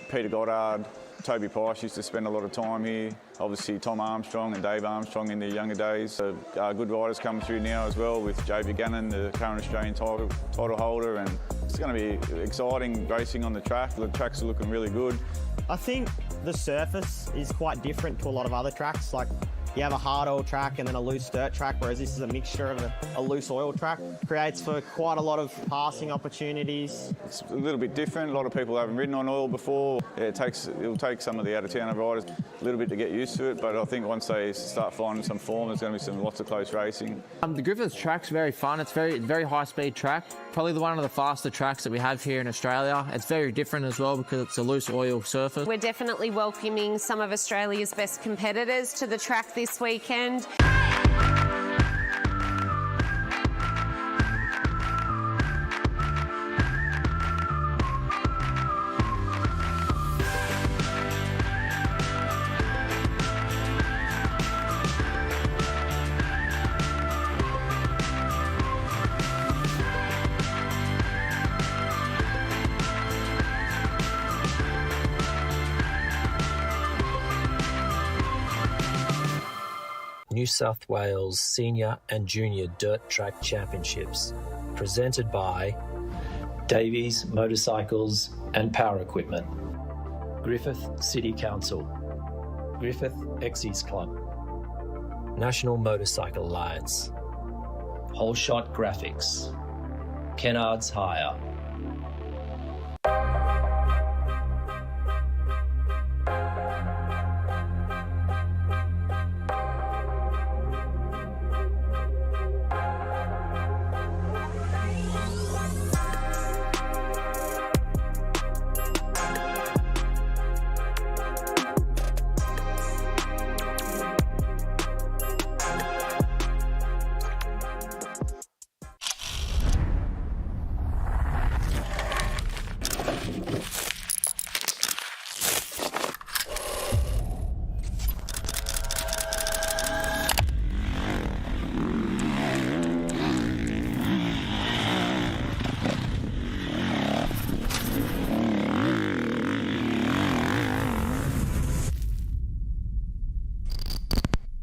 Speaker 5: Peter Goddard, Toby Price used to spend a lot of time here. Obviously Tom Armstrong and Dave Armstrong in their younger days. Good riders coming through now as well, with Joe Buchanan, the current Australian title holder, and it's going to be exciting racing on the track. The tracks are looking really good.
Speaker 11: I think the surface is quite different to a lot of other tracks. Like, you have a hard oil track and then a loose dirt track, whereas this is a mixture of a loose oil track. Creates for quite a lot of passing opportunities.
Speaker 5: It's a little bit different. A lot of people haven't ridden on oil before. Yeah, it'll take some of the out-of-town riders a little bit to get used to it, but I think once they start finding some form, there's going to be lots of close racing.
Speaker 12: The Griffith track's very fun. It's very high-speed track. Probably one of the faster tracks that we have here in Australia. It's very different as well because it's a loose oil surface.
Speaker 6: We're definitely welcoming some of Australia's best competitors to the track this weekend.
Speaker 3: New South Wales Senior and Junior Dirt Track Championships, presented by Davies Motorcycles and Power Equipment, Griffith City Council, Griffith Exes Club, National Motorcycle Alliance, Whole Shot Graphics, Kennard's Hire.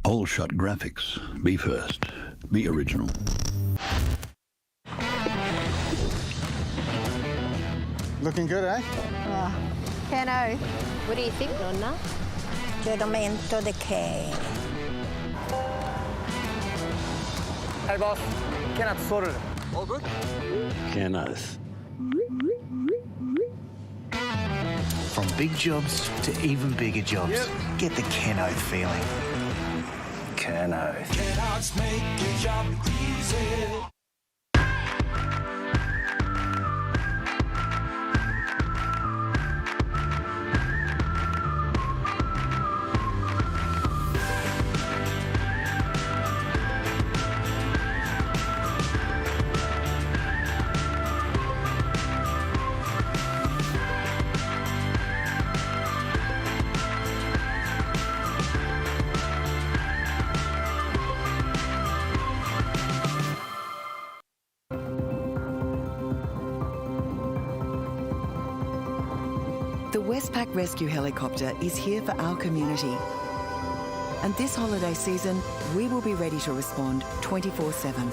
Speaker 4: Whole Shot Graphics. Be first. Be original.
Speaker 7: Looking good, eh?
Speaker 15: Cano. What do you think, Nonna? Giordamento de cane.
Speaker 7: Hey, boss. Kenneth sorted it. All good?
Speaker 4: Kenneth.
Speaker 8: From big jobs to even bigger jobs, get the Keno feeling.
Speaker 4: Kenneth.
Speaker 9: Kennards make your job easy.
Speaker 10: The Westpac Rescue Helicopter is here for our community. And this holiday season, we will be ready to respond 24/7.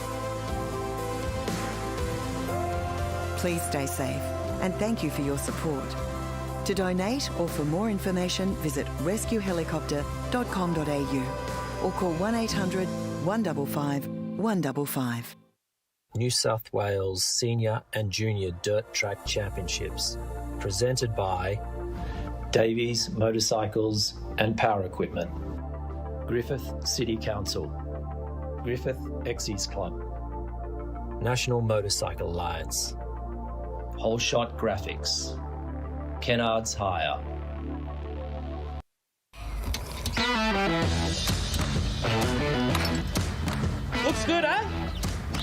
Speaker 10: Please stay safe and thank you for your support. To donate or for more information, visit rescuehelicopter.com.au or call 1800 155 155.
Speaker 3: New South Wales Senior and Junior Dirt Track Championships, presented by Davies Motorcycles and Power Equipment, Griffith City Council, Griffith Exes Club, National Motorcycle Alliance, Whole Shot Graphics, Kennards Hire.
Speaker 14: Looks good, eh?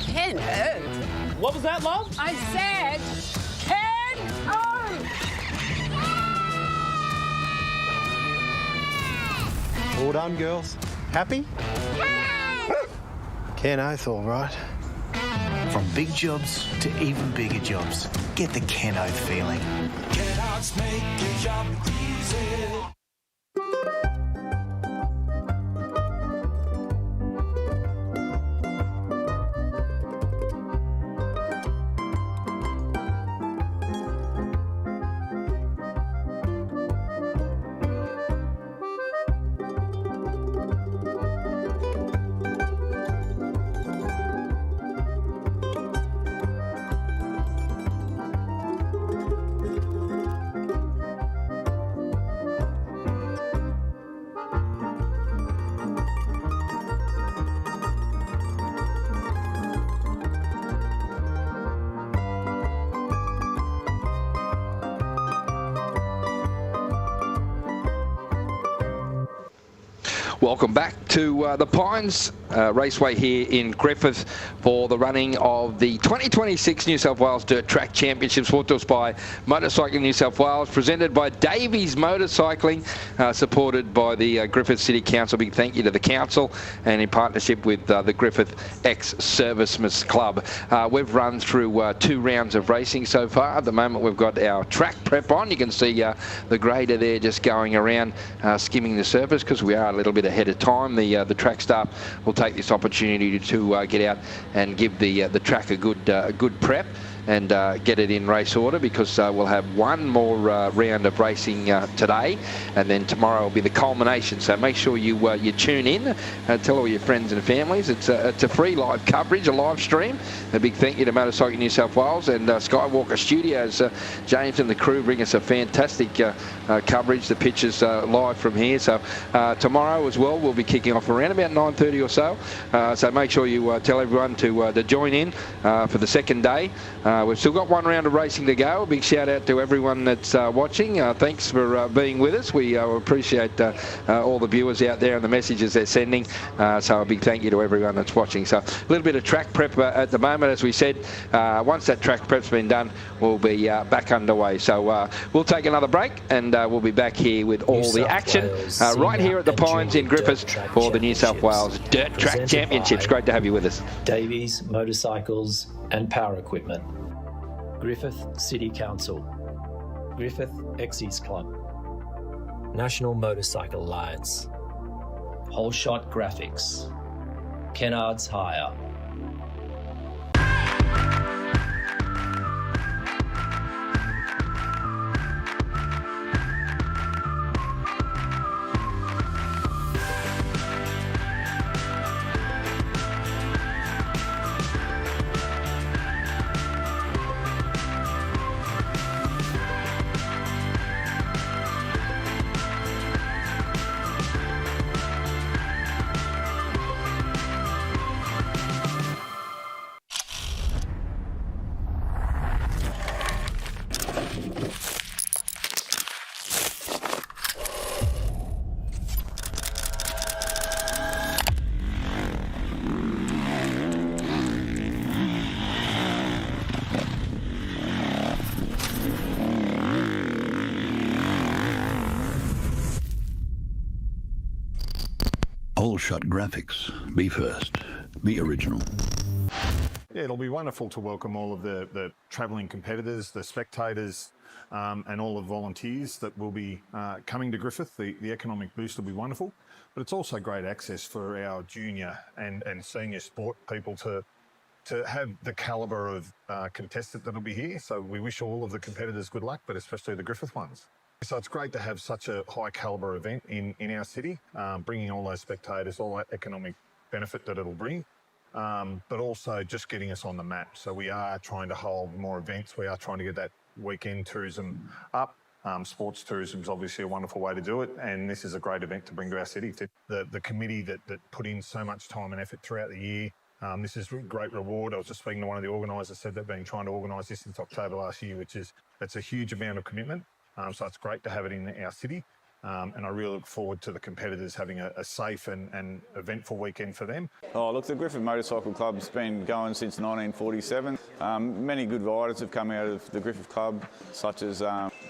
Speaker 16: Kenneth.
Speaker 14: What was that, love?
Speaker 16: I said, Kenneth.
Speaker 7: All done, girls. Happy? Kenneth, all right.
Speaker 8: From big jobs to even bigger jobs, get the Keno feeling.
Speaker 9: Kennards make your job easy.
Speaker 2: Welcome back to the Pines Raceway here in Griffith for the running of the 2026 New South Wales Dirt Track Championships, brought to us by Motorcycling New South Wales, presented by Davies Motorcycling, supported by the Griffith City Council. Big thank you to the council, and in partnership with the Griffith Ex-Servicemen Club. We've run through 2 rounds of racing so far. At the moment we've got our track prep on. You can see the grader there just going around skimming the surface because we are a little bit ahead of time. The track staff will take this opportunity to get out and give the track a good prep and get it in race order, because we'll have one more round of racing today, and then tomorrow will be the culmination. So make sure you tune in, tell all your friends and families. It's a free live coverage, a live stream. A big thank you to Motorcycling New South Wales and Skywalker Studios. James and the crew bring us a fantastic coverage. The pictures live from here. So tomorrow as well, we'll be kicking off around about 9:30 or so. So make sure you tell everyone to join in for the second day. We've still got one round of racing to go. A big shout out to everyone that's watching. Thanks for being with us. We appreciate all the viewers out there and the messages they're sending. So a big thank you to everyone that's watching. So a little bit of track prep at the moment, as we said. Once that track prep's been done, we'll be back underway. So we'll take another break, and we'll be back here with all the action right here at the Pines in Griffith for the New South Wales Dirt Track Championships. Great to have you with us.
Speaker 3: Davies Motorcycles and Power Equipment, Griffith City Council, Griffith Exes Club, National Motorcycle Alliance, Whole Shot Graphics, Kennards Hire.
Speaker 4: shot graphics. Be first. Be original.
Speaker 13: Yeah, it'll be wonderful to welcome all of the travelling competitors, the spectators, and all the volunteers that will be coming to Griffith. The economic boost will be wonderful, but it's also great access for our junior and senior sport people to have the calibre of contestant that'll be here. So we wish all of the competitors good luck, but especially the Griffith ones. So it's great to have such a high calibre event in our city, bringing all those spectators, all that economic benefit that it'll bring. But also just getting us on the map. So we are trying to hold more events. We are trying to get that weekend tourism up. Sports tourism is obviously a wonderful way to do it, and this is a great event to bring to our city. The committee that put in so much time and effort throughout the year, this is a great reward. I was just speaking to one of the organisers, said they've been trying to organise this since October last year, that's a huge amount of commitment. So it's great to have it in our city. And I really look forward to the competitors having a safe and eventful weekend for them.
Speaker 5: Oh, look, the Griffith Motorcycle Club's been going since 1947. Many good riders have come out of the Griffith Club, such as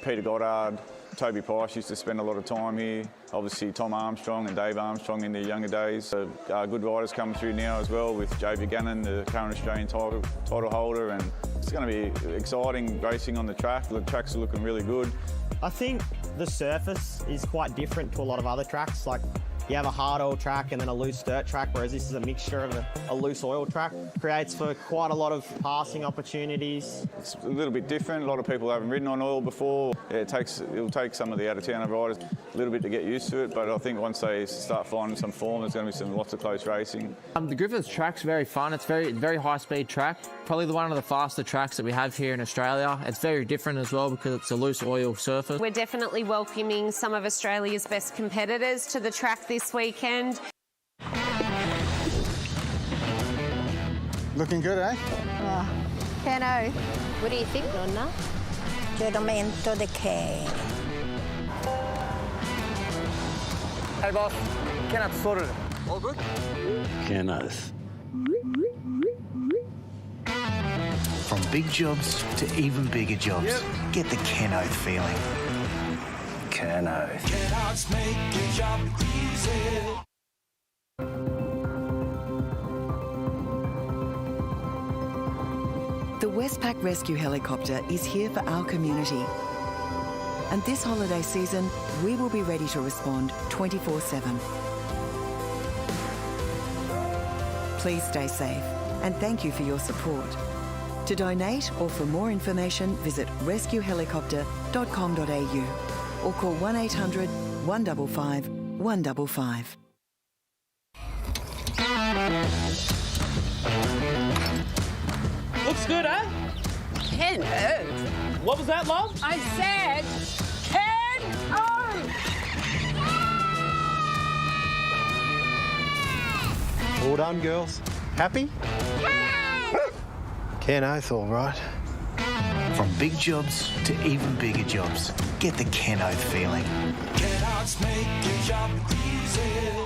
Speaker 5: Peter Goddard, Toby Price used to spend a lot of time here. Obviously Tom Armstrong and Dave Armstrong in their younger days. Good riders coming through now as well, with Joe Buchanan, the current Australian title holder, and it's going to be exciting racing on the track. The tracks are looking really good.
Speaker 11: I think the surface is quite different to a lot of other tracks. Like, you have a hard oil track and then a loose dirt track, whereas this is a mixture of a loose oil track. Creates for quite a lot of passing opportunities.
Speaker 5: It's a little bit different. A lot of people haven't ridden on oil before. Yeah, it'll take some of the out-of-town riders a little bit to get used to it, but I think once they start finding some form, there's going to be lots of close racing.
Speaker 12: The Griffith track's very fun. It's very high-speed track. Probably one of the faster tracks that we have here in Australia. It's very different as well because it's a loose oil surface.
Speaker 6: We're definitely welcoming some of Australia's best competitors to the track this weekend.
Speaker 7: Looking good, eh?
Speaker 15: Keno, what do you think, Nonna? Giramento de cane.
Speaker 7: Hey, boss. Kenneth sorted it. All good?
Speaker 4: Kenneth.
Speaker 8: From big jobs to even bigger jobs, get the Keno feeling. Keno.
Speaker 9: Kenneth's make your job easy.
Speaker 10: The Westpac Rescue Helicopter is here for our community. And this holiday season, we will be ready to respond 24/7. Please stay safe, and thank you for your support. To donate or for more information, visit rescuehelicopter.com.au or call 1800 155 155.
Speaker 14: Looks good, eh?
Speaker 16: Ken O.
Speaker 14: What was that, love?
Speaker 16: I said Ken O.
Speaker 7: All done, girls. Happy? Keno's all right.
Speaker 8: From big jobs to even bigger jobs, get the Keno feeling.
Speaker 9: Kenneth's make your job easy.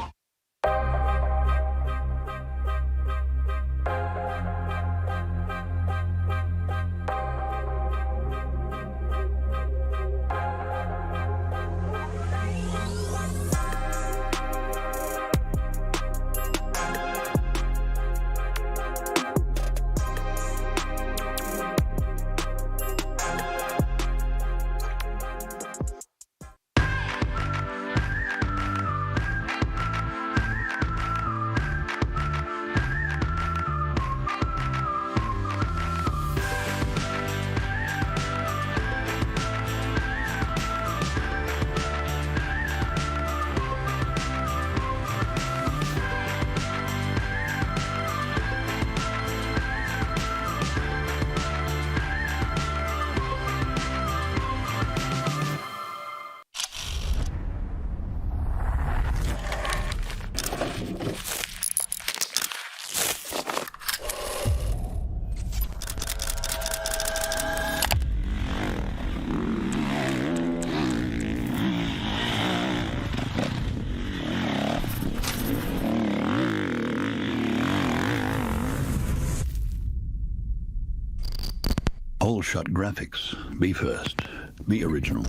Speaker 4: Whole shot graphics. Be first. Be original.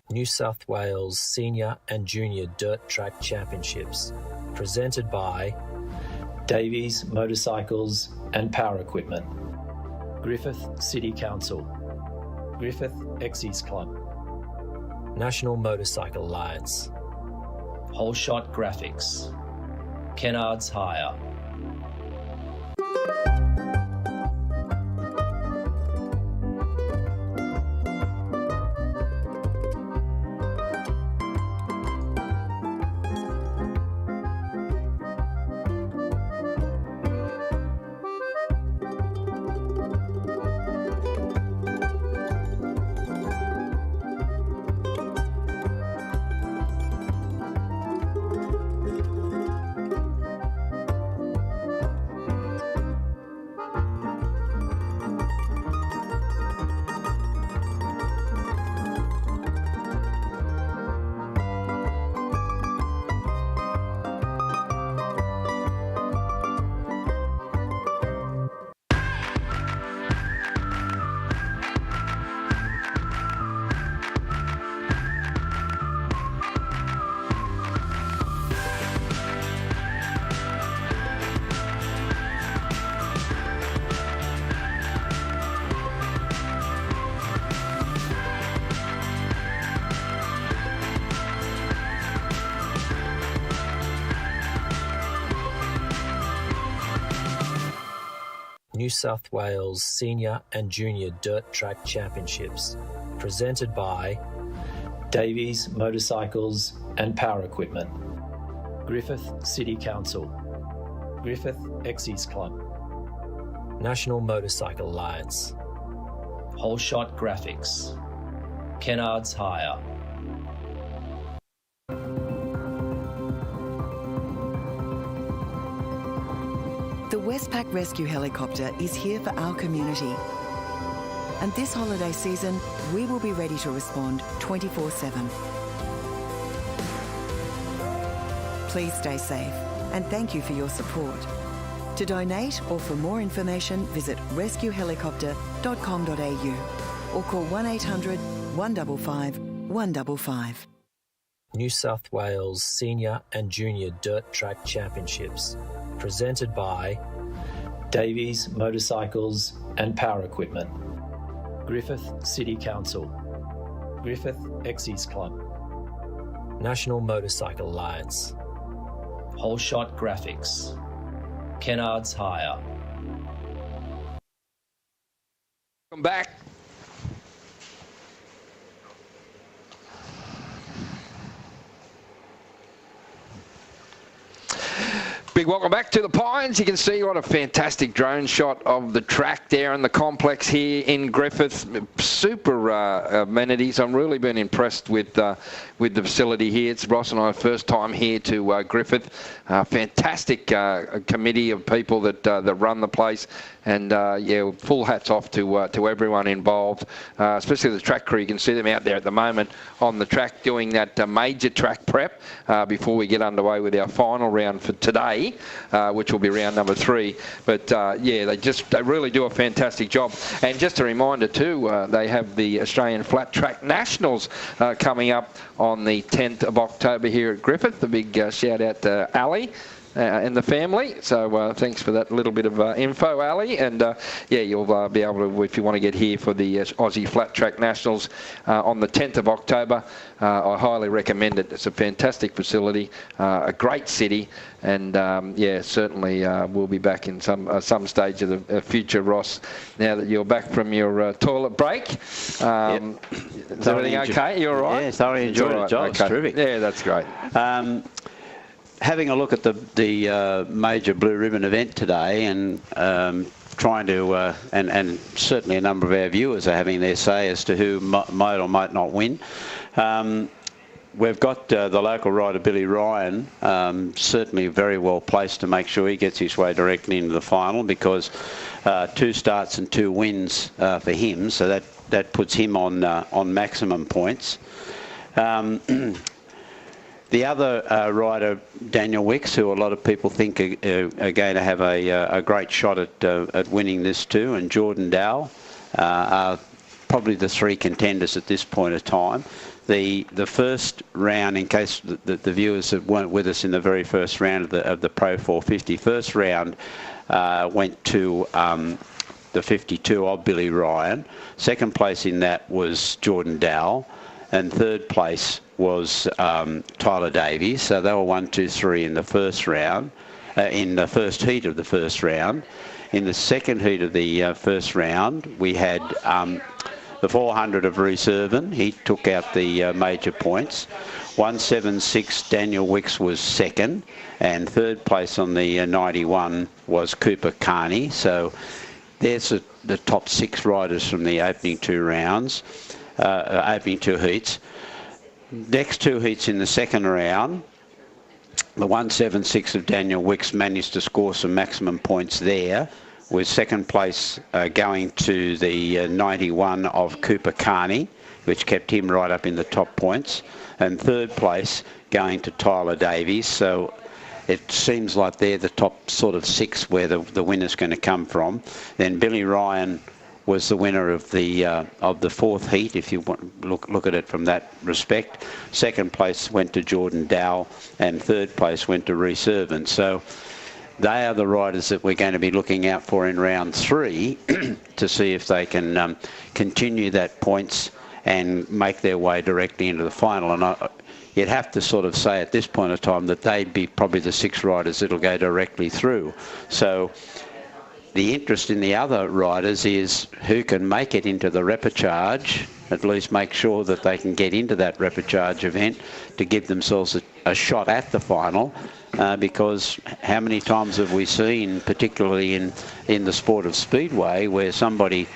Speaker 3: New South Wales Senior and Junior Dirt Track Championships, presented by Davies Motorcycles and Power Equipment, Griffith City Council, Griffith Exes Club, National Motorcycle Alliance, Whole Shot Graphics, Kennards Hire. New South Wales Senior and Junior Dirt Track Championships, presented by Davies Motorcycles and Power Equipment, Griffith City Council, Griffith Exes Club, National Motorcycle Alliance, Whole Shot Graphics, Kennards Hire.
Speaker 10: The Westpac Rescue Helicopter is here for our community. And this holiday season, we will be ready to respond 24/7. Please stay safe and thank you for your support. To donate or for more information, visit rescuehelicopter.com.au or call 1800 155 155.
Speaker 3: New South Wales Senior and Junior Dirt Track Championships, presented by Davies Motorcycles and Power Equipment, Griffith City Council, Griffith Exes Club, National Motorcycle Alliance, Whole Shot Graphics, Kennards Hire.
Speaker 2: Welcome back. Big welcome back to the Pines. You can see what a fantastic drone shot of the track there and the complex here in Griffith. Super amenities. I'm really been impressed with the facility here. It's Ross and I first time here to Griffith. Fantastic committee of people that run the place. And yeah, full hats off to everyone involved, especially the track crew. You can see them out there at the moment on the track doing that major track prep before we get underway with our final round for today, which will be round number 3. But yeah, they really do a fantastic job. And just a reminder too, they have the Australian Flat Track Nationals coming up on the 10th of October here at Griffith. A big shout out to Ali and the family. So thanks for that little bit of info, Ali. And yeah, you'll be able to, if you want to get here for the Aussie Flat Track Nationals on the 10th of October, I highly recommend it. It's a fantastic facility, a great city, and yeah, certainly we'll be back in some stage of the future, Ross, now that you're back from your toilet break. Yep. Is everything okay? You all right?
Speaker 1: Yeah, thoroughly enjoyed it, Joel. It's terrific.
Speaker 2: Yeah, that's great.
Speaker 1: Having a look at the major Blue Ribbon event today, and trying to, and certainly a number of our viewers are having their say as to who might or might not win. We've got the local rider, Billy Ryan, certainly very well placed to make sure he gets his way directly into the final, because 2 starts and 2 wins for him, so that puts him on maximum points. The other rider, Daniel Wicks, who a lot of people think are going to have a great shot at winning this too, and Jordan Dow are probably the three contenders at this point of time. The first round, in case the viewers that weren't with us in the very first round of the Pro 450, first round went to the 52 of Billy Ryan. Second place in that was Jordan Dowell, and third place was Tyler Davies. So they were 1, 2, 3 in the first round, in the first heat of the first round. In the second heat of the first round, we had the 400 of Reece Irvin. He took out the major points. 176 Daniel Wicks was second, and third place on the 91 was Cooper Carney. So there's the top 6 riders from the opening 2 rounds, opening 2 heats. Next 2 heats in the second round, the 176 of Daniel Wicks managed to score some maximum points there, with second place going to the 91 of Cooper Carney, which kept him right up in the top points, and third place going to Tyler Davies. So it seems like they're the top sort of 6 where the winner's going to come from. Then Billy Ryan was the winner of the fourth heat, if you want look at it from that respect. Second place went to Jordan Dowell, and third place went to Reece Irvin. So they are the riders that we're going to be looking out for in round 3 to see if they can continue that points and make their way directly into the final. And you'd have to sort of say at this point of time that they'd be probably the 6 riders that'll go directly through. So the interest in the other riders is who can make it into the repechage, at least make sure that they can get into that repechage event to give themselves a shot at the final. Because how many times have we seen, particularly in the sport of speedway, where somebody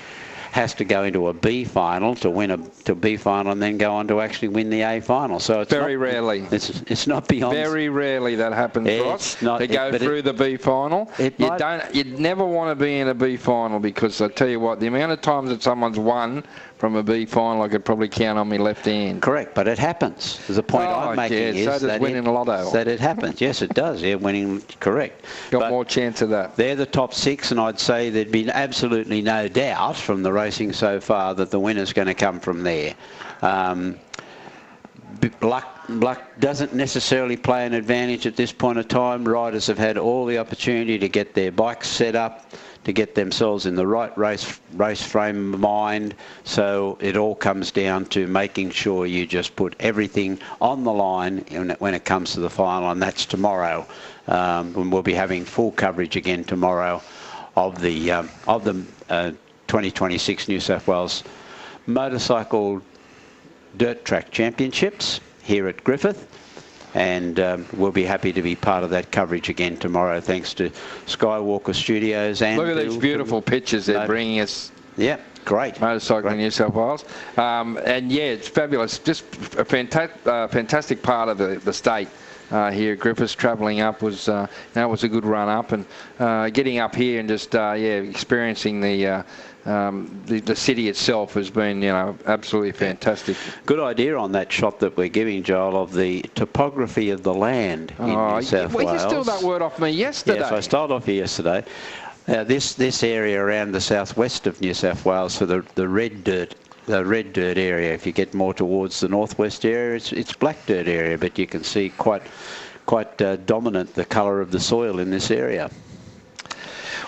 Speaker 1: has to go into a B final to win a B final and then go on to actually win the A final. So it's
Speaker 2: very rarely.
Speaker 1: It's not beyond.
Speaker 2: Very rarely that happens, Ross. To go through the B final. You'd never want to be in a B final, because I tell you what, the amount of times that someone's won from a B final, I could probably count on my left hand.
Speaker 1: Correct, but it happens. The point I'm making is
Speaker 2: so does winning lotto.
Speaker 1: That it happens. Yes, it does. Yeah, winning, correct.
Speaker 2: Got more chance of that.
Speaker 1: They're the top 6, and I'd say there'd be absolutely no doubt from the racing so far that the winner's going to come from there. Luck doesn't necessarily play an advantage at this point of time. Riders have had all the opportunity to get their bikes set up, to get themselves in the right race frame of mind. So it all comes down to making sure you just put everything on the line when it comes to the final, and that's tomorrow. And we'll be having full coverage again tomorrow of the 2026 New South Wales Motorcycle Dirt Track Championships here at Griffith. And we'll be happy to be part of that coverage again tomorrow, thanks to Skywalker Studios. And
Speaker 2: look at these beautiful pictures they're bringing us.
Speaker 1: Yeah, great.
Speaker 2: Motorcycle in New South Wales. And yeah, it's fabulous. Just a fantastic part of the state. Here at Griffiths, travelling up was was a good run up, and getting up here and just experiencing the city itself has been absolutely fantastic.
Speaker 1: Good idea on that shot that we're giving, Joel, of the topography of the land in New South Wales.
Speaker 2: You stole that word off me yesterday.
Speaker 1: Yes, I stole it off you yesterday. This area around the southwest of New South Wales for the red dirt. The red dirt area. If you get more towards the northwest area, it's black dirt area, but you can see quite dominant the colour of the soil in this area.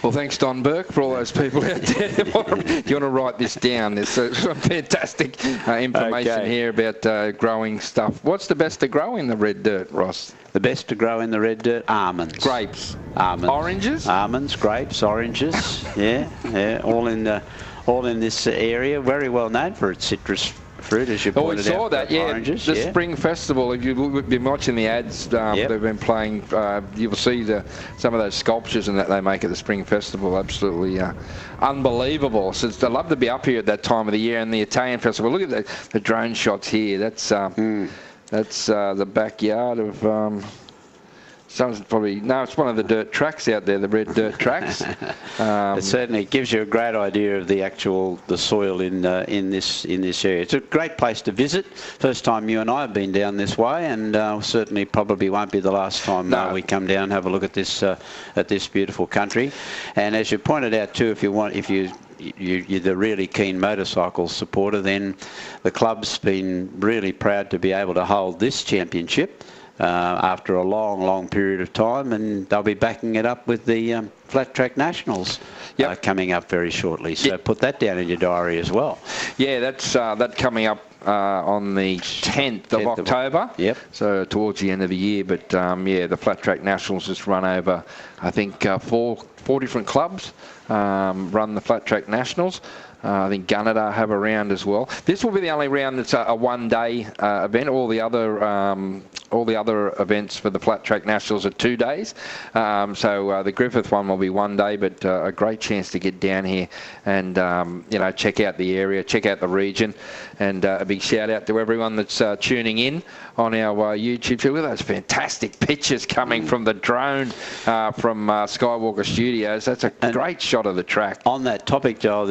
Speaker 2: Well, thanks, Don Burke, for all those people out there. You want to write this down. There's some fantastic information here about growing stuff. What's the best to grow in the red dirt, Ross?
Speaker 1: The best to grow in the red dirt? Almonds.
Speaker 2: Grapes.
Speaker 1: Almonds.
Speaker 2: Oranges?
Speaker 1: Almonds, grapes, oranges. yeah, all in this area. Very well known for its citrus fruit, as you pointed out.
Speaker 2: We saw that, yeah.
Speaker 1: Oranges,
Speaker 2: the Spring Festival, if you've been watching the ads, they've been playing, you'll see some of those sculptures and that they make at the Spring Festival. Absolutely unbelievable. So I'd love to be up here at that time of the year, and the Italian Festival. Look at the drone shots here. That's the backyard of... it's one of the dirt tracks out there, the red dirt tracks.
Speaker 1: It certainly gives you a great idea of the soil in this area. It's a great place to visit. First time you and I have been down this way, and certainly probably won't be the last time we come down and have a look at this beautiful country. And as you pointed out too, if you're the really keen motorcycle supporter, then the club's been really proud to be able to hold this championship after a long period of time, and they'll be backing it up with the Flat Track Nationals coming up very shortly. So put that down in your diary as well.
Speaker 2: Yeah, that's that coming up on the 10th of October.
Speaker 1: Yep.
Speaker 2: So towards the end of the year. But the Flat Track Nationals just run over, I think, four different clubs run the Flat Track Nationals. I think Gunnedah have a round as well. This will be the only round that's a one-day event. All the other events for the Flat Track Nationals are 2 days. So the Griffith one will be 1 day, but a great chance to get down here and check out the area, check out the region, and a big shout out to everyone that's tuning in on our YouTube channel. Those fantastic pictures coming from the drone from Skywalker Studios. That's a great shot of the track.
Speaker 1: On that topic, Joel,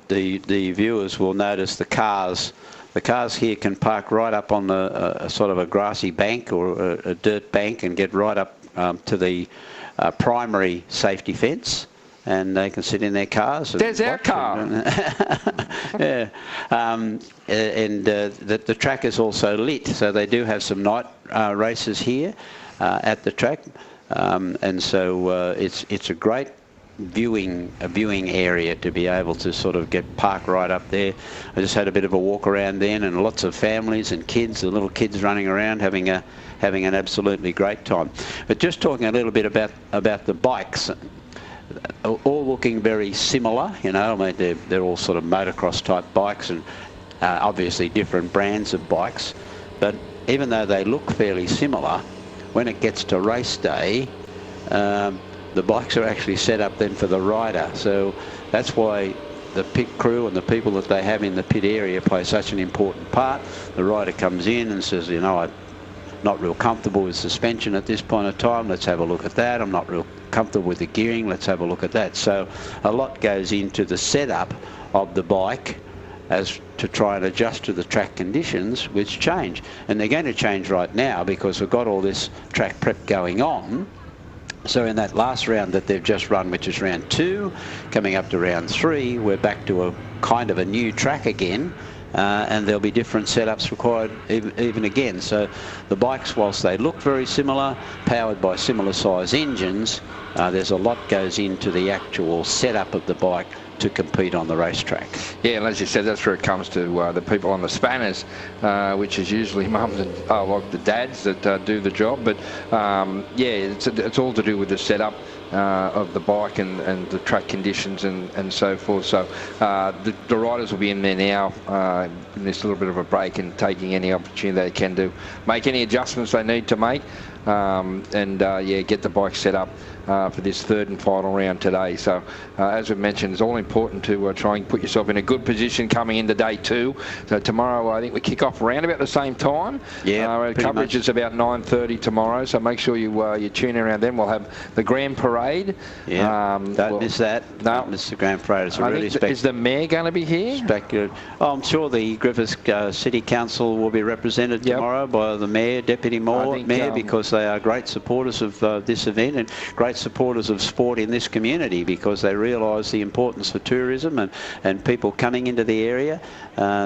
Speaker 1: the viewers will notice the cars. The cars here can park right up on a sort of a grassy bank or a dirt bank and get right up to the primary safety fence, and they can sit in their cars.
Speaker 2: There's our car.
Speaker 1: Yeah. The track is also lit, so they do have some night races here at the track, and so it's a great viewing area to be able to sort of get parked right up there. I just had a bit of a walk around then, and lots of families and kids, the little kids running around having an absolutely great time. But just talking a little bit about the bikes, all looking very similar. I mean, they're all sort of motocross type bikes, and obviously different brands of bikes. But even though they look fairly similar, when it gets to race day, the bikes are actually set up then for the rider. So that's why the pit crew and the people that they have in the pit area play such an important part. The rider comes in and says, I'm not real comfortable with suspension at this point of time. Let's have a look at that. I'm not real comfortable with the gearing. Let's have a look at that. So a lot goes into the setup of the bike as to try and adjust to the track conditions, which change. And they're going to change right now because we've got all this track prep going on. So in that last round that they've just run, which is round 2, coming up to round 3, we're back to a kind of a new track again, and there'll be different setups required even again. So the bikes, whilst they look very similar, powered by similar size engines, there's a lot goes into the actual setup of the bike to compete on the racetrack. Yeah,
Speaker 2: and as you said, that's where it comes to the people on the spanners, which is usually mums and like the dads that do the job. But it's all to do with the setup of the bike and the track conditions and so forth. So the riders will be in there now in this little bit of a break and taking any opportunity they can to make any adjustments they need to make, get the bike set up for this third and final round today. So as we've mentioned, it's all important to try and put yourself in a good position coming into day 2. So tomorrow I think we kick off around about the same time.
Speaker 1: Yeah,
Speaker 2: coverage is about 9:30 tomorrow, so make sure you tune in around then. We'll have the Grand Parade.
Speaker 1: Yeah, don't miss that.
Speaker 2: No,
Speaker 1: don't miss the Grand Parade. It's really
Speaker 2: is the Mayor going to be here?
Speaker 1: Spectacular. Oh, I'm sure the Griffith City Council will be represented tomorrow by the Mayor, Deputy Mayor, because they are great supporters of this event and great supporters of sport in this community, because they realise the importance for tourism and people coming into the area.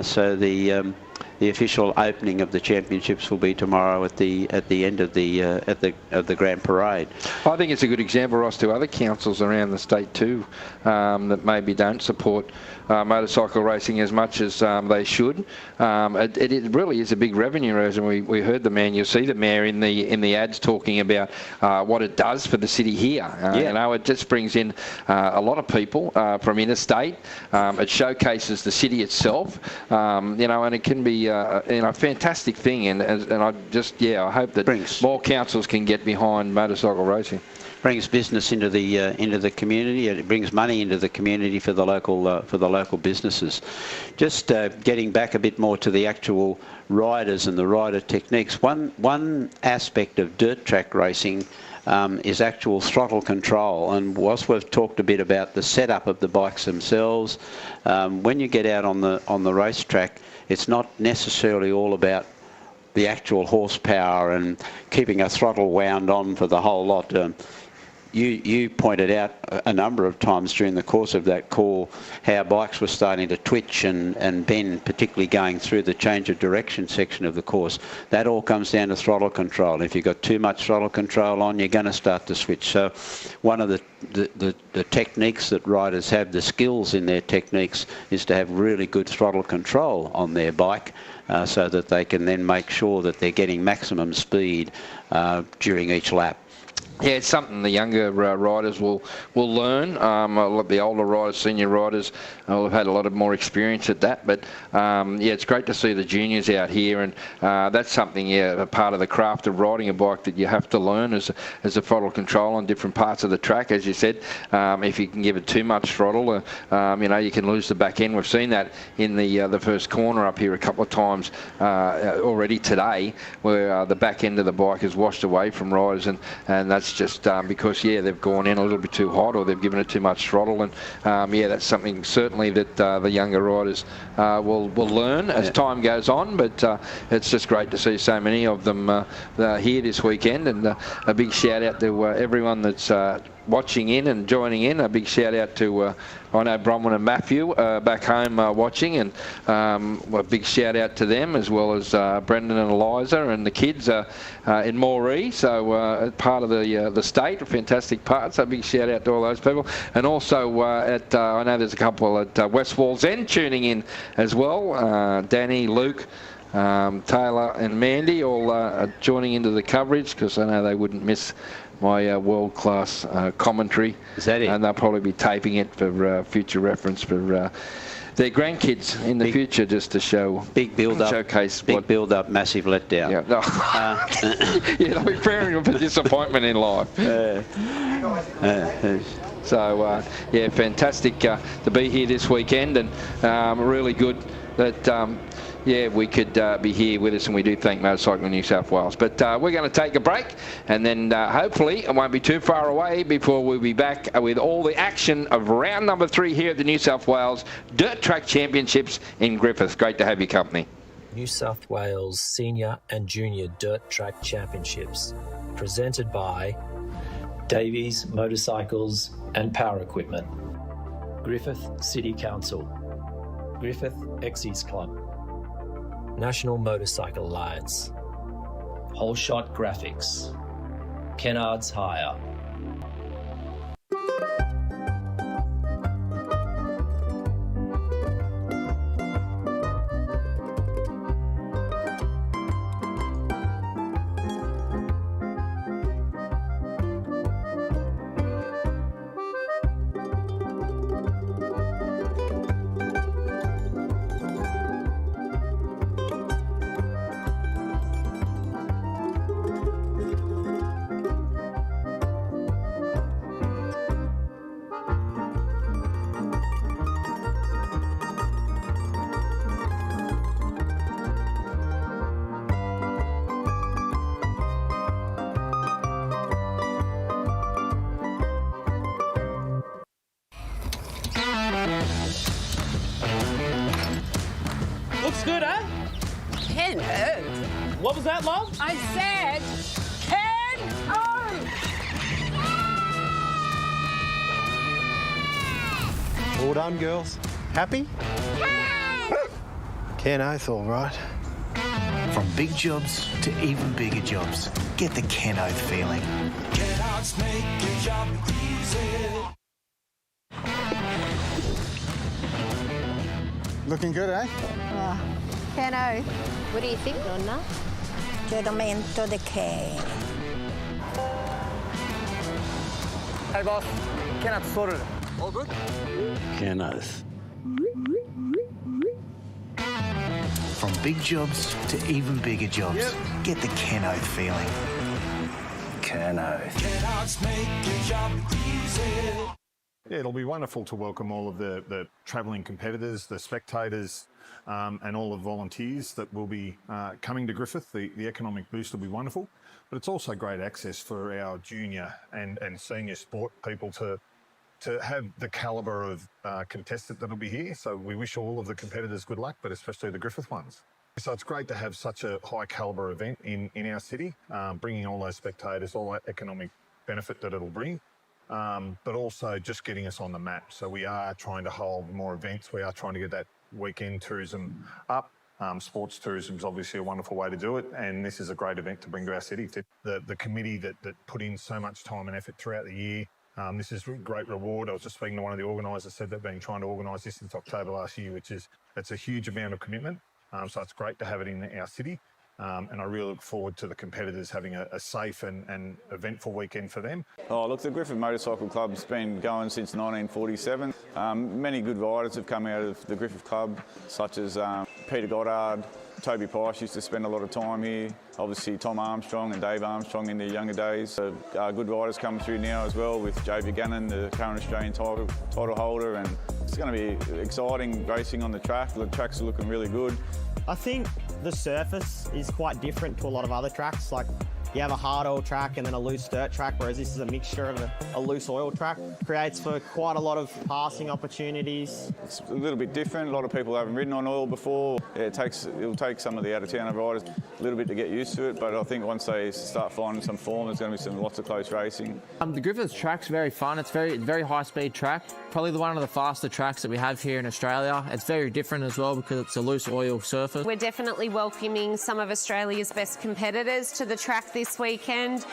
Speaker 1: So the official opening of the championships will be tomorrow at the end of the Grand Parade.
Speaker 2: I think it's a good example, Ross, to other councils around the state too, that maybe don't support motorcycle racing as much as they should. It really is a big revenue reason. We heard the man. You'll see the mayor in the ads talking about what it does for the city here. It just brings in a lot of people from interstate. It showcases the city itself, and it can be a fantastic thing. And I hope that more councils can get behind motorcycle racing.
Speaker 1: Brings business into the community, and it brings money into the community for the local businesses. Just getting back a bit more to the actual riders and the rider techniques. One aspect of dirt track racing is actual throttle control. And whilst we've talked a bit about the setup of the bikes themselves, when you get out on the racetrack, it's not necessarily all about the actual horsepower and keeping a throttle wound on for the whole lot. You pointed out a number of times during the course of that call how bikes were starting to twitch and bend, particularly going through the change of direction section of the course. That all comes down to throttle control. If you've got too much throttle control on, you're going to start to switch. So one of the techniques that riders have, the skills in their techniques, is to have really good throttle control on their bike so that they can then make sure that they're getting maximum speed during each lap.
Speaker 2: Yeah, it's something the younger riders will learn. The older riders, senior riders, will have had a lot of more experience at that. But yeah, it's great to see the juniors out here, and that's something, a part of the craft of riding a bike that you have to learn as a throttle control on different parts of the track. As you said, if you can give it too much throttle, you can lose the back end. We've seen that in the first corner up here a couple of times already today, where the back end of the bike is washed away from riders, and that's just because they've gone in a little bit too hot, or they've given it too much throttle, and that's something certainly that the younger riders will learn as time goes on. But it's just great to see so many of them here this weekend, and a big shout out to everyone that's watching in and joining in. A big shout out to I know Bronwyn and Matthew back home watching, and a big shout out to them, as well as Brendan and Eliza and the kids in Moree, so part of the state, a fantastic part, so a big shout out to all those people. And also I know there's a couple at West Walls End tuning in as well, Danny, Luke, Taylor and Mandy all joining into the coverage, because I know they wouldn't miss my world-class commentary.
Speaker 1: Is that it?
Speaker 2: And they'll probably be taping it for future reference for their grandkids in the future, just to show
Speaker 1: big build-up,
Speaker 2: showcase
Speaker 1: big build-up, massive letdown.
Speaker 2: Yeah, they'll be preparing for disappointment in life. So fantastic to be here this weekend, and really good that we could be here with us, and we do thank Motorcycling New South Wales. But we're going to take a break, and then hopefully it won't be too far away before we'll be back with all the action of round number 3 here at the New South Wales Dirt Track Championships in Griffith. Great to have your company.
Speaker 3: New South Wales Senior and Junior Dirt Track Championships, presented by Davies Motorcycles and Power Equipment, Griffith City Council, Griffith Exes Club, National Motorcycle Alliance, Whole Shot Graphics, Kennard's Hire.
Speaker 14: Looks good, eh?
Speaker 16: Ken O.
Speaker 14: What was that, love?
Speaker 16: I said Ken O.
Speaker 17: All done, girls. Happy? Ken Oath, all right.
Speaker 8: From big jobs to even bigger jobs, get the Ken Oath feeling.
Speaker 9: Kellogg's make your job easy.
Speaker 17: Looking good, eh?
Speaker 15: Ken O.
Speaker 16: What do you think, Nonna?
Speaker 15: Giramento de cane.
Speaker 7: Hey, boss. Kenneth sorted it. All good?
Speaker 4: Ken Oath.
Speaker 8: From big jobs to even bigger jobs, get the Ken Oath feeling. Ken Oath.
Speaker 9: Kellogg's make your job easy.
Speaker 13: Yeah, it'll be wonderful to welcome all of the travelling competitors, the spectators, and all the volunteers that will be coming to Griffith. The economic boost will be wonderful, but it's also great access for our junior and senior sport people to have the calibre of contestant that'll be here. So we wish all of the competitors good luck, but especially the Griffith ones. So it's great to have such a high calibre event in our city, bringing all those spectators, all that economic benefit that it'll bring. but also just getting us on the map. So we are trying to hold more events. We are trying to get that weekend tourism up. Sports tourism is obviously a wonderful way to do it, and this is a great event to bring to our city. The committee that put in so much time and effort throughout the year, this is a great reward. I was just speaking to one of the organisers, said they've been trying to organise this since October last year, that's a huge amount of commitment. So it's great to have it in our city. And I really look forward to the competitors having a safe and eventful weekend for them.
Speaker 5: Oh, look, the Griffith Motorcycle Club's been going since 1947. Many good riders have come out of the Griffith Club, such as Peter Goddard, Toby Price used to spend a lot of time here. Obviously Tom Armstrong and Dave Armstrong in their younger days. Good riders coming through now as well, with Joe Buchanan, the current Australian title holder, and it's going to be exciting racing on the track. The tracks are looking really good.
Speaker 11: I think the surface is quite different to a lot of other tracks. Like, you have a hard oil track and then a loose dirt track, whereas this is a mixture of a loose oil track. Creates for quite a lot of passing opportunities.
Speaker 5: It's a little bit different. A lot of people haven't ridden on oil before. Yeah, it'll take some of the out-of-town riders a little bit to get used to it, but I think once they start finding some form, there's going to be lots of close racing.
Speaker 12: The Griffith track's very fun. It's very high-speed track. Probably one of the faster tracks that we have here in Australia. It's very different as well because it's a loose oil surface.
Speaker 6: We're definitely welcoming some of Australia's best competitors to the track this weekend.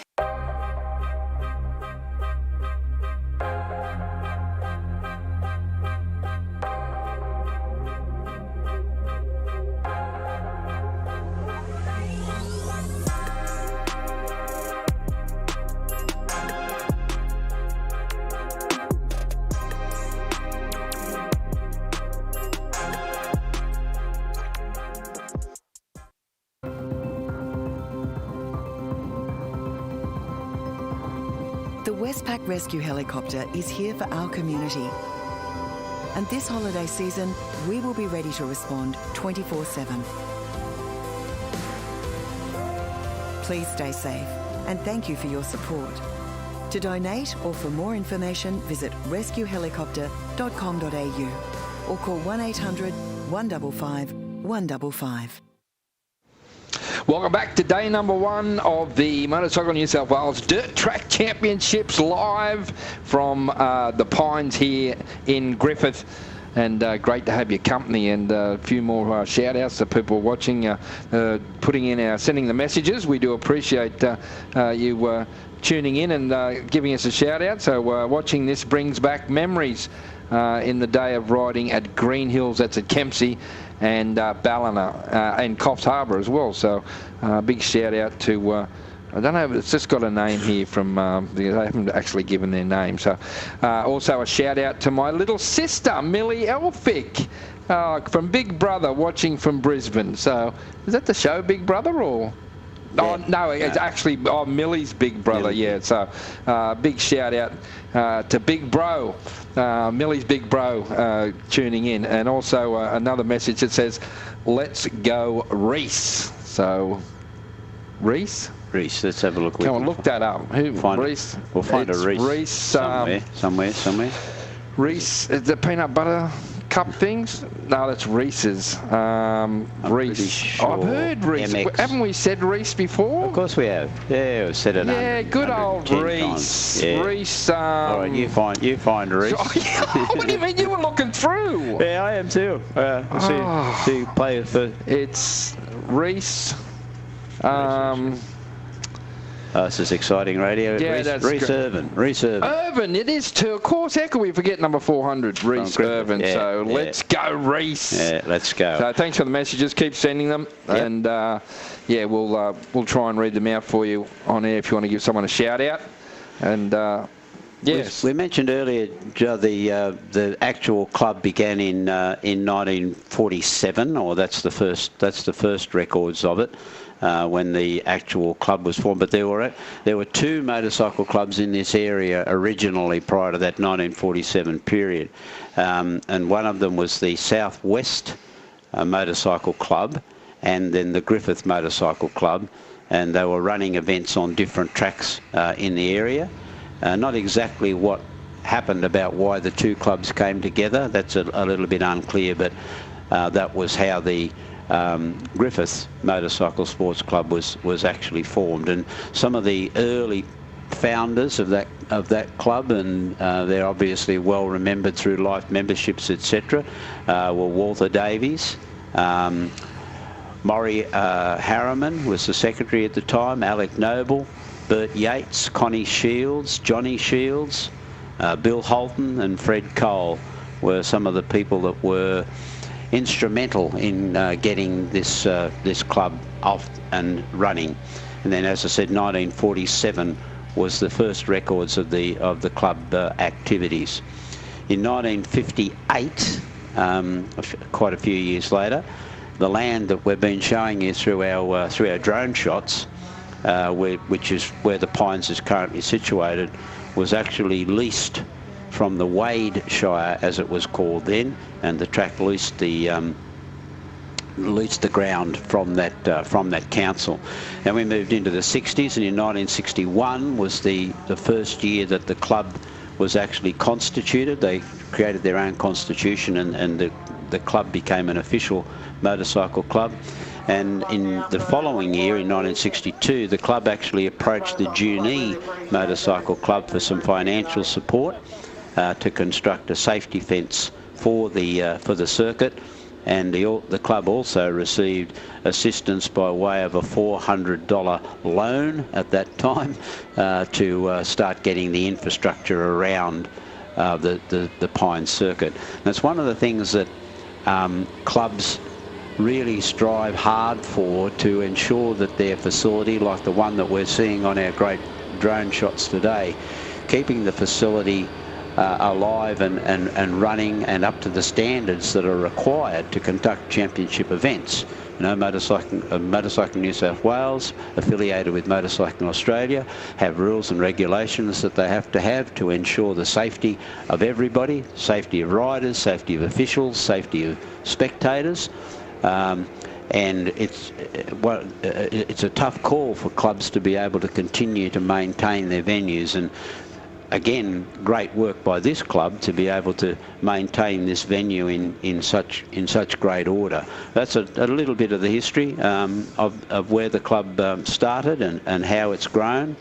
Speaker 10: The Westpac Rescue Helicopter is here for our community. And this holiday season, we will be ready to respond 24/7. Please stay safe, and thank you for your support. To donate or for more information, visit rescuehelicopter.com.au or call 1800 155 155.
Speaker 2: Welcome back to day number one of the Motorcycle New South Wales Dirt Track Championships, live from the Pines here in Griffith. And great to have your company, and a few more shout outs to people watching, sending the messages. We do appreciate you tuning in and giving us a shout out. So watching this brings back memories in the day of riding at Green Hills, that's at Kempsey, and Ballina and Coffs Harbour as well. So big shout out to, I don't know, it's just got a name here from, they haven't actually given their name. So also a shout out to my little sister, Millie Elphick, from Big Brother, watching from Brisbane. So is that the show Big Brother, or? Yeah. Oh, no, it's actually Millie's big brother, yeah. So big shout out to Big Bro, Millie's Big Bro, tuning in. And also another message that says, let's go Reese. So, Reese?
Speaker 1: Reese, let's have a look.
Speaker 2: Come on, look that up. Who? Reese?
Speaker 1: We'll find a Reese.
Speaker 2: Reese.
Speaker 1: Somewhere.
Speaker 2: Reese, is the peanut butter cup things? No, that's Reese's. Reese.
Speaker 1: Sure.
Speaker 2: I've heard Reese.
Speaker 1: MX.
Speaker 2: Haven't we said Reese before?
Speaker 1: Of course we have. Yeah, we've said it.
Speaker 2: Yeah, good old Reese.
Speaker 1: Yeah.
Speaker 2: Reese.
Speaker 1: All right, you find Reese.
Speaker 2: What do you mean? You were looking through.
Speaker 1: Yeah, I am too. See play for.
Speaker 2: It's Reese.
Speaker 1: This is exciting radio.
Speaker 2: Yeah, that's
Speaker 1: Reese Irvin.
Speaker 2: Irvin, it is too. Of course, how could we forget number 400, Reese Irvin?
Speaker 1: Yeah,
Speaker 2: so let's go, Reese.
Speaker 1: Yeah, let's go.
Speaker 2: So thanks for the messages. Keep sending them, and we'll try and read them out for you on air if you want to give someone a shout out. And yes,
Speaker 1: we mentioned earlier, Joe, the actual club began in 1947, or that's the first records of it. When the actual club was formed, but there were two motorcycle clubs in this area originally prior to that 1947 period, and one of them was the Southwest Motorcycle Club, and then the Griffith Motorcycle Club, and they were running events on different tracks in the area. Not exactly what happened about why the two clubs came together, that's a little bit unclear, but that was how the Griffith Motorcycle Sports Club was actually formed. And some of the early founders of that club, and they're obviously well remembered through life memberships, etc. Were Walter Davies. Maury Harriman was the secretary at the time, Alec Noble, Bert Yates, Connie Shields, Johnny Shields, Bill Holton and Fred Cole were some of the people that were instrumental in getting this club off and running. And then, as I said, 1947 was the first records of the club activities. In 1958, quite a few years later, the land that we've been showing you through our drone shots, which is where the Pines is currently situated, was actually leased from the Wade Shire, as it was called then, and the track leased the ground from that council. Then we moved into the 60s, and in 1961 was the first year that the club was actually constituted. They created their own constitution, and the club became an official motorcycle club. And in the following year, in 1962, the club actually approached the Junee Motorcycle Club for some financial support to construct a safety fence for the circuit. And the club also received assistance by way of a $400 loan at that time to start getting the infrastructure around the Pine circuit. And it's one of the things that clubs really strive hard for, to ensure that their facility, like the one that we're seeing on our great drone shots today, keeping the facility alive and running and up to the standards that are required to conduct championship events. You know, Motorcycling New South Wales, affiliated with Motorcycling Australia, have rules and regulations that they have to ensure the safety of everybody, safety of riders, safety of officials, safety of spectators. And it's a tough call for clubs to be able to continue to maintain their venues. And again, great work by this club to be able to maintain this venue in such great order. That's a little bit of the history of where the club started and how it's grown.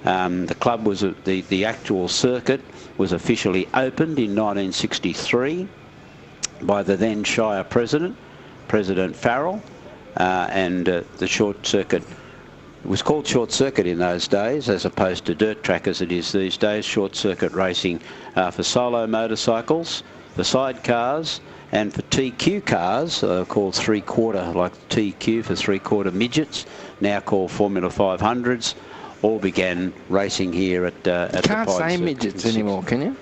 Speaker 1: The club was the actual circuit was officially opened in 1963 by the then Shire President Farrell, and the short circuit. It was called short circuit in those days, as opposed to dirt track as it is these days. Short circuit racing for solo motorcycles, for sidecars, and for TQ cars, called three-quarter, like TQ for three-quarter midgets, now called Formula 500s, all began racing here at the Pine.
Speaker 2: Can't say midgets anymore, can you?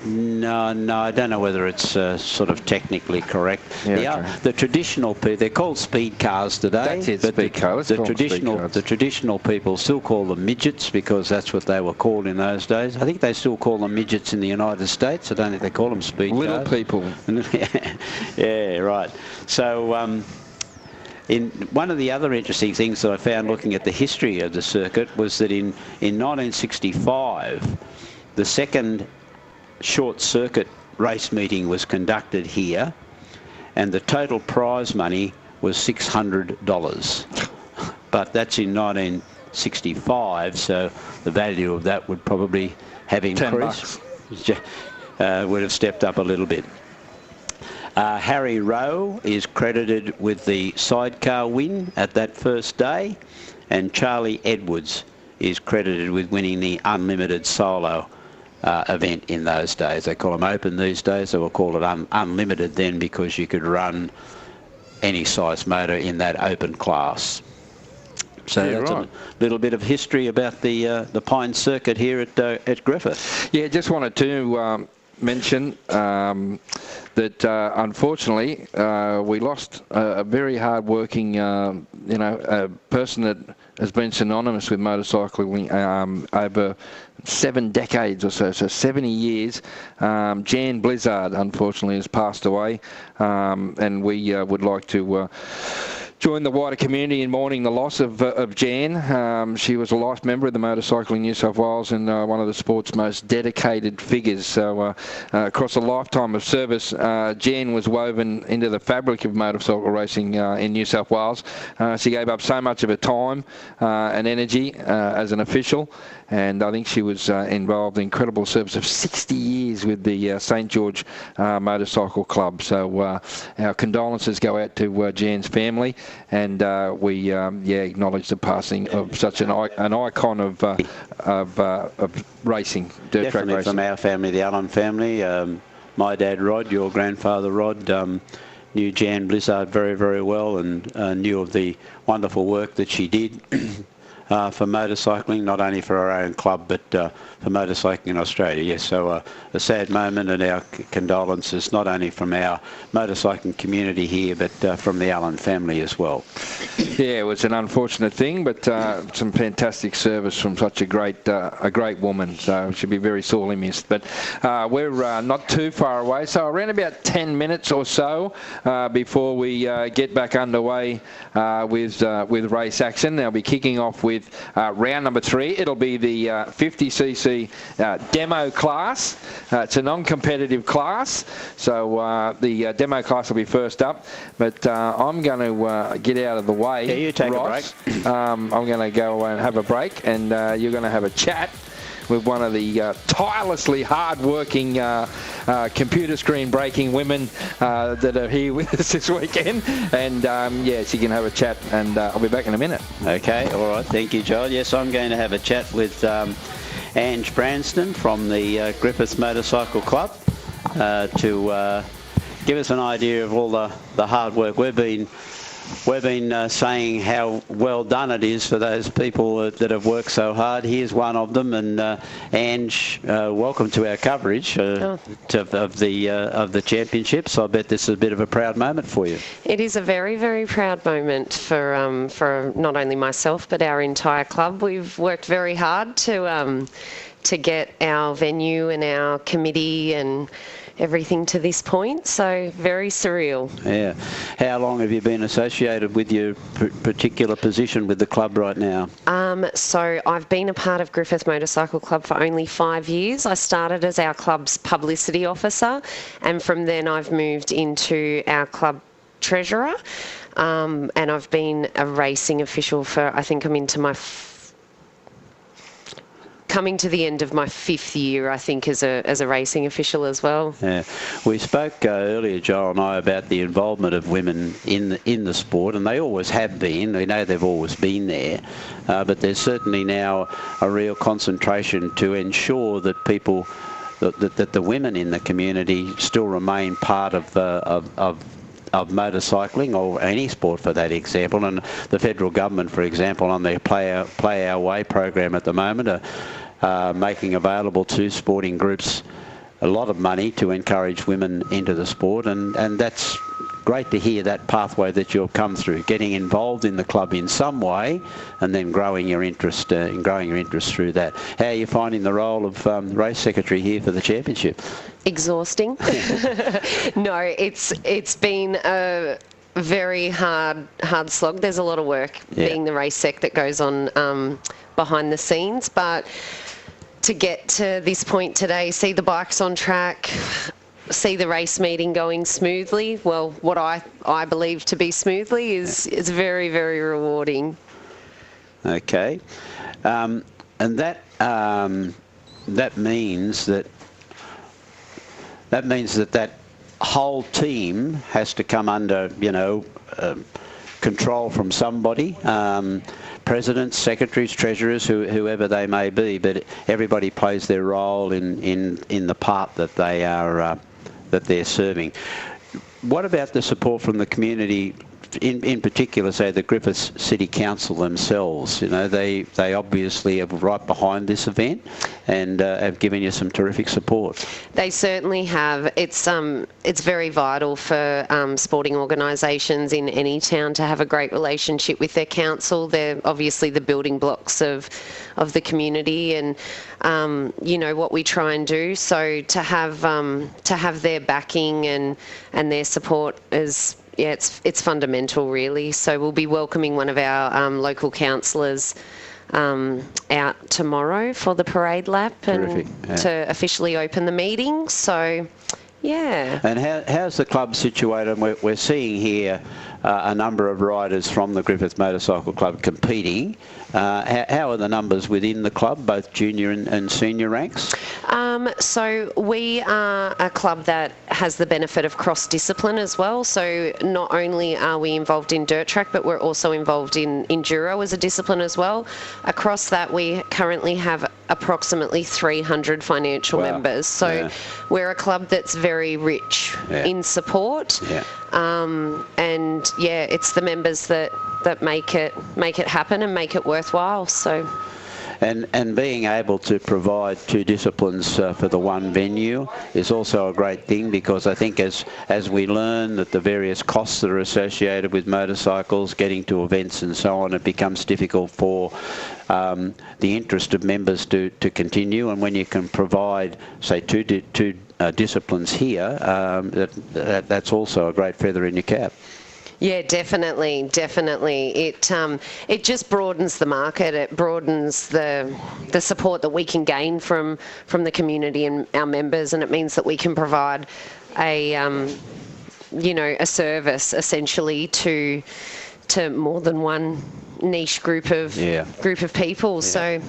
Speaker 1: No, I don't know whether it's sort of technically correct.
Speaker 2: Yeah,
Speaker 1: the traditional people, they're called speed cars today.
Speaker 2: That's it, speed cars.
Speaker 1: The traditional people still call them midgets because that's what they were called in those days. I think they still call them midgets in the United States. I don't think they call them speed cars.
Speaker 2: Little people.
Speaker 1: Yeah, right. So in one of the other interesting things that I found looking at the history of the circuit was that in 1965, the second short circuit race meeting was conducted here, and the total prize money was $600. But that's in 1965, so the value of that would probably have increased. Would have stepped up a little bit. Harry Rowe is credited with the sidecar win at that first day, and Charlie Edwards is credited with winning the unlimited solo event in those days. They call them open these days. They will call it unlimited then, because you could run any size motor in that open class. So that's right. A little bit of history about the Pine circuit here at Griffith.
Speaker 2: Yeah, just wanted to mention that unfortunately we lost a very hard-working, person that has been synonymous with motorcycling over 7 decades or so 70 years. Jan Blizzard, unfortunately, has passed away, and we would like to join the wider community in mourning the loss of Jan. She was a life member of the Motorcycling New South Wales and one of the sport's most dedicated figures. So across a lifetime of service, Jan was woven into the fabric of motorcycle racing in New South Wales. She gave up so much of her time and energy as an official, and I think she was involved in incredible service of 60 years with the St George Motorcycle Club. So our condolences go out to Jan's family, and we acknowledge the passing of such an icon of racing, dirt track racing.
Speaker 1: From our family, the Allen family. My dad Rod, your grandfather Rod, knew Jan Blizzard very, very well, and knew of the wonderful work that she did for motorcycling, not only for our own club, but for motorcycling in Australia. Yes, so a sad moment, and our condolences not only from our motorcycling community here, but from the Allen family as well.
Speaker 2: Yeah, it was an unfortunate thing, but some fantastic service from such a great woman. So she'll be very sorely missed. But we're not too far away, so around about 10 minutes or so before we get back underway with race action. They'll be kicking off with round number 3. It'll be the 50cc demo class. It's a non-competitive class, so the demo class will be first up. But I'm going to get out of the way.
Speaker 1: Yeah, you take
Speaker 2: Ross.
Speaker 1: a break.
Speaker 2: I'm going to go and have a break, and you're going to have a chat with one of the tirelessly hard-working, computer screen breaking women that are here with us this weekend. And she can have a chat, and I'll be back in a minute.
Speaker 1: Okay, all right, thank you, Joel. Yes, I'm going to have a chat with Ange Branston from the Griffith Motorcycle Club to give us an idea of all the hard work. We've been saying how well done it is for those people that have worked so hard. Here's one of them, and Ange, welcome to our coverage of the championships. I bet this is a bit of a proud moment for you.
Speaker 6: It is a very, very proud moment for not only myself but our entire club. We've worked very hard to get our venue and our committee and everything to this point, so very surreal.
Speaker 1: Yeah. How long have you been associated with your particular position with the club right now?
Speaker 6: So I've been a part of Griffith Motorcycle Club for only 5 years. I started as our club's publicity officer, and from then I've moved into our club treasurer, and I've been a racing official for, I think I'm into my coming to the end of my 5th year, I think, as a racing official as well.
Speaker 1: Yeah, we spoke earlier, Joel and I, about the involvement of women in the sport, and they always have been. We know they've always been there, but there's certainly now a real concentration to ensure that people, that the women in the community still remain part of motorcycling, or any sport for that example. And the federal government, for example, on their Play Our Way program at the moment, are making available to sporting groups a lot of money to encourage women into the sport, and that's great to hear that pathway that you've come through, getting involved in the club in some way and then growing your interest through that. How are you finding the role of race secretary here for the championship?
Speaker 6: Exhausting. No, it's been a very hard slog. There's a lot of work being the race sec that goes on behind the scenes, but to get to this point today, see the bikes on track, see the race meeting going smoothly, well, what I believe to be smoothly, is very, very rewarding.
Speaker 1: Okay, and that means that whole team has to come under, control from somebody. Presidents, secretaries, treasurers, whoever they may be, but everybody plays their role in the part that they are that they're serving. What about the support from the community? In particular, say the Griffith City Council themselves, they obviously are right behind this event and have given you some terrific support.
Speaker 6: They certainly have. It's very vital for sporting organisations in any town to have a great relationship with their council. They're obviously the building blocks of the community, and what we try and do. So to have their backing and their support is it's fundamental really. So we'll be welcoming one of our local councillors out tomorrow for the parade lap and to officially open the meeting. So, yeah.
Speaker 1: And how's the club situated? We're seeing here a number of riders from the Griffith Motorcycle Club competing. How are the numbers within the club, both junior and senior ranks?
Speaker 6: So we are a club that has the benefit of cross-discipline as well. So not only are we involved in dirt track, but we're also involved in enduro as a discipline as well. Across that, we currently have approximately 300 financial members. So we're a club that's very rich in support. And it's the members that make it happen and make it worthwhile. So.
Speaker 1: And being able to provide two disciplines for the one venue is also a great thing, because I think as we learn that the various costs that are associated with motorcycles, getting to events and so on, it becomes difficult for the interest of members to continue. And when you can provide, say, two disciplines here, that's also a great feather in your cap.
Speaker 6: Yeah, definitely. It just broadens the market. It broadens the support that we can gain from the community and our members, and it means that we can provide a service essentially to more than one niche group of people. So.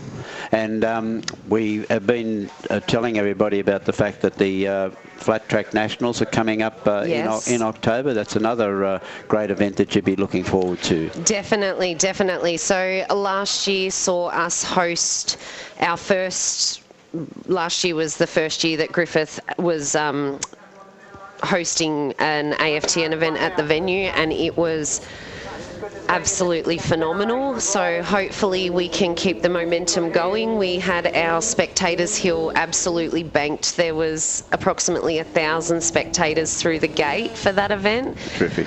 Speaker 1: And we have been telling everybody about the fact that the Flat Track Nationals are coming up in October. That's another great event that you'd be looking forward to.
Speaker 6: Definitely. So last year saw us host our first. Last year was the first year that Griffith was hosting an AFTN event at the venue, and it was absolutely phenomenal. So hopefully we can keep the momentum going. We had our spectators hill absolutely banked. There was approximately 1,000 spectators through the gate for that event.
Speaker 1: Terrific.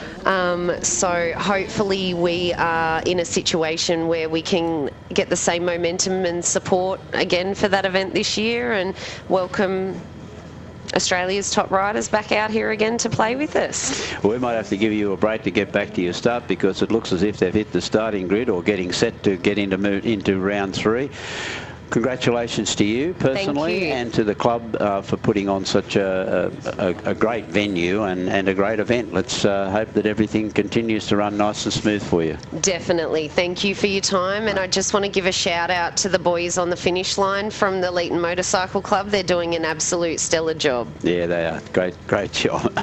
Speaker 6: So hopefully we are in a situation where we can get the same momentum and support again for that event this year, and welcome Australia's top riders back out here again to play with us.
Speaker 1: We might have to give you a break to get back to your start, because it looks as if they've hit the starting grid or getting set to get into round 3. Congratulations to you personally and to the club for putting on such a great venue and a great event. Let's hope that everything continues to run nice and smooth for you.
Speaker 6: Definitely. Thank you for your time. And I just want to give a shout out to the boys on the finish line from the Leeton Motorcycle Club. They're doing an absolute stellar job.
Speaker 1: Yeah, they are. Great job.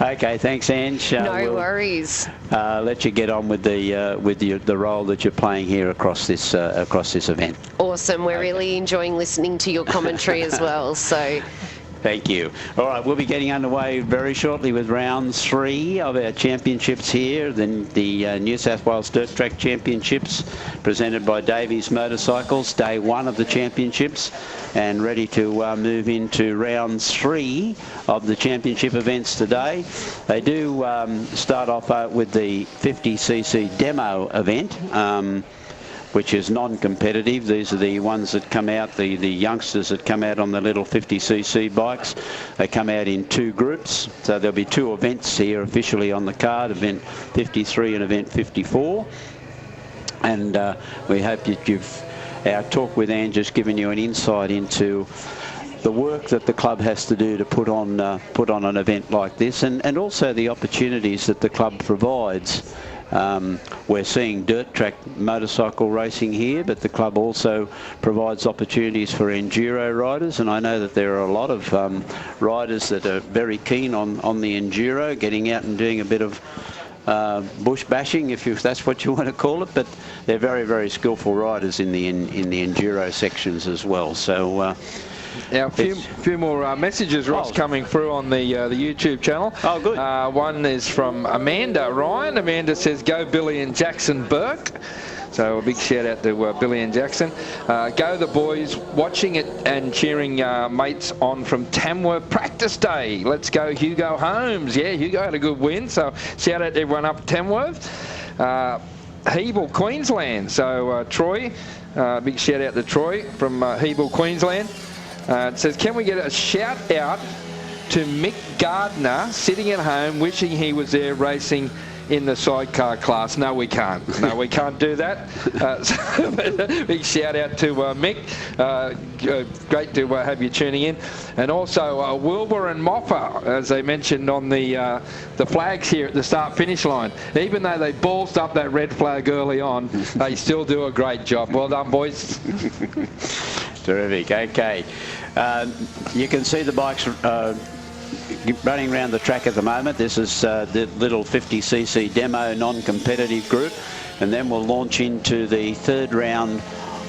Speaker 1: Okay, thanks, Ange.
Speaker 6: No worries.
Speaker 1: Let you get on with the role that you're playing here across this event.
Speaker 6: Awesome. We're really enjoying listening to your commentary as well. So.
Speaker 1: Thank you. All right, we'll be getting underway very shortly with round 3 of our championships here, then the New South Wales Dirt Track Championships presented by Davies Motorcycles, day 1 of the championships, and ready to move into round 3 of the championship events today. They do start off with the 50cc demo event, which is non-competitive. These are the ones that come out, the youngsters that come out on the little 50cc bikes. They come out in 2 groups. So there'll be 2 events here officially on the card, event 53 and event 54. And we hope that our talk with Ange has given you an insight into the work that the club has to do to put on an event like this, and also the opportunities that the club provides. We're seeing dirt track motorcycle racing here, but the club also provides opportunities for enduro riders, and I know that there are a lot of riders that are very keen on the enduro, getting out and doing a bit of bush bashing, if that's what you want to call it, but they're very, very skillful riders in the enduro sections as well. So
Speaker 2: Now, a few more messages, Ross, coming through on the YouTube channel.
Speaker 1: Oh, good.
Speaker 2: One is from Amanda Ryan. Amanda says, "Go Billy and Jackson Burke." So a big shout out to Billy and Jackson. Go the boys, watching it and cheering mates on from Tamworth practice day. Let's go Hugo Holmes. Yeah, Hugo had a good win. So shout out to everyone up at Tamworth. Hebel, Queensland. So Troy, big shout out to Troy from Hebel, Queensland. It says, can we get a shout out to Mick Gardner sitting at home wishing he was there racing in the sidecar class. No, we can't. No, we can't do that. So big shout out to Mick. Great to have you tuning in. And also Wilbur and Mopper, as they mentioned on the flags here at the start-finish line. Even though they ballsed up that red flag early on, they still do a great job. Well done, boys.
Speaker 1: Terrific. Okay. You can see the bikes running around the track at the moment. This is the little 50cc demo non-competitive group, and then we'll launch into the third round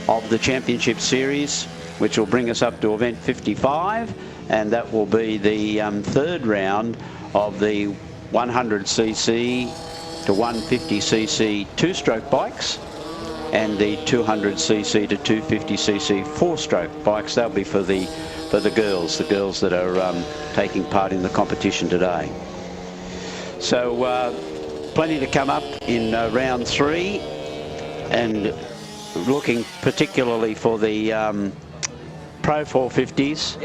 Speaker 1: of the championship series, which will bring us up to event 55, and that will be the third round of the 100cc to 150cc two-stroke bikes and the 200cc to 250cc four-stroke bikes. They'll be for the girls that are taking part in the competition today. So plenty to come up in round 3, and looking particularly for the Pro 450s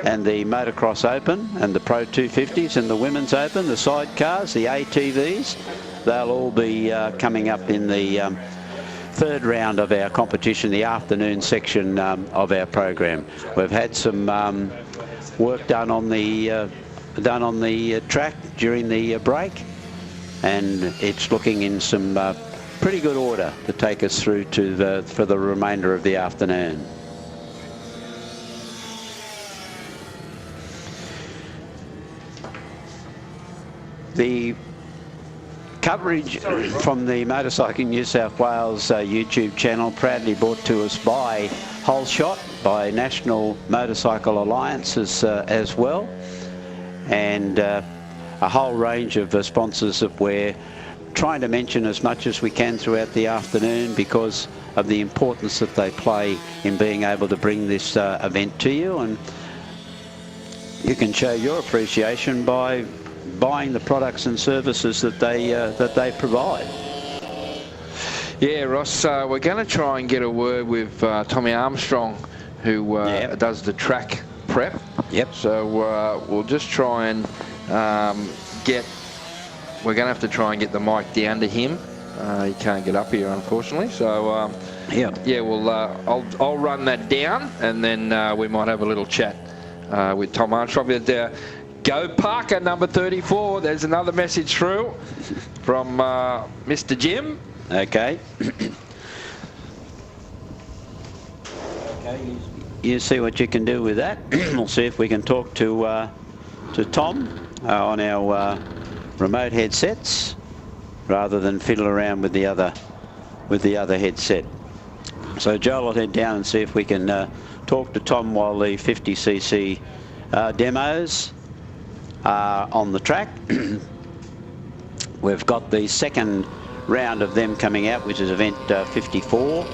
Speaker 1: and the Motocross Open and the Pro 250s and the Women's Open, the sidecars, the ATVs. They'll all be coming up in the third round of our competition, the afternoon section of our program. We've had some work done on the track during the break, and it's looking in some pretty good order to take us through to for the remainder of the afternoon. The coverage from the Motorcycling New South Wales YouTube channel, proudly brought to us by Holeshot, by National Motorcycle Alliance as well, and a whole range of sponsors that we're trying to mention as much as we can throughout the afternoon because of the importance that they play in being able to bring this event to you. And you can show your appreciation by buying the products and services that they provide.
Speaker 2: Yeah, Ross, we're going to try and get a word with Tommy Armstrong, who does the track prep.
Speaker 1: Yep.
Speaker 2: So we'll just try and we're going to have to try and get the mic down to him. He can't get up here, unfortunately. So we'll I'll run that down, and then we might have a little chat with Tom Armstrong. Go Parker, number 34. There's another message through from Mr. Jim.
Speaker 1: Okay. You see what you can do with that. We'll see if we can talk to Tom on our remote headsets rather than fiddle around with the other headset. So Joel will head down and see if we can talk to Tom while the 50cc demos on the track. We've got the second round of them coming out, which is event 54,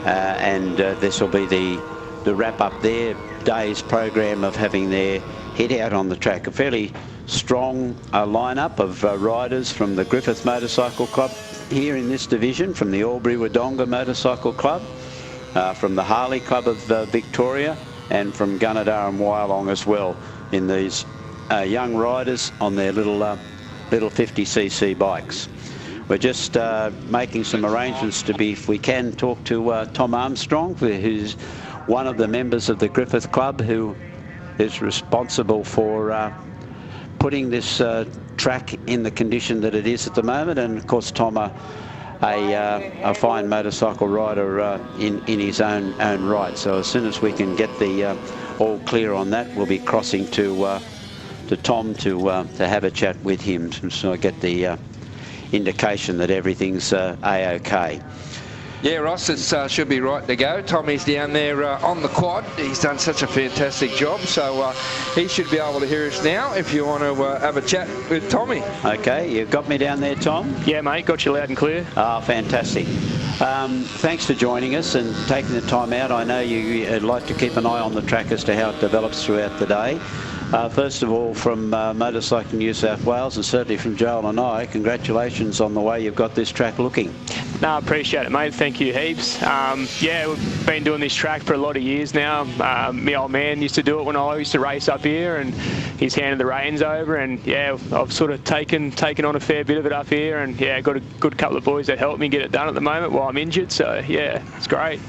Speaker 1: and this will be the wrap up their day's program of having their head out on the track. A fairly strong lineup of riders from the Griffith Motorcycle Club here in this division, from the Albury-Wodonga Motorcycle Club, from the Harley Club of Victoria, and from Gunnedah and Wyalong as well, in these young riders on their little 50cc bikes. We're just making some arrangements to be, if we can, talk to Tom Armstrong, who's one of the members of the Griffith Club, who is responsible for putting this track in the condition that it is at the moment. And of course, Tom, a fine motorcycle rider in his own right. So as soon as we can get the all clear on that, we'll be crossing to Tom to have a chat with him, so I get the indication that everything's a-okay.
Speaker 2: Yeah, Ross, it should be right to go. Tommy's down there on the quad. He's done such a fantastic job, so he should be able to hear us now if you want to have a chat with Tommy.
Speaker 1: Okay, you've got me down there, Tom?
Speaker 18: Yeah, mate, got you loud and clear.
Speaker 1: Oh, fantastic. Thanks for joining us and taking the time out. I know you like to keep an eye on the track as to how it develops throughout the day. First of all, from Motorcycle New South Wales, and certainly from Joel and I, congratulations on the way you've got this track looking.
Speaker 18: No, I appreciate it, mate. Thank you heaps. Yeah, we've been doing this track for a lot of years now. My old man used to do it when I used to race up here, and he's handed the reins over, and yeah, I've sort of taken on a fair bit of it up here, and yeah, got a good couple of boys that help me get it done at the moment while I'm injured, so yeah, it's great.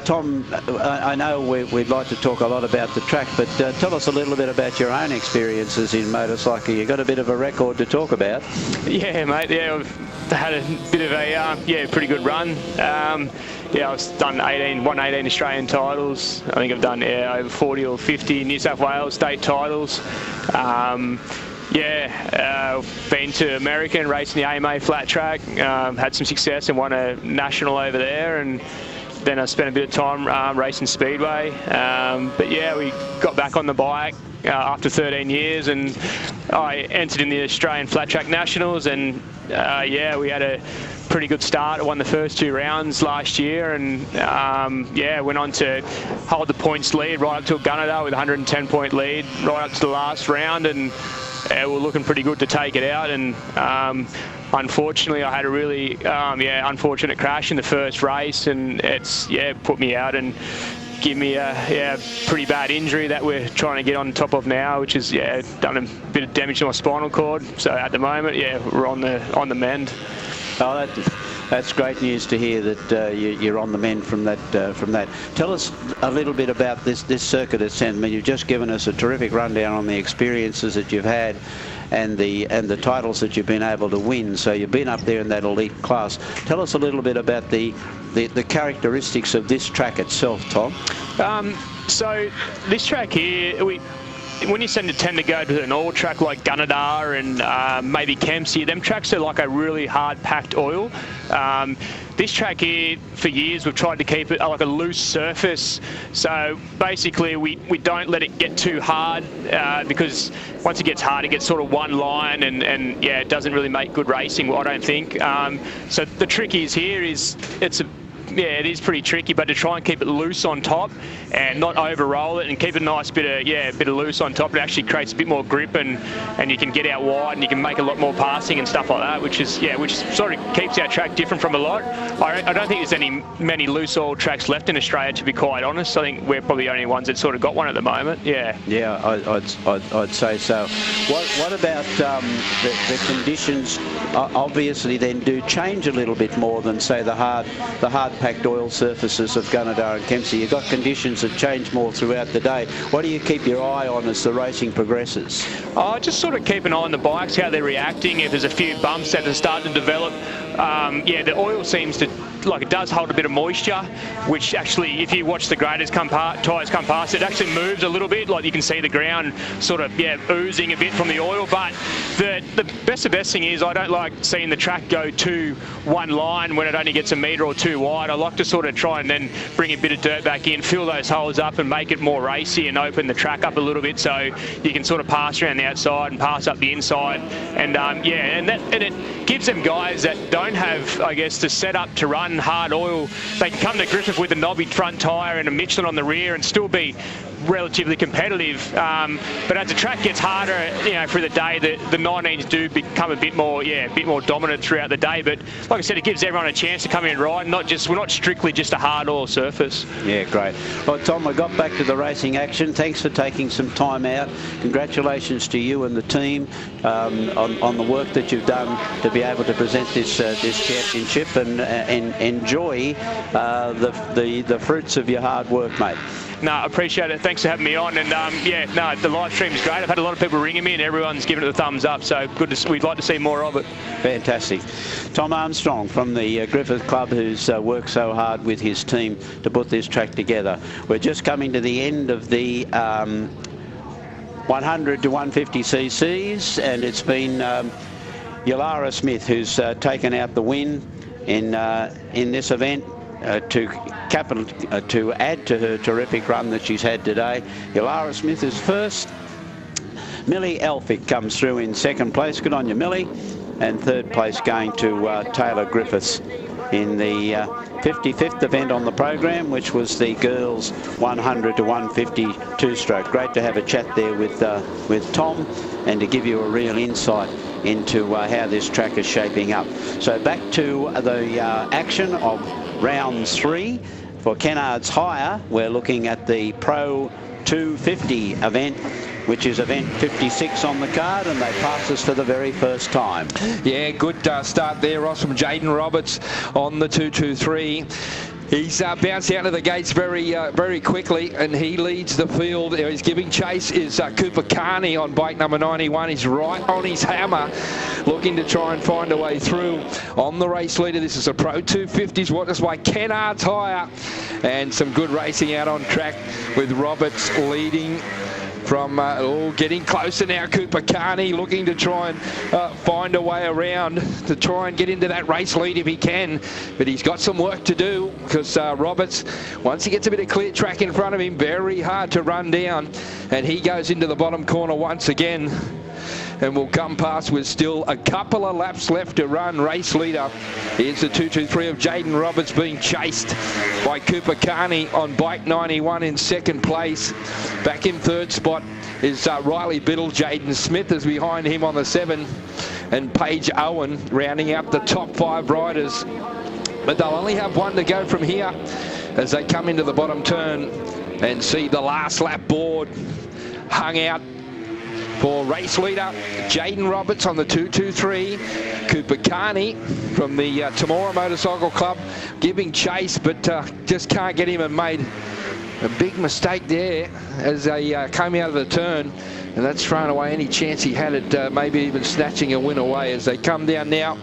Speaker 1: Tom, I know we'd like to talk a lot about the track, but tell us a little bit about your own experiences in motorcycle. You've got a bit of a record to talk about.
Speaker 18: Yeah, mate, yeah, I've had a bit of a, pretty good run. Yeah, I've done 18 Australian titles. I think I've done over 40 or 50 New South Wales state titles. Been to America and raced in the AMA flat track. Had some success and won a national over there, and then I spent a bit of time racing speedway. But yeah, we got back on the bike after 13 years, and I entered in the Australian Flat Track Nationals, and we had a pretty good start. I won the first 2 rounds last year, and went on to hold the points lead right up to Gunnedah with a 110-point lead right up to the last round, and we're looking pretty good to take it out. And unfortunately, I had a really unfortunate crash in the first race, and it's put me out and give me a pretty bad injury that we're trying to get on top of now, which has done a bit of damage to my spinal cord. So at the moment, we're on the mend.
Speaker 1: Oh, that's great news to hear that you're on the mend from that. Tell us a little bit about this circuit at Sand. I mean, you've just given us a terrific rundown on the experiences that you've had and the titles that you've been able to win. So you've been up there in that elite class. Tell us a little bit about the characteristics of this track itself, Tom.
Speaker 18: So this track here, when you tend to go to an oil track like Gunnedah and maybe Kempsey, them tracks are like a really hard packed oil. This track here, for years, we've tried to keep it like a loose surface. So basically, we don't let it get too hard because once it gets hard, it gets sort of one line, and it doesn't really make good racing, I don't think. So the trick is here is it is pretty tricky, but to try and keep it loose on top and not over-roll it and keep a nice bit of loose on top, it actually creates a bit more grip, and you can get out wide and you can make a lot more passing and stuff like that, which sort of keeps our track different from a lot. I don't think there's many loose oil tracks left in Australia, to be quite honest. I think we're probably the only ones that sort of got one at the moment. Yeah.
Speaker 1: Yeah, I'd say so. What about the conditions? Obviously, then do change a little bit more than say the hard packed oil surfaces of Gunnedah and Kempsey. You've got conditions that change more throughout the day. What do you keep your eye on as the racing progresses?
Speaker 18: I just sort of keep an eye on the bikes, how they're reacting. If there's a few bumps that are starting to develop, the oil seems to, it does hold a bit of moisture, which actually, if you watch the graders tyres come past, it actually moves a little bit. Like you can see the ground sort of oozing a bit from the oil. But the best thing is I don't like seeing the track go to one line when it only gets a metre or two wide. I like to sort of try and then bring a bit of dirt back in, fill those holes up and make it more racy and open the track up a little bit so you can sort of pass around the outside and pass up the inside. And and it gives them guys that don't have, I guess, the setup to run hard oil. They can come to Griffith with a knobby front tyre and a Michelin on the rear and still be relatively competitive, but as the track gets harder, through the day, the 19s do become a bit more dominant throughout the day. But like I said, it gives everyone a chance to come in and ride. We're not strictly just a hard oil surface.
Speaker 1: Yeah, great. Well, Tom, we got back to the racing action. Thanks for taking some time out. Congratulations to you and the team on the work that you've done to be able to present this championship, and enjoy the fruits of your hard work, mate.
Speaker 18: No, I appreciate it. Thanks for having me on. And the live stream is great. I've had a lot of people ringing me and everyone's giving it the thumbs up. So good. We'd like to see more of it.
Speaker 1: Fantastic. Tom Armstrong from the Griffith Club, who's worked so hard with his team to put this track together. We're just coming to the end of the 100 to 150 cc's, and it's been Yalara Smith who's taken out the win in this event. To add to her terrific run that she's had today. Yalara Smith is first. Millie Elphick comes through in second place. Good on you, Millie. And third place going to Taylor Griffiths in the 55th event on the program, which was the girls 100 to 150 two-stroke. Great to have a chat there with Tom and to give you a real insight into how this track is shaping up. So back to the action of round 3. For Kennards Hire, we're looking at the Pro 250 event, which is event 56 on the card, and they pass us for the very first time.
Speaker 2: Yeah, good start there, Ross, from Jaden Roberts on the 223. He's bounced out of the gates very quickly, and he leads the field. He's giving chase is Cooper Carney on bike number 91. He's right on his hammer, looking to try and find a way through. On the race leader, this is a Pro 250s, what is by Kennards Hire, and some good racing out on track with Roberts leading from getting closer now. Cooper Carney looking to try and find a way around to try and get into that race lead if he can, but he's got some work to do because Roberts, once he gets a bit of clear track in front of him, very hard to run down, and he goes into the bottom corner once again and will come past with still a couple of laps left to run. Race leader is the 223 of Jaden Roberts, being chased by Cooper Carney on bike 91 in second place. Back in third spot is Riley Biddle. Jaden Smith is behind him on the 7, and Paige Owen rounding out the top 5 riders. But they'll only have one to go from here as they come into the bottom turn and see the last lap board hung out for race leader Jaden Roberts on the 223. Cooper Carney from the Temora Motorcycle Club giving chase, but just can't get him, and made a big mistake there as they came out of the turn, and that's thrown away any chance he had at maybe even snatching a win away as they come down now.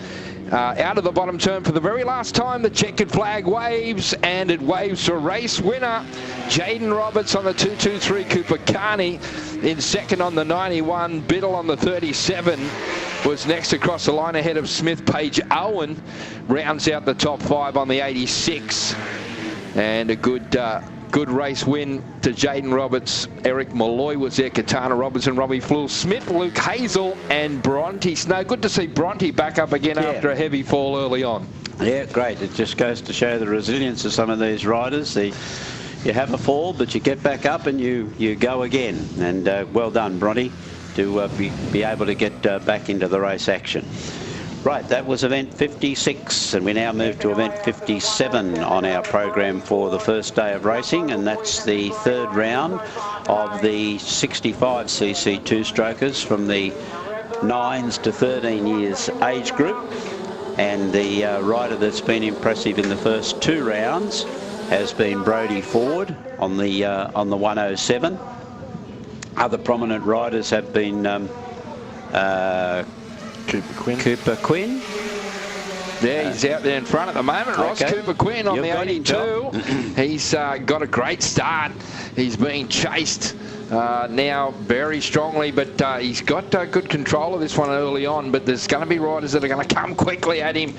Speaker 2: Out of the bottom turn for the very last time, the checkered flag waves, and it waves for race winner Jaden Roberts on the 223. Cooper Carney in second on the 91. Biddle on the 37 was next across the line ahead of Smith. Paige Owen rounds out the top 5 on the 86, and a good race win to Jaden Roberts. Eric Malloy was there, Katana Robertson, Robbie Flule, Smith, Luke Hazel, and Bronte Snow. Good to see Bronte back up again after a heavy fall early on.
Speaker 1: Yeah, great. It just goes to show the resilience of some of these riders. You have a fall, but you get back up and you go again. And well done, Bronte, to be able to get back into the race action. Right, that was event 56, and we now move to event 57 on our program for the first day of racing, and that's the third round of the 65cc two-strokers from the 9s to 13 years age group. And the rider that's been impressive in the first 2 rounds has been Brodie Ford on the 107. Other prominent riders have been Cooper Quinn.
Speaker 2: Yeah, he's out there in front at the moment, Ross. Okay. Cooper Quinn on the 82. He's got a great start. He's being chased now very strongly, but he's got good control of this one early on, but there's going to be riders that are going to come quickly at him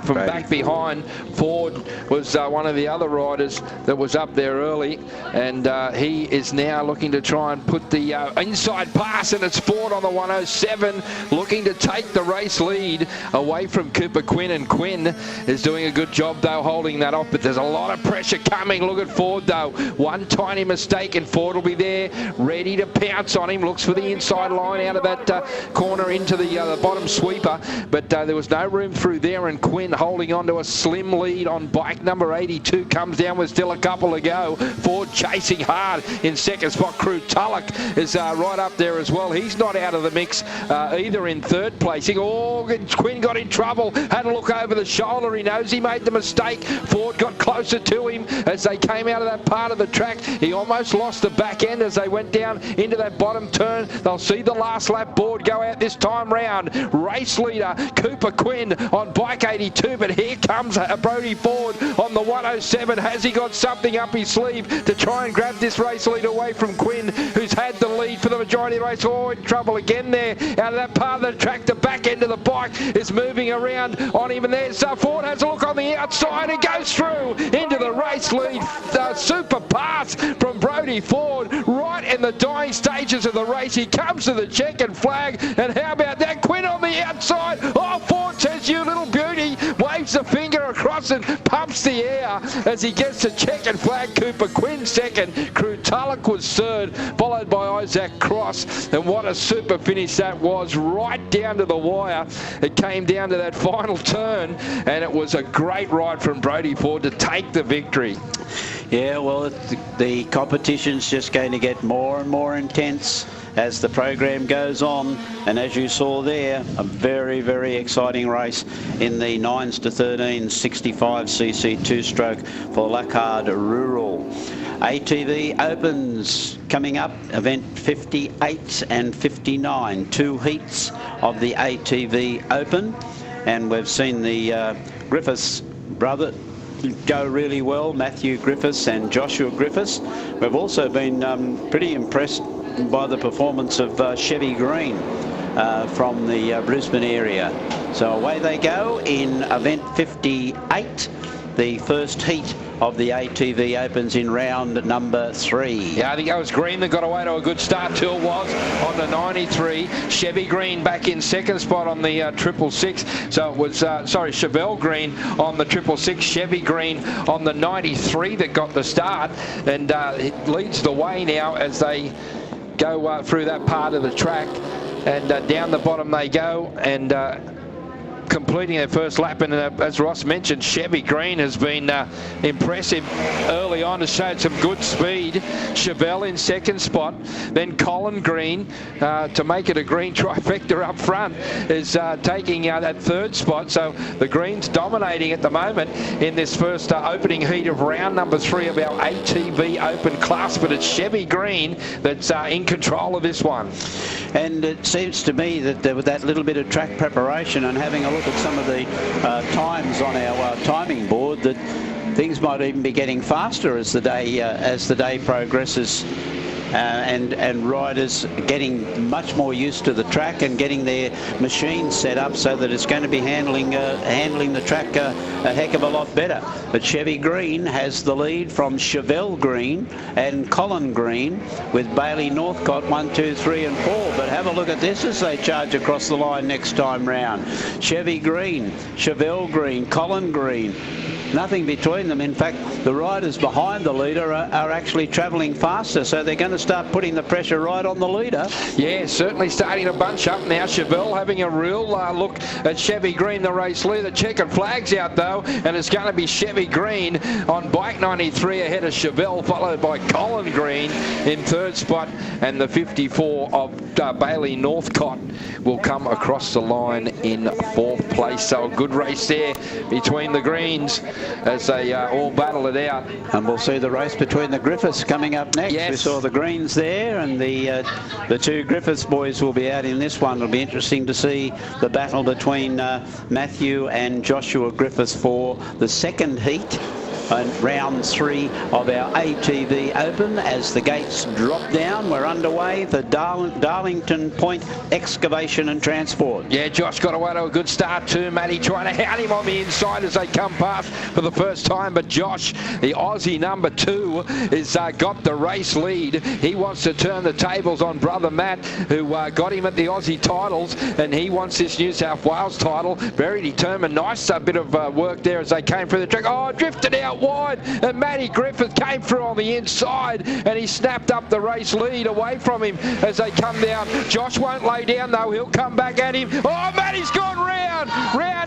Speaker 2: from back behind. Ford was one of the other riders that was up there early, and he is now looking to try and put the inside pass, and it's Ford on the 107 looking to take the race lead away from Cooper Quinn, and Quinn is doing a good job though holding that off, but there's a lot of pressure coming. Look at Ford though, one tiny mistake and Ford will be there ready to pounce on him. Looks for the inside line out of that corner into the bottom sweeper, but there was no room through there, and Quinn holding on to a slim lead on bike number 82 comes down with still a couple to go. Ford chasing hard in second spot. Crew Tulloch is right up there as well. He's not out of the mix either in third placing. Oh, Quinn got in trouble, had a look over the shoulder. He knows he made the mistake. Ford got closer to him as they came out of that part of the track. He almost lost the back end as they went down into that bottom turn. They'll see the last lap board go out this time round. Race leader Cooper Quinn on bike 82, but here comes Brodie Ford on the 107. Has he got something up his sleeve to try and grab this race lead away from Quinn, who's had the lead for the majority of the race? Oh, in trouble again there out of that part of the track. The back end of the bike is moving around on him, and there's Ford has a look on the outside and goes through into the race lead. Super pass from Brodie Ford right in the dying stages of the race. He comes to the checkered flag, and how about that? Quinn on the outside. Oh, Ford says, "You little beauty," waves the finger across Dawson pumps the air as he gets to checkered flag. Cooper Quinn second. Crew Tulloch was third, followed by Isaac Cross. And what a super finish that was, right down to the wire. It came down to that final turn, and it was a great ride from Brodie Ford to take the victory.
Speaker 1: Yeah, well, the competition's just going to get more and more intense as the program goes on, and as you saw there, a very, very exciting race in the 9s to 13 65cc two-stroke for Leichhardt Rural. ATV Opens coming up, event 58 and 59, 2 heats of the ATV Open, and we've seen the Griffiths brother go really well, Matthew Griffiths and Joshua Griffiths. We've also been pretty impressed by the performance of Chevy Green from the Brisbane area. So away they go in event 58, the first heat of the ATV Opens in round number 3.
Speaker 2: Yeah, I think that was Green that got away to a good start. Till was on the 93. Chevy Green back in second spot on the 666. So it was, Chevelle Green on the 666. Chevy Green on the 93 that got the start. And it leads the way now as they go through that part of the track. And down the bottom they go. And completing their first lap, and as Ross mentioned, Chevy Green has been impressive early on, has showed some good speed. Chevelle in second spot, then Colin Green to make it a green trifecta up front is taking that third spot. So the Greens dominating at the moment in this first opening heat of round number 3 of our ATV Open class, but it's Chevy Green that's in control of this one.
Speaker 1: And it seems to me that with that little bit of track preparation and having a look at some of the times on our timing board, that things might even be getting faster as the day progresses, and riders getting much more used to the track and getting their machines set up so that it's going to be handling the track a heck of a lot better. But Chevy Green has the lead from Chevelle Green and Colin Green, with Bailey Northcott 1, 2, 3 and 4. But have a look at this as they charge across the line next time round. Chevy Green, Chevelle Green, Colin Green. Nothing between them. In fact, the riders behind the leader are actually travelling faster, so they're going to start putting the pressure right on the leader.
Speaker 2: Yeah, certainly starting to bunch up now. Chevelle having a real look at Chevy Green, the race leader. Checkered flags out though, and it's going to be Chevy Green on bike 93 ahead of Chevelle, followed by Colin Green in third spot, and the 54 of Bailey Northcott will come across the line in fourth place. So a good race there between the Greens as they all battle it out.
Speaker 1: And we'll see the race between the Griffiths coming up next.
Speaker 2: Yes.
Speaker 1: We saw the Greens there, and the two Griffiths boys will be out in this one. It'll be interesting to see the battle between Matthew and Joshua Griffiths for the second heat and round 3 of our ATV Open. As the gates drop down, we're underway for Darlington Point Excavation and Transport.
Speaker 2: Yeah, Josh got away to a good start too. Matty trying to hound him on the inside as they come past for the first time. But Josh, the Aussie number 2, is got the race lead. He wants to turn the tables on brother Matt, who got him at the Aussie titles, and he wants this New South Wales title. Very determined. Nice bit of work there as they came through the track. Oh, drifted out wide, and Matty Griffith came through on the inside, and he snapped up the race lead away from him as they come down. Josh won't lay down though, he'll come back at him. Oh, Matty's gone round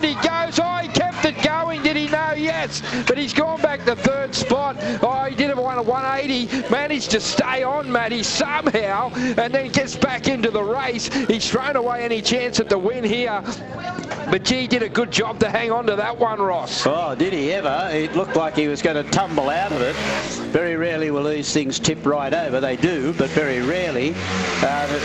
Speaker 2: he goes. Oh, he kept it going, did he? No, yes, but he's gone back to third spot. Oh, he did a 180, managed to stay on Matty somehow, and then gets back into the race. He's thrown away any chance at the win here, but gee, did a good job to hang on to that one, Ross.
Speaker 1: Oh, did he ever? It looked like he was going to tumble out of it. Very rarely will these things tip right over. They do, but very rarely.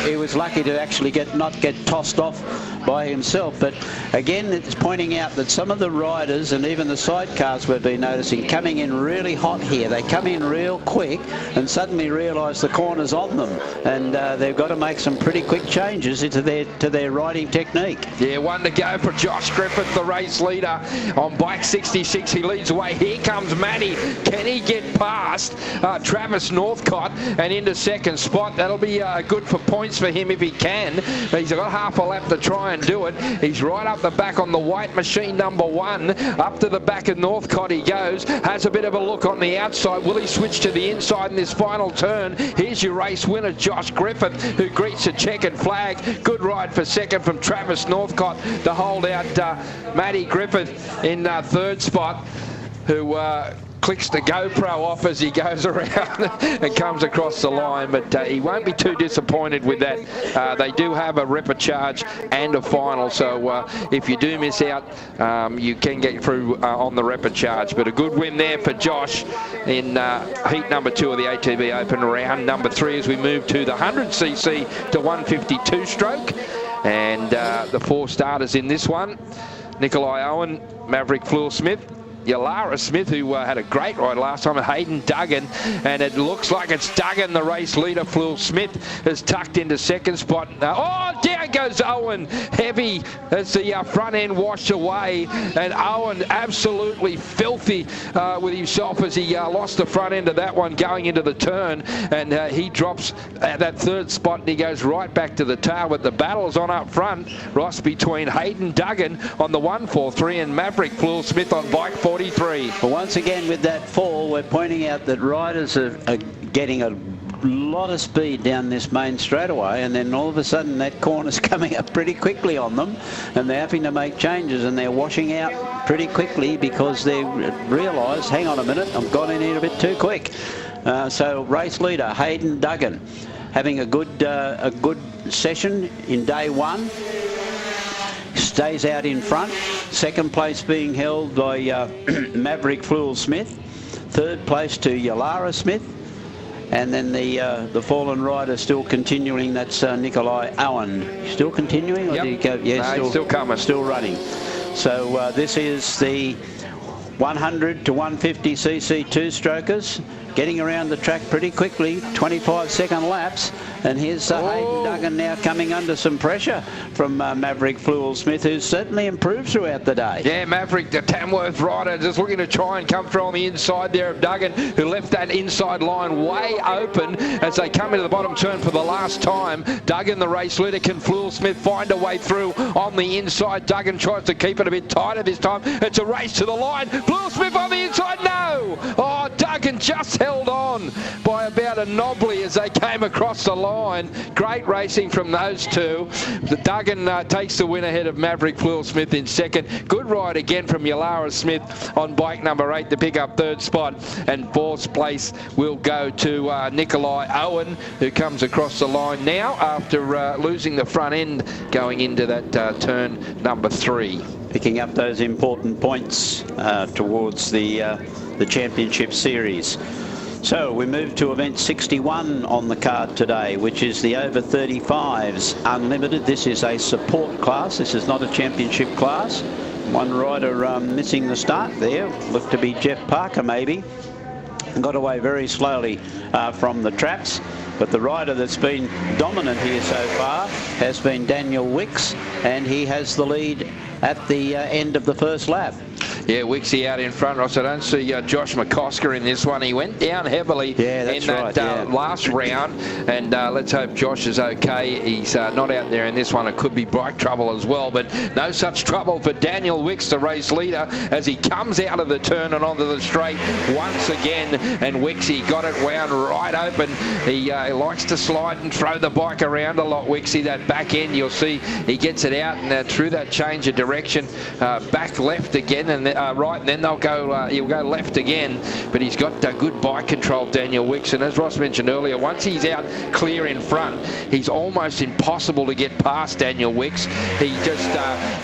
Speaker 1: He was lucky to actually not get tossed off by himself. But again, it's pointing out that some of the riders and even the sidecars we've been noticing coming in really hot here. They come in real quick and suddenly realise the corner's on them, and they've got to make some pretty quick changes into their riding technique.
Speaker 2: Yeah, one to go for for Josh Griffith, the race leader on bike 66. He leads away. Here comes Matty. Can he get past Travis Northcott and into second spot? That'll be good for points for him if he can. But he's got half a lap to try and do it. He's right up the back on the white machine, number 1. Up to the back of Northcott he goes. Has a bit of a look on the outside. Will he switch to the inside in this final turn? Here's your race winner, Josh Griffith, who greets a checkered flag. Good ride for second from Travis Northcott to hold out Matty Griffith in third spot, who clicks the GoPro off as he goes around and comes across the line, but he won't be too disappointed with that. They do have a repechage and a final, so if you do miss out, you can get through on the repechage. But a good win there for Josh in heat number 2 of the ATV Open, round number 3, as we move to the 100cc to 152 stroke. And the 4 starters in this one: Nikolai Owen, Maverick Fleur-Smith, Yalara Smith, who had a great ride last time, Hayden Duggan, and it looks like it's Duggan, the race leader. Fleur-Smith has tucked into second spot. Oh, down goes Owen, heavy as the front end washed away, and Owen absolutely filthy with himself as he lost the front end of that one going into the turn, and he drops at that third spot and he goes right back to the tail. But the battle's on up front, Ross, between Hayden Duggan on the 143 and Maverick Fleur-Smith on bike 43.
Speaker 1: But once again, with that fall, we're pointing out that riders are getting a lot of speed down this main straightaway, and then all of a sudden that corner's coming up pretty quickly on them, and they're having to make changes, and they're washing out pretty quickly because they realise, hang on a minute, I've got in here a bit too quick. So race leader Hayden Duggan having a good session in day 1. Stays out in front. Second place being held by Maverick Fleur-Smith. Third place to Yalara Smith. And then the fallen rider still continuing. That's Nikolai Owen. Still continuing? Or
Speaker 2: yep.
Speaker 1: Did he go? Yeah,
Speaker 2: no, still coming.
Speaker 1: Still running. So this is the 100 to 150cc 2-strokers. Getting around the track pretty quickly, 25-second laps. And here's Hayden Duggan now coming under some pressure from Maverick Fleur-Smith, who's certainly improved throughout the day.
Speaker 2: Yeah, Maverick, the Tamworth rider, just looking to try and come through on the inside there of Duggan, who left that inside line way open as they come into the bottom turn for the last time. Duggan, the race leader. Can Fleur-Smith find a way through on the inside? Duggan tries to keep it a bit tighter this time. It's a race to the line. Fleur-Smith on the inside. No! Oh, Duggan just held on by about a knobbly as they came across the line. Great racing from those two. The Duggan takes the win ahead of Maverick Fleur-Smith in second. Good ride again from Yalara Smith on bike number 8 to pick up third spot. And fourth place will go to Nikolai Owen, who comes across the line now after losing the front end going into that turn number 3.
Speaker 1: Picking up those important points towards the championship series. So we move to event 61 on the card today, which is the over 35s unlimited. This is a support class. This is not a championship class. One rider missing the start there. Looked to be Jeff Parker maybe. Got away very slowly from the traps. But the rider that's been dominant here so far has been Daniel Wicks, and he has the lead at the end of the first lap.
Speaker 2: Yeah, Wixie out in front, Ross. I don't see Josh McCosker in this one. He went down heavily in that last round, and let's hope Josh is okay. He's not out there in this one. It could be bike trouble as well, but no such trouble for Daniel Wicks, the race leader, as he comes out of the turn and onto the straight once again, and Wixie got it wound right open. He likes to slide and throw the bike around a lot, Wixie. That back end, you'll see he gets it out, and through that change of direction, back left again, and right, and then they'll go. He'll go left again, but he's got good bike control, Daniel Wicks. And as Ross mentioned earlier, once he's out clear in front, he's almost impossible to get past Daniel Wicks. He just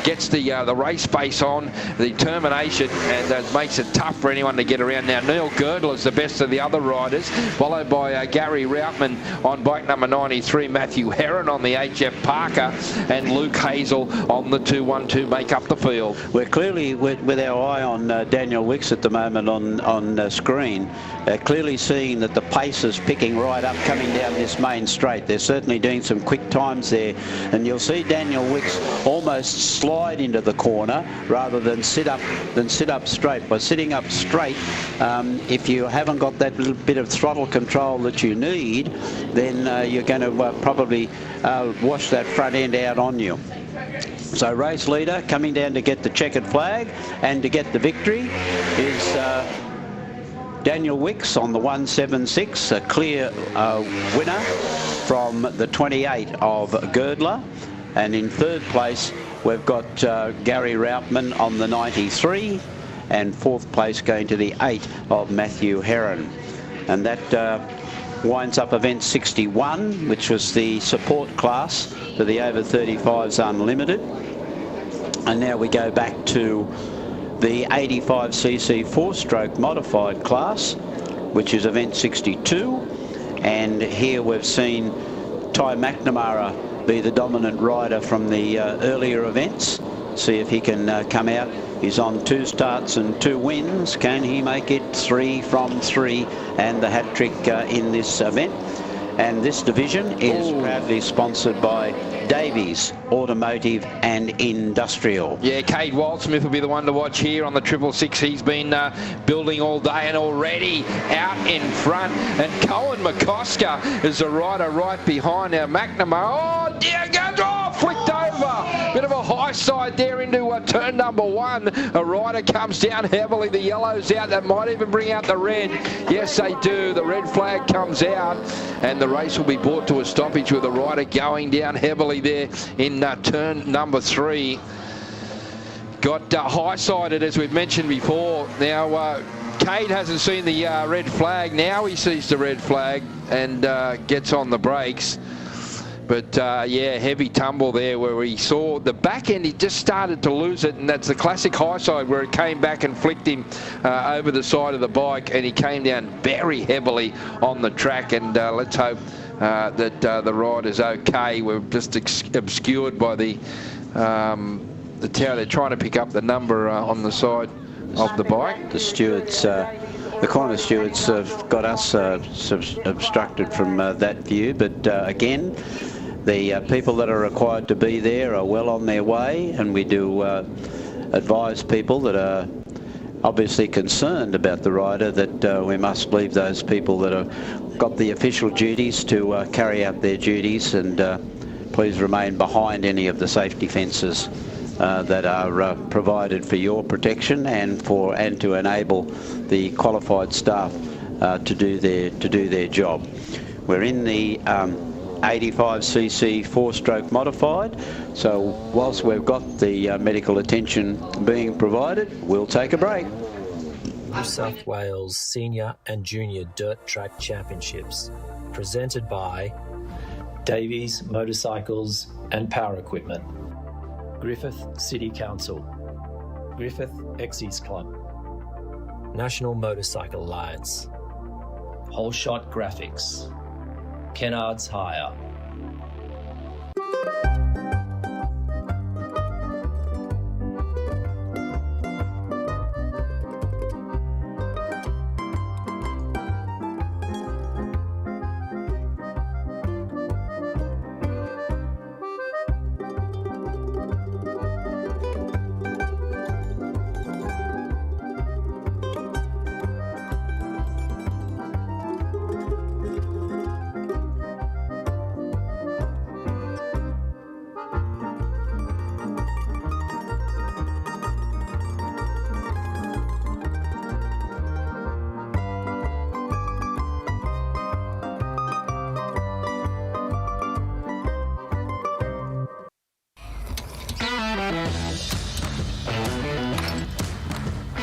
Speaker 2: gets the race pace on, the determination, and makes it tough for anyone to get around. Now Neil Girdle is the best of the other riders, followed by Gary Routman on bike number 93, Matthew Heron on the HF Parker, and Luke Hazel on the 212 make up the field.
Speaker 1: We're clearly with our eye on Daniel Wicks at the moment on screen, clearly seeing that the pace is picking right up coming down this main straight. They're certainly doing some quick times there, and you'll see Daniel Wicks almost slide into the corner rather than sit up straight. By sitting up straight, if you haven't got that little bit of throttle control that you need, then you're going to probably wash that front end out on you. So race leader coming down to get the checkered flag and to get the victory is Daniel Wicks on the 176, a clear winner from the 28 of Girdler. And in third place we've got Gary Routman on the 93, and fourth place going to the 8 of Matthew Heron. And that winds up event 61, which was the support class for the over 35s unlimited. And now we go back to the 85cc four-stroke modified class, which is event 62. And here we've seen Ty McNamara be the dominant rider from the earlier events. See if he can come out. He's on 2 starts and 2 wins. Can he make it 3 from 3 and the hat trick in this event? And this division is proudly sponsored by Davies Automotive and Industrial.
Speaker 2: Yeah, Cade Wildsmith will be the one to watch here on the 666. He's been building all day and already out in front. And Cohen McCosker is the rider right behind now. McNamara, oh dear, goes off, flicked over. Bit of a high side there into turn number 1. A rider comes down heavily. The yellow's out. That might even bring out the red. Yes, they do. The red flag comes out, and the race will be brought to a stoppage with a rider going down heavily there in turn number 3. Got high-sided, as we've mentioned before. Now, Cade hasn't seen the red flag. Now he sees the red flag and gets on the brakes. But, yeah, heavy tumble there where he saw the back end. He just started to lose it, and that's the classic high side where it came back and flicked him over the side of the bike, and he came down very heavily on the track. And let's hope that the ride is okay. We're just obscured by the tower. They're trying to pick up the number on the side of the bike.
Speaker 1: The stewards, the corner stewards have got us obstructed from that view, but again, the people that are required to be there are well on their way, and we do advise people that are obviously concerned about the rider that we must leave those people that have got the official duties to carry out their duties, and please remain behind any of the safety fences that are provided for your protection and to enable the qualified staff to do their job. We're in the 85cc four-stroke modified, so whilst we've got the medical attention being provided, we'll take a break.
Speaker 3: New South Wales Senior and Junior Dirt Track Championships, presented by Davies Motorcycles and Power Equipment, Griffith City Council, Griffith Exes Club, National Motorcycle Alliance, Whole Shot Graphics, Kennard's Hire.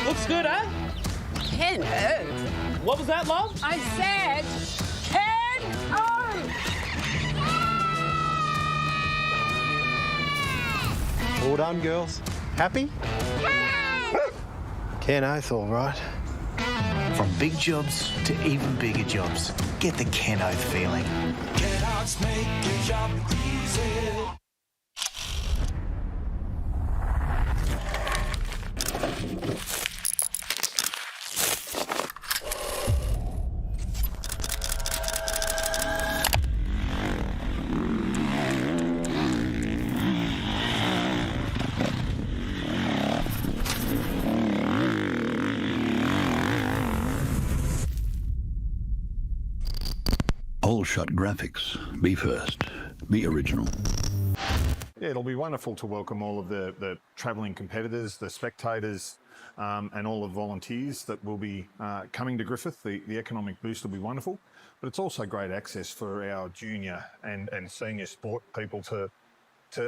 Speaker 14: Looks good, eh?
Speaker 16: Ken Earth.
Speaker 14: What was that, love?
Speaker 16: I said, Ken Earth.
Speaker 17: All done, girls. Happy? Ken Oath, all right.
Speaker 8: From big jobs to even bigger jobs, get the Ken Oath feeling.
Speaker 9: Kellogg's make your job easy.
Speaker 4: shot graphics. Be first. Be original.
Speaker 13: Yeah, it'll be wonderful to welcome all of the travelling competitors, the spectators, and all the volunteers that will be coming to Griffith. The economic boost will be wonderful, but it's also great access for our junior and senior sport people to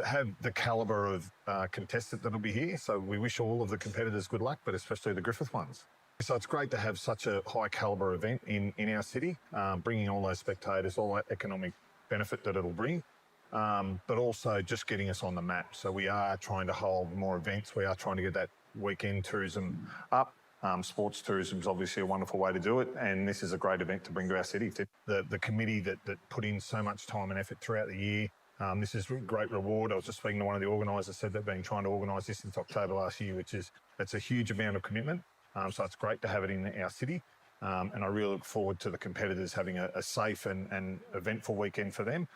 Speaker 13: have the calibre of contestant that'll be here. So we wish all of the competitors good luck, but especially the Griffith ones. So it's great to have such a high calibre event in our city, bringing all those spectators, all that economic benefit that it'll bring, but also just getting us on the map. So we are trying to hold more events. We are trying to get that weekend tourism up. Sports tourism is obviously a wonderful way to do it, and this is a great event to bring to our city. The committee that put in so much time and effort throughout the year, this is a great reward. I was just speaking to one of the organisers, said they've been trying to organise this since October last year, it's a huge amount of commitment. So it's great to have it in our city, and I really look forward to the competitors having a safe and eventful weekend for them.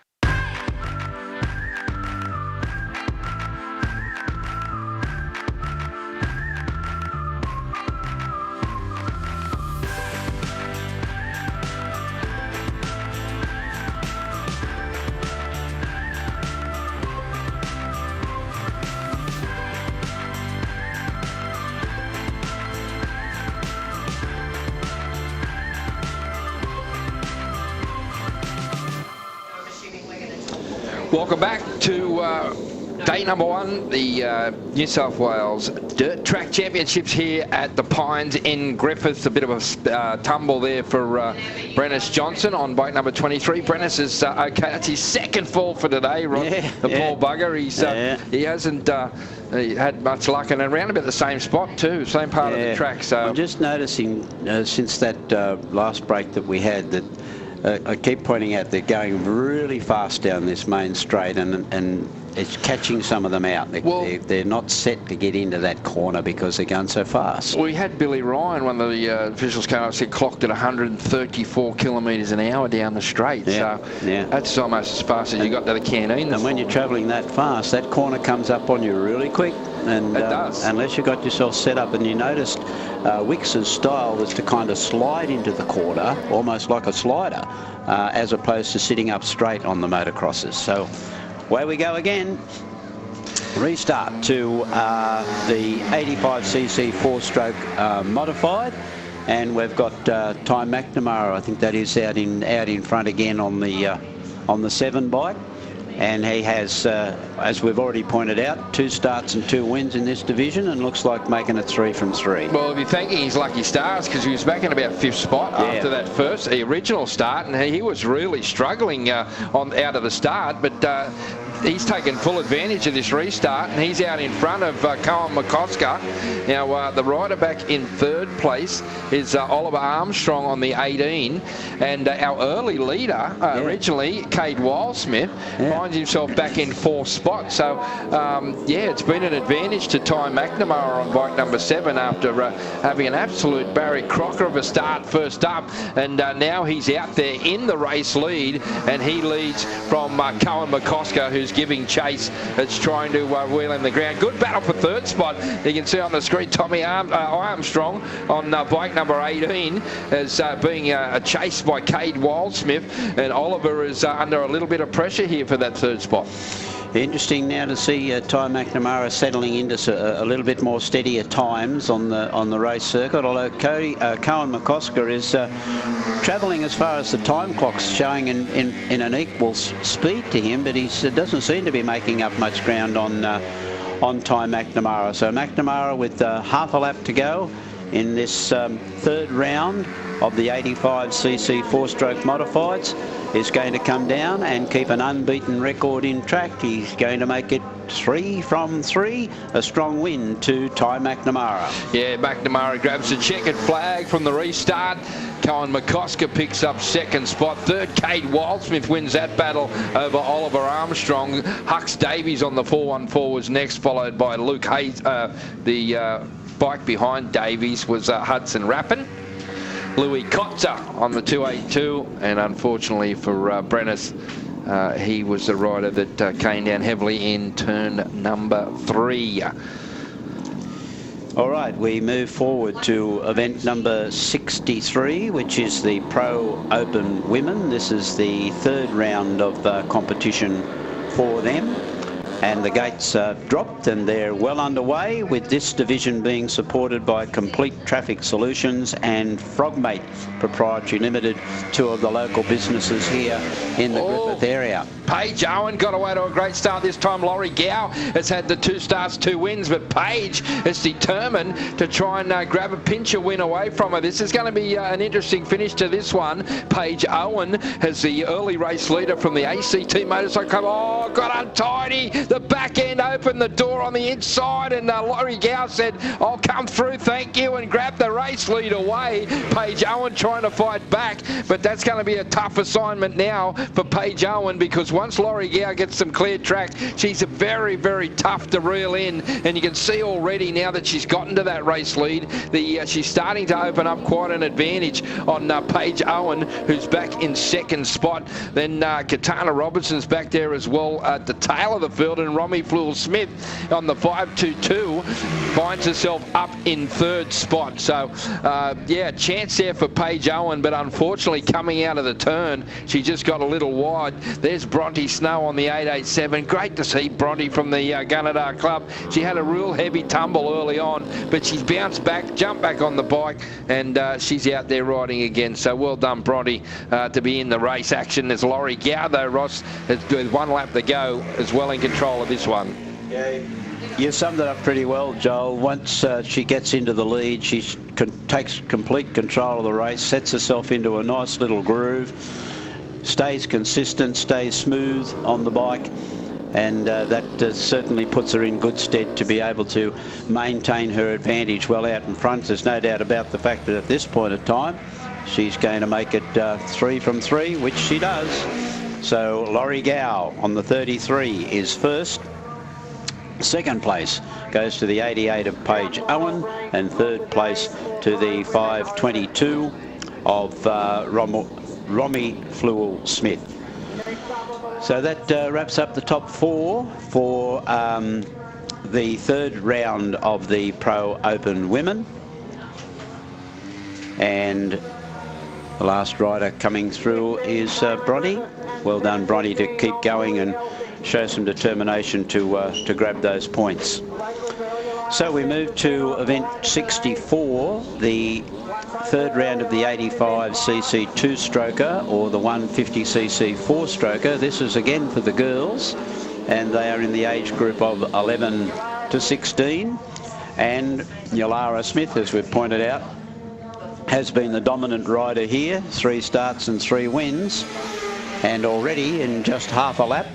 Speaker 2: Welcome back to day number one, the New South Wales Dirt Track Championships here at the Pines in Griffith. A bit of a tumble there for Brennis Johnson on bike number 23. Brennis is okay. That's his second fall for today, Rod. Poor bugger. He hasn't had much luck, and around about the same spot too, same part of the track. So
Speaker 1: I'm just noticing since that last break that we had that I keep pointing out they're going really fast down this main straight, and it's catching some of them out. They're not set to get into that corner because they're going so fast.
Speaker 2: We had Billy Ryan, one of the officials came up, said clocked at 134 kilometres an hour down the straight. So that's almost as fast as you got to the canteen.
Speaker 1: And when you're travelling that fast, that corner comes up on you really quick. And
Speaker 2: it does.
Speaker 1: Unless you got yourself set up, and you noticed Wix's style was to kind of slide into the corner, almost like a slider, as opposed to sitting up straight on the motocrosses. So away we go again. Restart to the 85cc four-stroke modified, and we've got Ty McNamara. I think that is out in front again on the 7 bike. And he has, as we've already pointed out, 2 starts and 2 wins in this division, and looks like making it 3 from 3.
Speaker 2: Well, if you're thanking his lucky stars, because he was back in about 5th spot after that the original start, and he was really struggling out of the start, but he's taken full advantage of this restart, and he's out in front of Cohen McCosker. Now, the rider back in 3rd place is Oliver Armstrong on the 18, and our early leader, originally, Cade Wildsmith, finds himself back in 4th spot. So, it's been an advantage to Ty McNamara on bike number 7 after having an absolute Barry Crocker of a start first up, and now he's out there in the race lead, and he leads from Cohen McCosker, who's giving chase. It's trying to wheel in the ground. Good battle for 3rd spot. You can see on the screen Tommy Armstrong on bike number 18 as being chased by Cade Wildsmith, and Oliver is under a little bit of pressure here for that 3rd spot.
Speaker 1: Interesting now to see Ty McNamara settling into a little bit more steadier times on the race circuit, although Cohen McCosker is travelling as far as the time clock's showing in an equal speed to him, but he doesn't seem to be making up much ground on Ty McNamara. So McNamara with half a lap to go in this 3rd round of the 85cc four-stroke modifieds is going to come down and keep an unbeaten record in track. He's going to make it 3 from 3, a strong win to Ty McNamara.
Speaker 2: Yeah, McNamara grabs the checkered flag from the restart. Cohen McCosker picks up 2nd spot. 3rd, Cade Wildsmith wins that battle over Oliver Armstrong. Hux Davies on the 414 was next, followed by Luke Hayes. The bike behind Davies was Hudson Rappin. Louis Kotzer on the 282, and unfortunately for Brennis, he was the rider that came down heavily in turn number 3.
Speaker 1: All right, we move forward to event number 63, which is the Pro Open Women. This is the third round of competition for them. And the gates dropped and they're well underway, with this division being supported by Complete Traffic Solutions and Frogmate Proprietary Limited, two of the local businesses here in the Griffith area.
Speaker 2: Paige Owen got away to a great start this time. Laurie Gow has had the 2 starts, 2 wins, but Paige is determined to try and grab a pincher win away from her. This is going to be an interesting finish to this one. Paige Owen has the early race leader from the ACT Motorcycle Club. Oh, got untidy. The back end opened the door on the inside, and Laurie Gow said, I'll come through, thank you, and grab the race lead away. Paige Owen trying to fight back, but that's going to be a tough assignment now for Paige Owen, because once Laurie Gow gets some clear track, she's very, very tough to reel in, and you can see already now that she's gotten to that race lead, she's starting to open up quite an advantage on Paige Owen, who's back in second spot. Then Katana Robinson's back there as well at the tail of the field, and Romy Flewell-Smith on the 5.22 finds herself up in third spot. So, yeah, chance there for Paige Owen, but unfortunately coming out of the turn, she just got a little wide. There's Bronte Snow on the 8.87. Great to see Bronte from the Gunnedah Club. She had a real heavy tumble early on, but she's bounced back, jumped back on the bike, and she's out there riding again. So well done, Bronte, to be in the race action. There's Laurie Gow, though, Ross, with 1 lap to go, as well in control of this one.
Speaker 1: Yeah, you summed it up pretty well, Joel. Once she gets into the lead, she takes complete control of the race, sets herself into a nice little groove, stays consistent, stays smooth on the bike, and that certainly puts her in good stead to be able to maintain her advantage well out in front. There's no doubt about the fact that at this point of time, she's going to make it 3 from 3, which she does. So Laurie Gow on the 33 is first. Second place goes to the 88 of Paige Owen, and third place to the 5.22 of Romy Flewell-Smith. So that wraps up the top 4 for the third round of the Pro Open Women. And the last rider coming through is Bronte. Well done, Bronte, to keep going and show some determination to grab those points. So we move to event 64, the third round of the 85cc 2-stroker or the 150cc 4-stroker. This is again for the girls, and they are in the age group of 11 to 16. And Yalara Smith, as we've pointed out, has been the dominant rider here, 3 starts and 3 wins, and already in just half a lap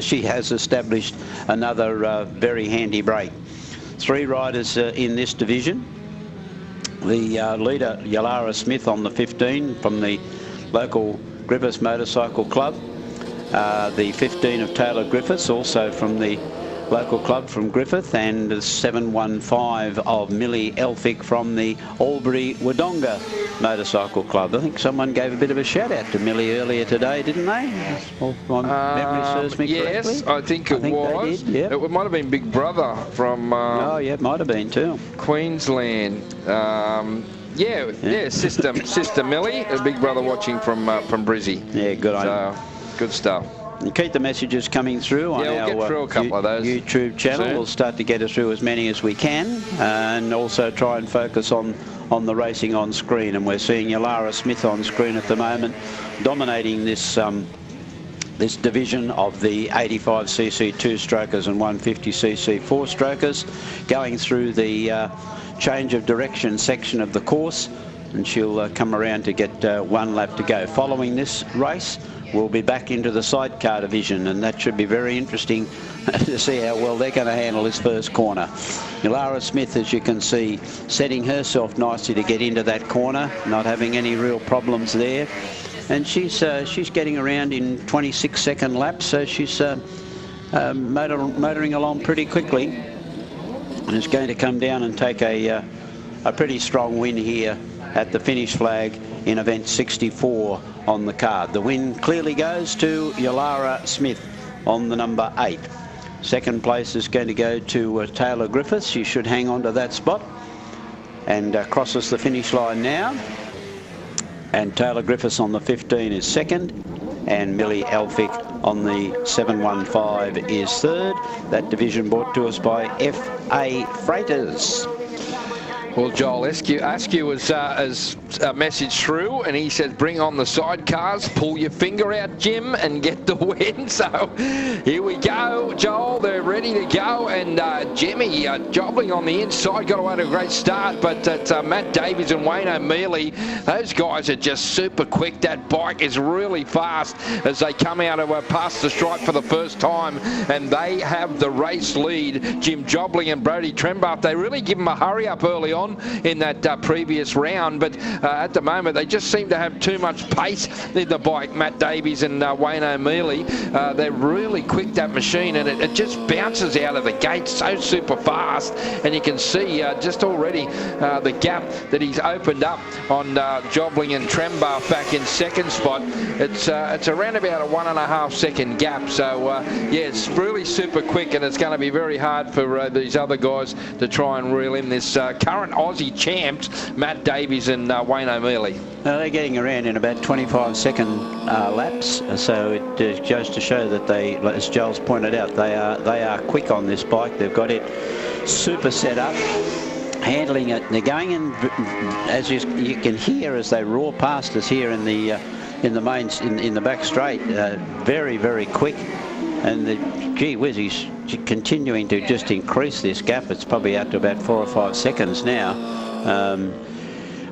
Speaker 1: she has established another very handy break. 3 riders in this division. The leader, Yalara Smith, on the 15 from the local Griffith Motorcycle Club. The 15 of Taylor Griffiths, also from the local club from Griffith, and the 715 of Millie Elphick from the Albury Wodonga Motorcycle Club. I think someone gave a bit of a shout out to Millie earlier today, didn't they? Well, my memory serves me correctly.
Speaker 2: Yes, I think it was.
Speaker 1: They did, yep.
Speaker 2: It might have been Big Brother from
Speaker 1: oh yeah, it might have been too.
Speaker 2: Queensland. Yeah, Sister Millie, a Big Brother watching from Brizzy.
Speaker 1: Yeah, good idea.
Speaker 2: Good stuff.
Speaker 1: And keep the messages coming through on
Speaker 2: we'll
Speaker 1: our
Speaker 2: get through a couple of those
Speaker 1: YouTube channel.
Speaker 2: soon.
Speaker 1: We'll start to get us through as many as we can, and also try and focus on the racing on screen. And we're seeing Yalara Smith on screen at the moment, dominating this this division of the 85cc 2-strokers and 150cc 4-strokers, going through the change of direction section of the course, and she'll come around to get 1 lap to go. Following this race, we'll be back into the sidecar division, and that should be very interesting to see how well they're going to handle this first corner. Yalara Smith, as you can see, setting herself nicely to get into that corner, not having any real problems there. And she's getting around in 26-second laps, so she's motoring along pretty quickly, and is going to come down and take a pretty strong win here at the finish flag in event 64 on the card. The win clearly goes to Yalara Smith on the number 8. Second place is going to go to Taylor Griffiths. She should hang on to that spot and crosses the finish line now. And Taylor Griffiths on the 15 is second, and Millie Elphick on the 715 is third. That division brought to us by FA Freighters.
Speaker 2: Well, Joel Askew has messaged through, and he says, bring on the sidecars, pull your finger out, Jim, and get the win. So here we go, Joel. They're ready to go, and Jimmy jobbling on the inside, got away to a great start, but Matt Davies and Wayne O'Mealy, those guys are just super quick. That bike is really fast as they come out of past the stripe for the first time, and they have the race lead. Jim Jobbling and Brodie Trembath, they really give them a hurry up early on in that previous round, but at the moment they just seem to have too much pace in the bike. Matt Davies and Wayne O'Mealy, they're really quick, that machine, and it just bounces out of the gate so super fast, and you can see just already the gap that he's opened up on Jobbling and Trembath back in second spot. It's around about a 1.5 second gap, so yeah, it's really super quick, and it's going to be very hard for these other guys to try and reel in this current Aussie champs, Matt Davies and Wayne O'Mealy.
Speaker 1: They're getting around in about 25-second laps, so it goes to show that they, as Joel's pointed out, they are quick on this bike. They've got it super set up, handling it. They're going in, as you can hear as they roar past us here in the back straight, very, very quick. And gee whiz, he's continuing to just increase this gap. It's probably out to about 4 or 5 seconds now.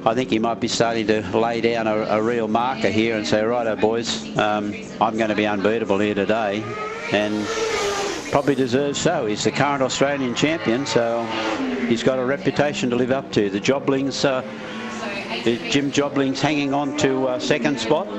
Speaker 1: I think he might be starting to lay down a real marker here and say, righto boys, I'm going to be unbeatable here today, and probably deserves so. He's the current Australian champion, so he's got a reputation to live up to. The Jobblings, Jim Jobbling's hanging on to second spot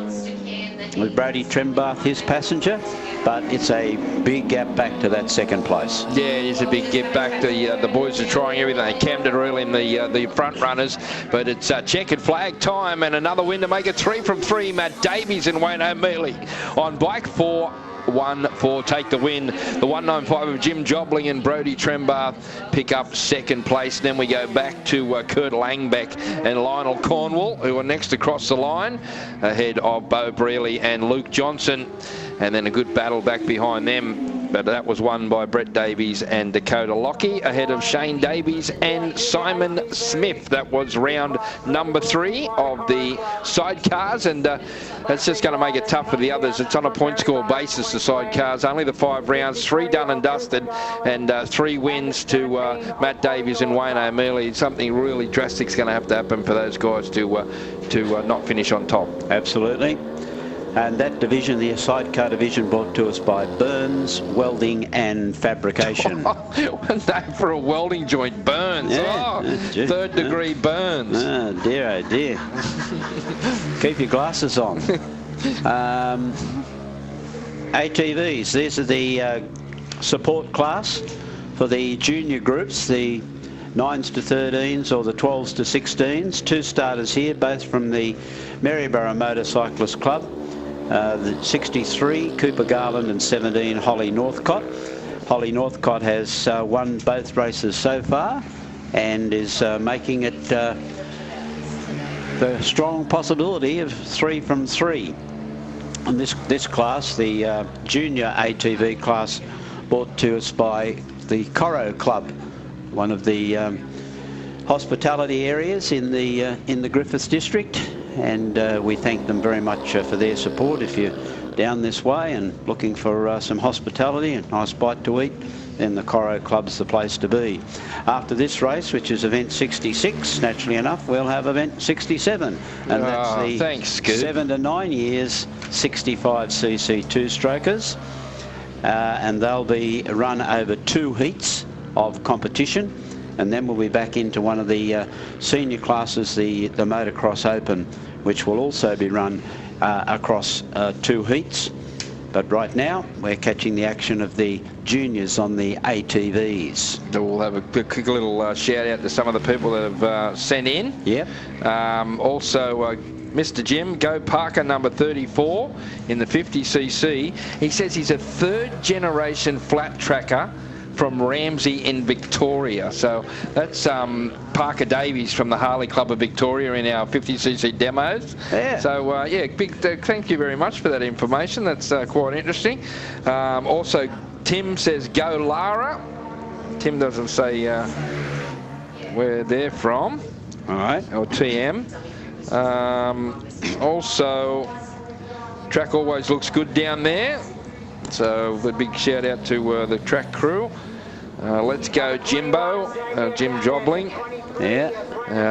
Speaker 1: with Brodie Trembath, his passenger. But it's a big gap back to that second place.
Speaker 2: Yeah, it is a big gap back. The boys are trying everything they can to reel in the front runners, but it's checkered flag time, and another win to make it 3 from 3. Matt Davies and Wayne O'Mealy on bike 4-1-4 take the win. The 195 of Jim Jobbling and Brodie Trembath pick up second place. Then we go back to Kurt Langbeck and Lionel Cornwall, who are next across the line, ahead of Bo Brearley and Luke Johnson. And then a good battle back behind them, but that was won by Brett Davies and Dakota Lockie, ahead of Shane Davies and Simon Smith. That was round number 3 of the sidecars, and that's just going to make it tough for the others. It's on a point score basis, the sidecars. Only the 5 rounds, 3 done and dusted, and 3 wins to Matt Davies and Wayne O'Mealy. Something really drastic is going to have to happen for those guys to not finish on top.
Speaker 1: Absolutely. And that division, the sidecar division, brought to us by Burns Welding and Fabrication.
Speaker 2: Name for a welding joint, Burns.
Speaker 1: Yeah.
Speaker 2: Third degree burns.
Speaker 1: Oh dear. Keep your glasses on. ATVs, these are the support class for the junior groups, the 9s to 13s or the 12s to 16s. 2 starters here, both from the Maryborough Motorcyclist Club. The 63, Cooper Garland, and 17, Holly Northcott. Holly Northcott has won both races so far and is making it the strong possibility of 3 from 3. And this class, the junior ATV class, brought to us by the Corro Club, one of the hospitality areas in the Griffith district. And we thank them very much for their support. If you're down this way and looking for some hospitality and a nice bite to eat, then the Corro Club's the place to be. After this race, which is event 66, naturally enough, we'll have event 67. And that's the 7 to 9 years 65cc 2-strokers. And they'll be run over 2 heats of competition. And then we'll be back into one of the senior classes, the Motocross Open, which will also be run across 2 heats. But right now, we're catching the action of the juniors on the ATVs.
Speaker 2: We'll have a quick little shout out to some of the people that have sent in.
Speaker 1: Yep.
Speaker 2: Also, Mr. Jim, Go Parker, number 34 in the 50cc. He says he's a third-generation flat tracker from Ramsey in Victoria. So that's Parker Davies from the Harley Club of Victoria in our 50cc demos.
Speaker 1: Yeah.
Speaker 2: So, big thank you very much for that information. That's quite interesting. Also, Tim says, Go Lara. Tim doesn't say where they're from.
Speaker 1: All right.
Speaker 2: Or TM. Also, track always looks good down there. So a big shout out to the track crew. Let's go Jimbo, Jim Jobling.
Speaker 1: Yeah.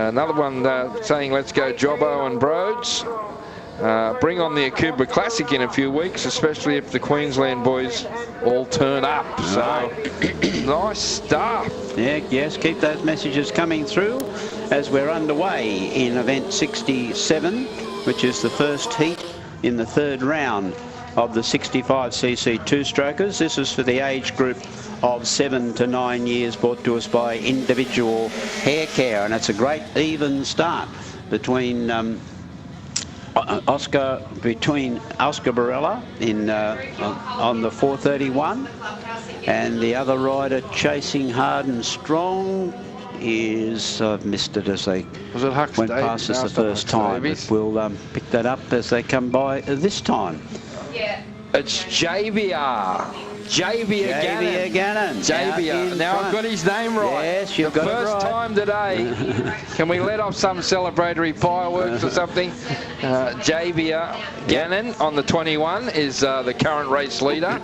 Speaker 2: Another one saying let's go Jobbo and Broads. Bring on the Akubra Classic in a few weeks, especially if the Queensland boys all turn up. So nice stuff.
Speaker 1: Yeah, yes, keep those messages coming through as we're underway in event 67, which is the first heat in the third round of the 65cc two-strokers. This is for the age group of 7 to 9 years, brought to us by Individual Hair Care, and it's a great even start between Oscar Barella on the 431, and the other rider chasing hard and strong is I've missed it as they went past us the first time. But we'll pick that up as they come by this time.
Speaker 2: Yeah. It's JVR. Javier Gannon. Javier. Now I've got his name right.
Speaker 1: Yes, you've got it right.
Speaker 2: First time today. Can we let off some celebratory fireworks or something? Javier Gannon on the 21 is the current race leader,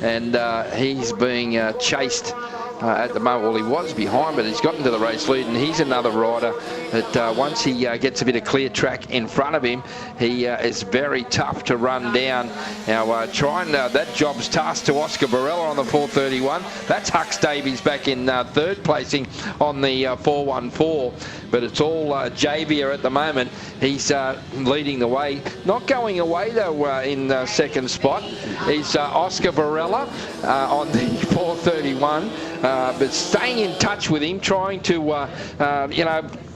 Speaker 2: and he's being chased at the moment. Well, he was behind, but he's gotten to the race lead, and he's another rider that once he gets a bit of clear track in front of him, he is very tough to run down. Now, that job's tasked to Oscar Barella on the 431. That's Hux Davies back in third placing on the 414. But it's all Javier at the moment. He's leading the way. Not going away, though, in second spot is Oscar Barella on the 431. But staying in touch with him, trying to,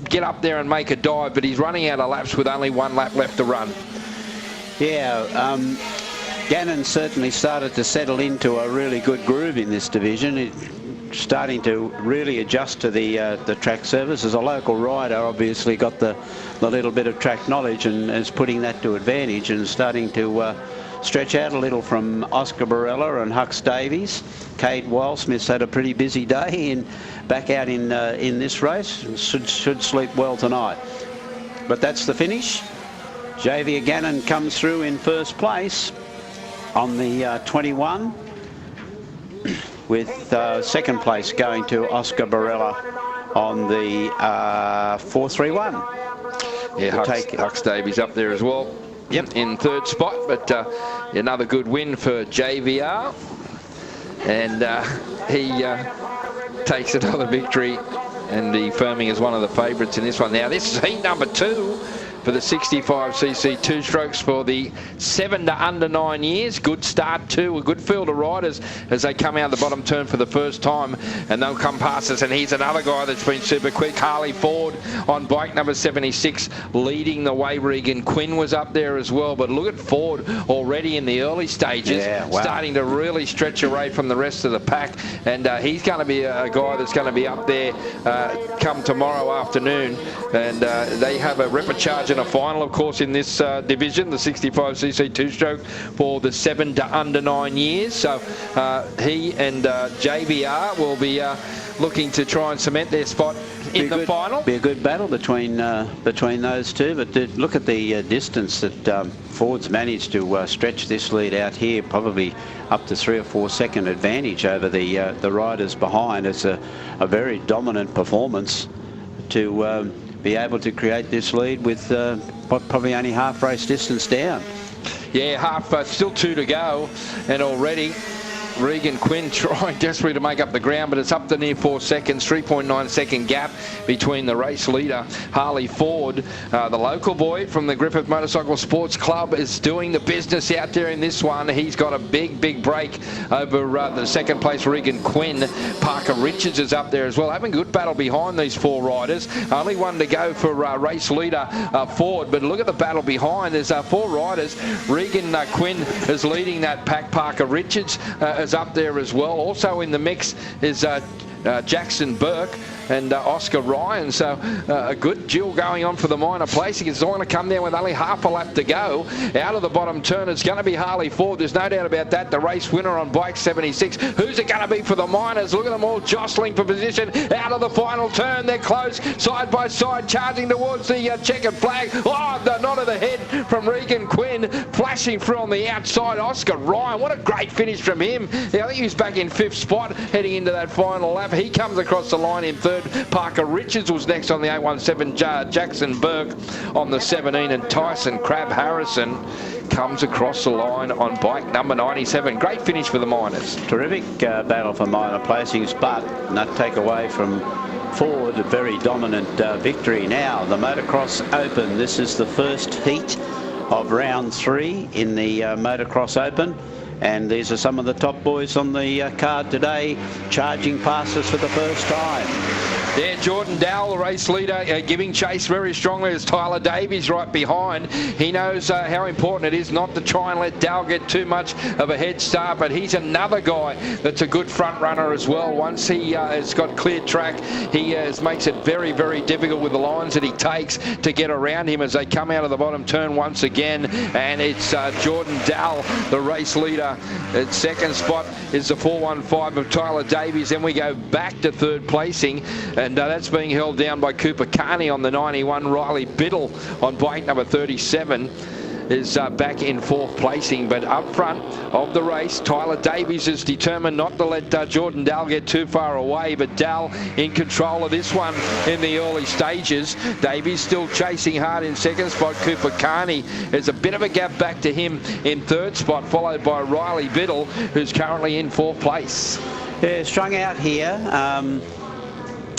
Speaker 2: get up there and make a dive, but he's running out of laps with only one lap left to run.
Speaker 1: Yeah, Gannon certainly started to settle into a really good groove in this division. Starting to really adjust to the track surface. As a local rider, obviously got the little bit of track knowledge and is putting that to advantage and starting to stretch out a little from Oscar Barella and Hux Davies. Cade Wildsmith's had a pretty busy day back out in this race. Should sleep well tonight. But that's the finish. Javier Gannon comes through in first place on the 21, with second place going to Oscar Barella on the 431.
Speaker 2: Yeah, Hux Davies up there as well. Yep, in third spot, but another good win for JVR, and he takes another victory and be firming as one of the favourites in this one. Now, this is heat number 2 for the 65cc two-strokes for the 7 to under 9 years. Good start too, a good field of riders as they come out the bottom turn for the first time, and they'll come past us. And here's another guy that's been super quick, Harley Ford on bike number 76, leading the way. Regan Quinn was up there as well, but look at Ford already in the early stages, starting to really stretch away from the rest of the pack, and he's going to be a guy that's going to be up there come tomorrow afternoon, and they have a repercharge and a final, of course, in this division, the 65cc two-stroke for the 7 to under 9 years. So he and JVR will be looking to try and cement their spot in the final.
Speaker 1: Be a good battle between those two. But look at the distance that Ford's managed to stretch this lead out here, probably up to 3 or 4 second advantage over the riders behind. It's a very dominant performance to be able to create this lead with probably only half race distance down.
Speaker 2: Yeah, still 2 to go, and already Regan Quinn trying desperately to make up the ground, but it's up to near 4 seconds, 3.9 second gap between the race leader, Harley Ford. The local boy from the Griffith Motorcycle Sports Club is doing the business out there in this one. He's got a big break over the second place, Regan Quinn. Parker Richards is up there as well. Having a good battle behind these 4 riders. Only one to go for race leader Ford, but look at the battle behind. There's 4 riders. Regan Quinn is leading that pack. Parker Richards is up there as well. Also in the mix is Jackson Burke and Oscar Ryan. So a good duel going on for the minor placing. It's going to come down with only half a lap to go. Out of the bottom turn, it's going to be Harley Ford. There's no doubt about that. The race winner on bike 76. Who's it going to be for the minors? Look at them all jostling for position. Out of the final turn, they're close, side by side, charging towards the checkered flag. Oh, the nod of the head from Regan Quinn, flashing through on the outside. Oscar Ryan, what a great finish from him. Yeah, I think he was back in 5th spot heading into that final lap. He comes across the line in 3rd. Parker Richards was next on the 817. Jackson Burke on the 17, and Tyson Crab Harrison comes across the line on bike number 97. Great finish for the minors.
Speaker 1: Terrific battle for minor placings, but not take away from Ford, a very dominant victory. Now the Motocross Open. This is the first heat of round 3 in the Motocross Open. And these are some of the top boys on the card today, charging past us for the first time.
Speaker 2: Yeah, Jordan Dowell, the race leader, giving chase very strongly as Tyler Davies right behind. He knows how important it is not to try and let Dowell get too much of a head start, but he's another guy that's a good front runner as well. Once he has got clear track, he makes it very difficult with the lines that he takes to get around him as they come out of the bottom turn once again. And it's Jordan Dowell, the race leader. At 2nd spot is the 415 of Tyler Davies. Then we go back to 3rd placing. And that's being held down by Cooper Carney on the 91. Riley Biddle on bike number 37 is back in 4th placing. But up front of the race, Tyler Davies is determined not to let Jordan Dowell get too far away. But Dowell in control of this one in the early stages. Davies still chasing hard in 2nd spot. Cooper Carney, there's a bit of a gap back to him in 3rd spot, followed by Riley Biddle, who's currently in 4th place.
Speaker 1: Yeah, strung out here.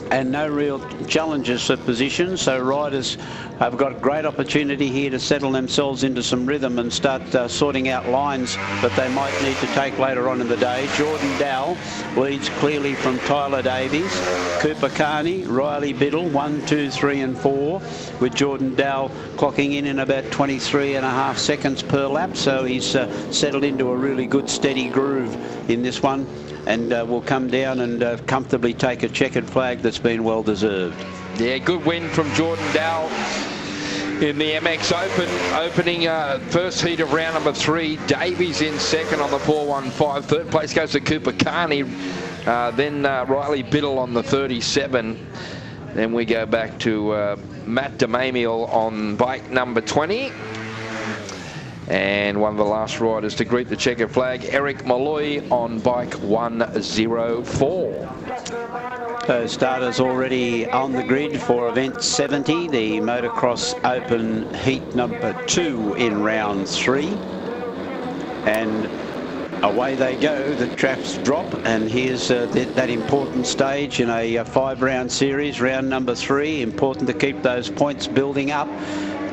Speaker 1: And no real challenges for position, so riders have got a great opportunity here to settle themselves into some rhythm and start sorting out lines that they might need to take later on in the day. Jordan Dowell leads clearly from Tyler Davies, Cooper Carney, Riley Biddle, 1, 2, 3 and 4, with Jordan Dowell clocking in about 23.5 seconds per lap, so he's settled into a really good steady groove in this one, and will come down and comfortably take a checkered flag that's been well deserved.
Speaker 2: Yeah, good win from Jordan Dowell in the MX Open, opening first heat of round number 3. Davies in 2nd on the 415. 3rd place goes to Cooper Carney. Then Riley Biddle on the 37. Then we go back to Matt DeMamiel on bike number 20. And one of the last riders to greet the checkered flag, Eric Malloy on bike 104.
Speaker 1: So starters already on the grid for event 70, the Motocross Open heat number 2 in round 3. And away they go, the traps drop, and here's that important stage in a 5-round series, round number 3. Important to keep those points building up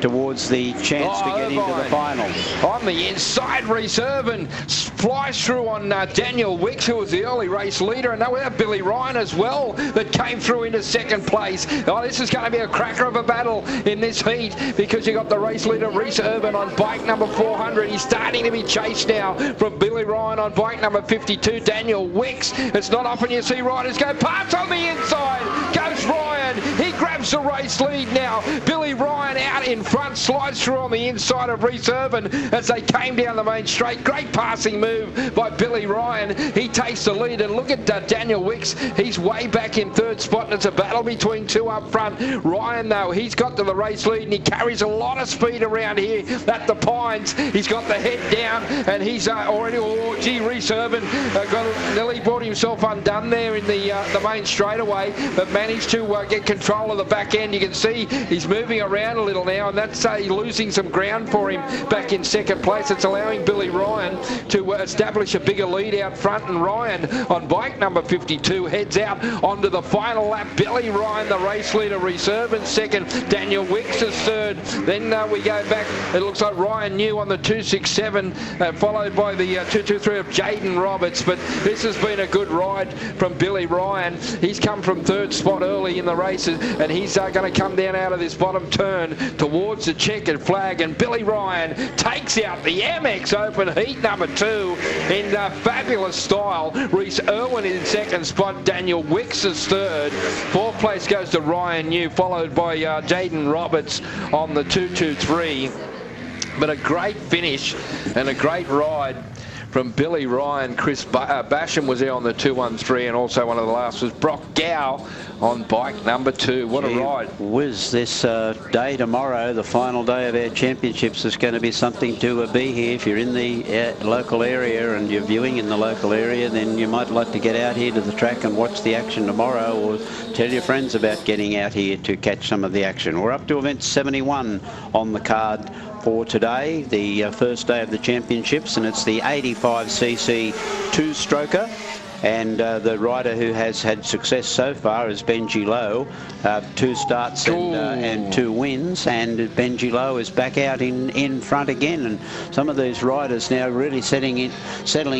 Speaker 1: towards the chance to get into the final.
Speaker 2: On the inside, Reese Irvin flies through on Daniel Wicks, who was the early race leader, and we have Billy Ryan as well that came through into 2nd place. Oh, this is going to be a cracker of a battle in this heat, because you got the race leader Reese Irvin on bike number 400. He's starting to be chased now from Billy Ryan on bike number 52. Daniel Wicks. It's not often you see riders go past on the inside. Goes Ryan. He grabs the race lead now. Billy Ryan out in front, slides through on the inside of Reese Irvin as they came down the main straight. Great passing move by Billy Ryan. He takes the lead, and look at Daniel Wicks. He's way back in 3rd spot, and it's a battle between 2 up front. Ryan, though, he's got to the race lead, and he carries a lot of speed around here at the Pines. He's got the head down, and he's already, Reese Irvin nearly brought himself undone there in the main straightaway, but managed to get control of the back end. You can see he's moving around a little now, and that's losing some ground for him back in second place. It's allowing Billy Ryan to establish a bigger lead out front, and Ryan on bike number 52 heads out onto the final lap. Billy Ryan, the race leader, reserve in second. Daniel Wicks is third. Then we go back. It looks like Ryan New on the 267, followed by the 223 of Jaden Roberts. But this has been a good ride from Billy Ryan. He's come from third spot early in the races, and he's going to come down out of this bottom turn towards the checkered flag. And Billy Ryan takes out the Amex Open heat number 2 in fabulous style. Reese Irwin in second spot. Daniel Wicks is third. Fourth place goes to Ryan New, followed by Jaden Roberts on the 223. But a great finish and a great ride from Billy Ryan. Chris Basham was there on the 213, and also one of the last was Brock Gow on bike number 2. What a ride.
Speaker 1: Whiz, this day tomorrow, the final day of our championships, is going to be something to be here. If you're in the local area and you're viewing in the local area, then you might like to get out here to the track and watch the action tomorrow, or tell your friends about getting out here to catch some of the action. We're up to event 71 on the card for today, the first day of the championships, and it's the 85cc two-stroker. And the rider who has had success so far is Benji Lowe. 2 starts and 2 wins, and Benji Lowe is back out in front again. And some of these riders now really settling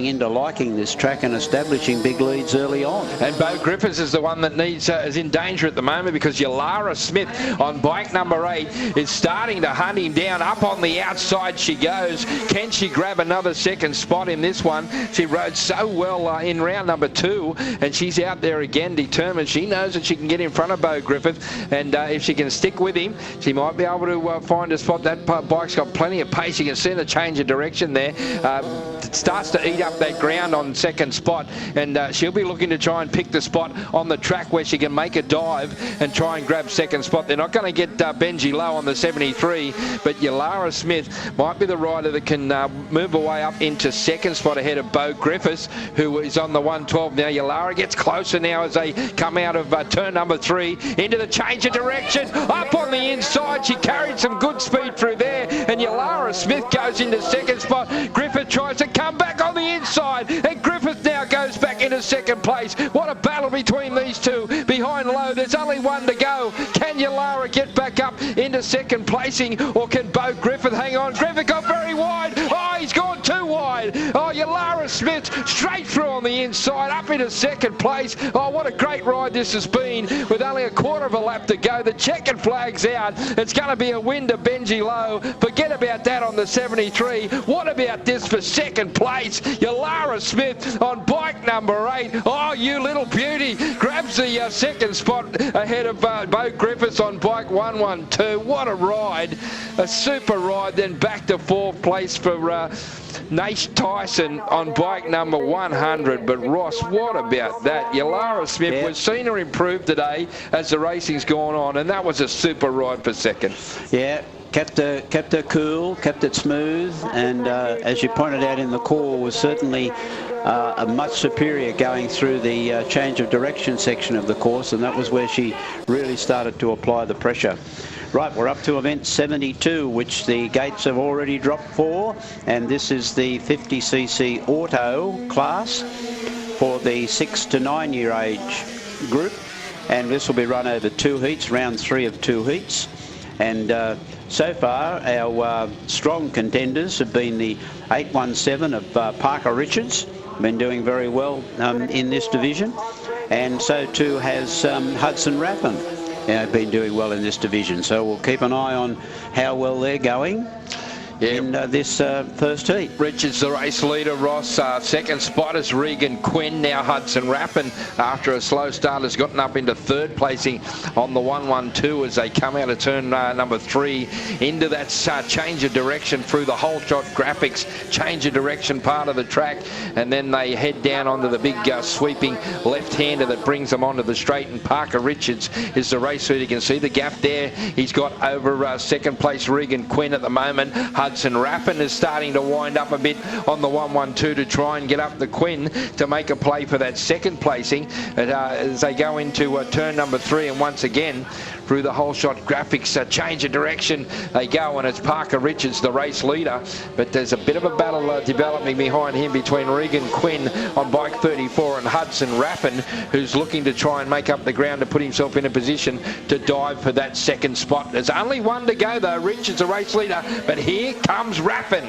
Speaker 1: into liking this track and establishing big leads early on.
Speaker 2: And Bo Griffiths is the one that is in danger at the moment, because Yalara Smith on bike number 8 is starting to hunt him down. Up on the outside she goes. Can she grab another second spot in this one? She rode so well in round number 2, and she's out there again determined. She knows that she can get in front of Bo Griffith, and if she can stick with him, she might be able to find a spot. That bike's got plenty of pace. You can see the change of direction there. It starts to eat up that ground on second spot, and she'll be looking to try and pick the spot on the track where she can make a dive and try and grab second spot. They're not going to get Benji Lowe on the 73, but Yalara Smith might be the rider that can move away up into second spot ahead of Bo Griffiths, who is on the 112. Now Yalara gets closer now as they come out of turn number 3 into the change of direction. Up on the inside, she carried some good speed through there, and Yalara Smith goes into second spot. Griffith tries to come back on the inside, and Griffith now goes back into second place. What a battle between these two. Behind Lowe, there's only one to go. Can Yalara get back up into second placing, or can Bo Griffith hang on? Griffith got very wide. Oh, he's gone too wide. Oh, Yalara Smith straight through on the inside, up into second place. Oh, what a great ride this has been, with only a quarter of a lap to go. The checkered flag's out. It's going to be a win to Benji Lowe. Forget about that on the 73. What about this for second place? Yalara Smith on bike number 8. Oh, you little beauty. Grabs the second spot ahead of Bo Griffiths on bike 112. What a ride. A super ride. Then back to 4th place for Nash Tyson on bike number 100. But Ross, what about that? Yalara Smith, we've seen her improve today as the racing's gone on, and that was a super ride for second.
Speaker 1: Yeah. Kept her cool, kept it smooth, and as you pointed out in the call, was certainly a much superior going through the change of direction section of the course, and that was where she really started to apply the pressure. Right, we're up to event 72, which the gates have already dropped for, and this is the 50cc auto class for the 6 to 9 year age group, and this will be run over 2 heats, round 3 of 2 heats. And so far, our strong contenders have been the 817 of Parker Richards, been doing very well in this division, and so too has Hudson Raffin, been doing well in this division. So we'll keep an eye on how well they're going in this first heat.
Speaker 2: Richards, the race leader, Ross. Second spot is Regan Quinn. Now Hudson Raffin, after a slow start, has gotten up into 3rd placing on the 112 as they come out of turn number 3 into that change of direction through the whole shot graphics, change of direction part of the track, and then they head down onto the big sweeping left-hander that brings them onto the straight, and Parker Richards is the race leader. You can see the gap there. He's got over second place Regan Quinn at the moment. Hudson Hudson Rappin is starting to wind up a bit on the 1-1-2 to try and get up the Quinn to make a play for that second placing as they go into turn number 3, and once again through the whole shot graphics change of direction they go, and it's Parker Richards the race leader, but there's a bit of a battle developing behind him between Regan Quinn on bike 34 and Hudson Rappin, who's looking to try and make up the ground to put himself in a position to dive for that second spot. There's only one to go though. Richards the race leader, but here comes Rappin.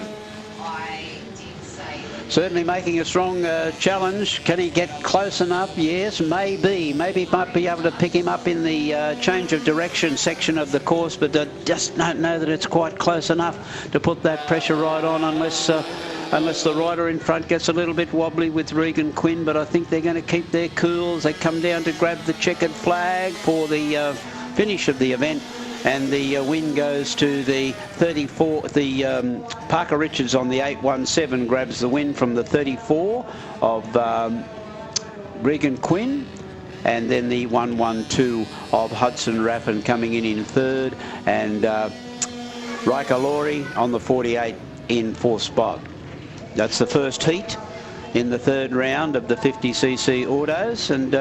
Speaker 1: Certainly making a strong challenge. Can he get close enough? Yes, maybe. Maybe might be able to pick him up in the change of direction section of the course, but I just don't know that it's quite close enough to put that pressure right on unless the rider in front gets a little bit wobbly with Regan Quinn. But I think they're going to keep their cool as they come down to grab the checkered flag for the finish of the event. And the win goes to the 34, Parker Richards on the 817 grabs the win from the 34 of Regan Quinn, and then the 112 of Hudson Rappin coming in third, and Riker Laurie on the 48 in fourth spot. That's the first heat in the third round of the 50cc autos, and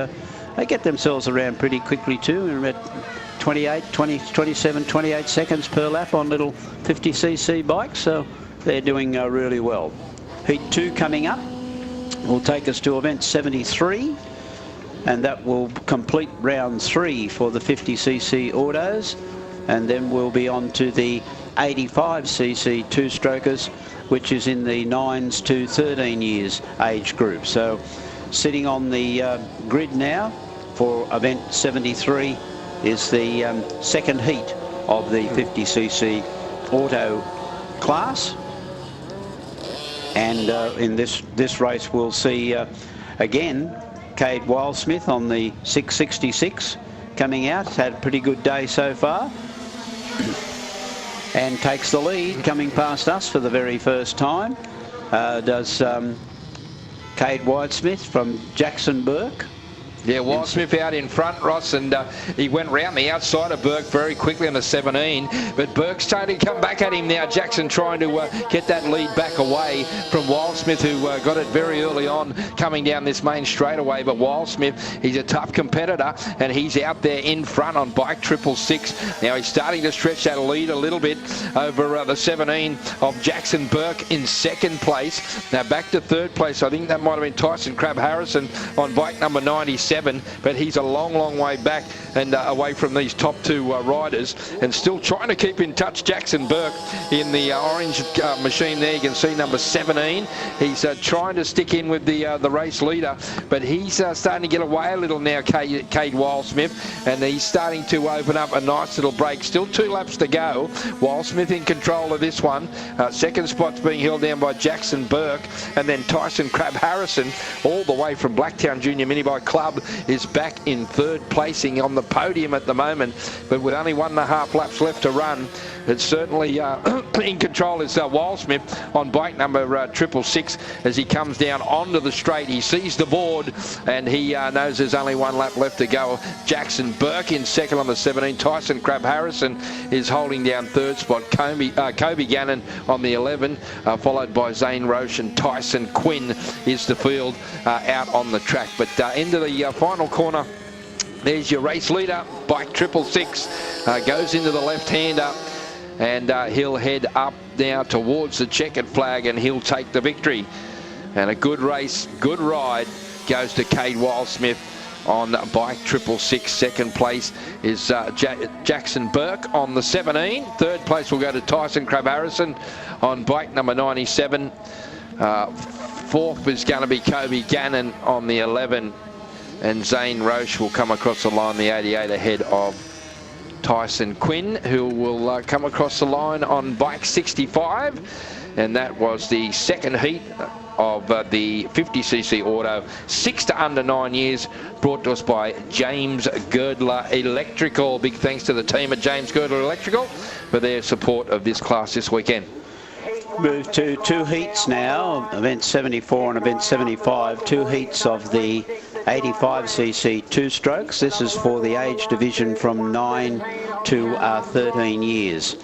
Speaker 1: they get themselves around pretty quickly too. We're at 27, 28 seconds per lap on little 50cc bikes, so they're doing really well. Heat 2 coming up will take us to event 73, and that will complete round 3 for the 50cc autos, and then we'll be on to the 85cc two-strokers, which is in the 9s to 13 years age group. So sitting on the grid now for event 73 is the second heat of the 50cc auto class, and in this race we'll see again Cade Wildsmith on the 666 coming out. Had a pretty good day so far and takes the lead, coming past us for the very first time. Does Cade Wildsmith from Jackson Burke.
Speaker 2: Yeah, Wildsmith out in front, Ross, and he went round the outside of Burke very quickly on the 17, but Burke's starting to come back at him now. Jackson trying to get that lead back away from Wildsmith, who got it very early on coming down this main straightaway, but Wildsmith, he's a tough competitor, and he's out there in front on bike 666. Now he's starting to stretch that lead a little bit over the 17 of Jackson Burke in second place. Now back to third place, I think that might have been Tyson Crab Harrison on bike number 97. But he's a long way back and away from these top two riders, and still trying to keep in touch. Jackson Burke in the orange machine there, you can see number 17. He's trying to stick in with the race leader, but he's starting to get away a little now, Cade Wildsmith, and he's starting to open up a nice little break. Still 2 laps to go. Wildsmith in control of this one. Second spot's being held down by Jackson Burke, and then Tyson Crab Harrison all the way from Blacktown Junior Minibike Club is back in third placing on the podium at the moment, but with only 1.5 laps left to run. It's certainly in control is Wildsmith on bike number 666 as he comes down onto the straight. He sees the board and he knows there's only 1 lap left to go. Jackson Burke in second on the 17. Tyson Crab Harrison is holding down third spot. Kobe Gannon on the 11, followed by Zane Roche, and Tyson Quinn is the field out on the track. But into the final corner, there's your race leader, bike 666, goes into the left-hander, and he'll head up now towards the checkered flag, and he'll take the victory. And a good race, good ride goes to Cade Wildsmith on bike 666. Second place is Jackson Burke on the 17. Third place will go to Tyson Crab Harrison on bike number 97. Fourth is going to be Kobe Gannon on the 11, and Zane Roche will come across the line, the 88, ahead of Tyson Quinn, who will come across the line on bike 65. And that was the second heat of the 50cc auto, 6 to under 9 years, brought to us by James Girdler Electrical. Big thanks to the team at James Girdler Electrical for their support of this class this weekend.
Speaker 1: Move to 2 heats now, event 74 and event 75, 2 heats of the 85cc two-strokes. This is for the age division from 9 to 13 years.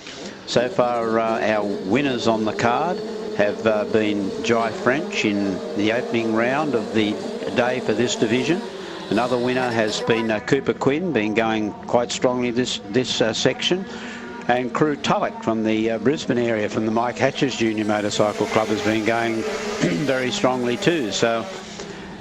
Speaker 1: So far, our winners on the card have been Jai French in the opening round of the day for this division. Another winner has been Cooper Quinn, been going quite strongly this section. And Crew Tulloch from the Brisbane area, from the Mike Hatches Junior Motorcycle Club, has been going very strongly too. So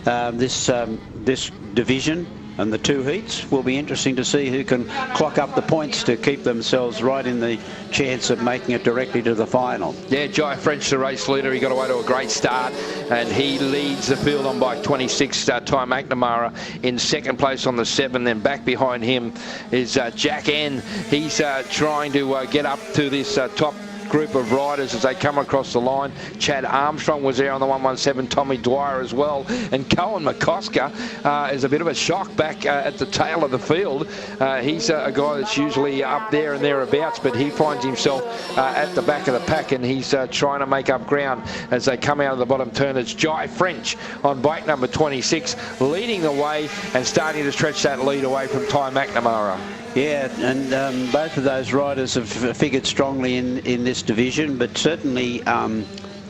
Speaker 1: this division and the two heats will be interesting to see who can clock up the points to keep themselves right in the chance of making it directly to the final.
Speaker 2: Yeah, Jai French, the race leader, he got away to a great start, and he leads the field on bike 26, Ty McNamara in second place on the 7. Then back behind him is Jack N. He's trying to get up to this top group of riders as they come across the line. Chad Armstrong was there on the 117, Tommy Dwyer as well, and Cohen McCosker is a bit of a shock back at the tail of the field. He's a guy that's usually up there and thereabouts, but he finds himself at the back of the pack, and he's trying to make up ground as they come out of the bottom turn. It's Jai French on bike number 26 leading the way and starting to stretch that lead away from Ty McNamara.
Speaker 1: Yeah, and both of those riders have figured strongly in this division, but certainly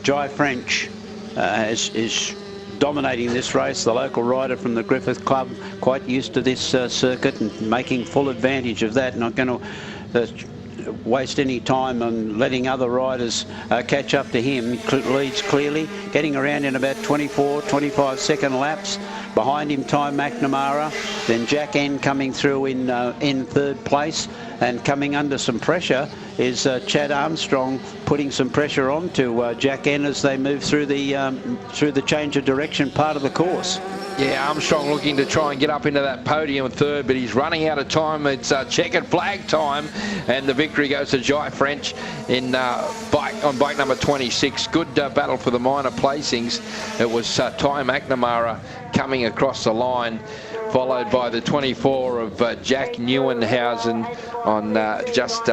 Speaker 1: Jai French is dominating this race. The local rider from the Griffith Club, quite used to this circuit and making full advantage of that. Not going to waste any time on letting other riders catch up to him. He leads clearly, getting around in about 25 second laps. Behind him, Ty McNamara, then Jack N coming through in third place, and coming under some pressure is Chad Armstrong, putting some pressure on to Jack N as they move through the change of direction part of the course.
Speaker 2: Yeah, Armstrong looking to try and get up into that podium third, but he's running out of time. It's checkered flag time, and the victory goes to Jai French on bike number 26. Good battle for the minor placings. It was Ty McNamara coming across the line, followed by the 24 of Jack Neuenhausen on just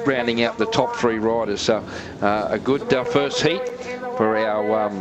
Speaker 2: rounding out the top 3 riders. So a good first heat for our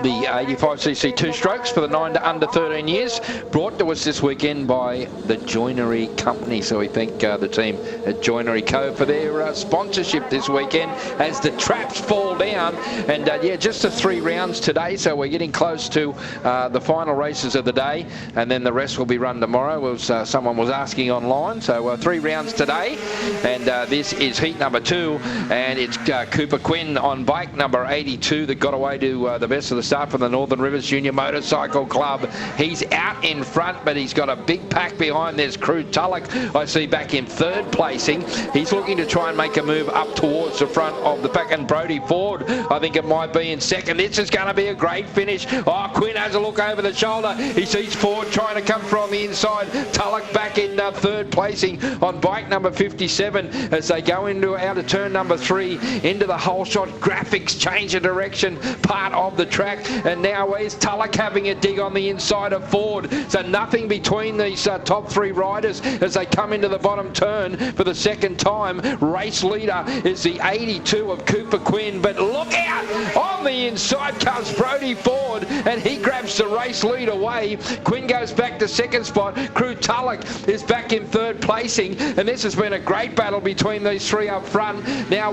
Speaker 2: the 85cc two-strokes for the 9 to under 13 years, brought to us this weekend by the Joinery Company. So we thank the team at Joinery Co for their sponsorship this weekend as the traps fall down. And yeah, just the 3 rounds today, so we're getting close to the final races of the day, and then the rest will be run tomorrow, as someone was asking online. So 3 rounds today, and this is heat number 2, and it's Cooper Quinn on bike number 82 that got away to the best of the start from the Northern Rivers Junior Motorcycle Club. He's out in front, but he's got a big pack behind. There's Crew Tulloch, I see, back in third placing. He's looking to try and make a move up towards the front of the pack, and Brodie Ford, I think it might be in second. This is going to be a great finish. Oh, Quinn has a look over the shoulder. He sees Ford trying to come through on the inside. Tulloch back in third placing on bike number 57 as they go into out of turn number 3 into the whole shot graphics change of direction part of the track, and now is Tulloch having a dig on the inside of Ford. So nothing between these top 3 riders as they come into the bottom turn for the second time. Race leader is the 82 of Cooper Quinn, but look out! On the inside comes Brodie Ford, and he grabs the race lead away. Quinn goes back to second spot. Crew Tulloch is back in third placing, and this has been a great battle between these 3 up front. Now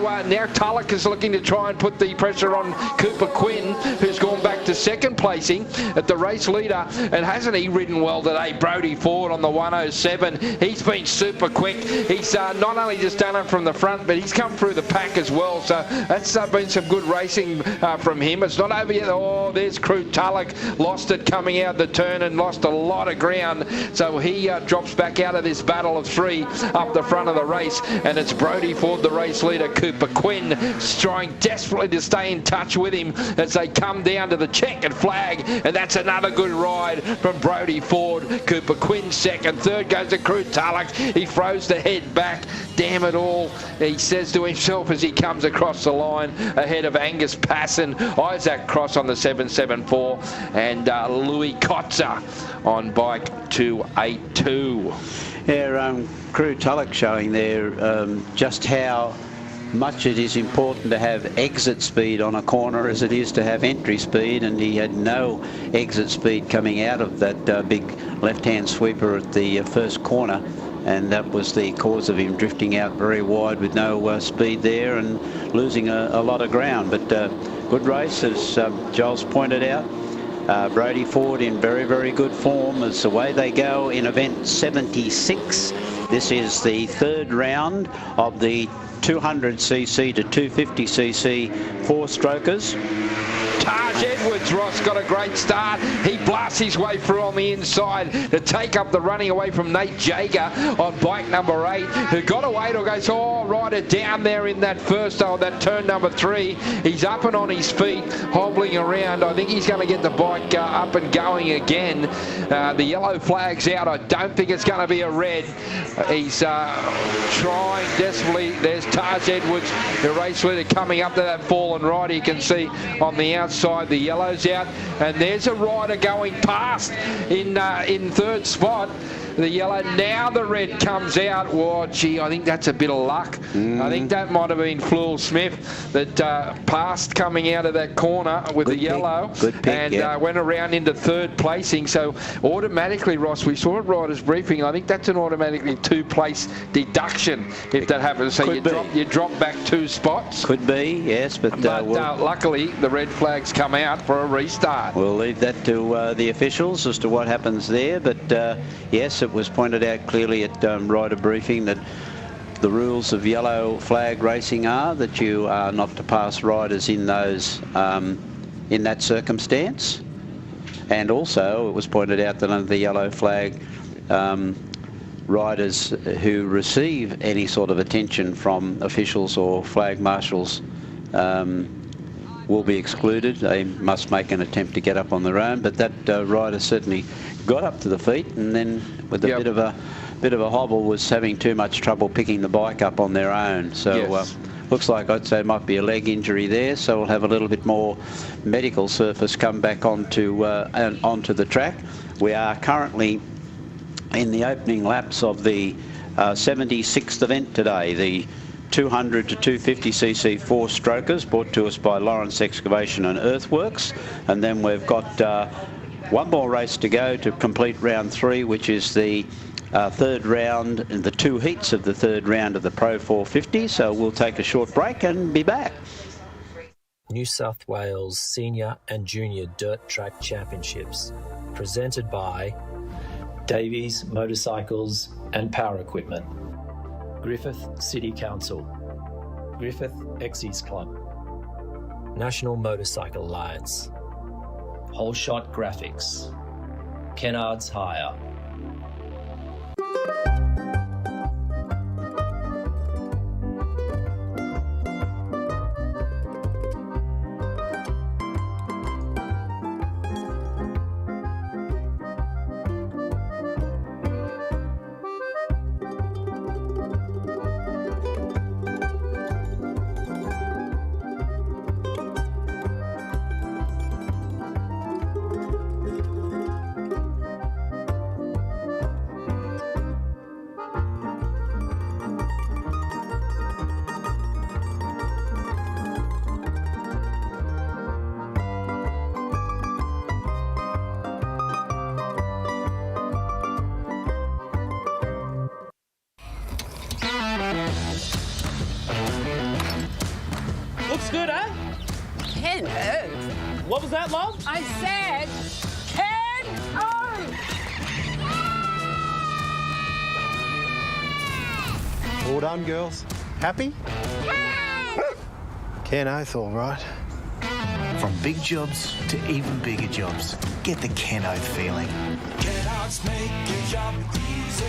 Speaker 2: Tulloch is looking to try and put the pressure on Cooper Quinn, who's gone back to second placing at the race leader, and hasn't he ridden well today? Brodie Ford on the 107. He's been super quick. He's not only just done it from the front, but he's come through the pack as well. So that's been some good racing from him. It's not over yet. Oh, there's Crew Tulloch. Lost it coming out the turn and lost a lot of ground. So he drops back out of this battle of 3 up the front of the race, and it's Brodie Ford, the race leader. Cooper Quinn trying desperately to stay in touch with him as they come down to the checkered flag, and that's another good ride from Brodie Ford. Cooper Quinn second, third goes to Crew Tulloch. He throws the head back. Damn it all, he says to himself as he comes across the line ahead of Angus Passon, Isaac Cross on the 774, and Louis Kotzer on bike 282.
Speaker 1: Yeah, Crew Tulloch showing there just how much it is important to have exit speed on a corner as it is to have entry speed, and he had no exit speed coming out of that big left-hand sweeper at the first corner, and that was the cause of him drifting out very wide with no speed there and losing a lot of ground. But good race, as Giles pointed out. Brody Ford in very, very good form as away they go in event 76. This is the third round of the 200cc to 250cc four-strokers.
Speaker 2: Taj Edwards, Ross, got a great start. He blasts his way through on the inside to take up the running away from Nate Jager on bike number 8, who got away to go, rider down there in that first, that turn number 3. He's up and on his feet, hobbling around. I think he's going to get the bike up and going again. The yellow flag's out. I don't think it's going to be a red. He's trying desperately. There's Taj Edwards, the race leader, coming up to that fallen rider. You can see on the outside the yellow's out, and there's a rider going past in third spot. The yellow, now the red comes out. Oh, gee, I think that's a bit of luck. I think that might have been Fleur Smith that passed coming out of that corner with the yellow.
Speaker 1: Good pick,
Speaker 2: and went around into third placing. So automatically, Ross, we saw at Riders Briefing, I think that's an automatically 2-place deduction if that happens. So you drop back 2 spots.
Speaker 1: Could be, yes, but
Speaker 2: luckily the red flag's come out for a restart.
Speaker 1: We'll leave that to the officials as to what happens there, but yes, it was pointed out clearly at rider briefing that the rules of yellow flag racing are that you are not to pass riders in those in that circumstance, and also it was pointed out that under the yellow flag, riders who receive any sort of attention from officials or flag marshals will be excluded. They must make an attempt to get up on their own, but that rider certainly got up to the feet, and then with a bit of a hobble was having too much trouble picking the bike up on their own. So looks like I'd say it might be a leg injury there, so we'll have a little bit more medical surface come back onto the track. We are currently in the opening laps of the 76th event today, the 200 to 250cc four-strokers, brought to us by Lawrence Excavation and Earthworks. And then we've got one more race to go to complete round 3, which is the third round and the 2 heats of the third round of the Pro 450. So we'll take a short break and be back.
Speaker 3: New South Wales Senior and Junior Dirt Track Championships, presented by Davies Motorcycles and Power Equipment, Griffith City Council, Griffith Exes Club, National Motorcycle Alliance, Whole Shot Graphics, Kennard's Hire.
Speaker 14: Looks good, eh?
Speaker 16: Ken Earth.
Speaker 14: What was that, love?
Speaker 16: I said Ken Earth.
Speaker 17: Well done, girls. Happy? Ken Oath, all right.
Speaker 8: From big jobs to even bigger jobs, get the Ken Oath feeling.
Speaker 9: Kellogg's make your job easy.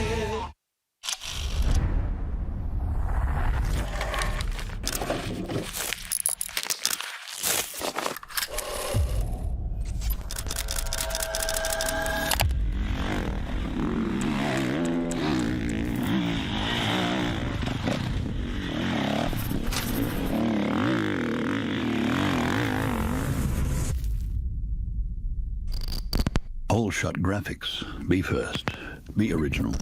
Speaker 4: Whole shot graphics. Be first. Be original.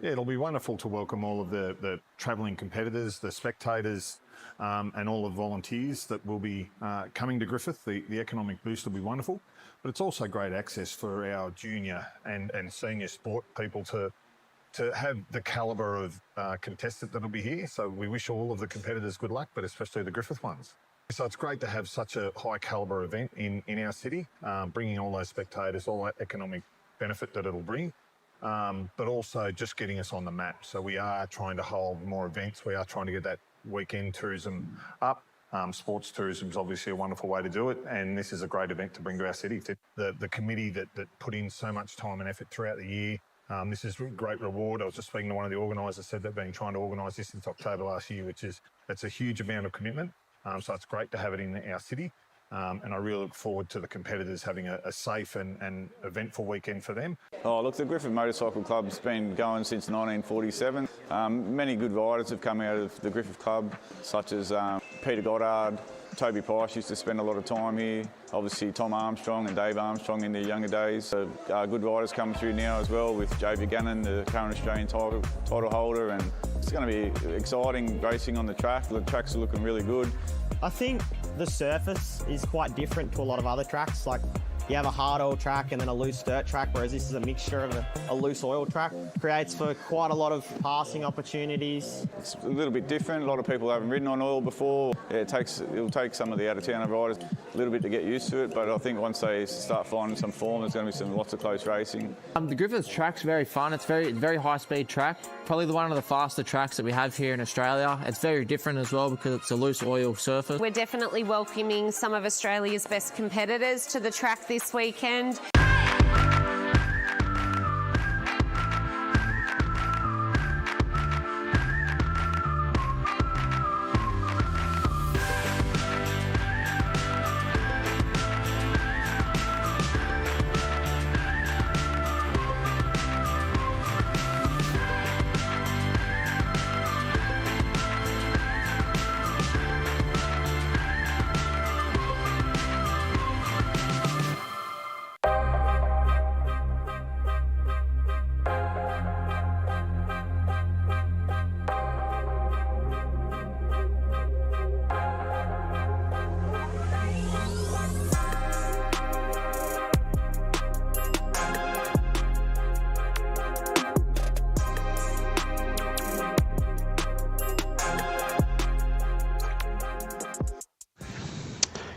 Speaker 13: Yeah, it'll be wonderful to welcome all of the travelling competitors, the spectators, and all the volunteers that will be coming to Griffith. The economic boost will be wonderful, but it's also great access for our junior and senior sport people to to have the calibre of contestant that'll be here. So we wish all of the competitors good luck, but especially the Griffith ones. So it's great to have such a high calibre event in our city, bringing all those spectators, all that economic benefit that it'll bring, but also just getting us on the map. So we are trying to hold more events. We are trying to get that weekend tourism up. Sports tourism is obviously a wonderful way to do it, and this is a great event to bring to our city. The committee that put in so much time and effort throughout the year, this is a great reward. I was just speaking to one of the organisers, said they've been trying to organise this since October last year, that's a huge amount of commitment. So it's great to have it in our city, and I really look forward to the competitors having a safe and eventful weekend for them.
Speaker 5: Oh, look, the Griffith Motorcycle Club's been going since 1947. Many good riders have come out of the Griffith Club, such as Peter Goddard, Toby Price used to spend a lot of time here. Obviously Tom Armstrong and Dave Armstrong in their younger days. Good riders coming through now as well, with Joe Buchanan, the current Australian title holder, and it's going to be exciting racing on the track. The tracks are looking really good.
Speaker 11: I think the surface is quite different to a lot of other tracks. Like, you have a hard oil track and then a loose dirt track, whereas this is a mixture of a loose oil track. Creates for quite a lot of passing opportunities.
Speaker 5: It's a little bit different. A lot of people haven't ridden on oil before. Yeah, it'll take some of the out-of-town riders a little bit to get used to it, but I think once they start finding some form, there's going to be lots of close racing.
Speaker 12: The Griffith track's very fun. It's very high-speed track. Probably one of the faster tracks that we have here in Australia. It's very different as well because it's a loose oil surface.
Speaker 6: We're definitely welcoming some of Australia's best competitors to the track this weekend.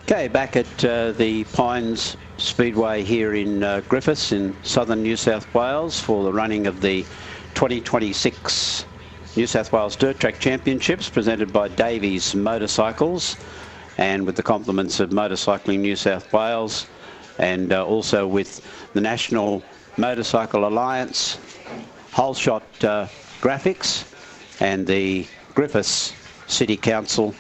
Speaker 1: Okay, back at the Pines Speedway here in Griffith in southern New South Wales for the running of the 2026 New South Wales Dirt Track Championships presented by Davies Motorcycles, and with the compliments of Motorcycling New South Wales, and also with the National Motorcycle Alliance, Whole Shot Graphics and the Griffiths City Council.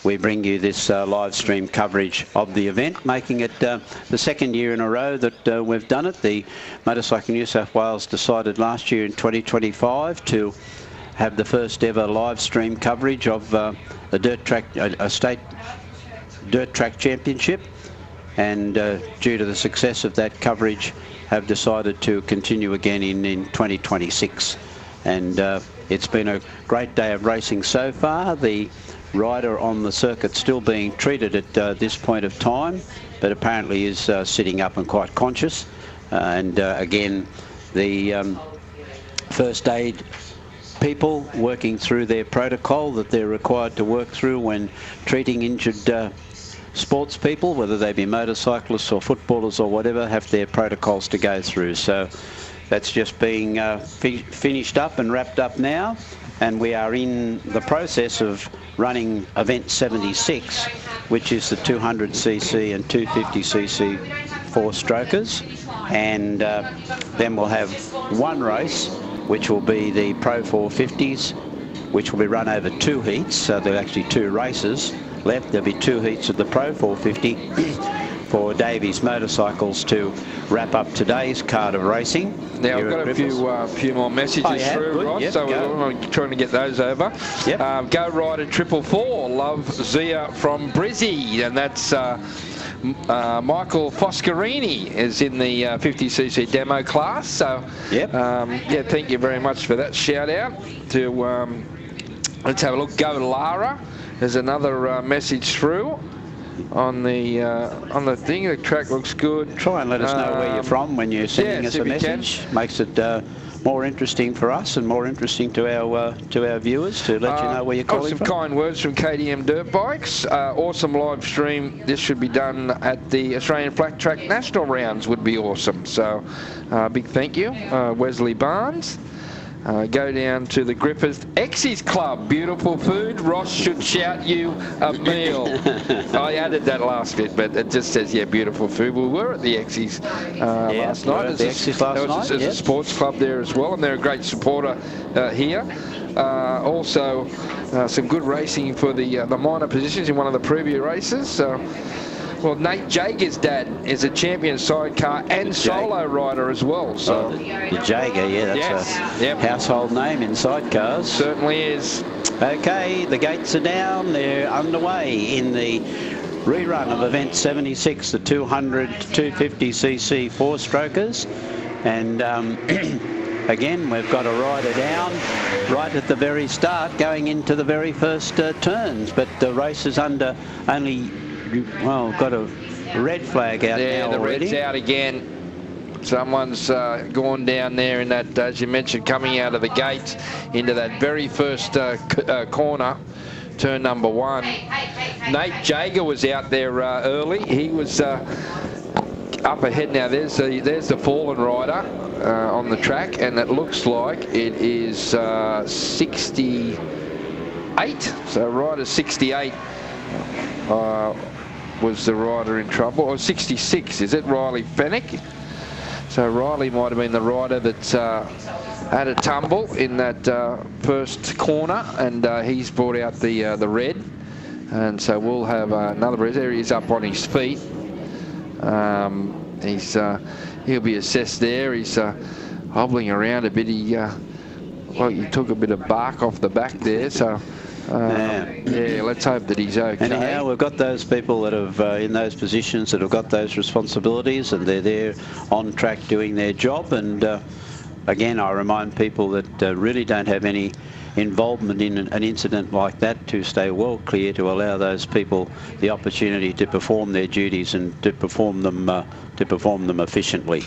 Speaker 1: We bring you this live stream coverage of the event, making it the second year in a row that we've done it. The Motorcycling New South Wales decided last year in 2025 to have the first ever live stream coverage of the dirt track, a state dirt track championship, and due to the success of that coverage, have decided to continue again in 2026. And it's been a great day of racing so far. The rider on the circuit still being treated at this point of time, but apparently is sitting up and quite conscious. Again, the first aid people working through their protocol that they're required to work through when treating injured sports people, whether they be motorcyclists or footballers or whatever, have their protocols to go through. So that's just being finished up and wrapped up now, and we are in the process of running event 76, which is the 200cc and 250cc four-strokers, and then we'll have one race which will be the Pro 450s, which will be run over two heats, so there are actually two races left. There'll be two heats of the Pro 450 for Davies Motorcycles to wrap up today's card of racing.
Speaker 2: Now, I've got a few more messages through, Ross, yep, so we're trying to get those over. Yep. Go Rider 444, love Zia from Brizzy, and that's Michael Foscarini is in the 50cc demo class. So, yep. Yeah, thank you very much for that shout out. To let's have a look. Go Lara. There's another message through on the thing. The track looks good.
Speaker 1: Try and let us know where you're from when you're sending us a message. Makes it more interesting for us and more interesting to our viewers to let you know where you're calling
Speaker 2: some
Speaker 1: from.
Speaker 2: Kind words from KTM Dirt Bikes. Awesome live stream. This should be done at the Australian Flat Track National Rounds. Would be awesome. So big thank you, Wesley Barnes. Go down to the Griffith Exes Club. Beautiful food. Ross should shout you a meal. I added that last bit, but it just says, yeah, beautiful food. We were at the Exes last night. There's a sports club there as well, and they're a great supporter here. Also, some good racing for the minor positions in one of the preview races. Well, Nate Jager's dad is a champion sidecar and solo rider as well. So
Speaker 1: the Jager, yeah, that's a household name in sidecars.
Speaker 2: Certainly is.
Speaker 1: Okay, the gates are down. They're underway in the rerun of event 76, the 200 250cc four-strokers. And again, we've got a rider down right at the very start, going into the very first turns. But the race is under only... Well, got a red flag out now
Speaker 2: the
Speaker 1: already.
Speaker 2: red's out again. Someone's gone down there in that, as you mentioned, coming out of the gates into that very first corner, turn number 1. Nate Jager was out there early. He was up ahead now. There's the fallen rider on the track, and it looks like it is 68. So rider 68. Was the rider in trouble? Or 66, is it Riley Fennick? So Riley might have been the rider that had a tumble in that first corner, and he's brought out the red. And so we'll have another. There he is up on his feet. He'll be assessed there. He's hobbling around a bit. He took a bit of bark off the back there, so. Yeah, let's hope that he's okay.
Speaker 1: Anyhow, we've got those people that have in those positions that have got those responsibilities, and they're there on track doing their job. And again, I remind people that really don't have any involvement in an incident like that to stay well clear, to allow those people the opportunity to perform their duties and to perform them efficiently.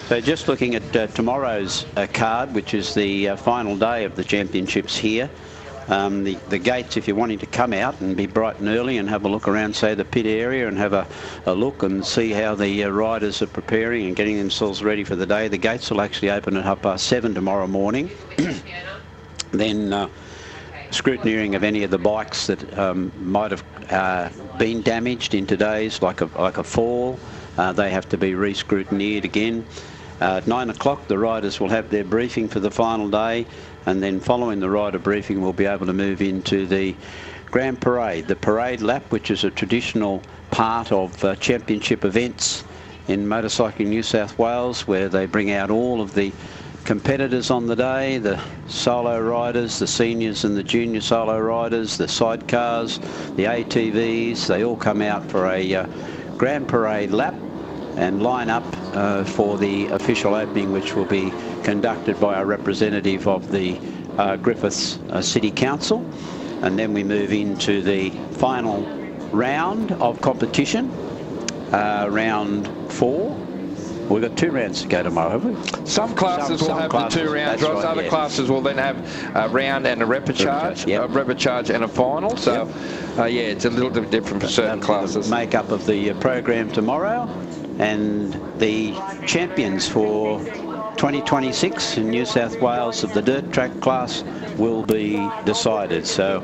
Speaker 1: So just looking at tomorrow's card, which is the final day of the championships here. The gates, if you're wanting to come out and be bright and early and have a look around, say, the pit area and have a look and see how the riders are preparing and getting themselves ready for the day, the gates will actually open at 7:30 tomorrow morning. Then scrutineering of any of the bikes that might have been damaged in today's, like a fall, they have to be re-scrutineered again. At 9 o'clock, the riders will have their briefing for the final day. And then following the rider briefing, we'll be able to move into the Grand Parade, the parade lap, which is a traditional part of championship events in Motorcycling New South Wales, where they bring out all of the competitors on the day, the solo riders, the seniors and the junior solo riders, the sidecars, the ATVs. They all come out for a Grand Parade lap and line up for the official opening, which will be conducted by a representative of the Griffith City Council. And then we move into the final round of competition, round 4. We've got 2 rounds to go tomorrow, have we?
Speaker 2: Some classes will have the 2 rounds, Ross. Right, other classes will then have a round and a repecharge, a repecharge and a final. So, it's a little bit different for certain classes.
Speaker 1: Make up of the program tomorrow, and the champions for 2026 in New South Wales of the dirt track class will be decided. So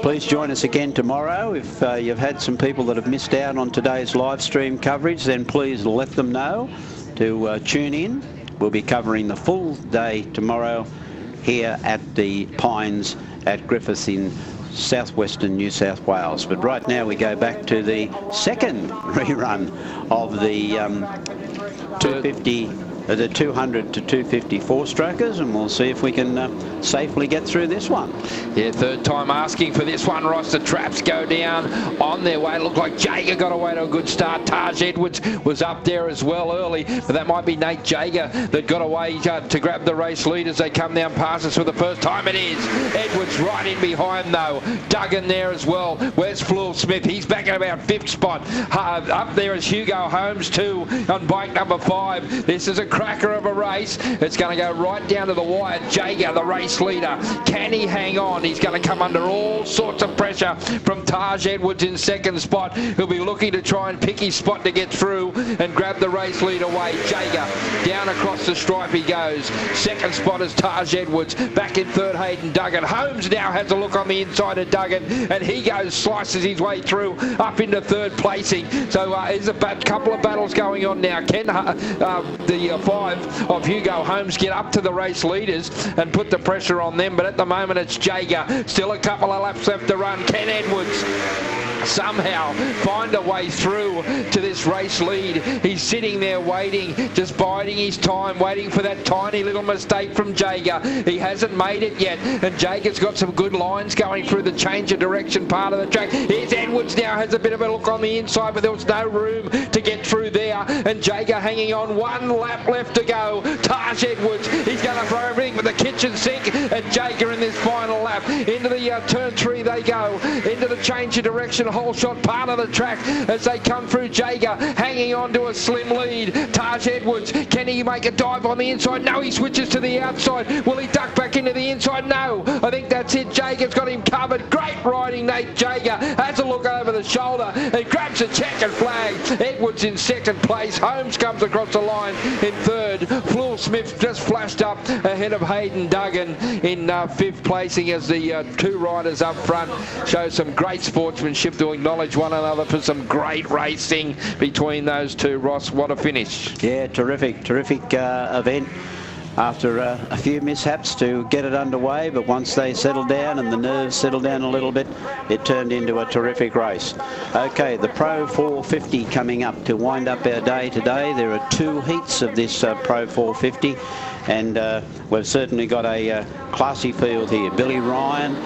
Speaker 1: please join us again tomorrow. If you've had some people that have missed out on today's live stream coverage, then please let them know to tune in. We'll be covering the full day tomorrow here at the Pines at Griffith in southwestern New South Wales. But right now we go back to the second rerun of the 250 the 200 to 250 four-strokers, and we'll see if we can safely get through this one.
Speaker 2: Yeah, third time asking for this one, Ross. The traps go down on their way. Looked like Jager got away to a good start. Taj Edwards was up there as well early, but that might be Nate Jager that got away to grab the race lead as they come down past us for the first time. It is Edwards right in behind though. Duggan there as well. Where's Fleur Smith? He's back at about 5th spot. Up there is Hugo Holmes too on bike number 5. This is a cracker of a race. It's going to go right down to the wire. Jager, the race leader. Can he hang on? He's going to come under all sorts of pressure from Taj Edwards in second spot. He'll be looking to try and pick his spot to get through and grab the race lead away. Jager, down across the stripe he goes. Second spot is Taj Edwards. Back in third, Hayden Duggan. Holmes now has a look on the inside of Duggan, and he goes, slices his way through up into third placing. So there's a couple of battles going on now. Can the 5 of Hugo Holmes get up to the race leaders and put the pressure on them? But at the moment it's Jager. Still a couple of laps left to run. Can Edwards somehow find a way through to this race lead? He's sitting there waiting, just biding his time, waiting for that tiny little mistake from Jager. He hasn't made it yet, and Jager's got some good lines going through the change of direction part of the track. Here's Edwards now, has a bit of a look on the inside, but there was no room to get through there, and Jager hanging on. 1 lap left to go. Taj Edwards, he's going to throw everything with the kitchen sink, and Jager in this final lap. Into the turn 3 they go, into the change of direction, whole shot part of the track as they come through. Jager hanging on to a slim lead. Taj Edwards, can he make a dive on the inside? No, he switches to the outside. Will he duck back into the inside? No, I think that's it. Jager's got him covered. Great riding, Nate Jager. Has a look over the shoulder and grabs a checkered flag. Edwards in second place. Holmes comes across the line in third. Fleur Smith just flashed up ahead of Hayden Duggan in fifth placing as the 2 riders up front show some great sportsmanship to acknowledge one another for some great racing between those 2. Ross, what a finish.
Speaker 1: Yeah, terrific event. After a few mishaps to get it underway, but once they settled down and the nerves settled down a little bit, it turned into a terrific race. Okay, the Pro 450 coming up to wind up our day today. There are 2 heats of this Pro 450, and we've certainly got a classy field here. Billy Ryan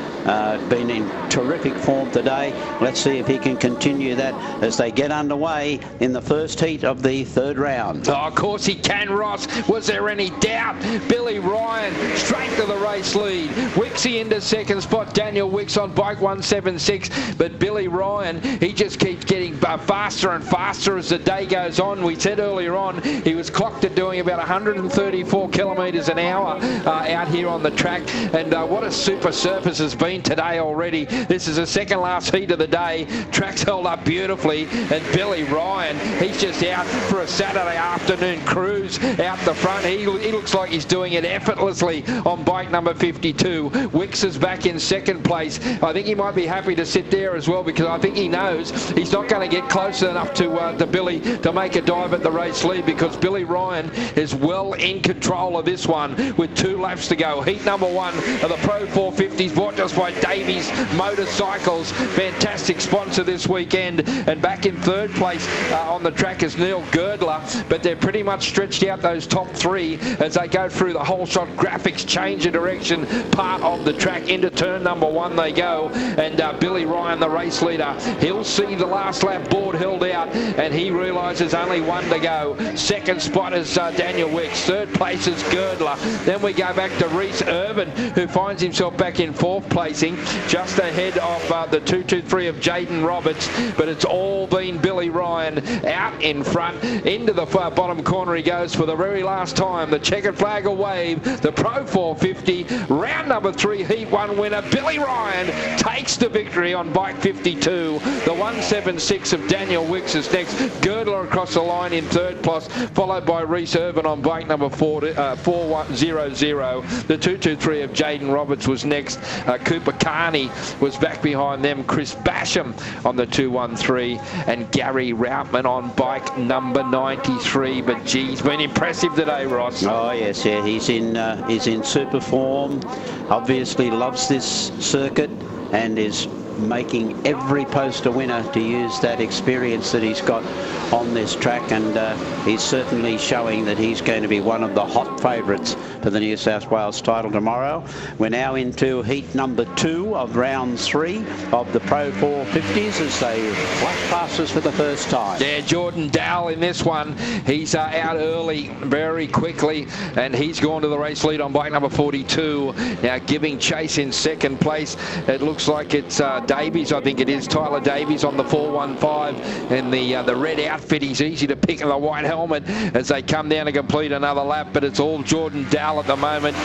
Speaker 1: been in terrific form today. Let's see if he can continue that as they get underway in the first heat of the 3rd round.
Speaker 2: Oh, of course he can, Ross. Was there any doubt? Billy Ryan straight to the race lead. Wixie into second spot. Daniel Wicks on bike 176. But Billy Ryan, he just keeps getting faster and faster as the day goes on. We said earlier on he was clocked at doing about 134 kilometres an hour out here on the track. And what a super surface has been today already. This is the second last heat of the day. Track's held up beautifully, and Billy Ryan, he's just out for a Saturday afternoon cruise out the front. He looks like he's doing it effortlessly on bike number 52. Wicks is back in second place. I think he might be happy to sit there as well, because I think he knows he's not going to get close enough to Billy to make a dive at the race lead, because Billy Ryan is well in control of this one with 2 laps to go. Heat number 1 of the Pro 450s brought to us by Davies Motorcycles, fantastic sponsor this weekend. And back in third place on the track is Neil Girdler, but they're pretty much stretched out, those top 3, as they go through the whole shot graphics change of direction part of the track. Into turn number 1 they go, and Billy Ryan, the race leader, he'll see the last lap board held out, and he realises only 1 to go. Second spot is Daniel Wicks. Third place is Girdler. Then we go back to Reese Irvin, who finds himself back in 4th placing, just ahead of the 223 of Jaden Roberts, but it's all been Billy Ryan out in front. Into the bottom corner he goes for the very last time. The checkered flag will wave. The Pro 450 round number 3 heat 1 winner Billy Ryan takes the victory on bike 52. The 176 of Daniel Wicks is next. Girdler across the line in third place, followed by Reese Irvin on bike number 4100. The 223 of Jaden Roberts was next. Cooper Carney was back behind them. Chris Basham on the 213, and Gary Routman on bike number 93. But geez, been impressive today, Ross.
Speaker 1: Oh yes, yeah, he's in super form. Obviously loves this circuit and is making every post a winner, to use that experience that he's got on this track, and he's certainly showing that he's going to be one of the hot favourites for the New South Wales title tomorrow. We're now into heat number 2 of round 3 of the Pro 450s as they flash past us for the first time.
Speaker 2: Yeah, Jordan Dowell in this one. He's out early very quickly, and he's gone to the race lead on bike number 42. Now giving chase in second place. It looks like it's Davies, I think it is, Tyler Davies on the 415 in the red outfit. He's easy to pick in the white helmet as they come down to complete another lap, but it's all Jordan Dowell at the moment.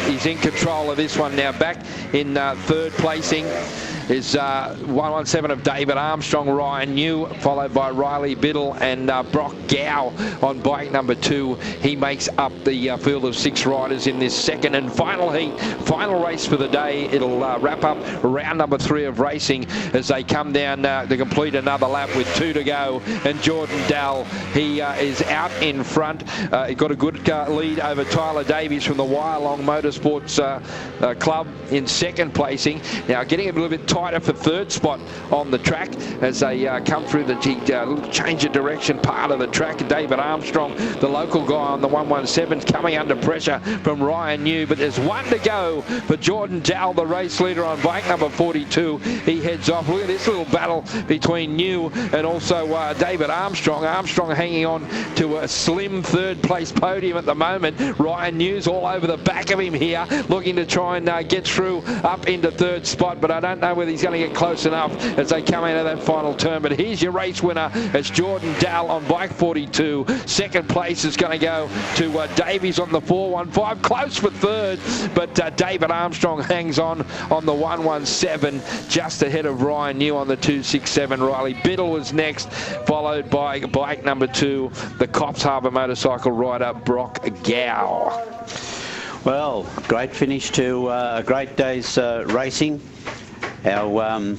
Speaker 2: He's in control of this one now. Back in third placing is 117 of David Armstrong, Ryan New, followed by Riley Biddle and Brock Gow on bike number 2. He makes up the field of 6 riders in this second and final heat, final race for the day. It'll wrap up round number 3 of racing as they come down to complete another lap with 2 to go. And Jordan Dowell, he is out in front. He got a good lead over Tyler Davies from the Wirelong Motorsports Club in second placing. Now getting a little bit tighter for third spot on the track as they come through the change of direction part of the track. David Armstrong, the local guy on the 117, coming under pressure from Ryan New, but there's 1 to go for Jordan Dowell, the race leader on bike number 42. He heads off. Look at this little battle between New and also David Armstrong. Armstrong hanging on to a slim third place podium at the moment. Ryan New's all over the back of him here, looking to try and get through up into third spot, but I don't know whether he's going to get close enough as they come into that final turn. But here's your race winner. It's Jordan Dowell on bike 42. Second place is going to go to Davies on the 415. Close for third, but David Armstrong hangs on the 117, just ahead of Ryan New on the 267. Riley Biddle was next, followed by bike number 2, the Coffs Harbour motorcycle rider Brock Gow.
Speaker 1: Well, great finish to a great day's racing. Our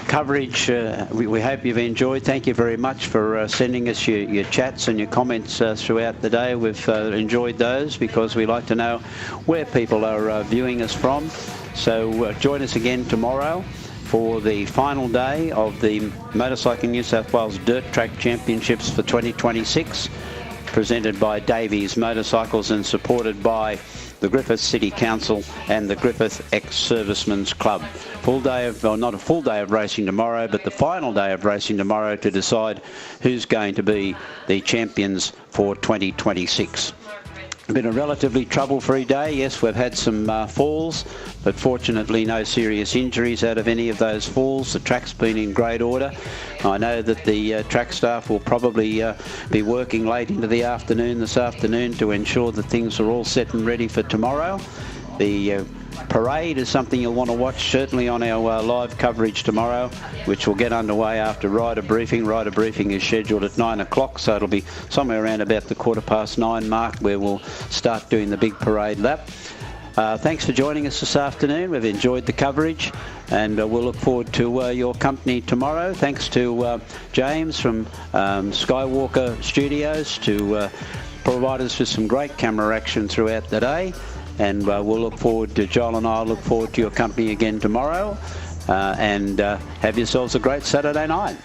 Speaker 1: coverage, we hope you've enjoyed. Thank you very much for sending us your chats and your comments throughout the day. We've enjoyed those because we like to know where people are viewing us from. So join us again tomorrow for the final day of the Motorcycling New South Wales Dirt Track Championships for 2026, presented by Davies Motorcycles and supported by the Griffith City Council and the Griffith Ex-Servicemen's Club. Full day of, well, not a full day of racing tomorrow, but the final day of racing tomorrow to decide who's going to be the champions for 2026. Been a relatively trouble-free day. Yes, we've had some falls, but fortunately no serious injuries out of any of those falls. The track's been in great order. I know that the track staff will probably be working late into the afternoon this afternoon to ensure that things are all set and ready for tomorrow. The parade is something you'll want to watch certainly on our live coverage tomorrow, which will get underway after rider briefing. Rider briefing is scheduled at 9 o'clock, so it'll be somewhere around about the 9:15 mark where we'll start doing the big parade lap. Thanks for joining us this afternoon. We've enjoyed the coverage and we'll look forward to your company tomorrow. Thanks to James from Skywalker Studios to provide us with some great camera action throughout the day. And we'll look forward to, Joel and I look forward to your company again tomorrow. And have yourselves a great Saturday night.